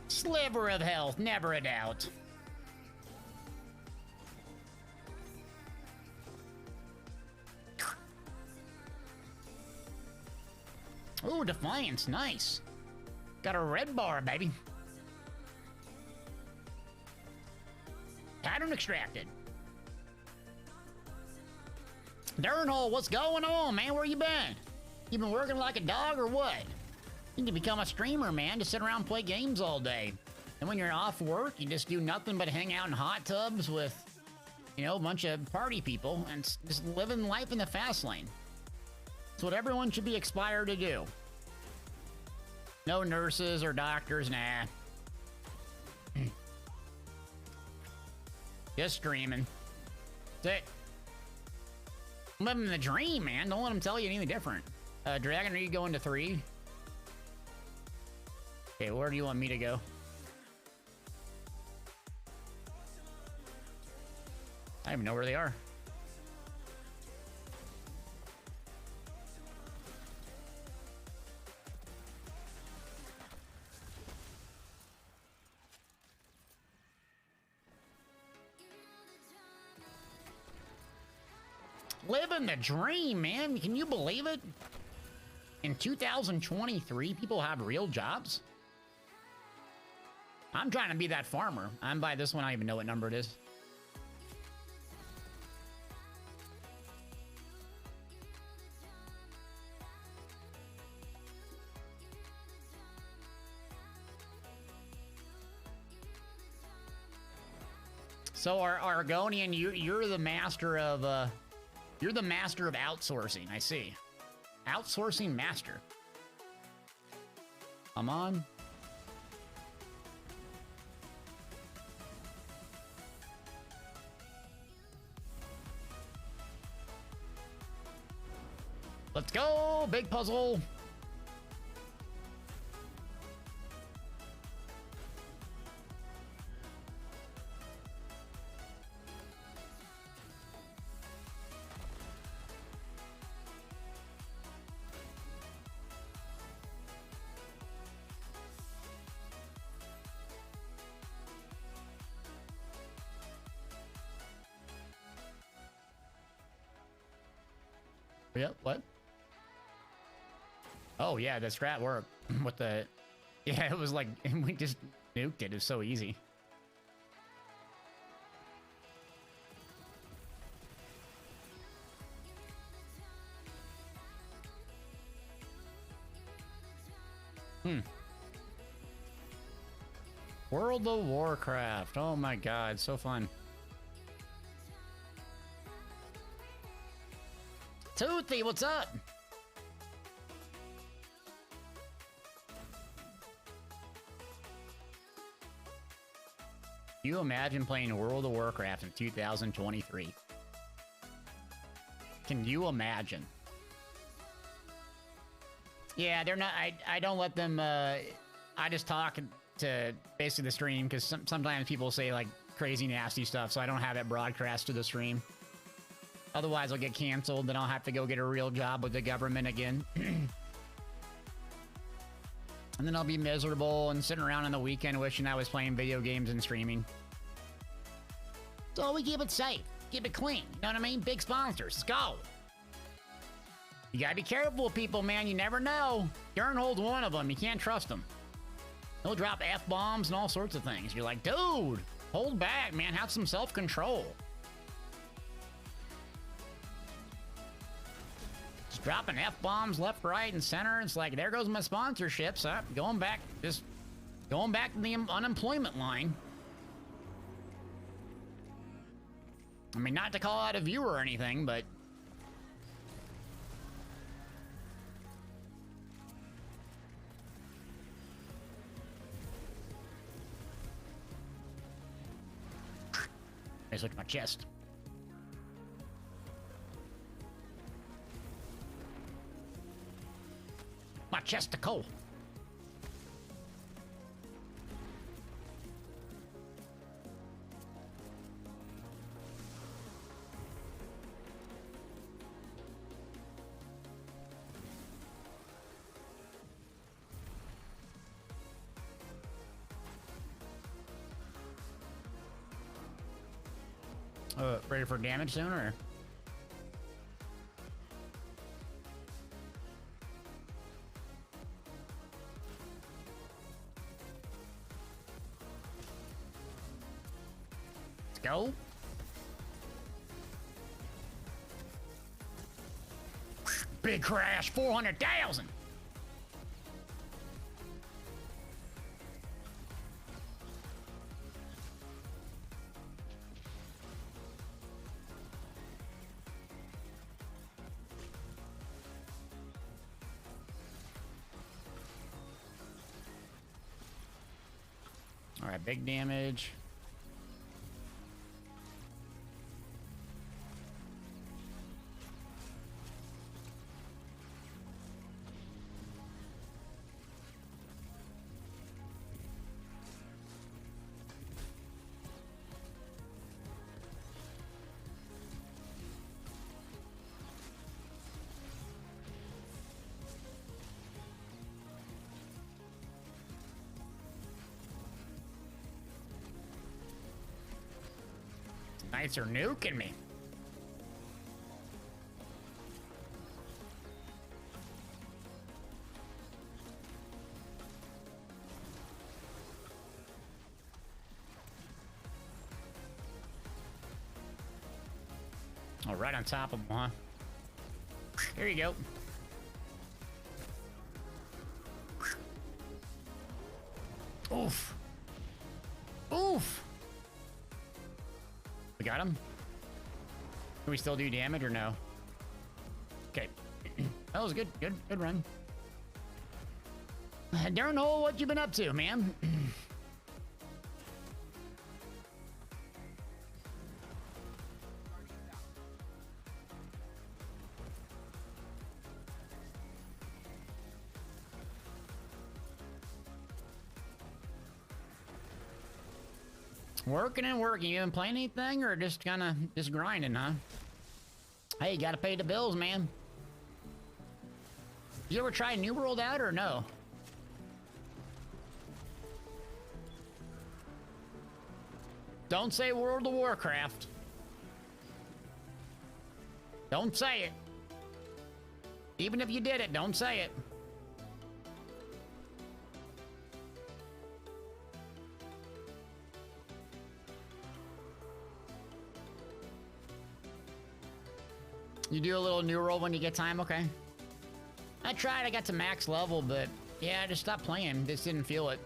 Sliver of health, never a doubt. Ooh, Defiance, nice. Got a red bar, baby. Pattern extracted. Durnhole, what's going on, man? Where you been? You been working like a dog or what? You need to become a streamer, man. Just sit around and play games all day. And when you're off work, you just do nothing but hang out in hot tubs with, you know, a bunch of party people and just living life in the fast lane. It's what everyone should be aspired to do. No nurses or doctors, nah. Just streaming. That's it. I'm living the dream, man. Don't let them tell you anything different. Dragon, are you going to 3? Okay, where do you want me to go? I don't even know where they are. Living the dream, man. Can you believe it? In 2023, people have real jobs. I'm trying to be that farmer. I'm by this one. I don't even know what number it is. So, Argonian, you're the master of you're the master of outsourcing. I see. Outsourcing master. Come on. Let's go, big puzzle. Yeah, what? Oh, yeah, the strat worked. With the... Yeah, it was like... We just nuked it. It was so easy. World of Warcraft. Oh my god, so fun. Toothy, what's up? Can you imagine playing World of Warcraft in 2023? Can you imagine? Yeah, they're not... I don't let them... I just talk to basically the stream, because sometimes people say, like, crazy nasty stuff, so I don't have it broadcast to the stream. Otherwise, I'll get canceled, then I'll have to go get a real job with the government again. And then I'll be miserable and sitting around on the weekend wishing I was playing video games and streaming. So we keep it safe. Keep it clean. You know what I mean? Big sponsors. Let's go. You gotta be careful with people, man. You never know. Darrenhold's one of them. You can't trust them. They'll drop F-bombs and all sorts of things. You're like, dude, hold back, man. Have some self-control. Just dropping F-bombs left, right, and center. It's like, there goes my sponsorships. Going back, just going back to the unemployment line. I mean, not to call out a viewer or anything, but... I switched my chest. My chest to coal. Ready for damage soon, or? Let's go. Big crash, 400,000. All right, big damage. Knights are nuking me. Oh, right on top of them, huh? Here you go. Oof. Oof. We got him? Can we still do damage or no? Okay. That was good. Good run. Darrenhold, what you been up to, man? Working and working. You been playing anything or just kind of just grinding, huh? Hey, you gotta pay the bills, man. You ever try New World out or no? Don't say World of Warcraft. Don't say it. Even if you did it, don't say it. You do a little New World when you get time? Okay. I tried, I got to max level, but yeah, I just stopped playing. Just didn't feel it.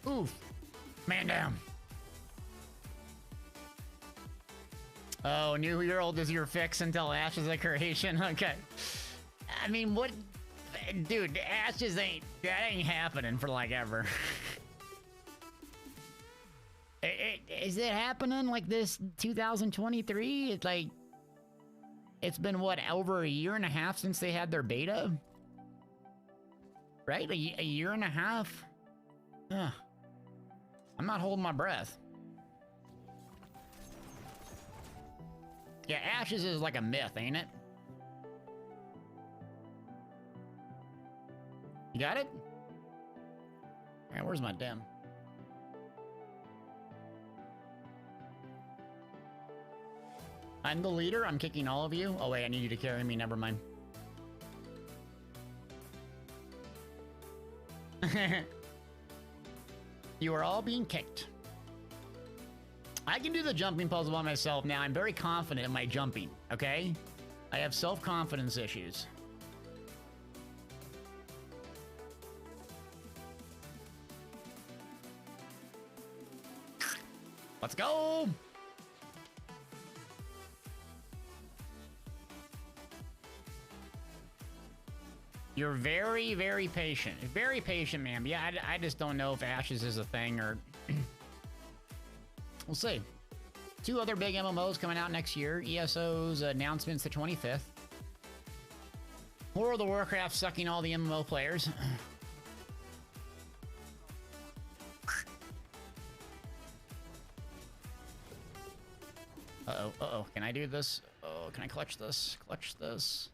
Oof. Man down. Oh, New World is your fix until Ashes of Creation. Okay. I mean, what? Dude, Ashes ain't happening for like ever. Is it happening like this 2023? It's like, It's been, what, over a year and a half since they had their beta? Right? A year and a half? Ugh. I'm not holding my breath. Yeah, Ashes is like a myth, ain't it? You got it? Alright, where's my dim? I'm the leader. I'm kicking all of you. Oh, wait, I need you to carry me. Never mind. You are all being kicked. I can do the jumping puzzle by myself now. I'm very confident in my jumping, okay? I have self-confidence issues. Let's go! You're very, very patient. Very patient, man. Yeah, I just don't know if Ashes is a thing or... We'll see. 2 other big MMOs coming out next year. ESO's announcement's the 25th. World of Warcraft sucking all the MMO players. Uh-oh, uh-oh. Can I do this? Oh, can I clutch this? Clutch this.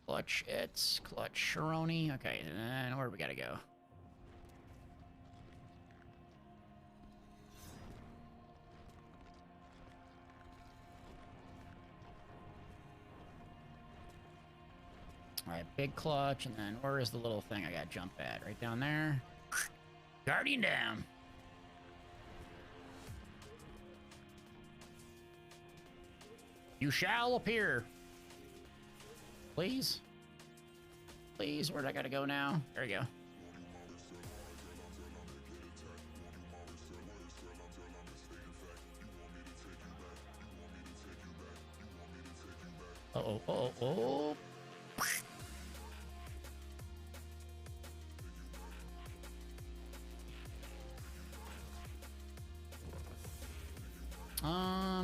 Clutch it. Clutch Sharoni. Okay, and where do we gotta go? Alright, big clutch, and then where is the little thing I gotta jump at? Right down there. Guardian down. You shall appear. Please? Please, where'd I gotta go now? There we go. Uh-oh, uh-oh, oh.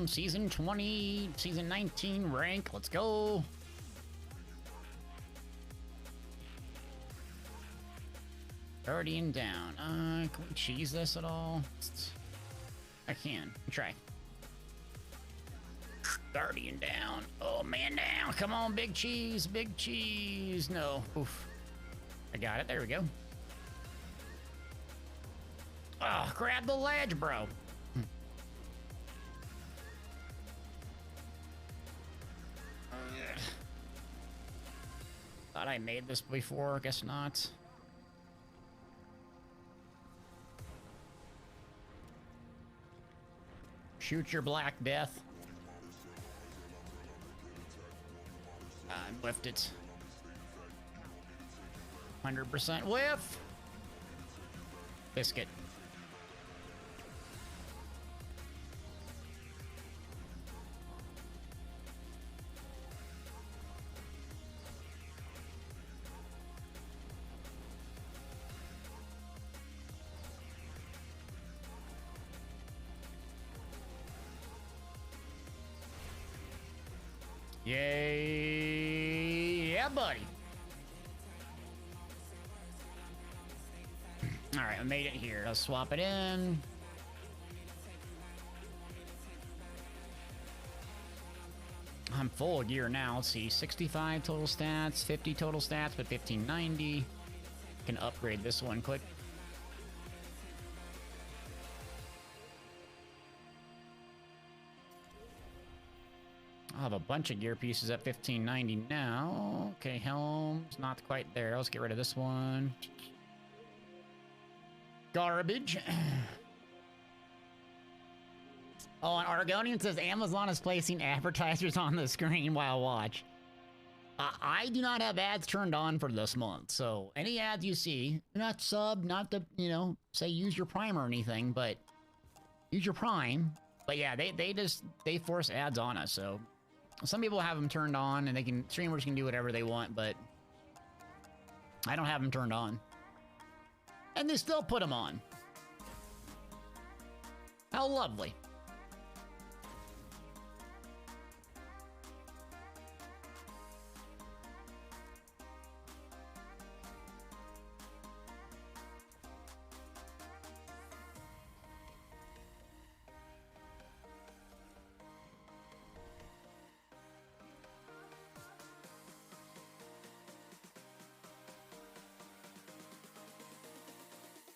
Season 20, Season 19 rank. Let's go. Guardian down. Can we cheese this at all? I can. Try. Guardian down. Oh, man down. Come on, big cheese. Big cheese. No. Oof. I got it. There we go. Oh, grab the ledge, bro. Thought I made this before. Guess not. Shoot your Black Death. I whiffed it. 100% whiff. Biscuit. Yay! Yeah, buddy. All right, I made it here. I'll swap it in. I'm full of gear now. Let's see, 65 total stats, 50 total stats, but 1590. Can upgrade this one quick. I'll have a bunch of gear pieces at 1590 now. Okay, helm's not quite there. Let's get rid of this one. Garbage. Oh, and Argonian says Amazon is placing advertisers on the screen while watch. I do not have ads turned on for this month, so any ads you see, not sub, not to, you know, say use your Prime or anything, but use your Prime. But yeah, they force ads on us, so some people have them turned on and streamers can do whatever they want, but I don't have them turned on. And they still put them on. How lovely.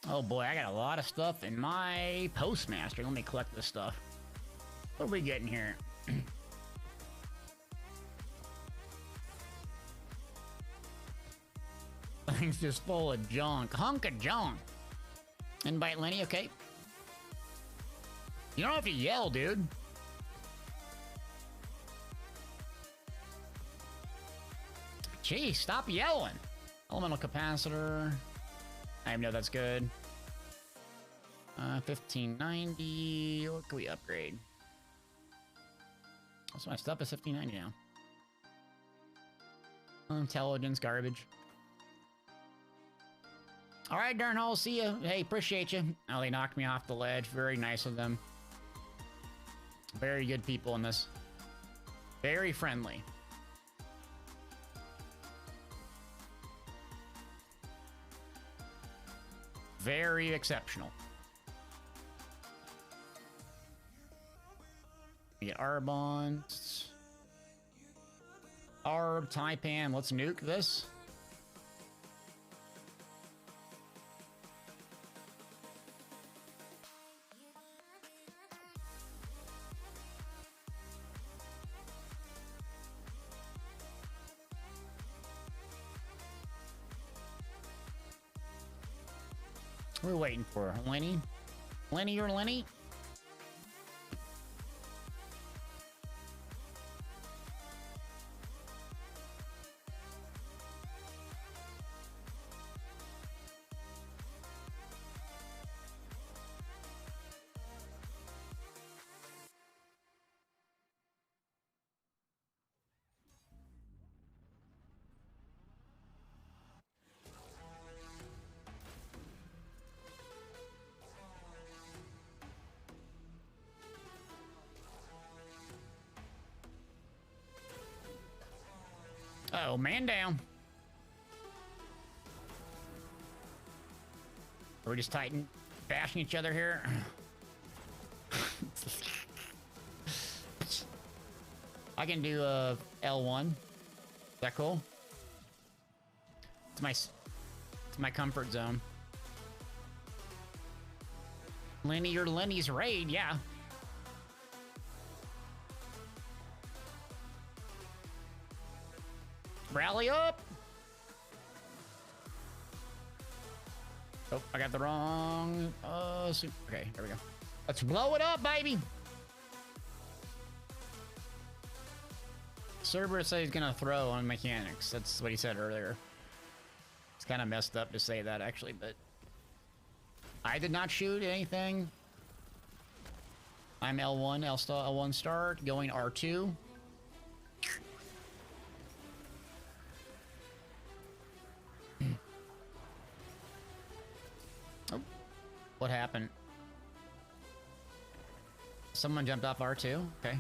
Oh boy, I got a lot of stuff in my postmaster. Let me collect this stuff. What are we getting here? Thing's just full of junk. Hunk of junk. Invite Lenny, okay. You don't have to yell, dude. Jeez, stop yelling. Elemental capacitor. I know that's good. 1590. What can we upgrade? Also, my stuff is 1590 now. Intelligence, garbage. All right, Darnhole, see ya. Hey, appreciate you. Oh, they knocked me off the ledge. Very nice of them. Very good people in this. Very friendly. Very exceptional. We get Arbons. Arb, Taipan. Let's nuke this. We're waiting for Lenny. Lenny or Lenny? Oh, man down. Are we just bashing each other here? I can do L1. Is that cool? It's my comfort zone. Lenny or Lenny's raid, yeah. Rally up! Oh, I got the wrong... okay, there we go. Let's blow it up, baby! Cerberus said he's gonna throw on mechanics. That's what he said earlier. It's kind of messed up to say that, actually, but... I did not shoot anything. I'm L1, L1 start, going R2. Oh, what happened? Someone jumped off R2? Okay.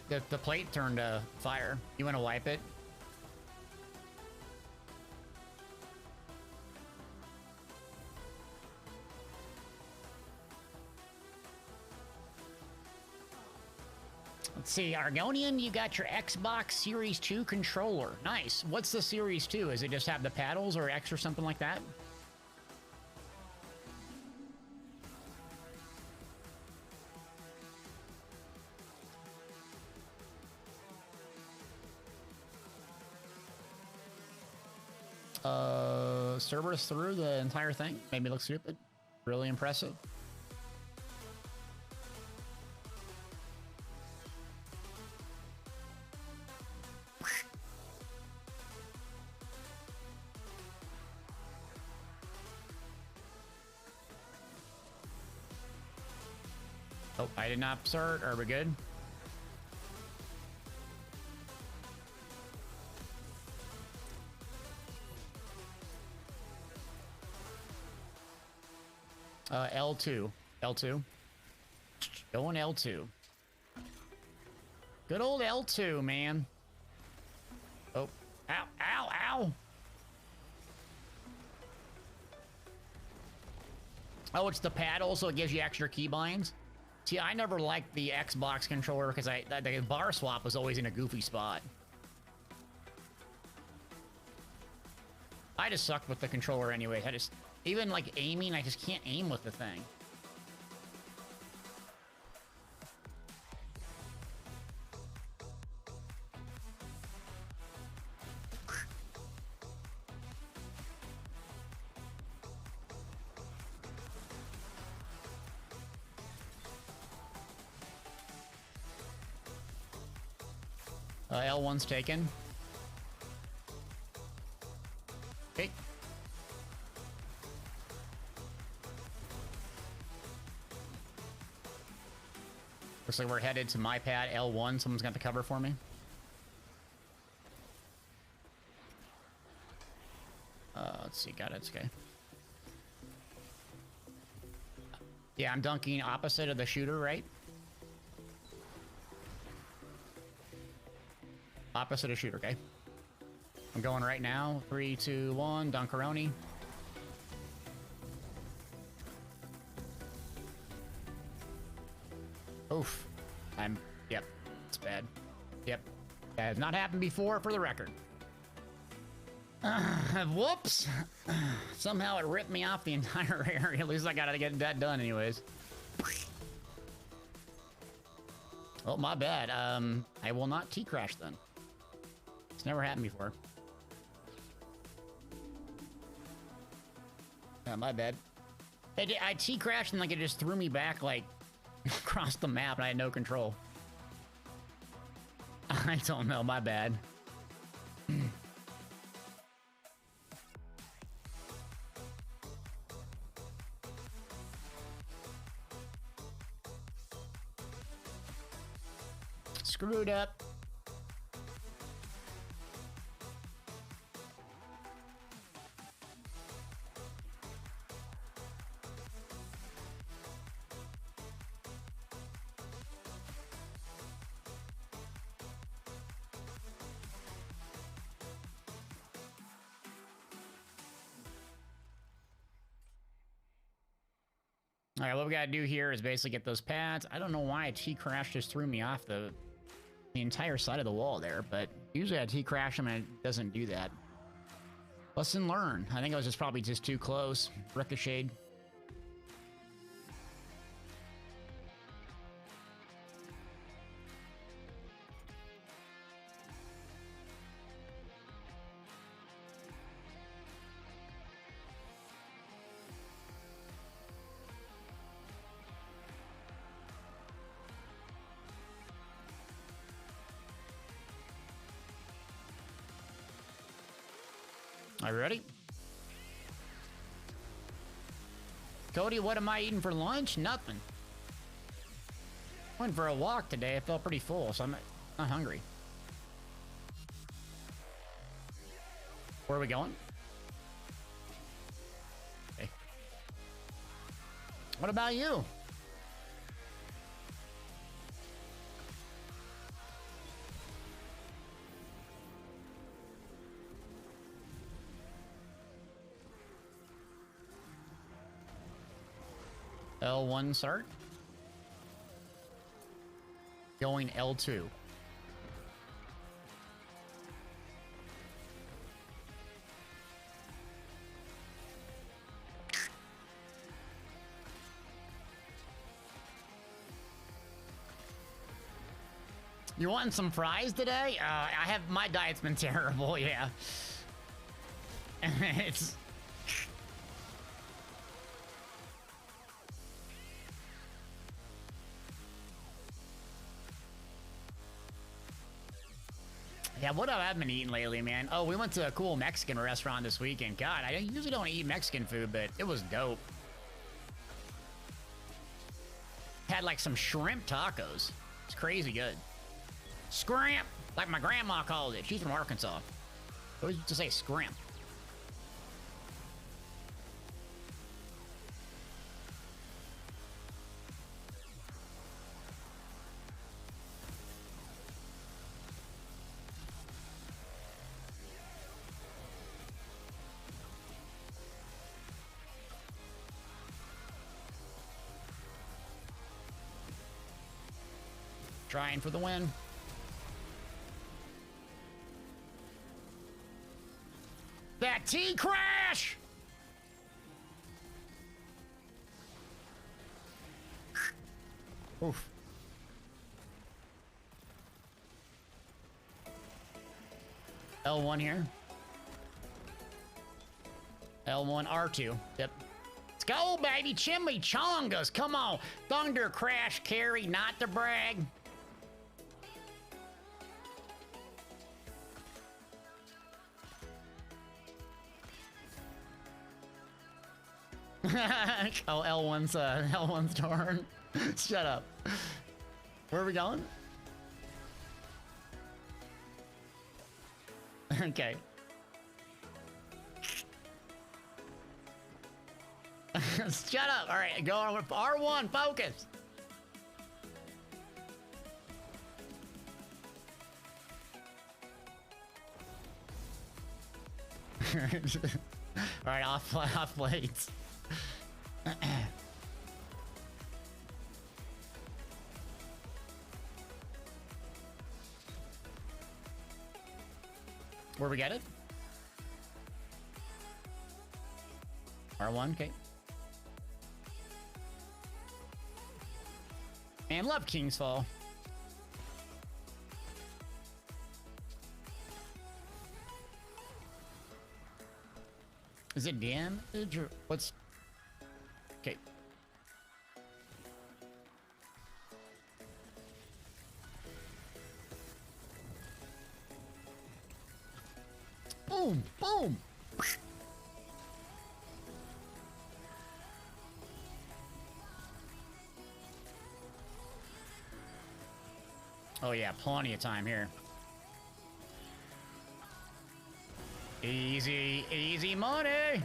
The plate turned fire. You want to wipe it? Let's see, Argonian, you got your Xbox Series 2 controller. Nice. What's the Series 2? Is it just have the paddles or X or something like that? Cerberus through the entire thing. Made me look stupid. Really impressive. Oh, I did not start. Are we good? L2. L2. Going L2. Good old L2, man. Oh. Ow, ow, ow! Oh, it's the paddle, so it gives you extra keybinds. See, I never liked the Xbox controller because the bar swap was always in a goofy spot. I just suck with the controller anyway. I just, even like aiming, I just can't aim with the thing. L1's taken. Okay. Looks like we're headed to my pad, L1. Someone's got the cover for me. Let's see. Got it. It's okay. Yeah, I'm dunking opposite of the shooter, right? Opposite of shooter, okay. I'm going right now. 3, 2, 1. Dunkaroni. Oof. Yep. It's bad. Yep. That has not happened before, for the record. Whoops. Somehow it ripped me off the entire area. At least I gotta get that done anyways. Oh, my bad. I will not T-crash then. It's never happened before. Yeah, my bad. I T-crashed and like it just threw me back like across the map and I had no control. I don't know, my bad. Screwed up. All right, what we gotta do here is basically get those pads. I don't know why a T-crash just threw me off the entire side of the wall there, but usually I T-crash them and it doesn't do that. Lesson learned. I think I was just probably just too close. Ricocheted. Are you ready? Cody, what am I eating for lunch? Nothing. Went for a walk today. I felt pretty full, so I'm not hungry. Where are we going? Okay. What about you? L1 start. Going L2. You wanting some fries today? My diet's been terrible, yeah. It's... Yeah, what have I been eating lately, man? Oh, we went to a cool Mexican restaurant this weekend. God, I usually don't eat Mexican food, but it was dope. Had like some shrimp tacos. It's crazy good. Scrimp, like my grandma called it. She's from Arkansas. I always used to say scrimp. Trying for the win. That T-Crash! Oof. L1 here. L1, R2. Yep. Let's go, baby. Chimichangas. Come on. Thunder Crash carry, not to brag. Oh, L1's turn. Shut up. Where are we going? Okay. Shut up. All right, go on with R1. Focus. All right, off blades. Where we get it? R1, okay. Man, love King's Fall. Is it damage or what's... Okay. Boom, boom. Oh yeah, plenty of time here. Easy, easy money.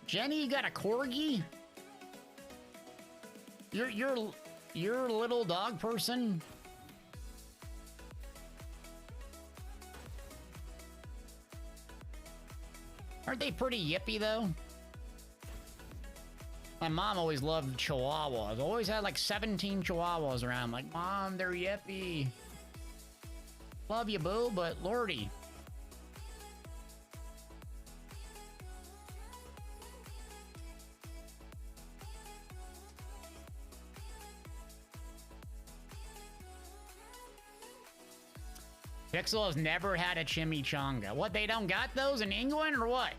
Jenny, you got a corgi? You're a little dog person? Aren't they pretty yippy though? My mom always loved chihuahuas. Always had like 17 chihuahuas around. I'm like, Mom, they're yippy. Love you, boo, but lordy. Pixel has never had a chimichanga. What, they don't got those in England or what?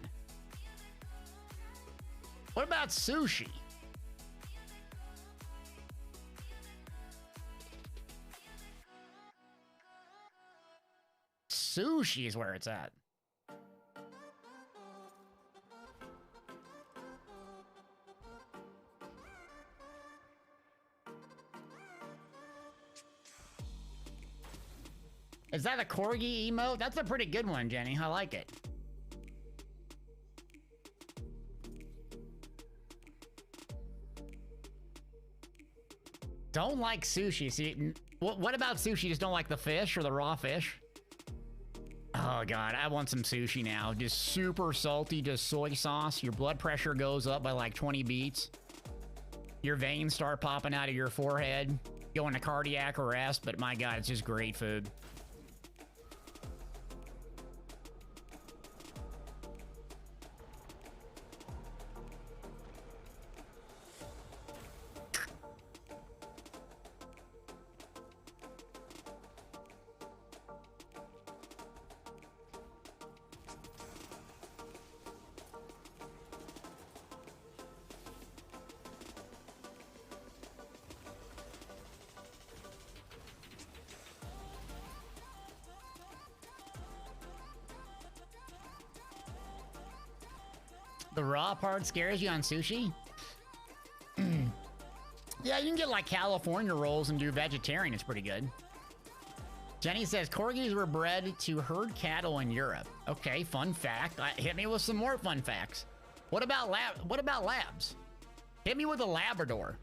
What about sushi? Sushi is where it's at. Is that a corgi emote? That's a pretty good one, Jenny. I like it. Don't like sushi. See, what about sushi? Just don't like the fish or the raw fish? Oh god, I want some sushi now. Just super salty, just soy sauce. Your blood pressure goes up by like 20 beats. Your veins start popping out of your forehead. Go into cardiac arrest, but my god, it's just great food. The raw part scares you on sushi? Yeah, you can get like California rolls and do vegetarian. It's pretty good. Jenny says corgis were bred to herd cattle in Europe. Okay, fun fact. Hit me with some more fun facts. What about labs? Hit me with a Labrador.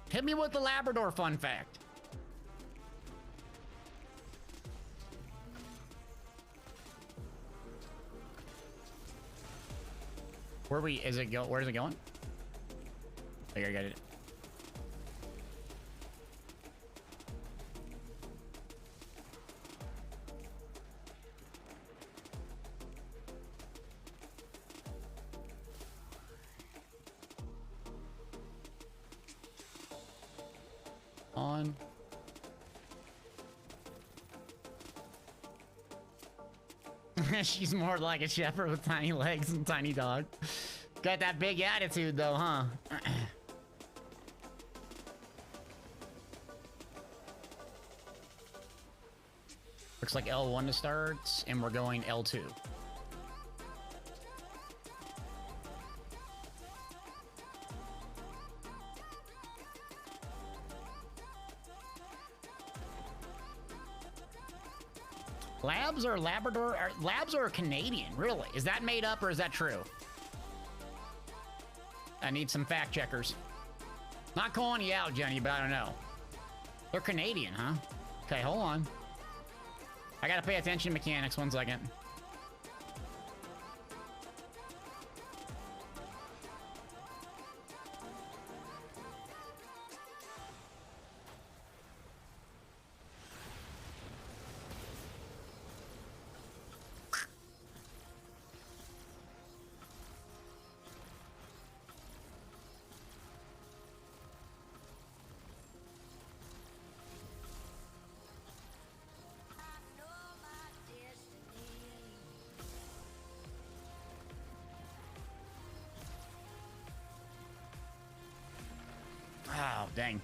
Hit me with the Labrador fun fact. Where's it going? I got it. On. She's more like a shepherd with tiny legs and tiny dog. Got that big attitude though, huh? Looks like L1 to start, and we're going L2. Labs or Labrador? Labs are Canadian, really? Is that made up or is that true? I need some fact checkers. Not calling you out, Jenny, but I don't know. They're Canadian, huh? Okay, hold on. I gotta pay attention to mechanics, 1 second. Oh, dang.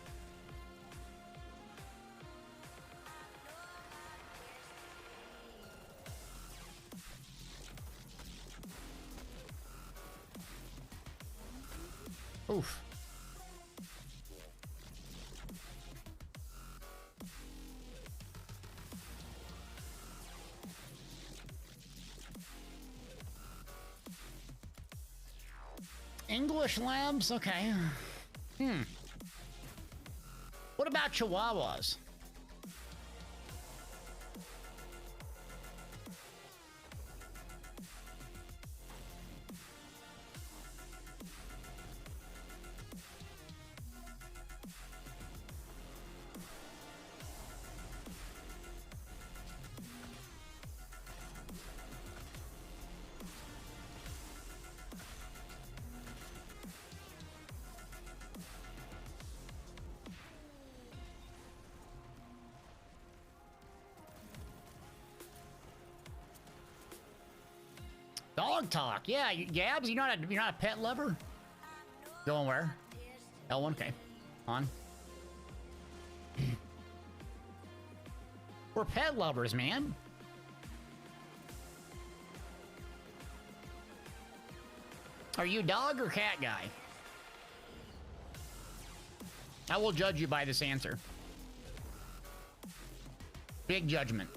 Oof. English labs? Okay. What about Chihuahuas? Dog talk, yeah. Gabs, you're not a pet lover. Going where? L1, okay. On. We're pet lovers, man. Are you dog or cat guy? I will judge you by this answer. Big judgment.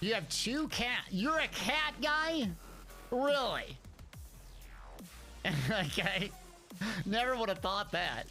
You have 2 cat. You're a cat guy? Really? Okay. Never would have thought that.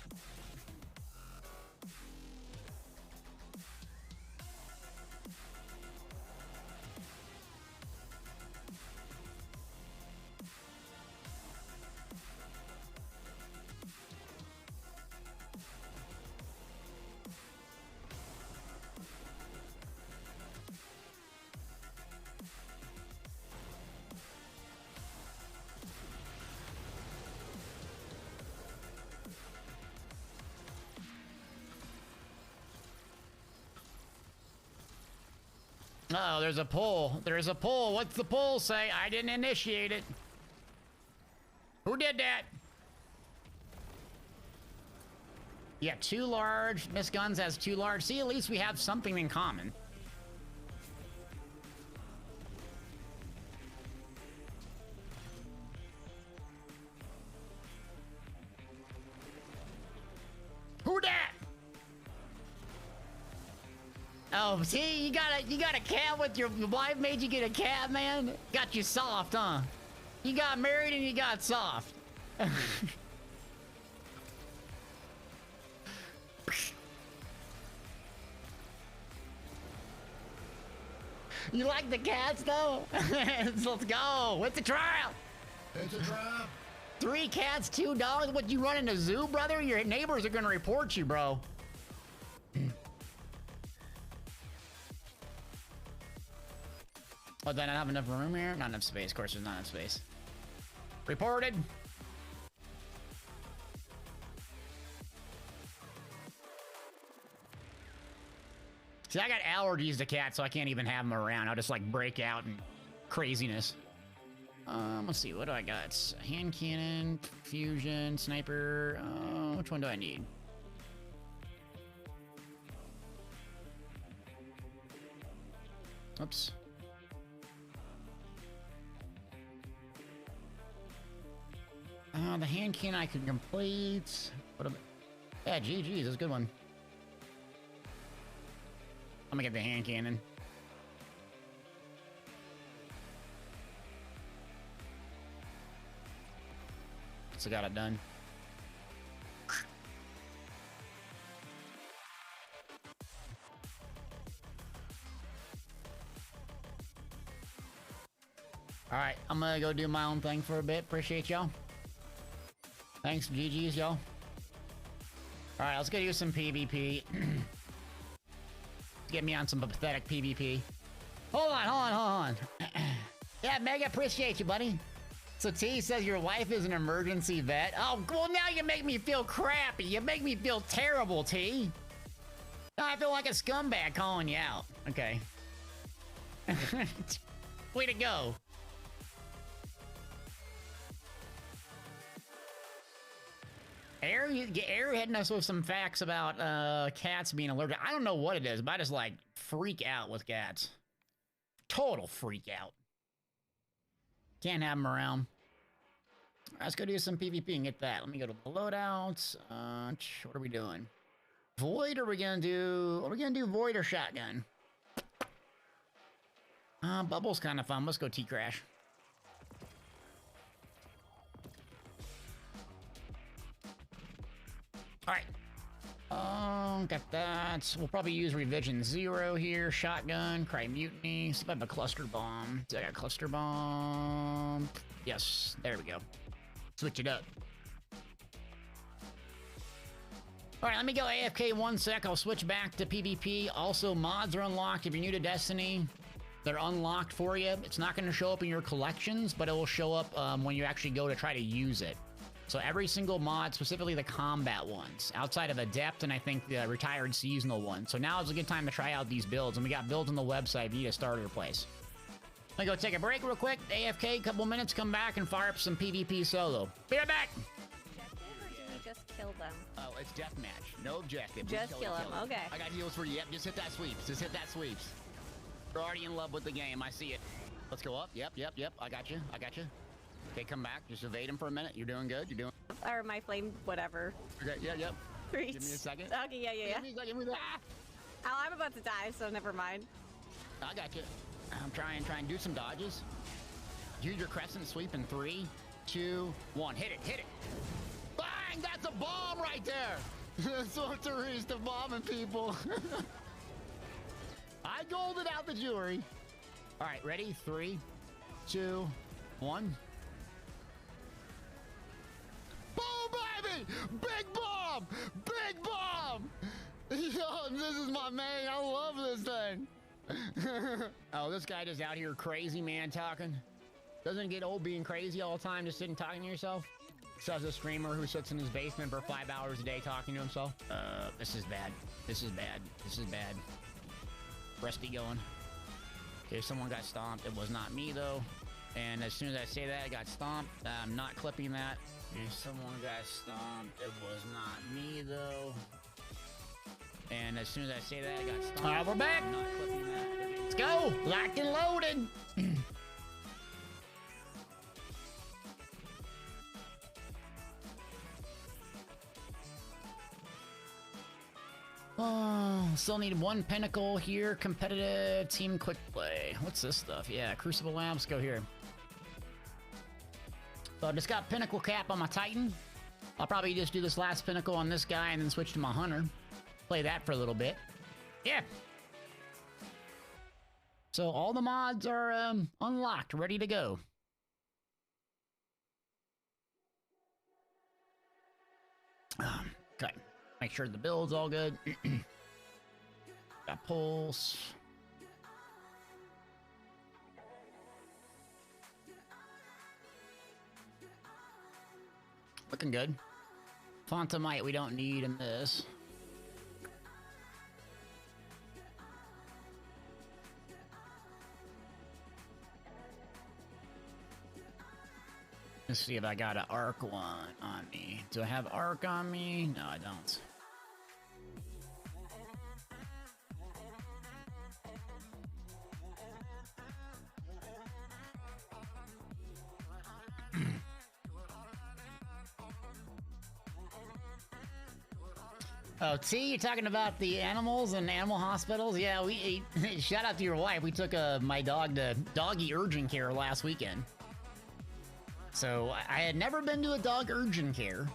Oh, there's a poll. There's a poll. What's the poll say? I didn't initiate it. Who did that? Yeah, 2 large. Miss Guns has 2 large. See, at least we have something in common. Who dat? Oh, see, you got a cat with your wife made you get a cat, man? Got you soft, huh? You got married and you got soft. You like the cats, though? Let's go. It's a trial. It's a trap. 3 cats, $2. What, you run in a zoo, brother? Your neighbors are gonna report you, bro. Oh, did I not have enough room here? Not enough space. Of course, there's not enough space. Reported. See, I got allergies to cats, so I can't even have them around. I'll just, like, break out in craziness. Let's see. What do I got? Hand cannon, fusion, sniper. Which one do I need? Oops. The hand cannon I can complete. What about... Yeah, GG's. That's a good one. I'm gonna get the hand cannon. So got it done. Alright, I'm gonna go do my own thing for a bit. Appreciate y'all. Thanks, GG's, y'all. Alright, let's go do some PvP. Get me on some pathetic PvP. Hold on. Yeah, Mega, appreciate you, buddy. So T says your wife is an emergency vet. Oh, well, now you make me feel crappy. You make me feel terrible, T. Now I feel like a scumbag calling you out. Okay. Way to go. Air hitting us with some facts about cats being allergic. I don't know what it is, but I just like freak out with cats. Total freak out. Can't have them around. All right, let's go do some PvP and get that. Let me go to the loadouts. What are we doing? Void, or are we gonna do? Are we gonna do Void or Shotgun? Bubble's kind of fun. Let's go T-Crash. Alright. Got that. We'll probably use Revision 0 here. Shotgun, Cry Mutiny. See if I have a cluster bomb. I got a cluster bomb. Yes, there we go. Switch it up. Alright, let me go AFK 1 sec. I'll switch back to PvP. Also, mods are unlocked if you're new to Destiny. They're unlocked for you. It's not going to show up in your collections, but it will show up when you actually go to try to use it. So every single mod, specifically the combat ones, outside of Adept and I think the retired seasonal one. So now is a good time to try out these builds, and we got builds on the website if you need a starter place. Let me go take a break real quick. AFK, couple minutes, come back and fire up some PvP solo. Be right back! Objective, or do we just kill them? Oh, it's deathmatch. No objective. Just kill them, okay. I got heals for you. Yep, just hit that sweeps. Just hit that sweeps. You're already in love with the game. I see it. Let's go up. Yep. I got you. Okay, come back. Just evade him for a minute. You're doing good. You're doing... Or my flame, whatever. Okay, yep. Reach. Give me a second. Okay, yeah. Give me a second. Oh, I'm about to die, so never mind. I got you. I'm trying to do some dodges. Use your crescent sweep in 3, 2, 1. Hit it. Bang! That's a bomb right there! Sorceries to bombing people. I golded out the jewelry. All right, ready? 3, 2, 1. Boom, baby! Big bomb! Big bomb! Yo, this is my main. I love this thing. Oh, this guy just out here crazy, man, talking. Doesn't it get old being crazy all the time, just sitting talking to yourself? Says a streamer who sits in his basement for 5 hours a day talking to himself. This is bad. Rusty going. Okay, someone got stomped. It was not me, though. And as soon as I say that, I got stomped. I'm not clipping that. If someone got stomped, it was not me, though. And as soon as I say that, I got stomped. All right, we're back. I'm not clipping that. Let's go. Locked and loaded. Oh, still need 1 Pinnacle here. Competitive team quick play. What's this stuff? Yeah, Crucible Labs. Go here. So I just got Pinnacle cap on my Titan. I'll probably just do this last Pinnacle on this guy and then switch to my Hunter. Play that for a little bit. Yeah. So all the mods are unlocked, ready to go. Okay, make sure the build's all good. Got pulse. Looking good. Fontamite we don't need in this. Let's see if I got an arc one on me. Do I have arc on me? No, I don't. Oh, T, you're talking about the animals and animal hospitals? Yeah, we shout out to your wife. We took my dog to doggy urgent care last weekend. So I had never been to a dog urgent care,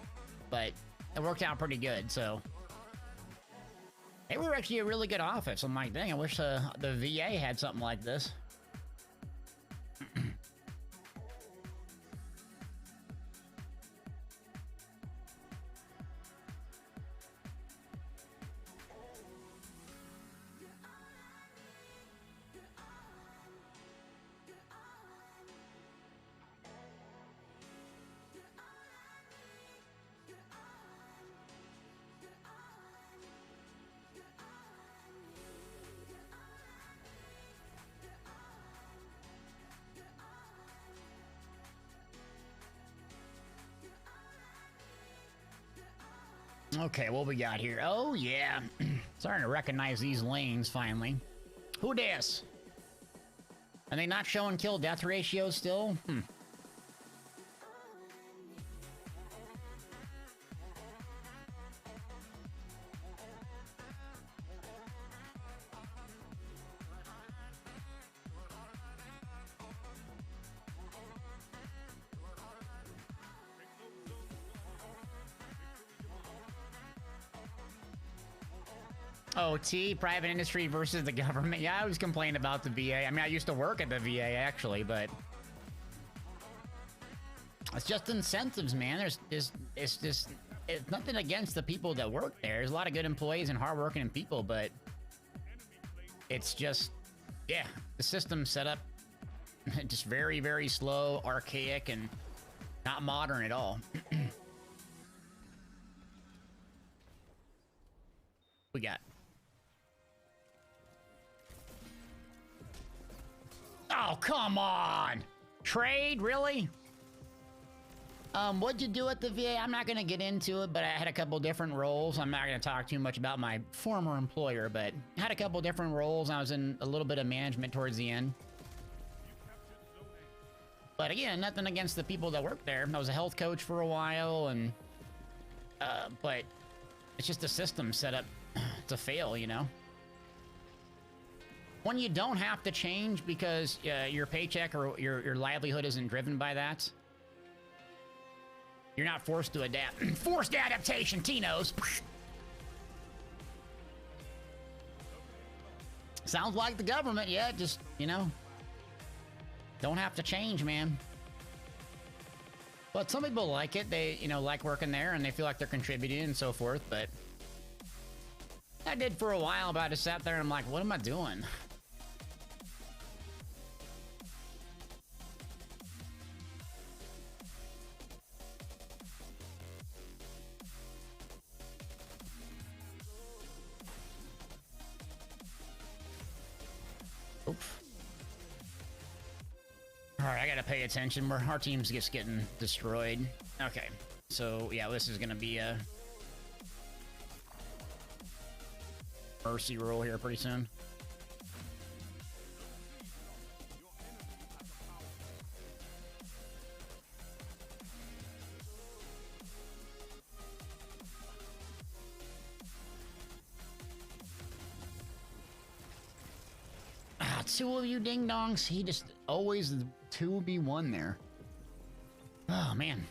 but it worked out pretty good. So they were actually a really good office. I'm like, dang, I wish the VA had something like this. Okay, what we got here? Oh, yeah. Starting to recognize these lanes, finally. Who dis? Are they not showing kill-death ratios still? Oh, T, private industry versus the government. Yeah, I was complaining about the VA. I mean, I used to work at the VA, actually, but it's just incentives, man. It's nothing against the people that work there. There's a lot of good employees and hardworking people, but it's just, yeah, the system's set up just very, very slow, archaic, and not modern at all. We got... Oh, come on! Trade, really? What'd you do at the VA? I'm not gonna get into it, but I had a couple different roles. I'm not gonna talk too much about my former employer, but I had a couple different roles. I was in a little bit of management towards the end. But again, nothing against the people that work there. I was a health coach for a while, and but it's just the system set up to fail, you know? When you don't have to change because your paycheck or your livelihood isn't driven by that, you're not forced to adapt. Forced adaptation, Tino's. Sounds like the government, yeah, just, you know, don't have to change, man. But some people like it. They, you know, like working there and they feel like they're contributing and so forth, but I did for a while, but I just sat there and I'm like, what am I doing? Oof. Alright, I gotta pay attention. Our team's just getting destroyed. Okay, so yeah, this is gonna be a mercy roll here pretty soon. Two of you ding-dongs. He just always 2v1 there. Oh, man.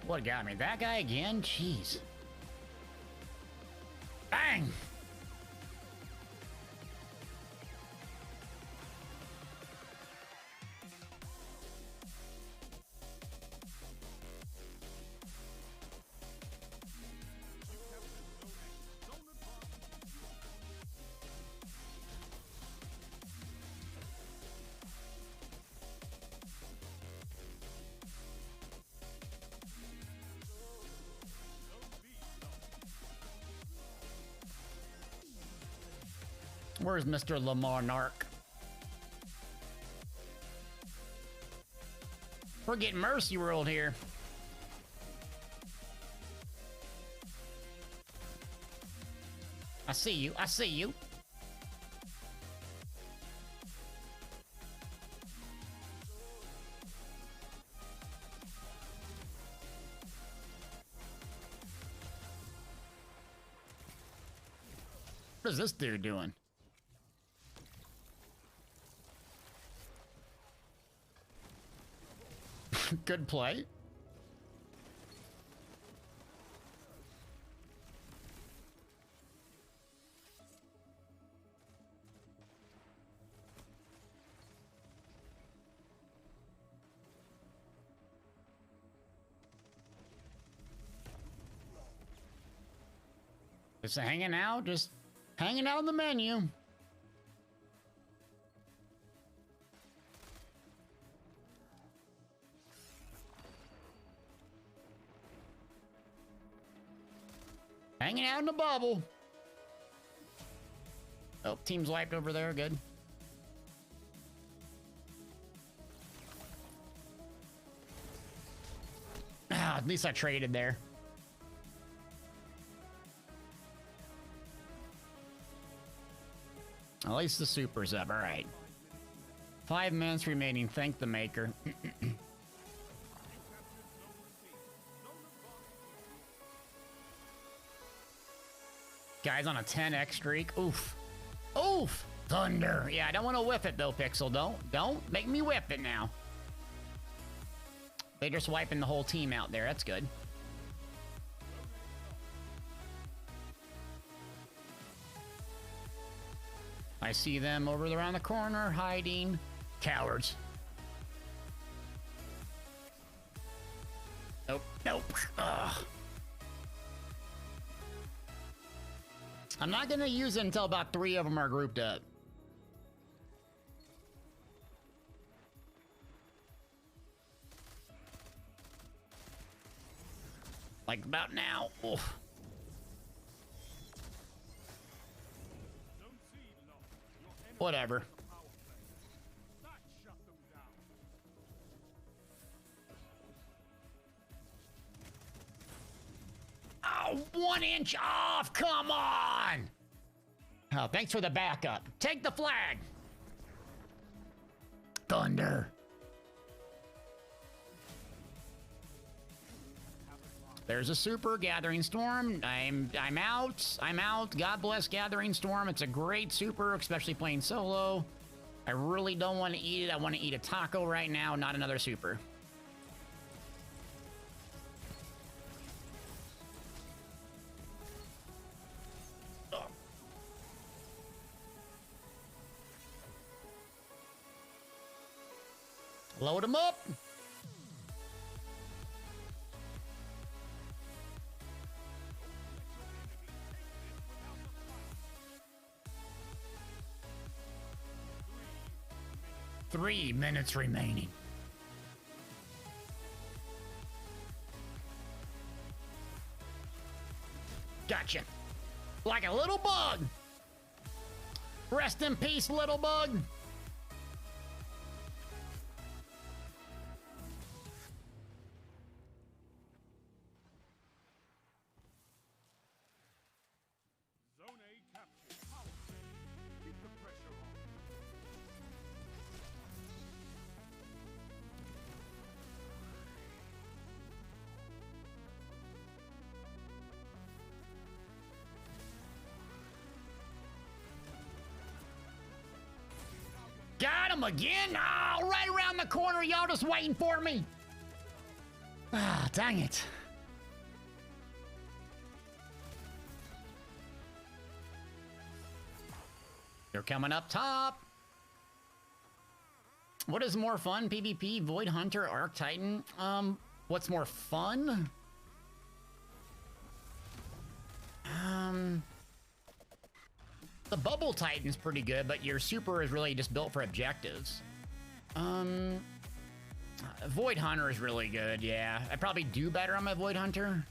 What got me? That guy again? Jeez. Bang! Where's Mr. Lamar Narc? We're getting Mercy World here. I see you. I see you. What is this dude doing? Good play. Just hanging out, just hanging out on the menu. Hanging out in the bubble. Oh, team's wiped over there. Good. Ah, at least I traded there. At least the super's up. All right. 5 minutes remaining. Thank the maker. Guys on a 10x streak. Oof. Oof. Thunder. Yeah, I don't want to whiff it though, Pixel. Don't make me whip it now. They're just wiping the whole team out there. That's good. I see them over there around the corner, hiding. Cowards. Nope. Nope. Ugh. I'm not gonna use it until about 3 of them are grouped up. Like about now. Oof. Whatever. Oh, 1 inch off! Come on! Oh, thanks for the backup. Take the flag! Thunder. There's a super Gathering Storm. I'm out. I'm out. God bless Gathering Storm. It's a great super, especially playing solo. I really don't want to eat it. I want to eat a taco right now, not another super. Load them up. Three minutes remaining. Gotcha. Like a little bug. Rest in peace, little bug. Got him again? Oh, right around the corner. Y'all just waiting for me. Ah, dang it. They're coming up top. What is more fun? PvP, Void Hunter, Arc Titan? What's more fun? The Bubble Titan's pretty good, but your super is really just built for objectives. Void Hunter is really good, yeah. I probably do better on my Void Hunter.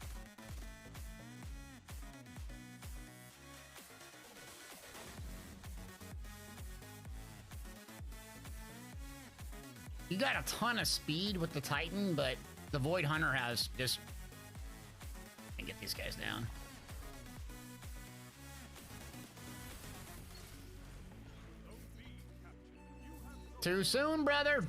You got a ton of speed with the Titan, but the Void Hunter has just... And get these guys down. Too soon, brother.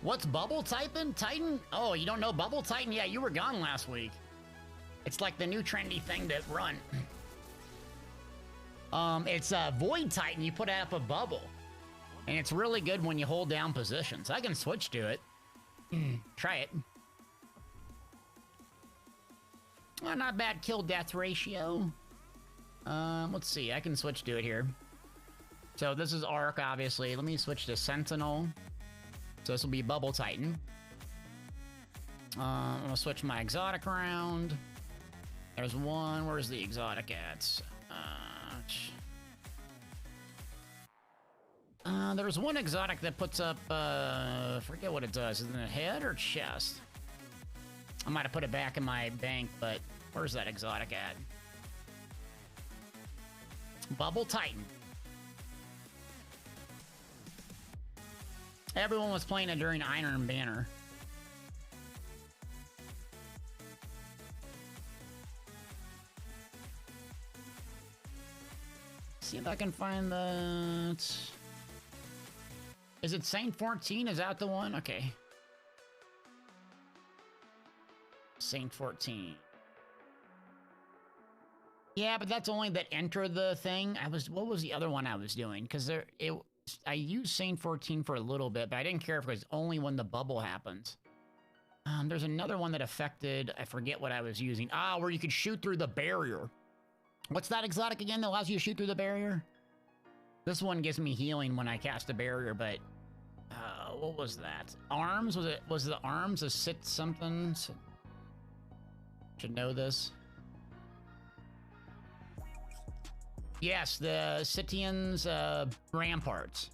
What's Bubble Titan? Titan? Oh, you don't know Bubble Titan? Yeah, you were gone last week. It's like the new trendy thing to run. It's Void Titan. You put up a bubble. And it's really good when you hold down positions. I can switch to it. Try it. Oh, not bad kill-death ratio. Let's see. I can switch to it here. So this is Arc, obviously. Let me switch to Sentinel. So this will be Bubble Titan. I'm gonna switch my exotic around. There's one. Where's the exotic at? There's one exotic that puts up, forget what it does. Is it the head or chest? I might have put it back in my bank, but where's that exotic at? Bubble Titan. Everyone was playing it during Iron Banner. See if I can find that. Is it Saint 14? Is that the one? Okay. Saint 14. Yeah, but that's only that enter the thing. What was the other one I was doing? Because I used Saint 14 for a little bit, but I didn't care if it was only when the bubble happens. There's another one that affected, I forget what I was using. Ah, where you could shoot through the barrier. What's that exotic again that allows you to shoot through the barrier? This one gives me healing when I cast a barrier, but what was that? Arms? Was the arms a sit something? Should know this. Yes, the Scythians ramparts.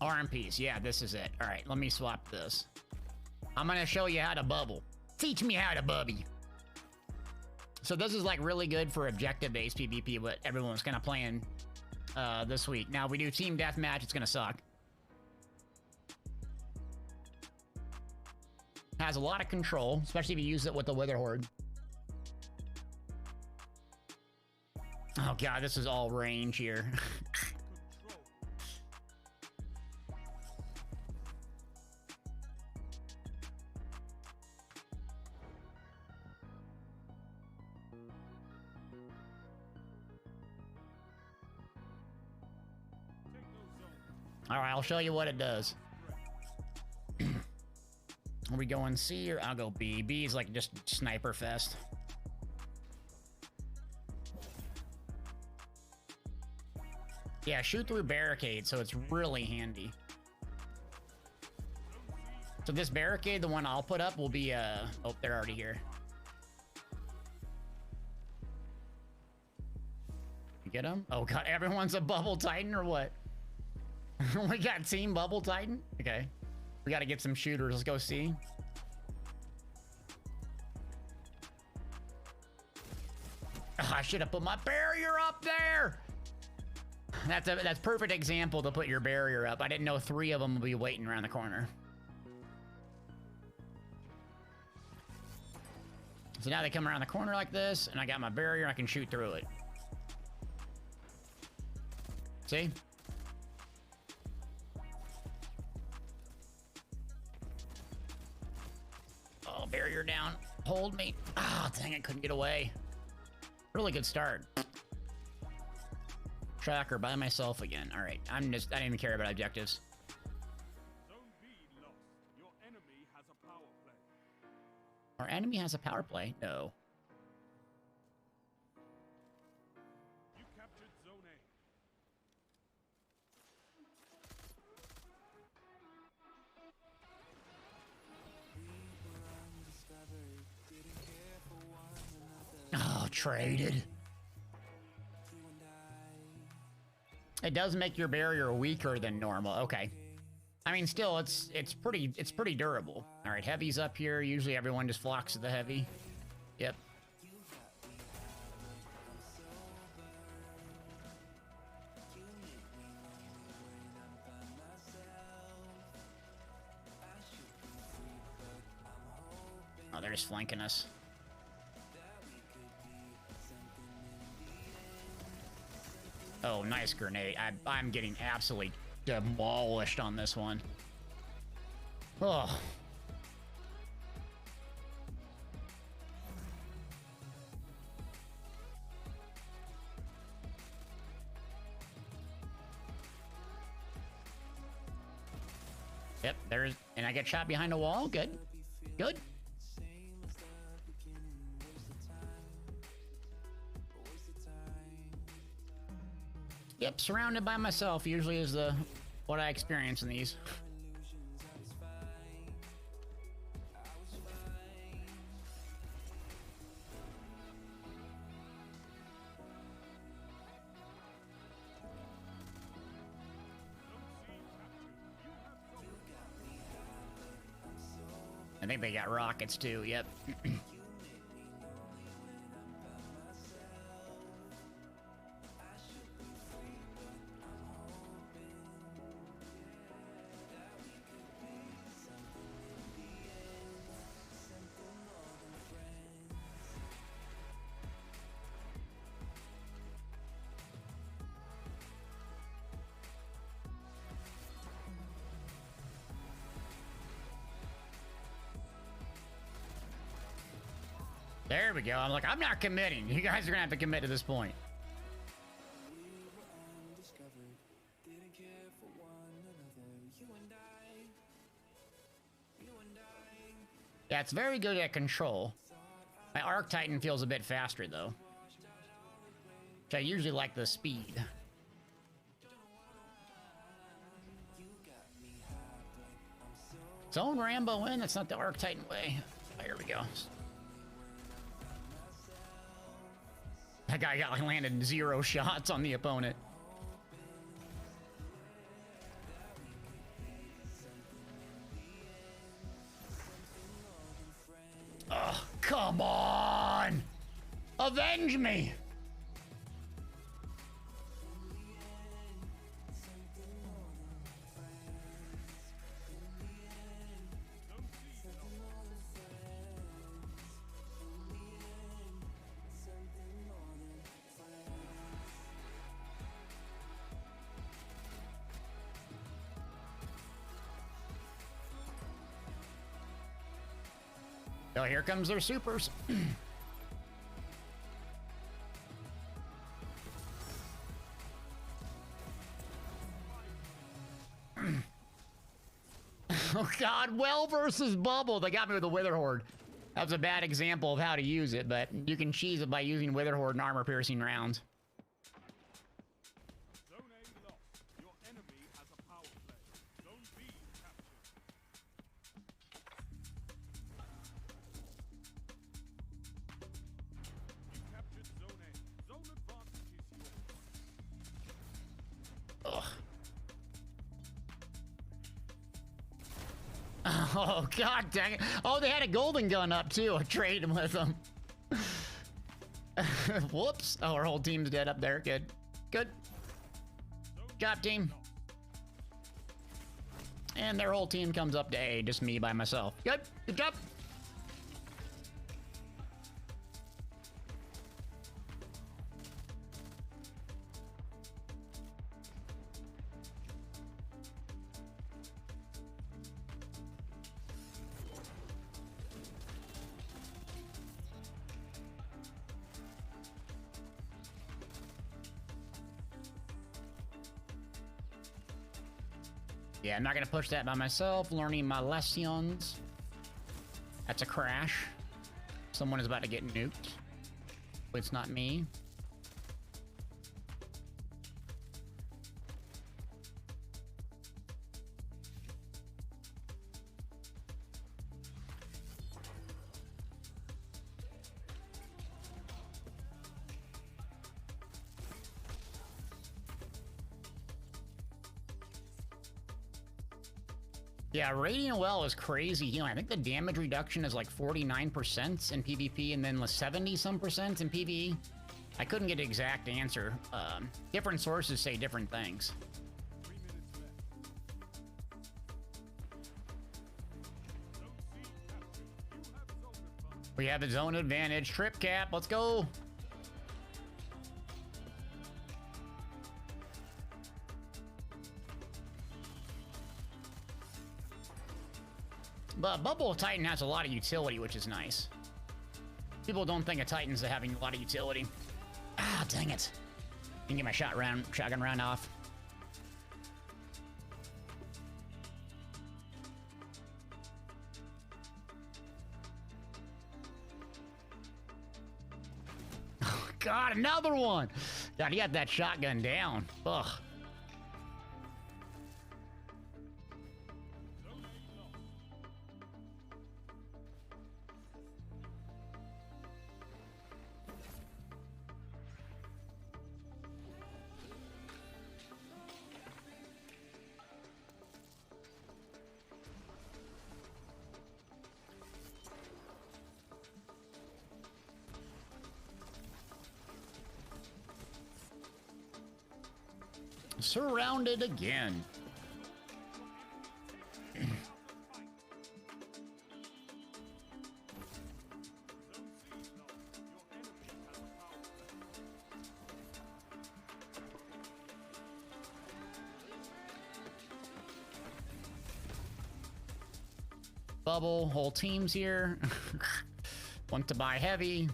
RMPs, yeah, this is it. All right, let me swap this. I'm gonna show you how to bubble. Teach me how to bubby. So this is like really good for objective-based PvP, what everyone's kind of playing this week. Now, if we do team deathmatch, it's gonna suck. Has a lot of control, especially if you use it with the Wither Horde. Oh god, this is all range here. Alright, I'll show you what it does. Are we going C or I'll go B? B is like just sniper fest. Yeah, shoot through barricades, so it's really handy. So this barricade, the one I'll put up, will be, oh, they're already here. You get them? Oh god, everyone's a Bubble Titan or what? We got Team Bubble Titan? Okay. We gotta get some shooters. Let's go see. Oh, I should have put my barrier up there! That's perfect example to put your barrier up. I didn't know 3 of them would be waiting around the corner. So now they come around the corner like this, and I got my barrier, I can shoot through it. See? Oh, barrier down. hold me. Ah, dang, I couldn't get away. Really good start. Tracker by myself again. All right, I didn't even care about objectives. Our enemy has a power play? No. You captured Zone A. Oh, traded. It does make your barrier weaker than normal. Okay. I mean, still, it's pretty durable. All right, heavy's up here. Usually everyone just flocks to the heavy. Yep. Oh, they're just flanking us. Oh, nice grenade. I'm getting absolutely demolished on this one. Oh. Yep, there's... And I get shot behind a wall. Good. Good. Yep, surrounded by myself usually is what I experience in these. I think they got rockets too, yep. There we go. I'm like, I'm not committing. You guys are gonna have to commit to this point. Yeah, it's very good at control. My Arc Titan feels a bit faster though. Which I usually like the speed. Zone Rambo in, that's not the Arc Titan way. Oh, here we go. That guy got landed 0 shots on the opponent. Oh, come on! Avenge me! Oh, here comes their supers. Oh god, well versus bubble. They got me with the Wither Horde. That was a bad example of how to use it, but you can cheese it by using Wither Horde and armor piercing rounds. Oh, god dang it. Oh, they had a golden gun up, too. I traded with them. Whoops. Oh, our whole team's dead up there. Good. Good. Job, team. And their whole team comes up to A, just me by myself. Good. Good job. Yeah, I'm not gonna push that by myself. Learning my lessons. That's a crash. Someone is about to get nuked. It's not me. Yeah, Radiant Well is crazy. You know, I think the damage reduction is like 49% in PvP and then 70-some% in PvE. I couldn't get an exact answer. Different sources say different things. We have a zone advantage. Trip cap, let's go. But Bubble Titan has a lot of utility, which is nice. People don't think of Titans as having a lot of utility. Ah, dang it. Can get my shotgun round off. Oh, God, another one. God, he got that shotgun down. Ugh. Surrounded again. Bubble, whole team's here. Want to buy heavy.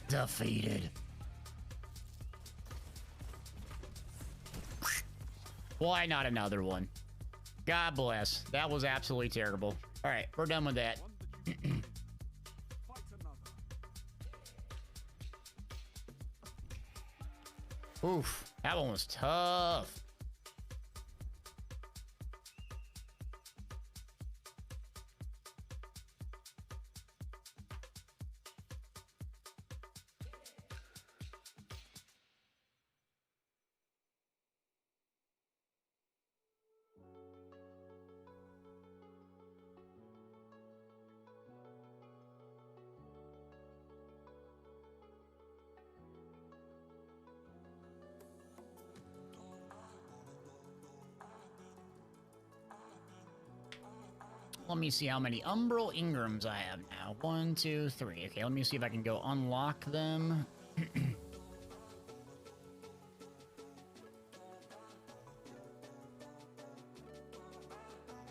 Defeated. Why not another one? God bless. That was absolutely terrible. All right, we're done with that. Oof, that one was tough. Let me see how many Umbral Ingrams I have now. 1, 2, 3. Okay, let me see if I can go unlock them.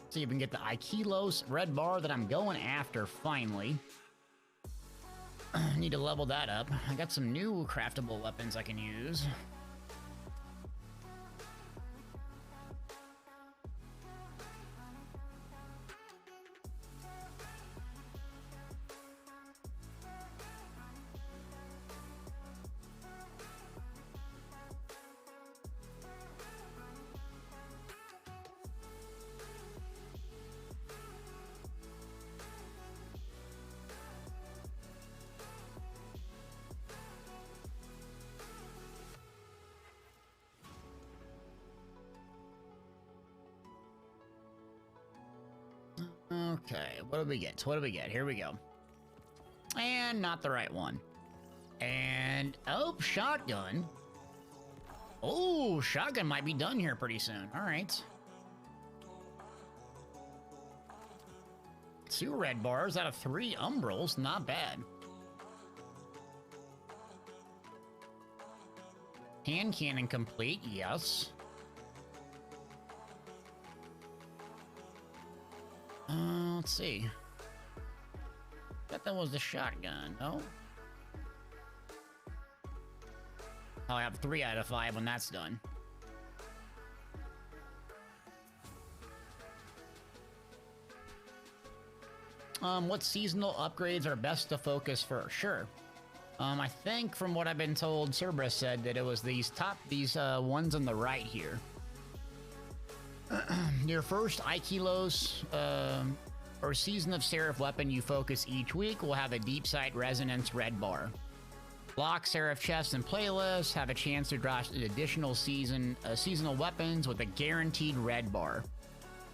See if we can get the Aikilos red bar that I'm going after, finally. Need to level that up. I got some new craftable weapons I can use. Okay, what do we get? What do we get? Here we go. And not the right one. And, oh, shotgun. Oh, shotgun might be done here pretty soon. All right. 2 red bars out of 3 umbrals. Not bad. Hand cannon complete, yes. Let's see. Bet that was the shotgun, no? I'll have 3 out of 5 when that's done. What seasonal upgrades are best to focus first? Sure. I think from what I've been told, Cerberus said that it was these ones on the right here. Your first Aikilos, or Season of Seraph weapon you focus each week will have a Deep Sight Resonance red bar. Lock Seraph chests and playlists have a chance to draw additional seasonal weapons with a guaranteed red bar.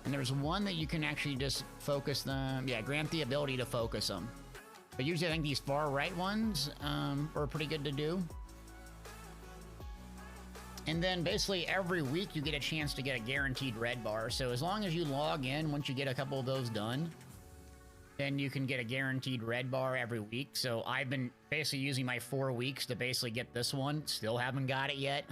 And there's one that you can actually just focus them. Yeah, grant the ability to focus them. But usually I think these far right ones are pretty good to do. And then basically every week you get a chance to get a guaranteed red bar. So as long as you log in, once you get a couple of those done, then you can get a guaranteed red bar every week. So I've been basically using my 4 weeks to basically get this one. Still haven't got it yet.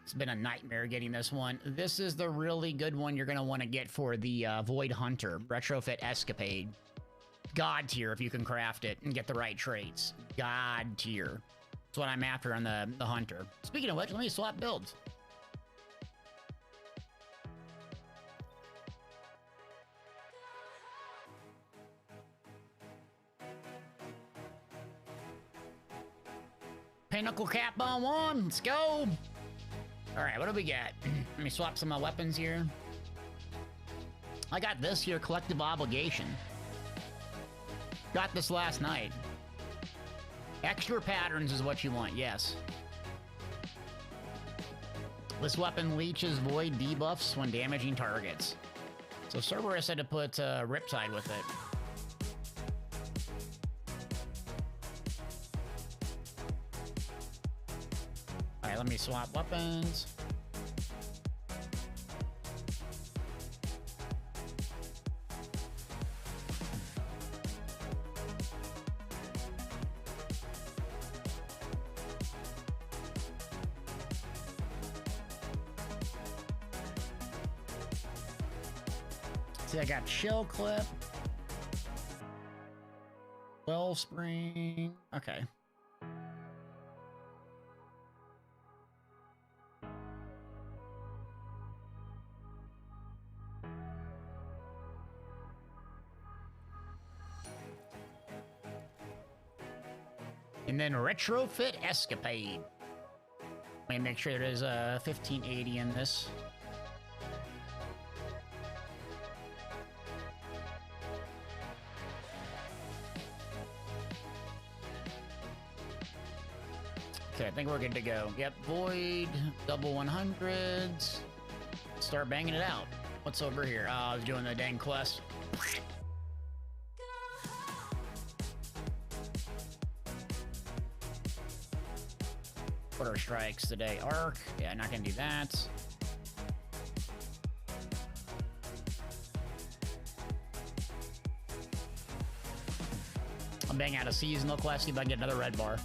It's been a nightmare getting this one. This is the really good one you're going to want to get for the Void Hunter Retrofit Escapade. God tier if you can craft it and get the right traits. God tier. That's what I'm after on the Hunter. Speaking of which, let me swap builds. Pinnacle cap on 1. Let's go. All right, what do we got? Let me swap some of my weapons here. I got this here, Collective Obligation. Got this last night. Extra patterns is what you want, yes. This weapon leeches void debuffs when damaging targets. So Cerberus had to put Riptide with it. Alright, let me swap weapons. See, I got Chill Clip. Wellspring. Okay. And then Retrofit Escapade. Let me make sure there's a 1580 in this. Okay, I think we're good to go. Yep, Void, double 100s. Start banging it out. What's over here? Oh, I was doing the dang quest. What are strikes today? Arc. Yeah, not gonna do that. I'll bang out a seasonal quest, see if I can get another red bar.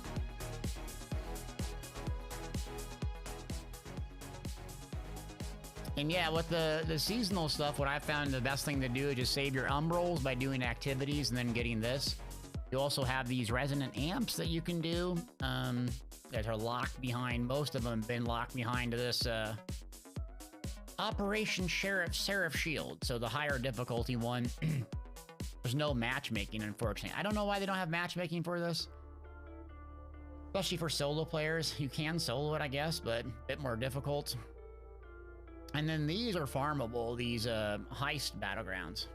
And yeah, with the seasonal stuff, what I found the best thing to do is just save your umbrals by doing activities and then getting this. You also have these resonant amps that you can do. That are locked behind. Most of them have been locked behind this Operation Seraph Shield. So the higher difficulty one. There's no matchmaking, unfortunately. I don't know why they don't have matchmaking for this. Especially for solo players. You can solo it, I guess, but a bit more difficult. And then these are farmable, these heist battlegrounds.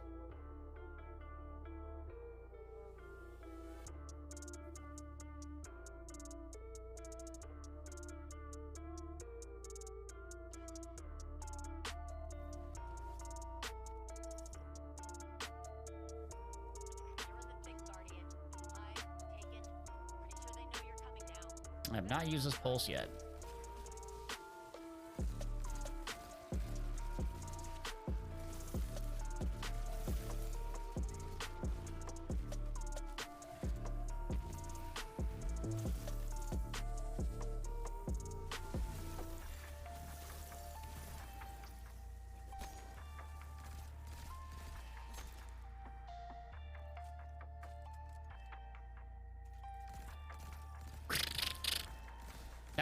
I have not used this pulse yet.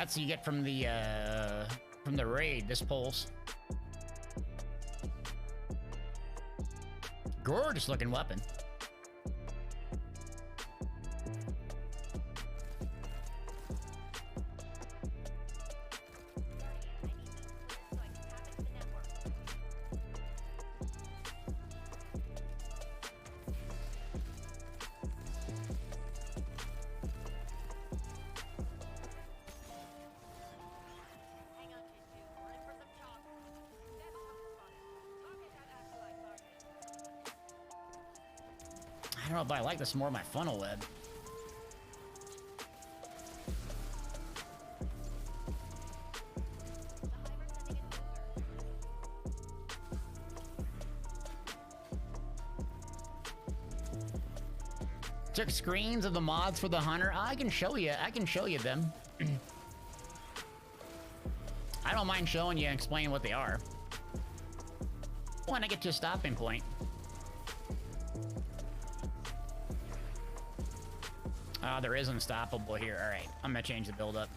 That's what you get from the raid, this pulse. Gorgeous looking weapon. I don't know, but I like this more of my funnel web. Took screens of the mods for the hunter. I can show you. I can show you them. I don't mind showing you and explaining what they are. When I get to a stopping point. There is unstoppable here. All right, I'm gonna change the build up.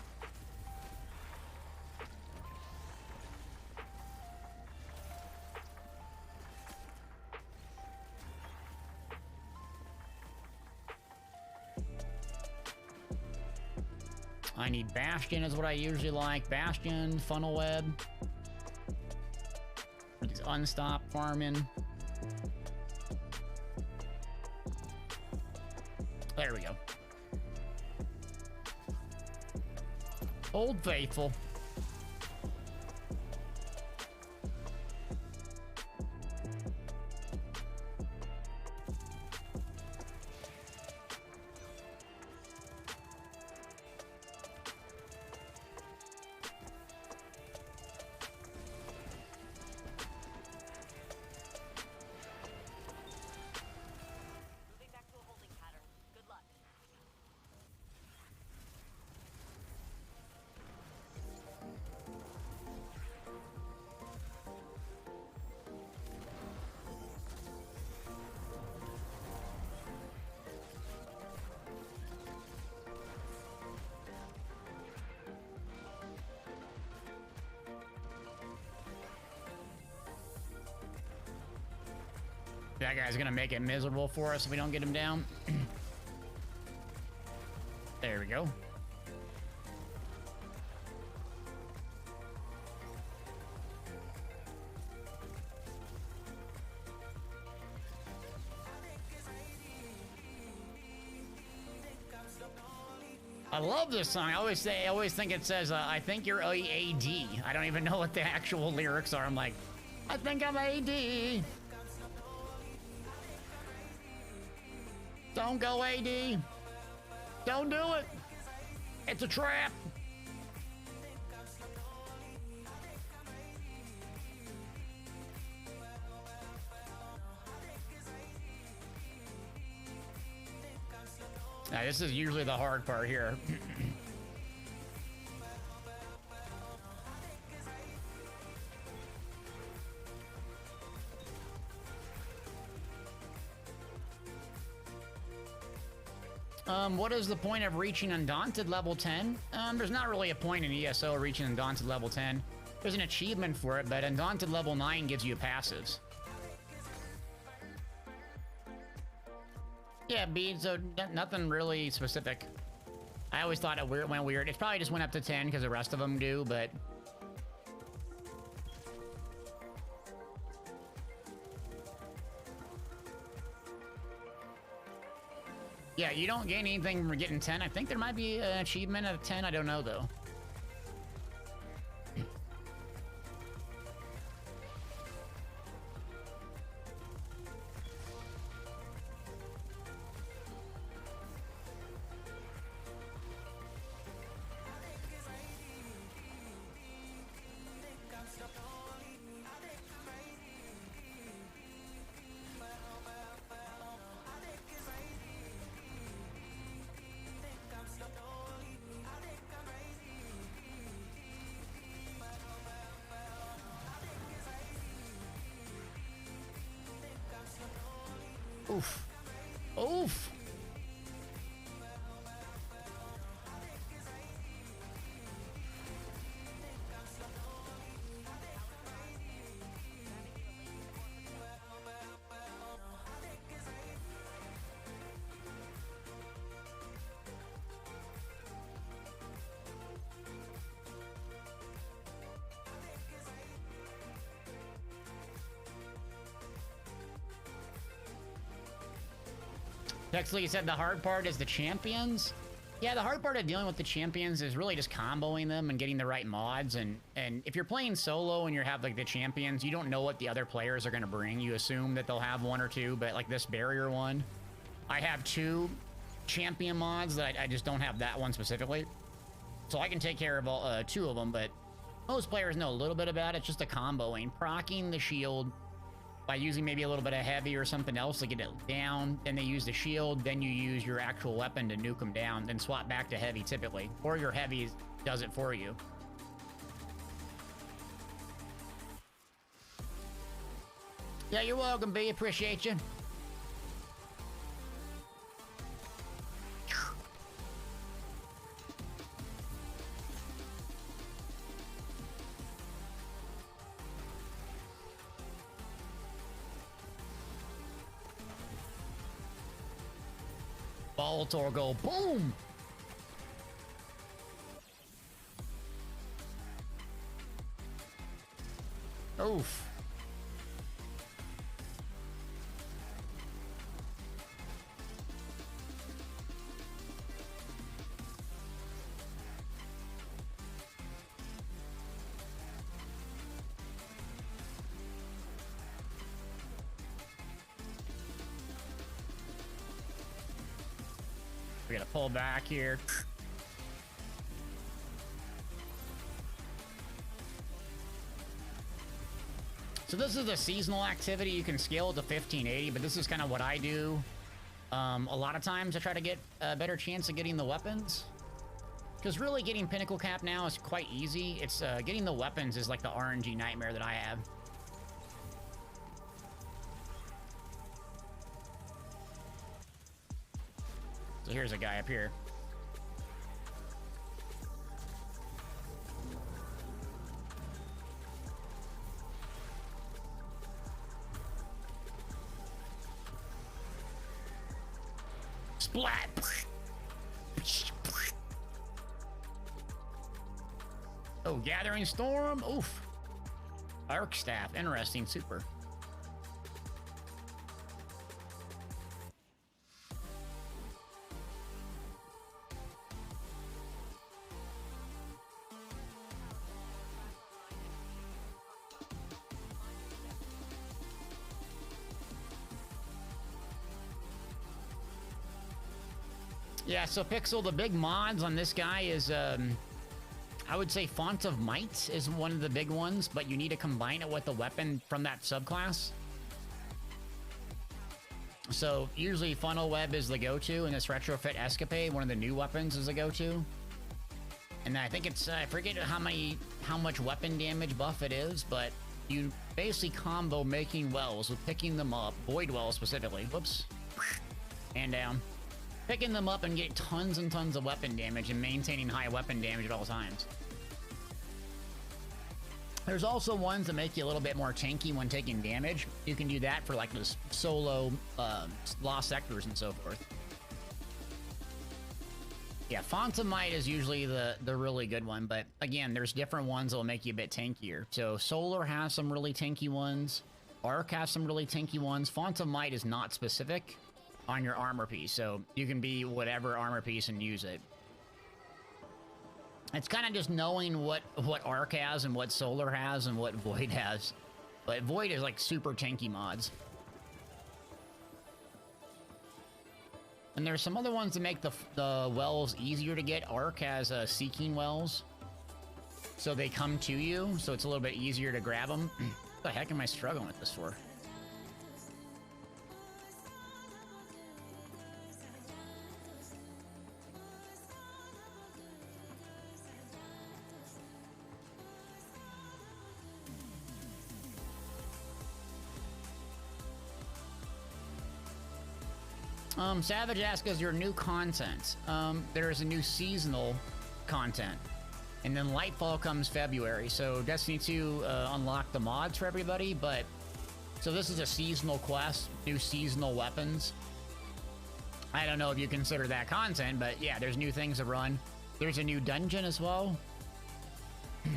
I need Bastion is what I usually like. Bastion, funnel web. These unstop farming. There we go. Old Faithful. That guy's gonna make it miserable for us if we don't get him down. There we go. I love this song. I always think it says, I think you're AD. I don't even know what the actual lyrics are. I'm like, I think I'm AD. Don't go AD. Don't do it. It's a trap. Now, this is usually the hard part here. What is the point of reaching Undaunted level 10? There's not really a point in ESO reaching Undaunted level 10. There's an achievement for it, but Undaunted level 9 gives you passives. Yeah, beads, so nothing really specific. I always thought it went weird. It probably just went up to 10 because the rest of them do, but... Yeah, you don't gain anything from getting 10. I think there might be an achievement at 10. I don't know, though. Oof. Texley said the hard part is the champions. Yeah, the hard part of dealing with the champions is really just comboing them and getting the right mods. And if you're playing solo and you have like the champions, you don't know what the other players are going to bring. You assume that they'll have one or two, but like this barrier one, I have 2 champion mods that I just don't have that one specifically. So I can take care of all 2 of them, but most players know a little bit about it. It's just a comboing, proccing the shield by using maybe a little bit of heavy or something else to get it down. Then they use the shield, then you use your actual weapon to nuke them down, then swap back to heavy typically. Or your heavy does it for you. Yeah, you're welcome, B. Appreciate you. Bolt or go boom. Oof. We gotta pull back here. So this is a seasonal activity. You can scale it to 1580, but this is kind of what I do. A lot of times I try to get a better chance of getting the weapons. Because really getting Pinnacle Cap now is quite easy. It's getting the weapons is like the RNG nightmare that I have. So here's a guy up here. Splat! Oh, Gathering Storm? Oof. Arc Staff. Interesting. Super. Yeah, so Pixel, the big mods on this guy is, I would say Font of Might is one of the big ones, but you need to combine it with a weapon from that subclass. So usually Funnel Web is the go-to, and this Retrofit Escapade, one of the new weapons, is the go-to. And I think it's, I forget how much weapon damage buff it is, but you basically combo making wells with picking them up, Void Wells specifically, whoops, and down. Picking them up and getting tons and tons of weapon damage and maintaining high weapon damage at all times. There's also ones that make you a little bit more tanky when taking damage. You can do that for like this solo lost sectors and so forth. Yeah, Font of Might is usually the really good one, but again, there's different ones that will make you a bit tankier. So Solar has some really tanky ones. Arc has some really tanky ones. Font of Might is not specific on your armor piece, so you can be whatever armor piece and use it. It's kind of just knowing what Arc has and what Solar has and what Void has. But Void is like super tanky mods. And there's some other ones that make the wells easier to get. Arc has Seeking Wells, so they come to you, so it's a little bit easier to grab them. What the heck am I struggling with this for? Savage asks, is there new content? There's a new seasonal content. And then Lightfall comes February. So Destiny 2 unlocked the mods for everybody, but... So this is a seasonal quest, new seasonal weapons. I don't know if you consider that content, but yeah, there's new things to run. There's a new dungeon as well.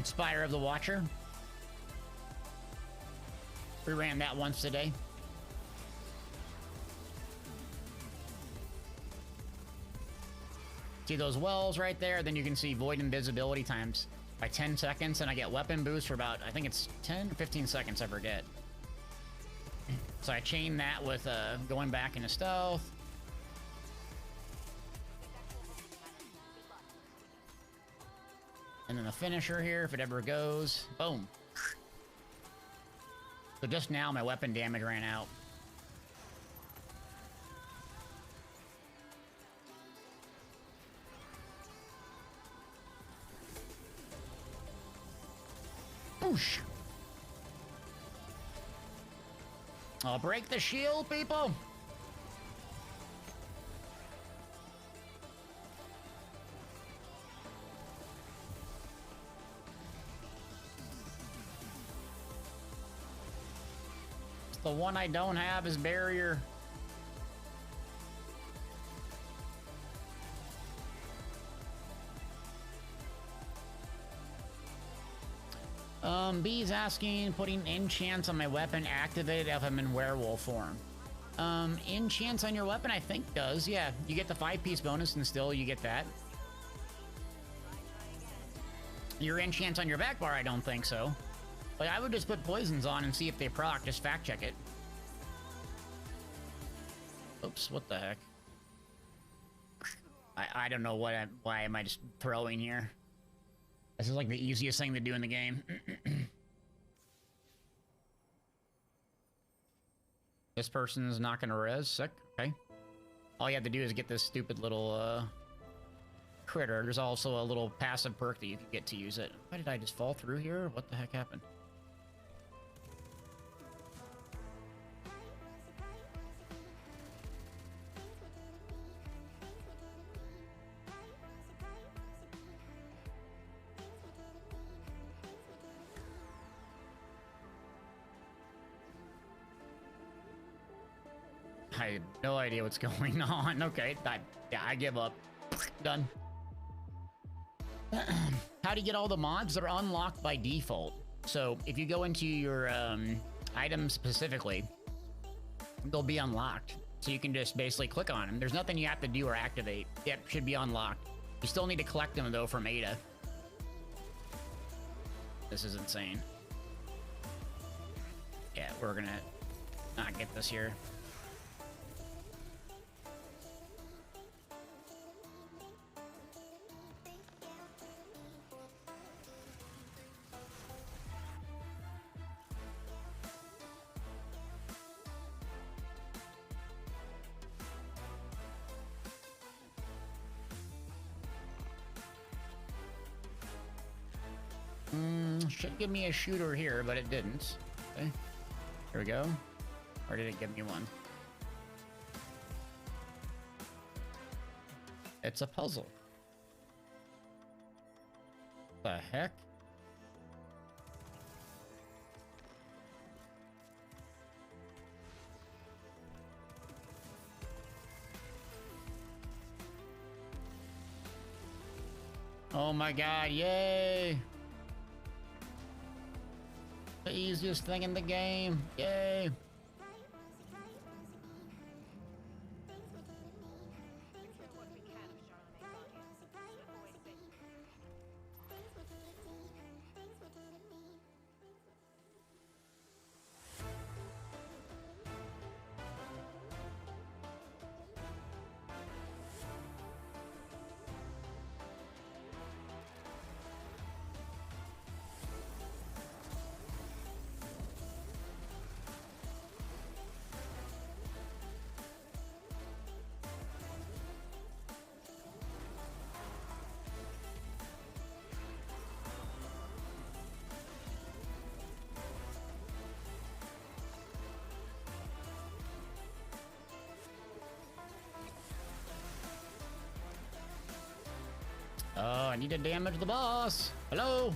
Spire of the Watcher. We ran that once today. See those wells right there? Then you can see void invisibility times by 10 seconds, and I get weapon boost for about, I think it's 10 or 15 seconds I forget. So I chain that with going back into stealth. And then the finisher here, if it ever goes. Boom. So just now my weapon damage ran out. Boosh. I'll break the shield, people. The one I don't have is barrier. B's asking, putting enchants on my weapon activated if I'm in werewolf form. Enchants on your weapon, I think does. Yeah, you get the 5-piece bonus and still you get that. Your enchants on your back bar, I don't think so. But I would just put poisons on and see if they proc. Just fact check it. Oops, what the heck? I don't know why am I just throwing here. This is like the easiest thing to do in the game. This person's not gonna res. Sick. Okay. All you have to do is get this stupid little critter. There's also a little passive perk that you can get to use it. Why did I just fall through here? What the heck happened? I have no idea what's going on. Okay, yeah, I give up. Done. How do you get all the mods? They're unlocked by default. So if you go into your items specifically, they'll be unlocked. So you can just basically click on them. There's nothing you have to do or activate. Yep, should be unlocked. You still need to collect them though from Ada. This is insane. Yeah, we're gonna not get this here. Should give me a shooter here, but it didn't. Okay. Here we go. Or did it give me one? It's a puzzle. The heck? Oh my god, yay! The easiest thing in the game. Yay. Oh, I need to damage the boss. Hello?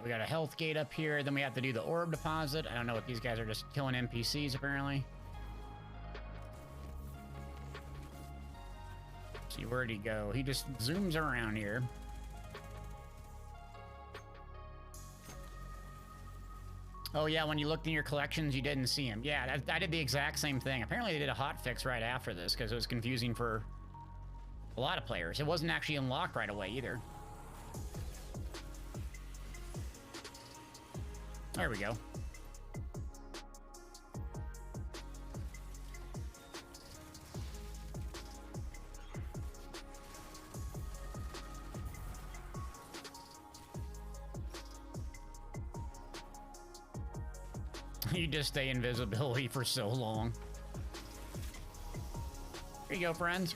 we got a health gate up here. Then we have to do the orb deposit. I don't know what these guys are just killing NPCs apparently. Let's see, where'd he go? He just zooms around here. Oh yeah, when you looked in your collections, you didn't see him. Yeah, I did the exact same thing. Apparently they did a hotfix right after this because it was confusing for a lot of players. It wasn't actually unlocked right away either. There we go. You just stay invisibility for so long. Here you go, friends.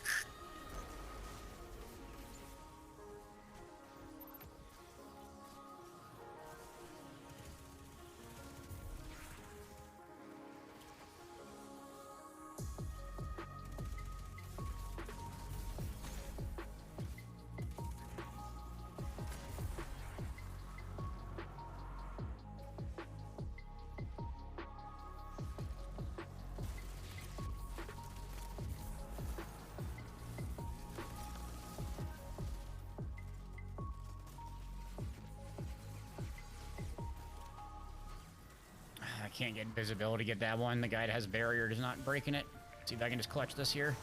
I can't get visibility to get that one. The guy that has barrier is not breaking it. See if I can just clutch this here.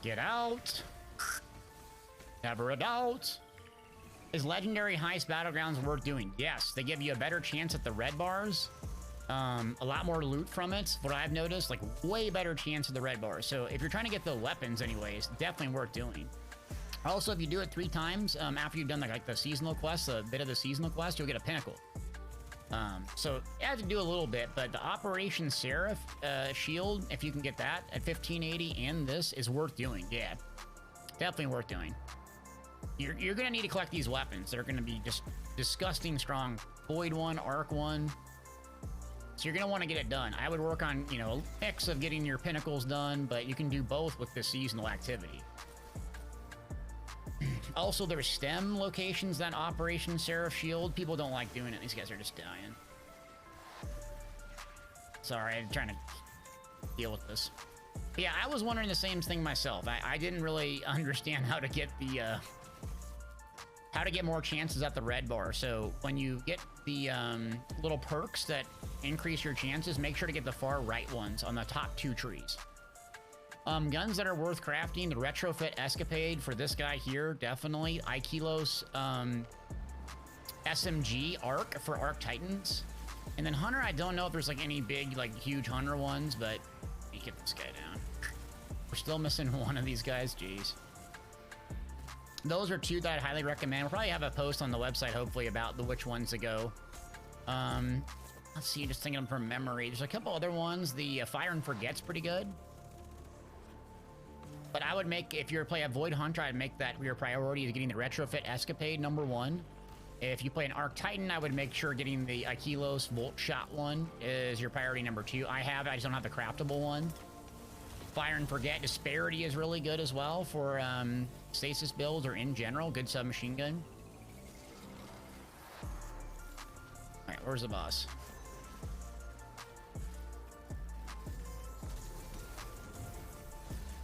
Get out. Never a doubt. Is Legendary Heist Battlegrounds worth doing? Yes, they give you a better chance at the red bars. A lot more loot from it. What I've noticed, like way better chance at the red bars. So if you're trying to get the weapons anyways, definitely worth doing. Also, if you do it 3 times, after you've done like the seasonal quest, a bit of the seasonal quest, you'll get a Pinnacle. So you have to do a little bit, but the Operation Seraph shield, if you can get that at 1580 and this, is worth doing. Yeah, definitely worth doing. You're going to need to collect these weapons. They're going to be just disgusting strong. Void one, Arc one. So you're going to want to get it done. I would work on, you know, a mix of getting your Pinnacles done, but you can do both with the seasonal activity. Also, there's STEM locations that Operation Seraph Shield. People don't like doing it. These guys are just dying. Sorry, I'm trying to deal with this. But yeah, I was wondering the same thing myself. I didn't really understand how to get the how to get more chances at the red bar. So when you get the little perks that increase your chances, make sure to get the far right ones on the top 2 trees. Guns that are worth crafting, the Retrofit Escapade for this guy here, definitely. Ikilos, SMG Arc for Arc Titans. And then Hunter, I don't know if there's like any big, like huge Hunter ones, but you get this guy down. We're still missing one of these guys, jeez. Those are 2 that I'd highly recommend. We'll probably have a post on the website, hopefully, about which ones to go. Let's see, just thinking of them from memory. There's a couple other ones. The Fire and Forget's pretty good. But I would make, if you're playing a Void Hunter, I'd make that your priority is getting the Retrofit Escapade, #1. If you play an Arc Titan, I would make sure getting the Ikilos Volt Shot one is your priority #2. I just don't have the craftable one. Fire and Forget Disparity is really good as well for stasis builds or in general. Good submachine gun. Alright, where's the boss?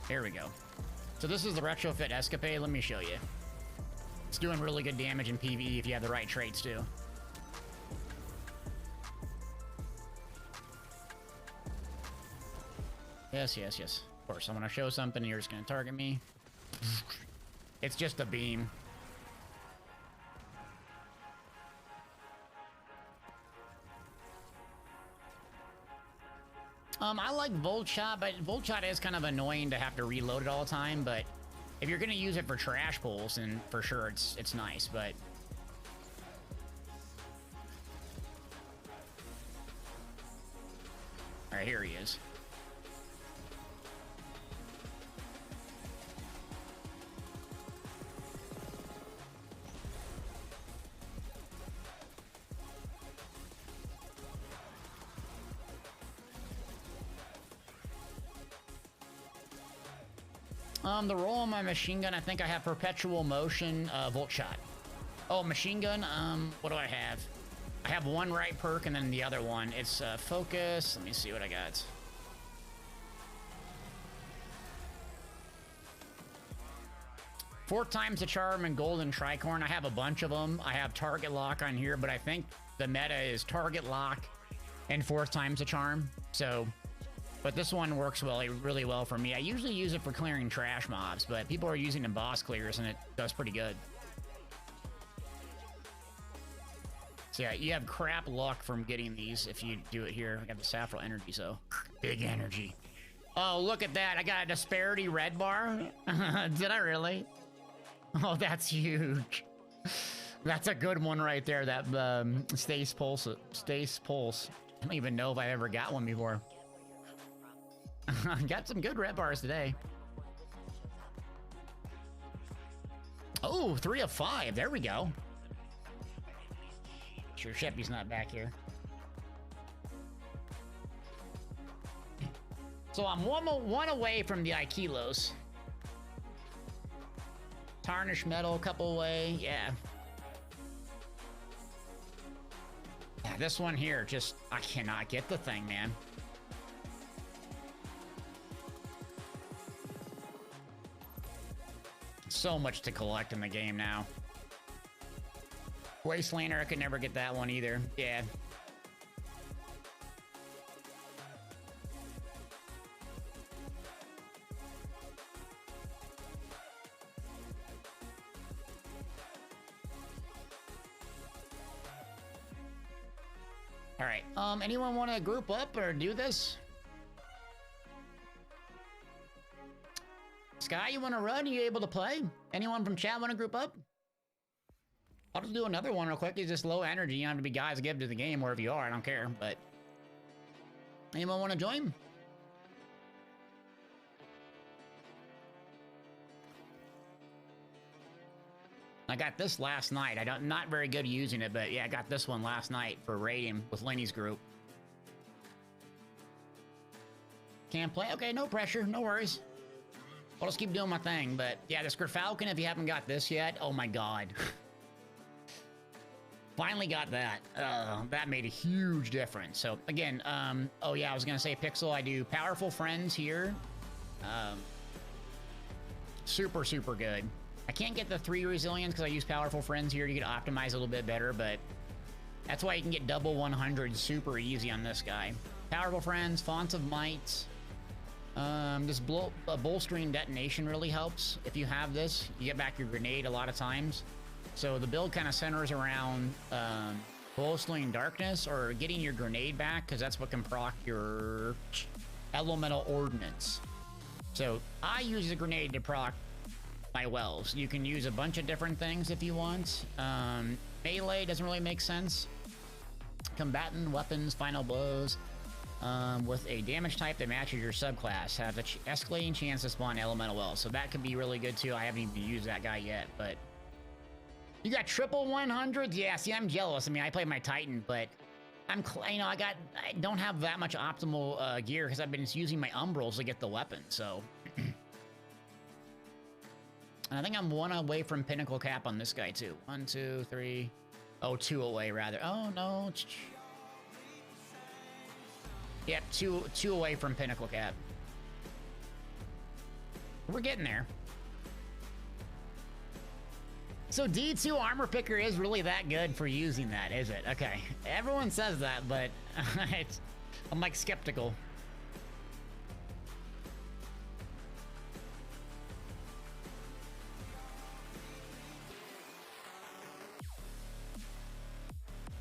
There we go. So this is the Retrofit Escapade. Let me show you. It's doing really good damage in PvE if you have the right traits too. Yes, yes, yes. Of course, I'm gonna show something and you're just gonna target me. It's just a beam. I like Volt Shot, but Volt Shot is kind of annoying to have to reload it all the time, but if you're gonna use it for trash pulls, then for sure it's nice, but... Alright, here he is. The roll on my machine gun, I think I have perpetual motion, volt shot. Oh, machine gun, what do I have? I have one right perk and then the other one. It's focus. Let me see what I got. Four times the charm and golden tricorn. I have a bunch of them. I have target lock on here, but I think the meta is target lock and 4 times the charm. So, but this one works really well for me. I usually use it for clearing trash mobs, but people are using it in boss clears and it does pretty good. So yeah, you have crap luck from getting these if you do it here. I got the saffron energy, so big energy. Oh, look at that. I got a disparity red bar. Did I really? Oh, that's huge. That's a good one right there. That Stace Pulse. Stace Pulse. I don't even know if I ever got one before. Got some good red bars today. Oh, 3 of 5. There we go. Sure, Sheppy's not back here. So I'm one away from the Aikilos. Tarnished metal, a couple away, yeah. Yeah, this one here, just, I cannot get the thing, man. So much to collect in the game now. Wastelander, I could never get that one either. Yeah. All right. Anyone want to group up or do this? Sky, you want to run? Are you able to play? Anyone from chat want to group up? I'll just do another one real quick. It's just low energy. You don't have to be guys to give to the game wherever you are. I don't care, but... Anyone want to join? I got this last night. Not very good using it, but yeah, I got this one last night for raiding with Lenny's group. Can't play? Okay, no pressure. No worries. I'll just keep doing my thing, but yeah, the Falcon, if you haven't got this yet, oh my god. Finally got that. That made a huge difference. So again, oh yeah, I was gonna say Pixel, I do Powerful Friends here. Super, super good. I can't get the 3 resilience because I use Powerful Friends here to get optimized a little bit better, but that's why you can get double 100 super easy on this guy. Powerful Friends, Fonts of Might. This bolstering detonation really helps. If you have this, you get back your grenade a lot of times. So the build kind of centers around bolstering darkness or getting your grenade back, because that's what can proc your elemental ordnance. So I use a grenade to proc my wells. You can use a bunch of different things if you want. Melee doesn't really make sense. Combatant, weapons, final blows. With a damage type that matches your subclass, have the escalating chance to spawn elemental wells. So that could be really good too. I haven't even used that guy yet, but you got triple 100s. Yeah, see, I'm jealous. I mean, I play my Titan, but I don't have that much optimal gear because I've been using my Umbrals to get the weapon. So, and I think I'm 1 away from Pinnacle cap on this guy too. 1, 2, 3. Oh, 2 away rather. Oh no. Yep, two away from Pinnacle cap. We're getting there. So D2 Armor Picker is really that good for using that, is it? Okay, everyone says that, but I'm like skeptical.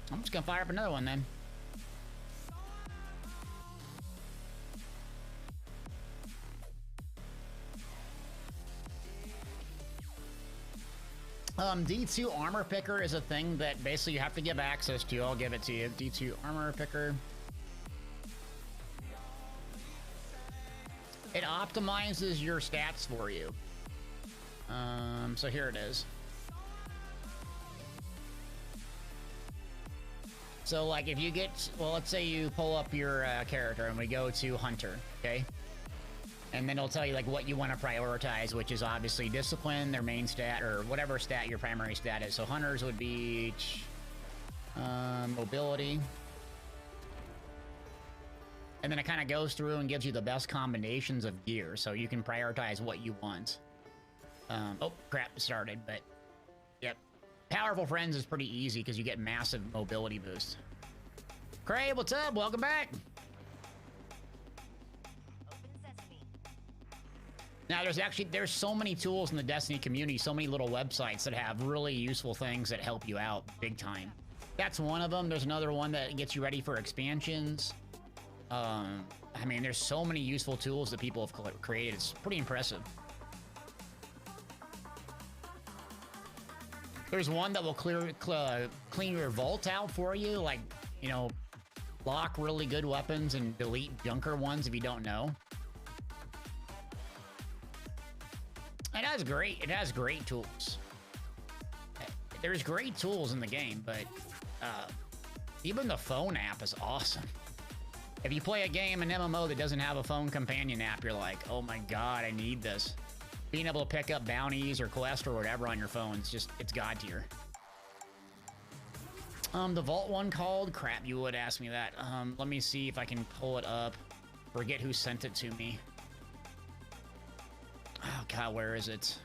I'm just gonna fire up another one then. D2 Armor Picker is a thing that basically you have to give access to. I'll give it to you. D2 Armor Picker. It optimizes your stats for you. So here it is. So like if you get, well, let's say you pull up your character and we go to Hunter, okay? And then it'll tell you like what you want to prioritize, which is obviously discipline, their main stat, or whatever stat your primary stat is. So hunters would be mobility. And then it kind of goes through and gives you the best combinations of gear, so you can prioritize what you want. Oh, crap, it started, but yep. Powerful Friends is pretty easy because you get massive mobility boosts. Cray, what's up? Welcome back. Now, there's so many tools in the Destiny community, so many little websites that have really useful things that help you out big time. That's one of them. There's another one that gets you ready for expansions. I mean, there's so many useful tools that people have created. It's pretty impressive. There's one that will clean your vault out for you, like, you know, lock really good weapons and delete junker ones if you don't know. It has great tools. There's great tools in the game, but even the phone app is awesome. If you play a game, an MMO that doesn't have a phone companion app, you're like, oh my god, I need this. Being able to pick up bounties or quests or whatever on your phone, it's god tier. The Vault one called? Crap, you would ask me that. Let me see if I can pull it up. Forget who sent it to me. Oh god, where is it?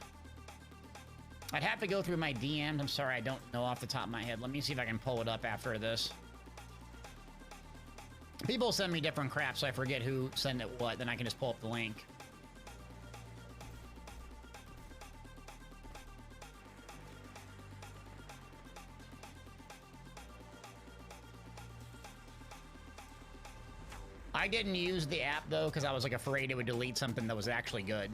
I'd have to go through my DMs. I'm sorry, I don't know off the top of my head. Let me see if I can pull it up after this. People send me different crap, so I forget who sent it what, then I can just pull up the link. I didn't use the app, though, because I was, like, afraid it would delete something that was actually good.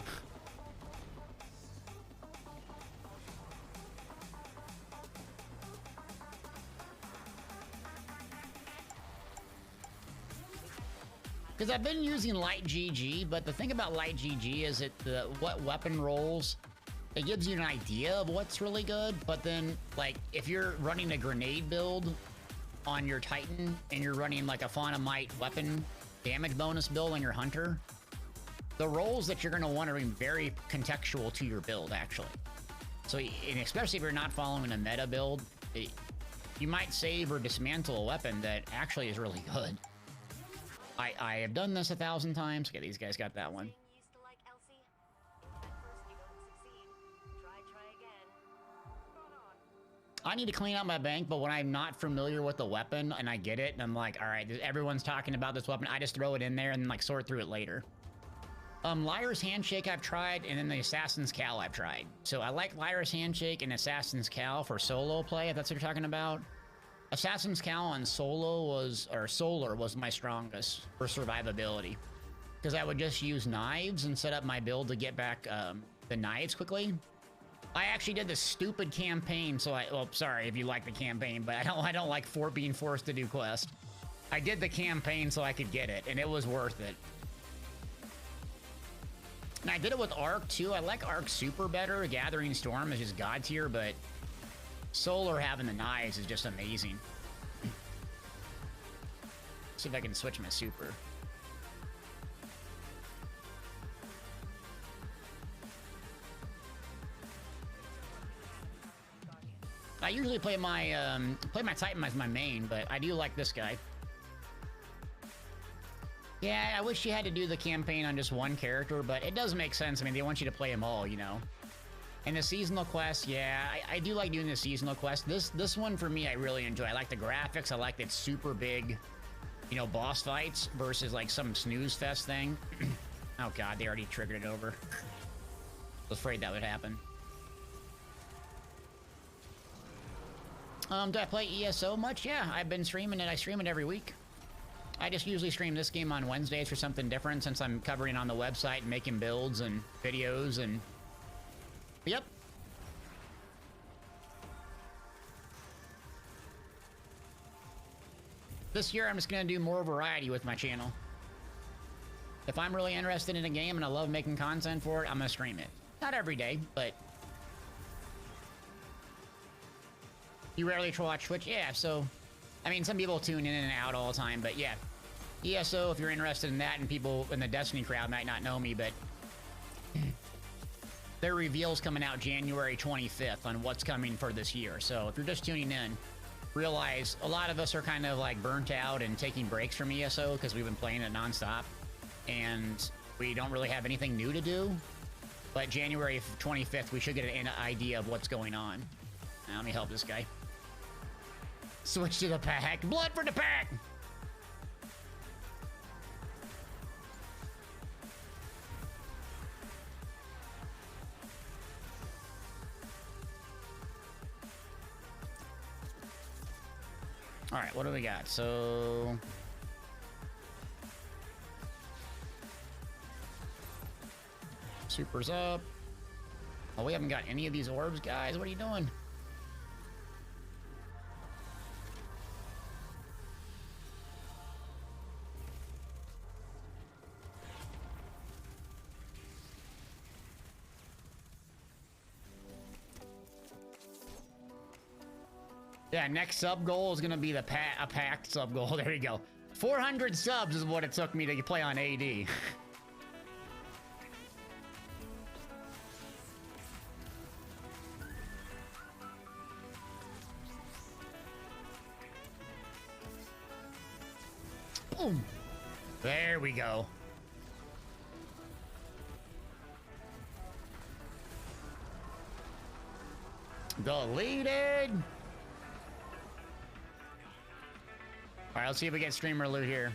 Because I've been using Light GG, but the thing about Light GG is what weapon rolls, it gives you an idea of what's really good, but then, like, if you're running a grenade build on your Titan, and you're running, like, a Faunamite weapon damage bonus build on your Hunter, the rolls that you're going to want to be very contextual to your build, actually. So, and especially if you're not following a meta build, you might save or dismantle a weapon that actually is really good. I have done this 1,000 times. Okay, these guys got that one. I need to clean out my bank, but when I'm not familiar with the weapon and I get it, and I'm like, all right, everyone's talking about this weapon, I just throw it in there and like sort through it later. Liar's Handshake I've tried, and then the Assassin's Cal I've tried. So I like Liar's Handshake and Assassin's Cal for solo play, if that's what you're talking about. Assassin's Cal on Solar was my strongest for survivability. Because I would just use knives and set up my build to get back the knives quickly. I actually did this stupid campaign, so well, sorry if you like the campaign, but I don't like being forced to do quests. I did the campaign so I could get it, and it was worth it. And I did it with Ark, too. I like Ark Super better. Gathering Storm is just god tier, but Solar having the knives is just amazing. See if I can switch my super. I usually play my Titan as my main, but I do like this guy. Yeah, I wish you had to do the campaign on just one character, but it does make sense. I mean, they want you to play them all, you know. And the seasonal quest, yeah, I do like doing the seasonal quest. This one, for me, I really enjoy. I like the graphics. I like that super big, you know, boss fights versus, like, some snooze fest thing. Oh, God, they already triggered it over. I was afraid that would happen. Do I play ESO much? Yeah, I've been streaming it. I stream it every week. I just usually stream this game on Wednesdays for something different since I'm covering on the website and making builds and videos and... Yep. This year, I'm just going to do more variety with my channel. If I'm really interested in a game and I love making content for it, I'm going to stream it. Not every day, but... You rarely watch Twitch? Yeah, so... I mean, some people tune in and out all the time, but yeah. ESO, if you're interested in that, and people in the Destiny crowd might not know me, but their reveal's coming out January 25th on what's coming for this year. So if you're just tuning in, realize a lot of us are kind of like burnt out and taking breaks from ESO because we've been playing it nonstop, and we don't really have anything new to do. But January 25th, we should get an idea of what's going on. Now, let me help this guy. Switch to the pack. Blood for the pack! All right, what do we got? So... Super's up. Oh, we haven't got any of these orbs, guys. What are you doing? Yeah, next sub goal is gonna be the a packed sub goal. There you go. 400 subs is what it took me to play on AD. Boom. There we go. Deleted. All right, let's see if we get streamer loot here.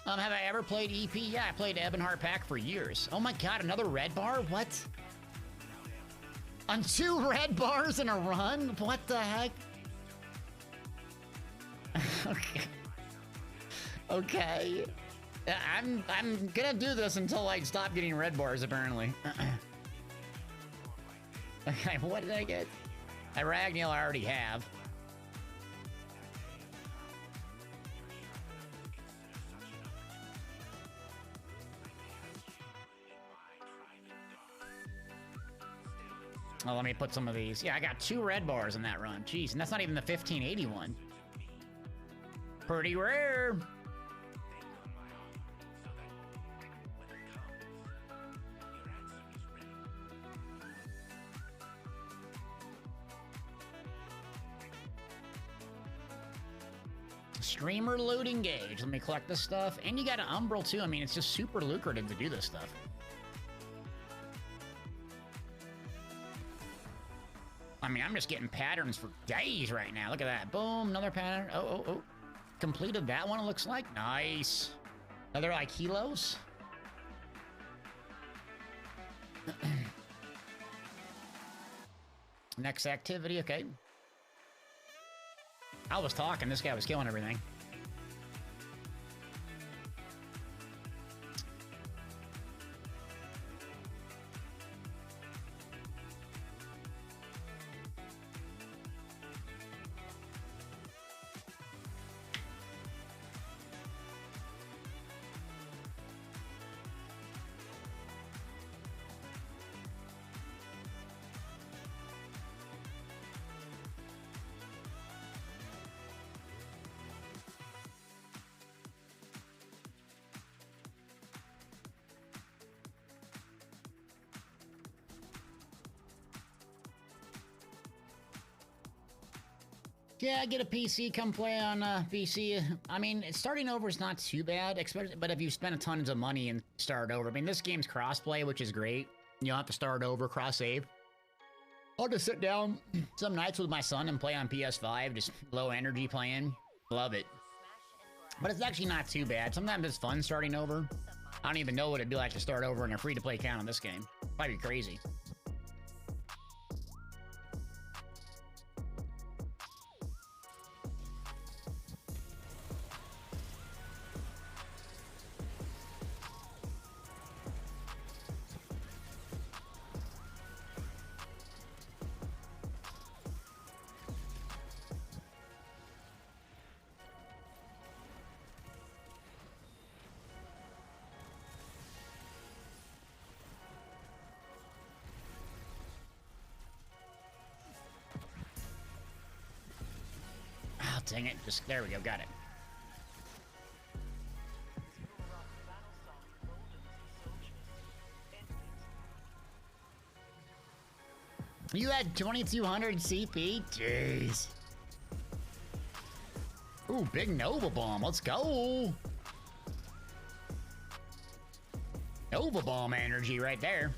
Have I ever played EP? Yeah, I played Ebonheart Pack for years. Oh my god, another red bar? What? On 2 red bars in a run? What the heck? Okay. Okay. I'm gonna do this until I stop getting red bars, apparently. Okay, what did I get? A Ragnail I already have. Oh, let me put some of these. Yeah, I got 2 red bars in that run. Jeez, and that's not even the 1581. Pretty rare. Streamer loot engage. Let me collect this stuff. And you got an Umbral too. I mean, it's just super lucrative to do this stuff. I mean, I'm just getting patterns for days right now. Look at that. Boom, another pattern. Oh. Completed that one, it looks like. Nice. Another like kilos. Next activity, okay. I was talking, this guy was killing everything. Yeah, get a PC, come play on PC. I mean, starting over is not too bad, especially, but if you spend tons of money and start over. I mean, this game's crossplay, which is great. You don't have to start over, cross-save. I'll just sit down some nights with my son and play on PS5, just low energy playing. Love it. But it's actually not too bad. Sometimes it's fun starting over. I don't even know what it'd be like to start over in a free-to-play account on this game. Might be crazy. Dang it, just, there we go, got it. You had 2200 CP? Jeez. Ooh, big Nova Bomb. Let's go. Nova Bomb energy right there.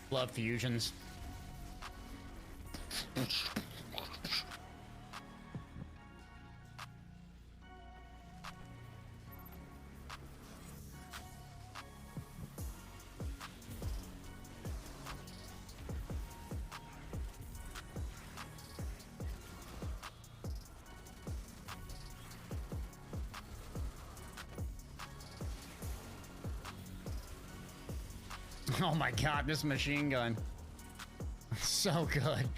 Love fusions. Oh my god, this machine gun. So good.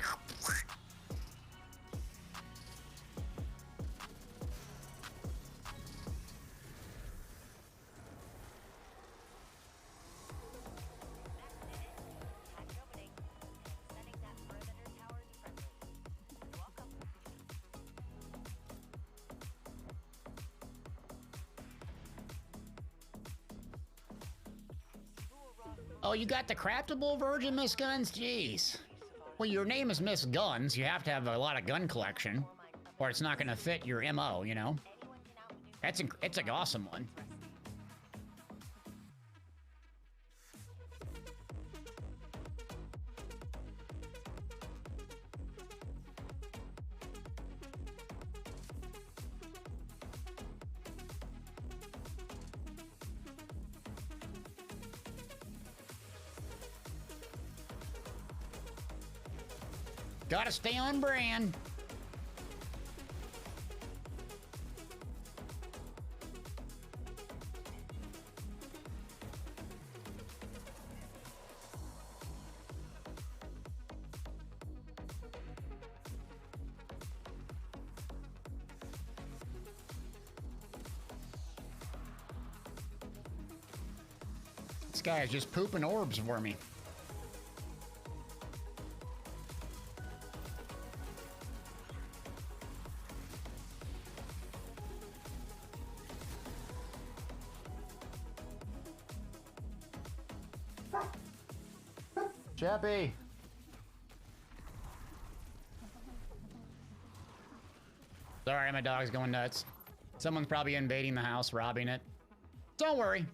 Oh, you got the craftable version, Miss Guns? Jeez. Well, your name is Miss Guns. You have to have a lot of gun collection, or it's not going to fit your MO, you know? It's an awesome one. Gotta stay on brand. This guy is just pooping orbs for me. Chappy. Sorry, my dog's going nuts. Someone's probably invading the house, robbing it. Don't worry.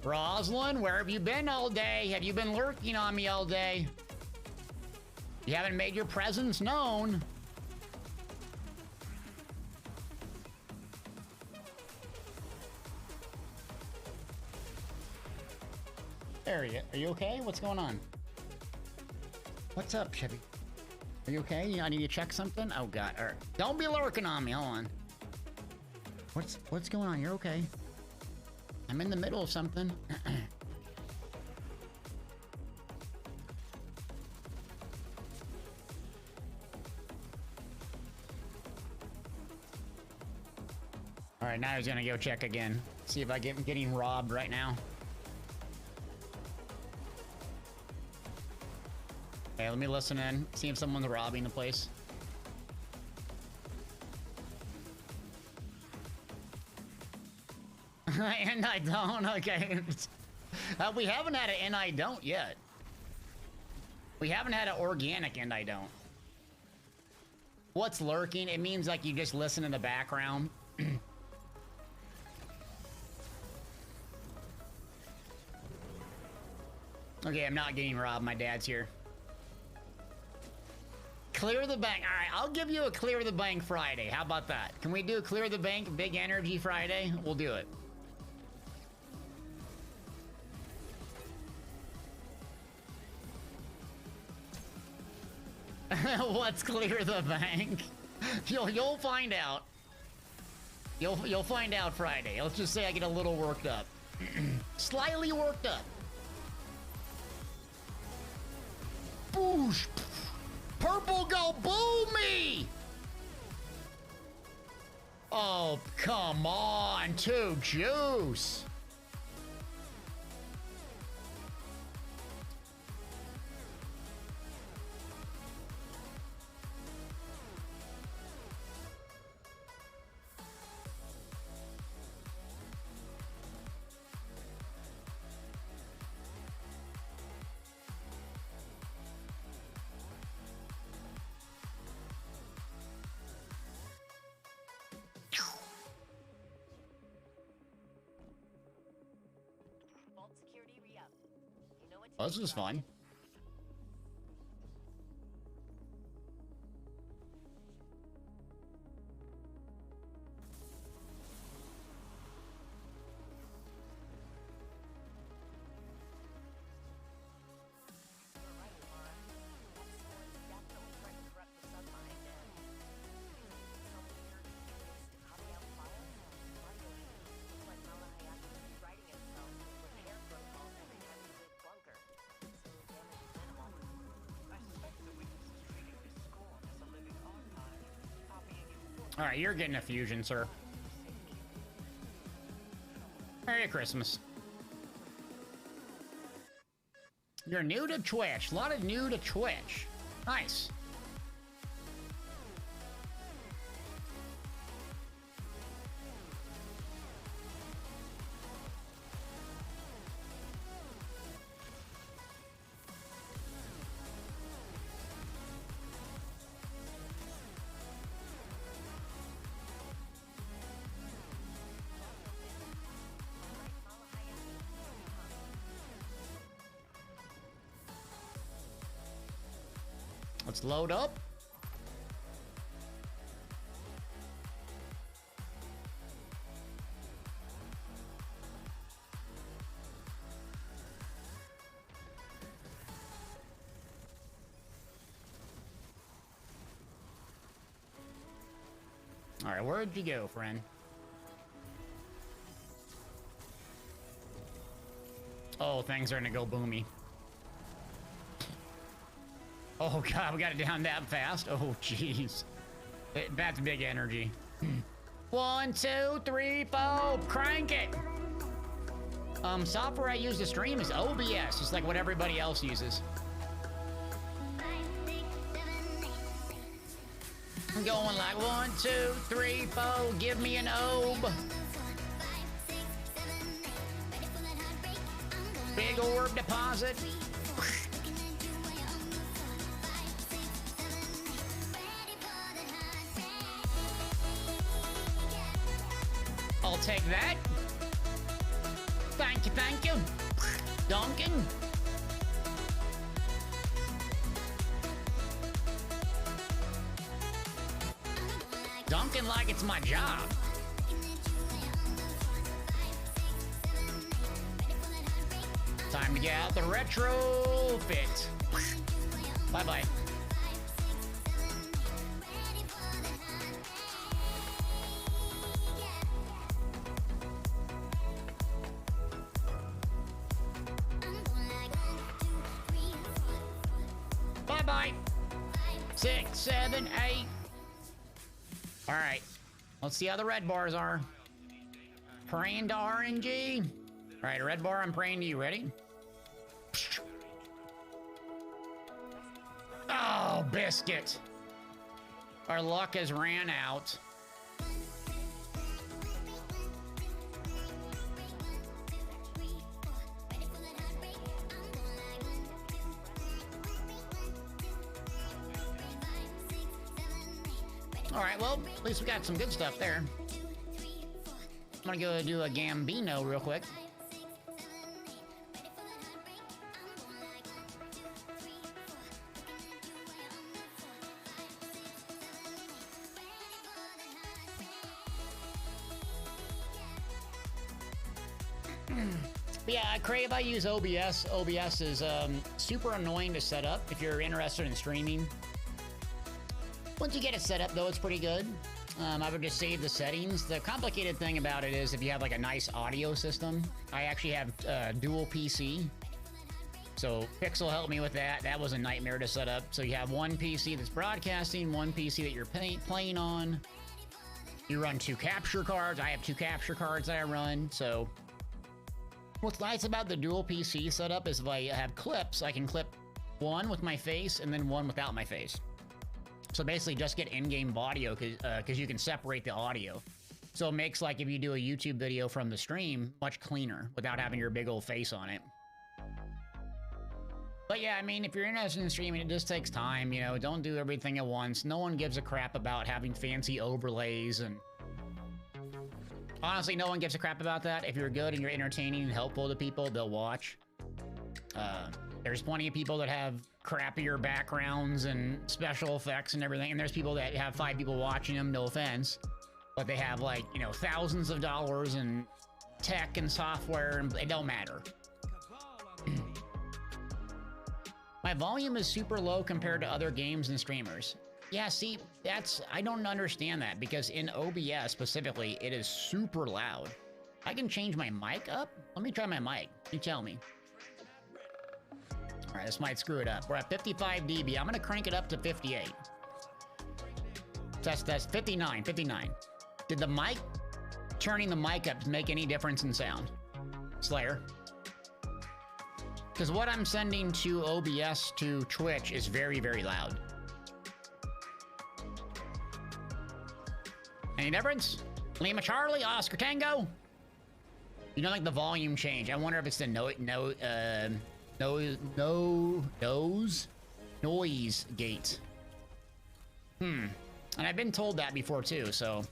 Roslyn, where have you been all day? Have you been lurking on me all day? You haven't made your presence known. There you are. You okay? What's going on? What's up, Chevy? Are you okay? I need to check something? Oh god. All right. Don't be lurking on me. Hold on. What's going on? You're okay. I'm in the middle of something. All right, now he's gonna go check again. See if I get getting robbed right now. Okay, let me listen in. See if someone's robbing the place. And I don't. Okay. We haven't had an and I don't yet. We haven't had an organic and I don't. What's lurking? It means like you just listen in the background. Okay, I'm not getting robbed. My dad's here. Clear the bank. All right, I'll give you a clear the bank Friday. How about that? Can we do a clear the bank big energy Friday? We'll do it. What's clear the bank? You'll find out. You'll find out Friday. Let's just say I get a little worked up. Slightly worked up. Boosh! Purple go boo me! Oh, come on, 2 juice. Oh, this was fun. All right, you're getting a fusion, sir. Merry Christmas. You're new to Twitch. A lot of new to Twitch. Nice. Let's load up. All right, where'd you go, friend? Oh, things are gonna go boomy. Oh god, we got it down that fast? Oh jeez. That's big energy. 1, 2, 3, 4, crank it! Software I use to stream is OBS, just like what everybody else uses. I'm going like 1, 2, 3, 4, give me an OB. Big orb deposit. I'll take that. Thank you. Duncan. Duncan like it's my job. Time to get out the retro fit. Bye-bye. Bye-bye. 6, 7, 8. All right. Let's see how the red bars are. Praying to RNG. All right, red bar, I'm praying to you. Ready? Oh, biscuit. Our luck has ran out. All right, well, at least we got some good stuff there. I'm gonna go do a Gambino real quick. But yeah, Crave, I use OBS. OBS is super annoying to set up if you're interested in streaming. Once you get it set up, though, it's pretty good. I would just save the settings. The complicated thing about it is if you have like a nice audio system, I actually have dual PC. So Pixel helped me with that. That was a nightmare to set up. So you have one PC that's broadcasting, one PC that you're playing on. You run 2 capture cards. I have 2 capture cards that I run. So what's nice about the dual PC setup is if I have clips, I can clip one with my face and then one without my face. So basically just get in-game audio because you can separate the audio. So it makes like if you do a YouTube video from the stream, much cleaner without having your big old face on it. But yeah, I mean, if you're interested in streaming, it just takes time, you know, don't do everything at once. No one gives a crap about having fancy overlays and... Honestly, no one gives a crap about that. If you're good and you're entertaining and helpful to people, they'll watch. There's plenty of people that have crappier backgrounds and special effects and everything, and there's people that have 5 people watching them, no offense, but they have like, you know, thousands of dollars in tech and software, and it don't matter. My volume is super low compared to other games and streamers. Yeah, see, I don't understand that, because in OBS specifically, it is super loud. I can change my mic up? Let me try my mic. You tell me. All right, this might screw it up. We're at 55 dB. I'm gonna crank it up to 58. That's 59, 59. Did the mic, turning the mic up make any difference in sound? Slayer? Because what I'm sending to OBS to Twitch is very, very loud. Any difference? Lima Charlie, Oscar Tango? You don't like the volume change. I wonder if it's the noise gate. And I've been told that before too, so.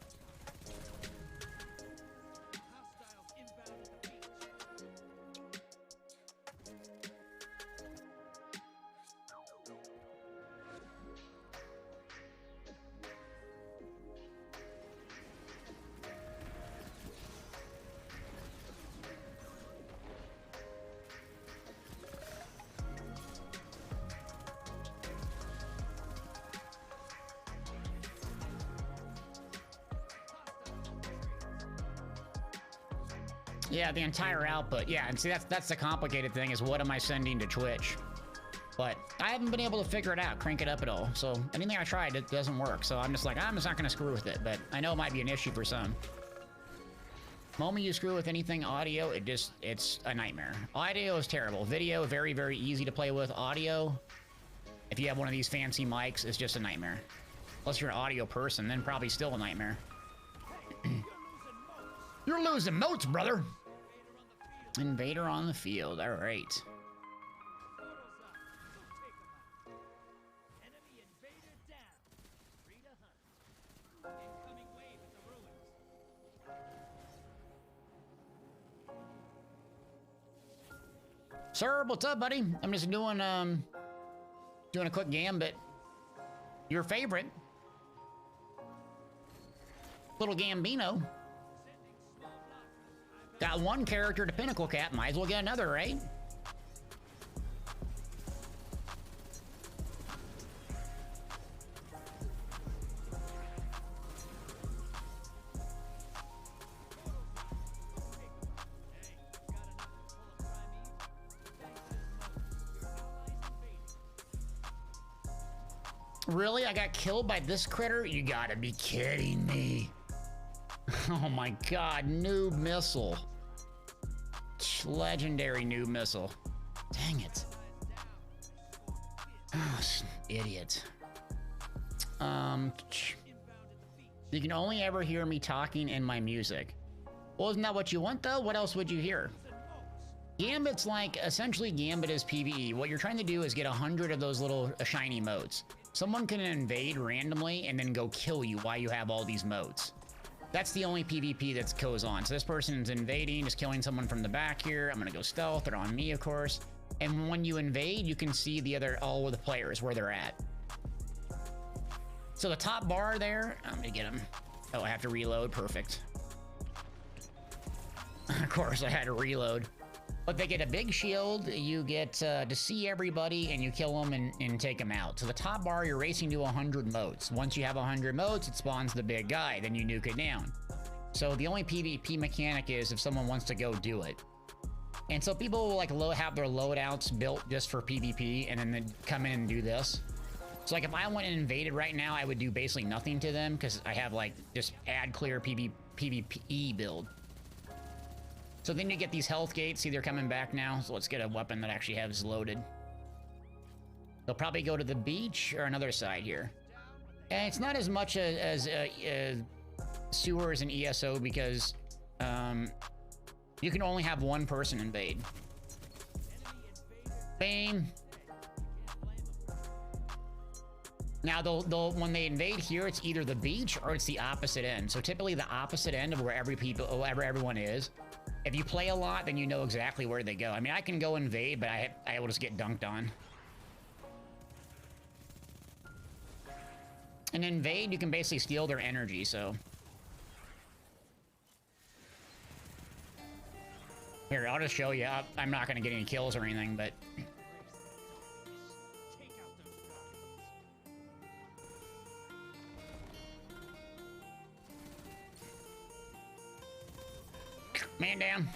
Yeah, the entire output. Yeah, and see, that's the complicated thing, is what am I sending to Twitch? But I haven't been able to figure it out, crank it up at all. So anything I tried, it doesn't work. So I'm just like, I'm just not gonna screw with it. But I know it might be an issue for some. Moment you screw with anything audio, it's a nightmare. Audio is terrible. Video, very, very easy to play with. Audio, if you have one of these fancy mics, it's just a nightmare. Unless you're an audio person, then probably still a nightmare. You're losing motes, brother. Invader on the field, all right. Sir, what's up, buddy? I'm just doing a quick gambit. Your favorite. Little Gambino. Got one character to Pinnacle Cap, might as well get another, right? Really? I got killed by this critter? You gotta be kidding me. Oh my god, noob missile. Legendary noob missile. Dang it. Oh, idiot. You can only ever hear me talking in my music. Well, isn't that what you want, though? What else would you hear? Gambit's like, essentially Gambit is PvE. What you're trying to do is get 100 of those little shiny motes. Someone can invade randomly and then go kill you while you have all these motes. That's the only PvP that goes on. So this person's invading, just killing someone from the back here. I'm gonna go stealth, they're on me, of course. And when you invade, you can see all of the players, where they're at. So the top bar there, I'm gonna get him. Oh, I have to reload, perfect. Of course, I had to reload. But they get a big shield, you get to see everybody, and you kill them and take them out. So the top bar, you're racing to 100 motes. Once you have 100 motes, it spawns the big guy, then you nuke it down. So the only PvP mechanic is if someone wants to go do it. And so people will like have their loadouts built just for PvP, and then they come in and do this. So like if I went and invaded right now, I would do basically nothing to them, because I have like just add clear PvE build. So then you get these health gates. See, they're coming back now. So let's get a weapon that actually has loaded. They'll probably go to the beach or another side here. And it's not as much as sewers and ESO, because you can only have one person invade. Bam. Now, when they invade here, it's either the beach or it's the opposite end. So typically the opposite end of where everyone is. If you play a lot, then you know exactly where they go. I mean, I can go invade, but I will just get dunked on. And invade, you can basically steal their energy, so... Here, I'll just show you. I'm not going to get any kills or anything, but... Man down.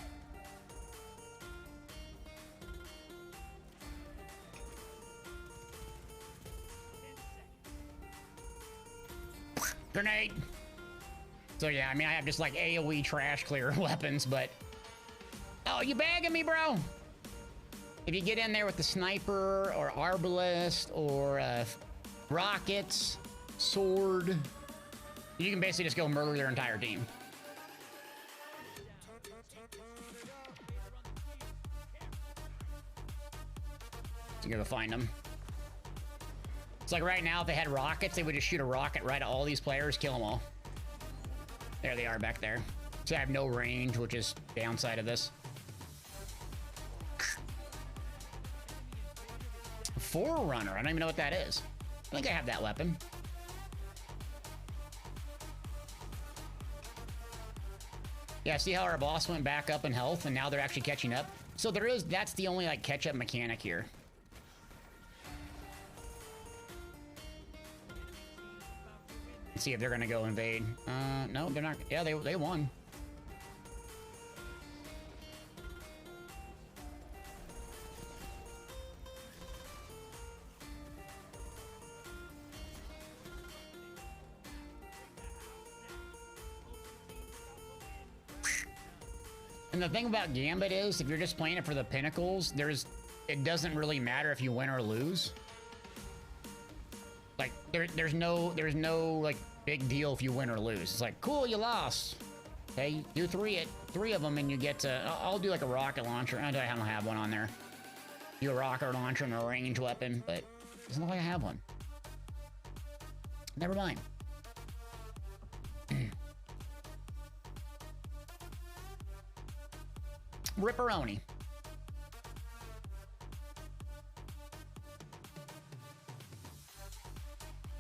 Grenade. So yeah, I mean, I have just like AoE trash clear weapons, but... Oh, you bagging me, bro? If you get in there with the sniper or arbalist or rockets, sword, you can basically just go murder their entire team. You gotta find them. It's like right now, if they had rockets, they would just shoot a rocket right at all these players, kill them all. There they are back there. So I have no range, which is downside of this. Forerunner, I don't even know what that is. I think I have that weapon. Yeah, see how our boss went back up in health and now they're actually catching up? So that's the only like catch-up mechanic here. Let's see if they're gonna go invade. No, they're not. Yeah, they won. And the thing about Gambit is, if you're just playing it for the pinnacles, it doesn't really matter if you win or lose. Like there's no like big deal if you win or lose. It's like, cool, you lost. Okay, do three of them and you get to. I'll do like a rocket launcher. I don't have one on there. Do a rocket launcher and a range weapon, but it doesn't look like I have one. Never mind. Ripperoni.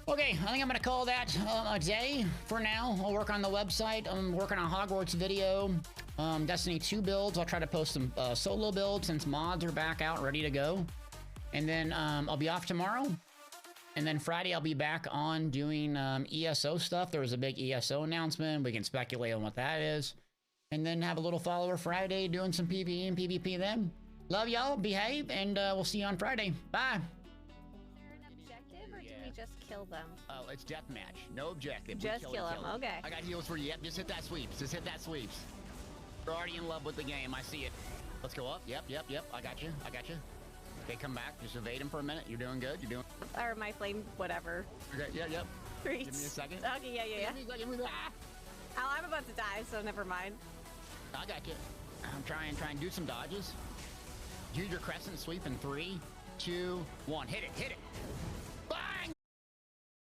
Okay, I think I'm gonna call that a day for now. I'll work on the website. I'm working on Hogwarts video. Destiny 2 builds. I'll try to post some solo builds since mods are back out, ready to go. And then I'll be off tomorrow. And then Friday I'll be back on doing ESO stuff. There was a big ESO announcement. We can speculate on what that is. And then have a little follower Friday doing some PvE and PvP then. Love y'all, behave, and we'll see you on Friday. Bye. Objective, or do we just kill them? Oh, it's deathmatch. No objective. Just kill them, okay. I got heals for you. Yep, just hit that sweeps. Just hit that sweeps. You're already in love with the game. I see it. Let's go up. Yep. I got you. Okay, come back. Just evade him for a minute. You're doing good. You're doing... Or my flame, whatever. Okay, yep. Great. Give me a second. Okay, yeah. Give me that. Oh, I'm about to die, so never mind. I got you. I'm trying to do some dodges. Use your crescent sweep in 3, 2, 1. Hit it.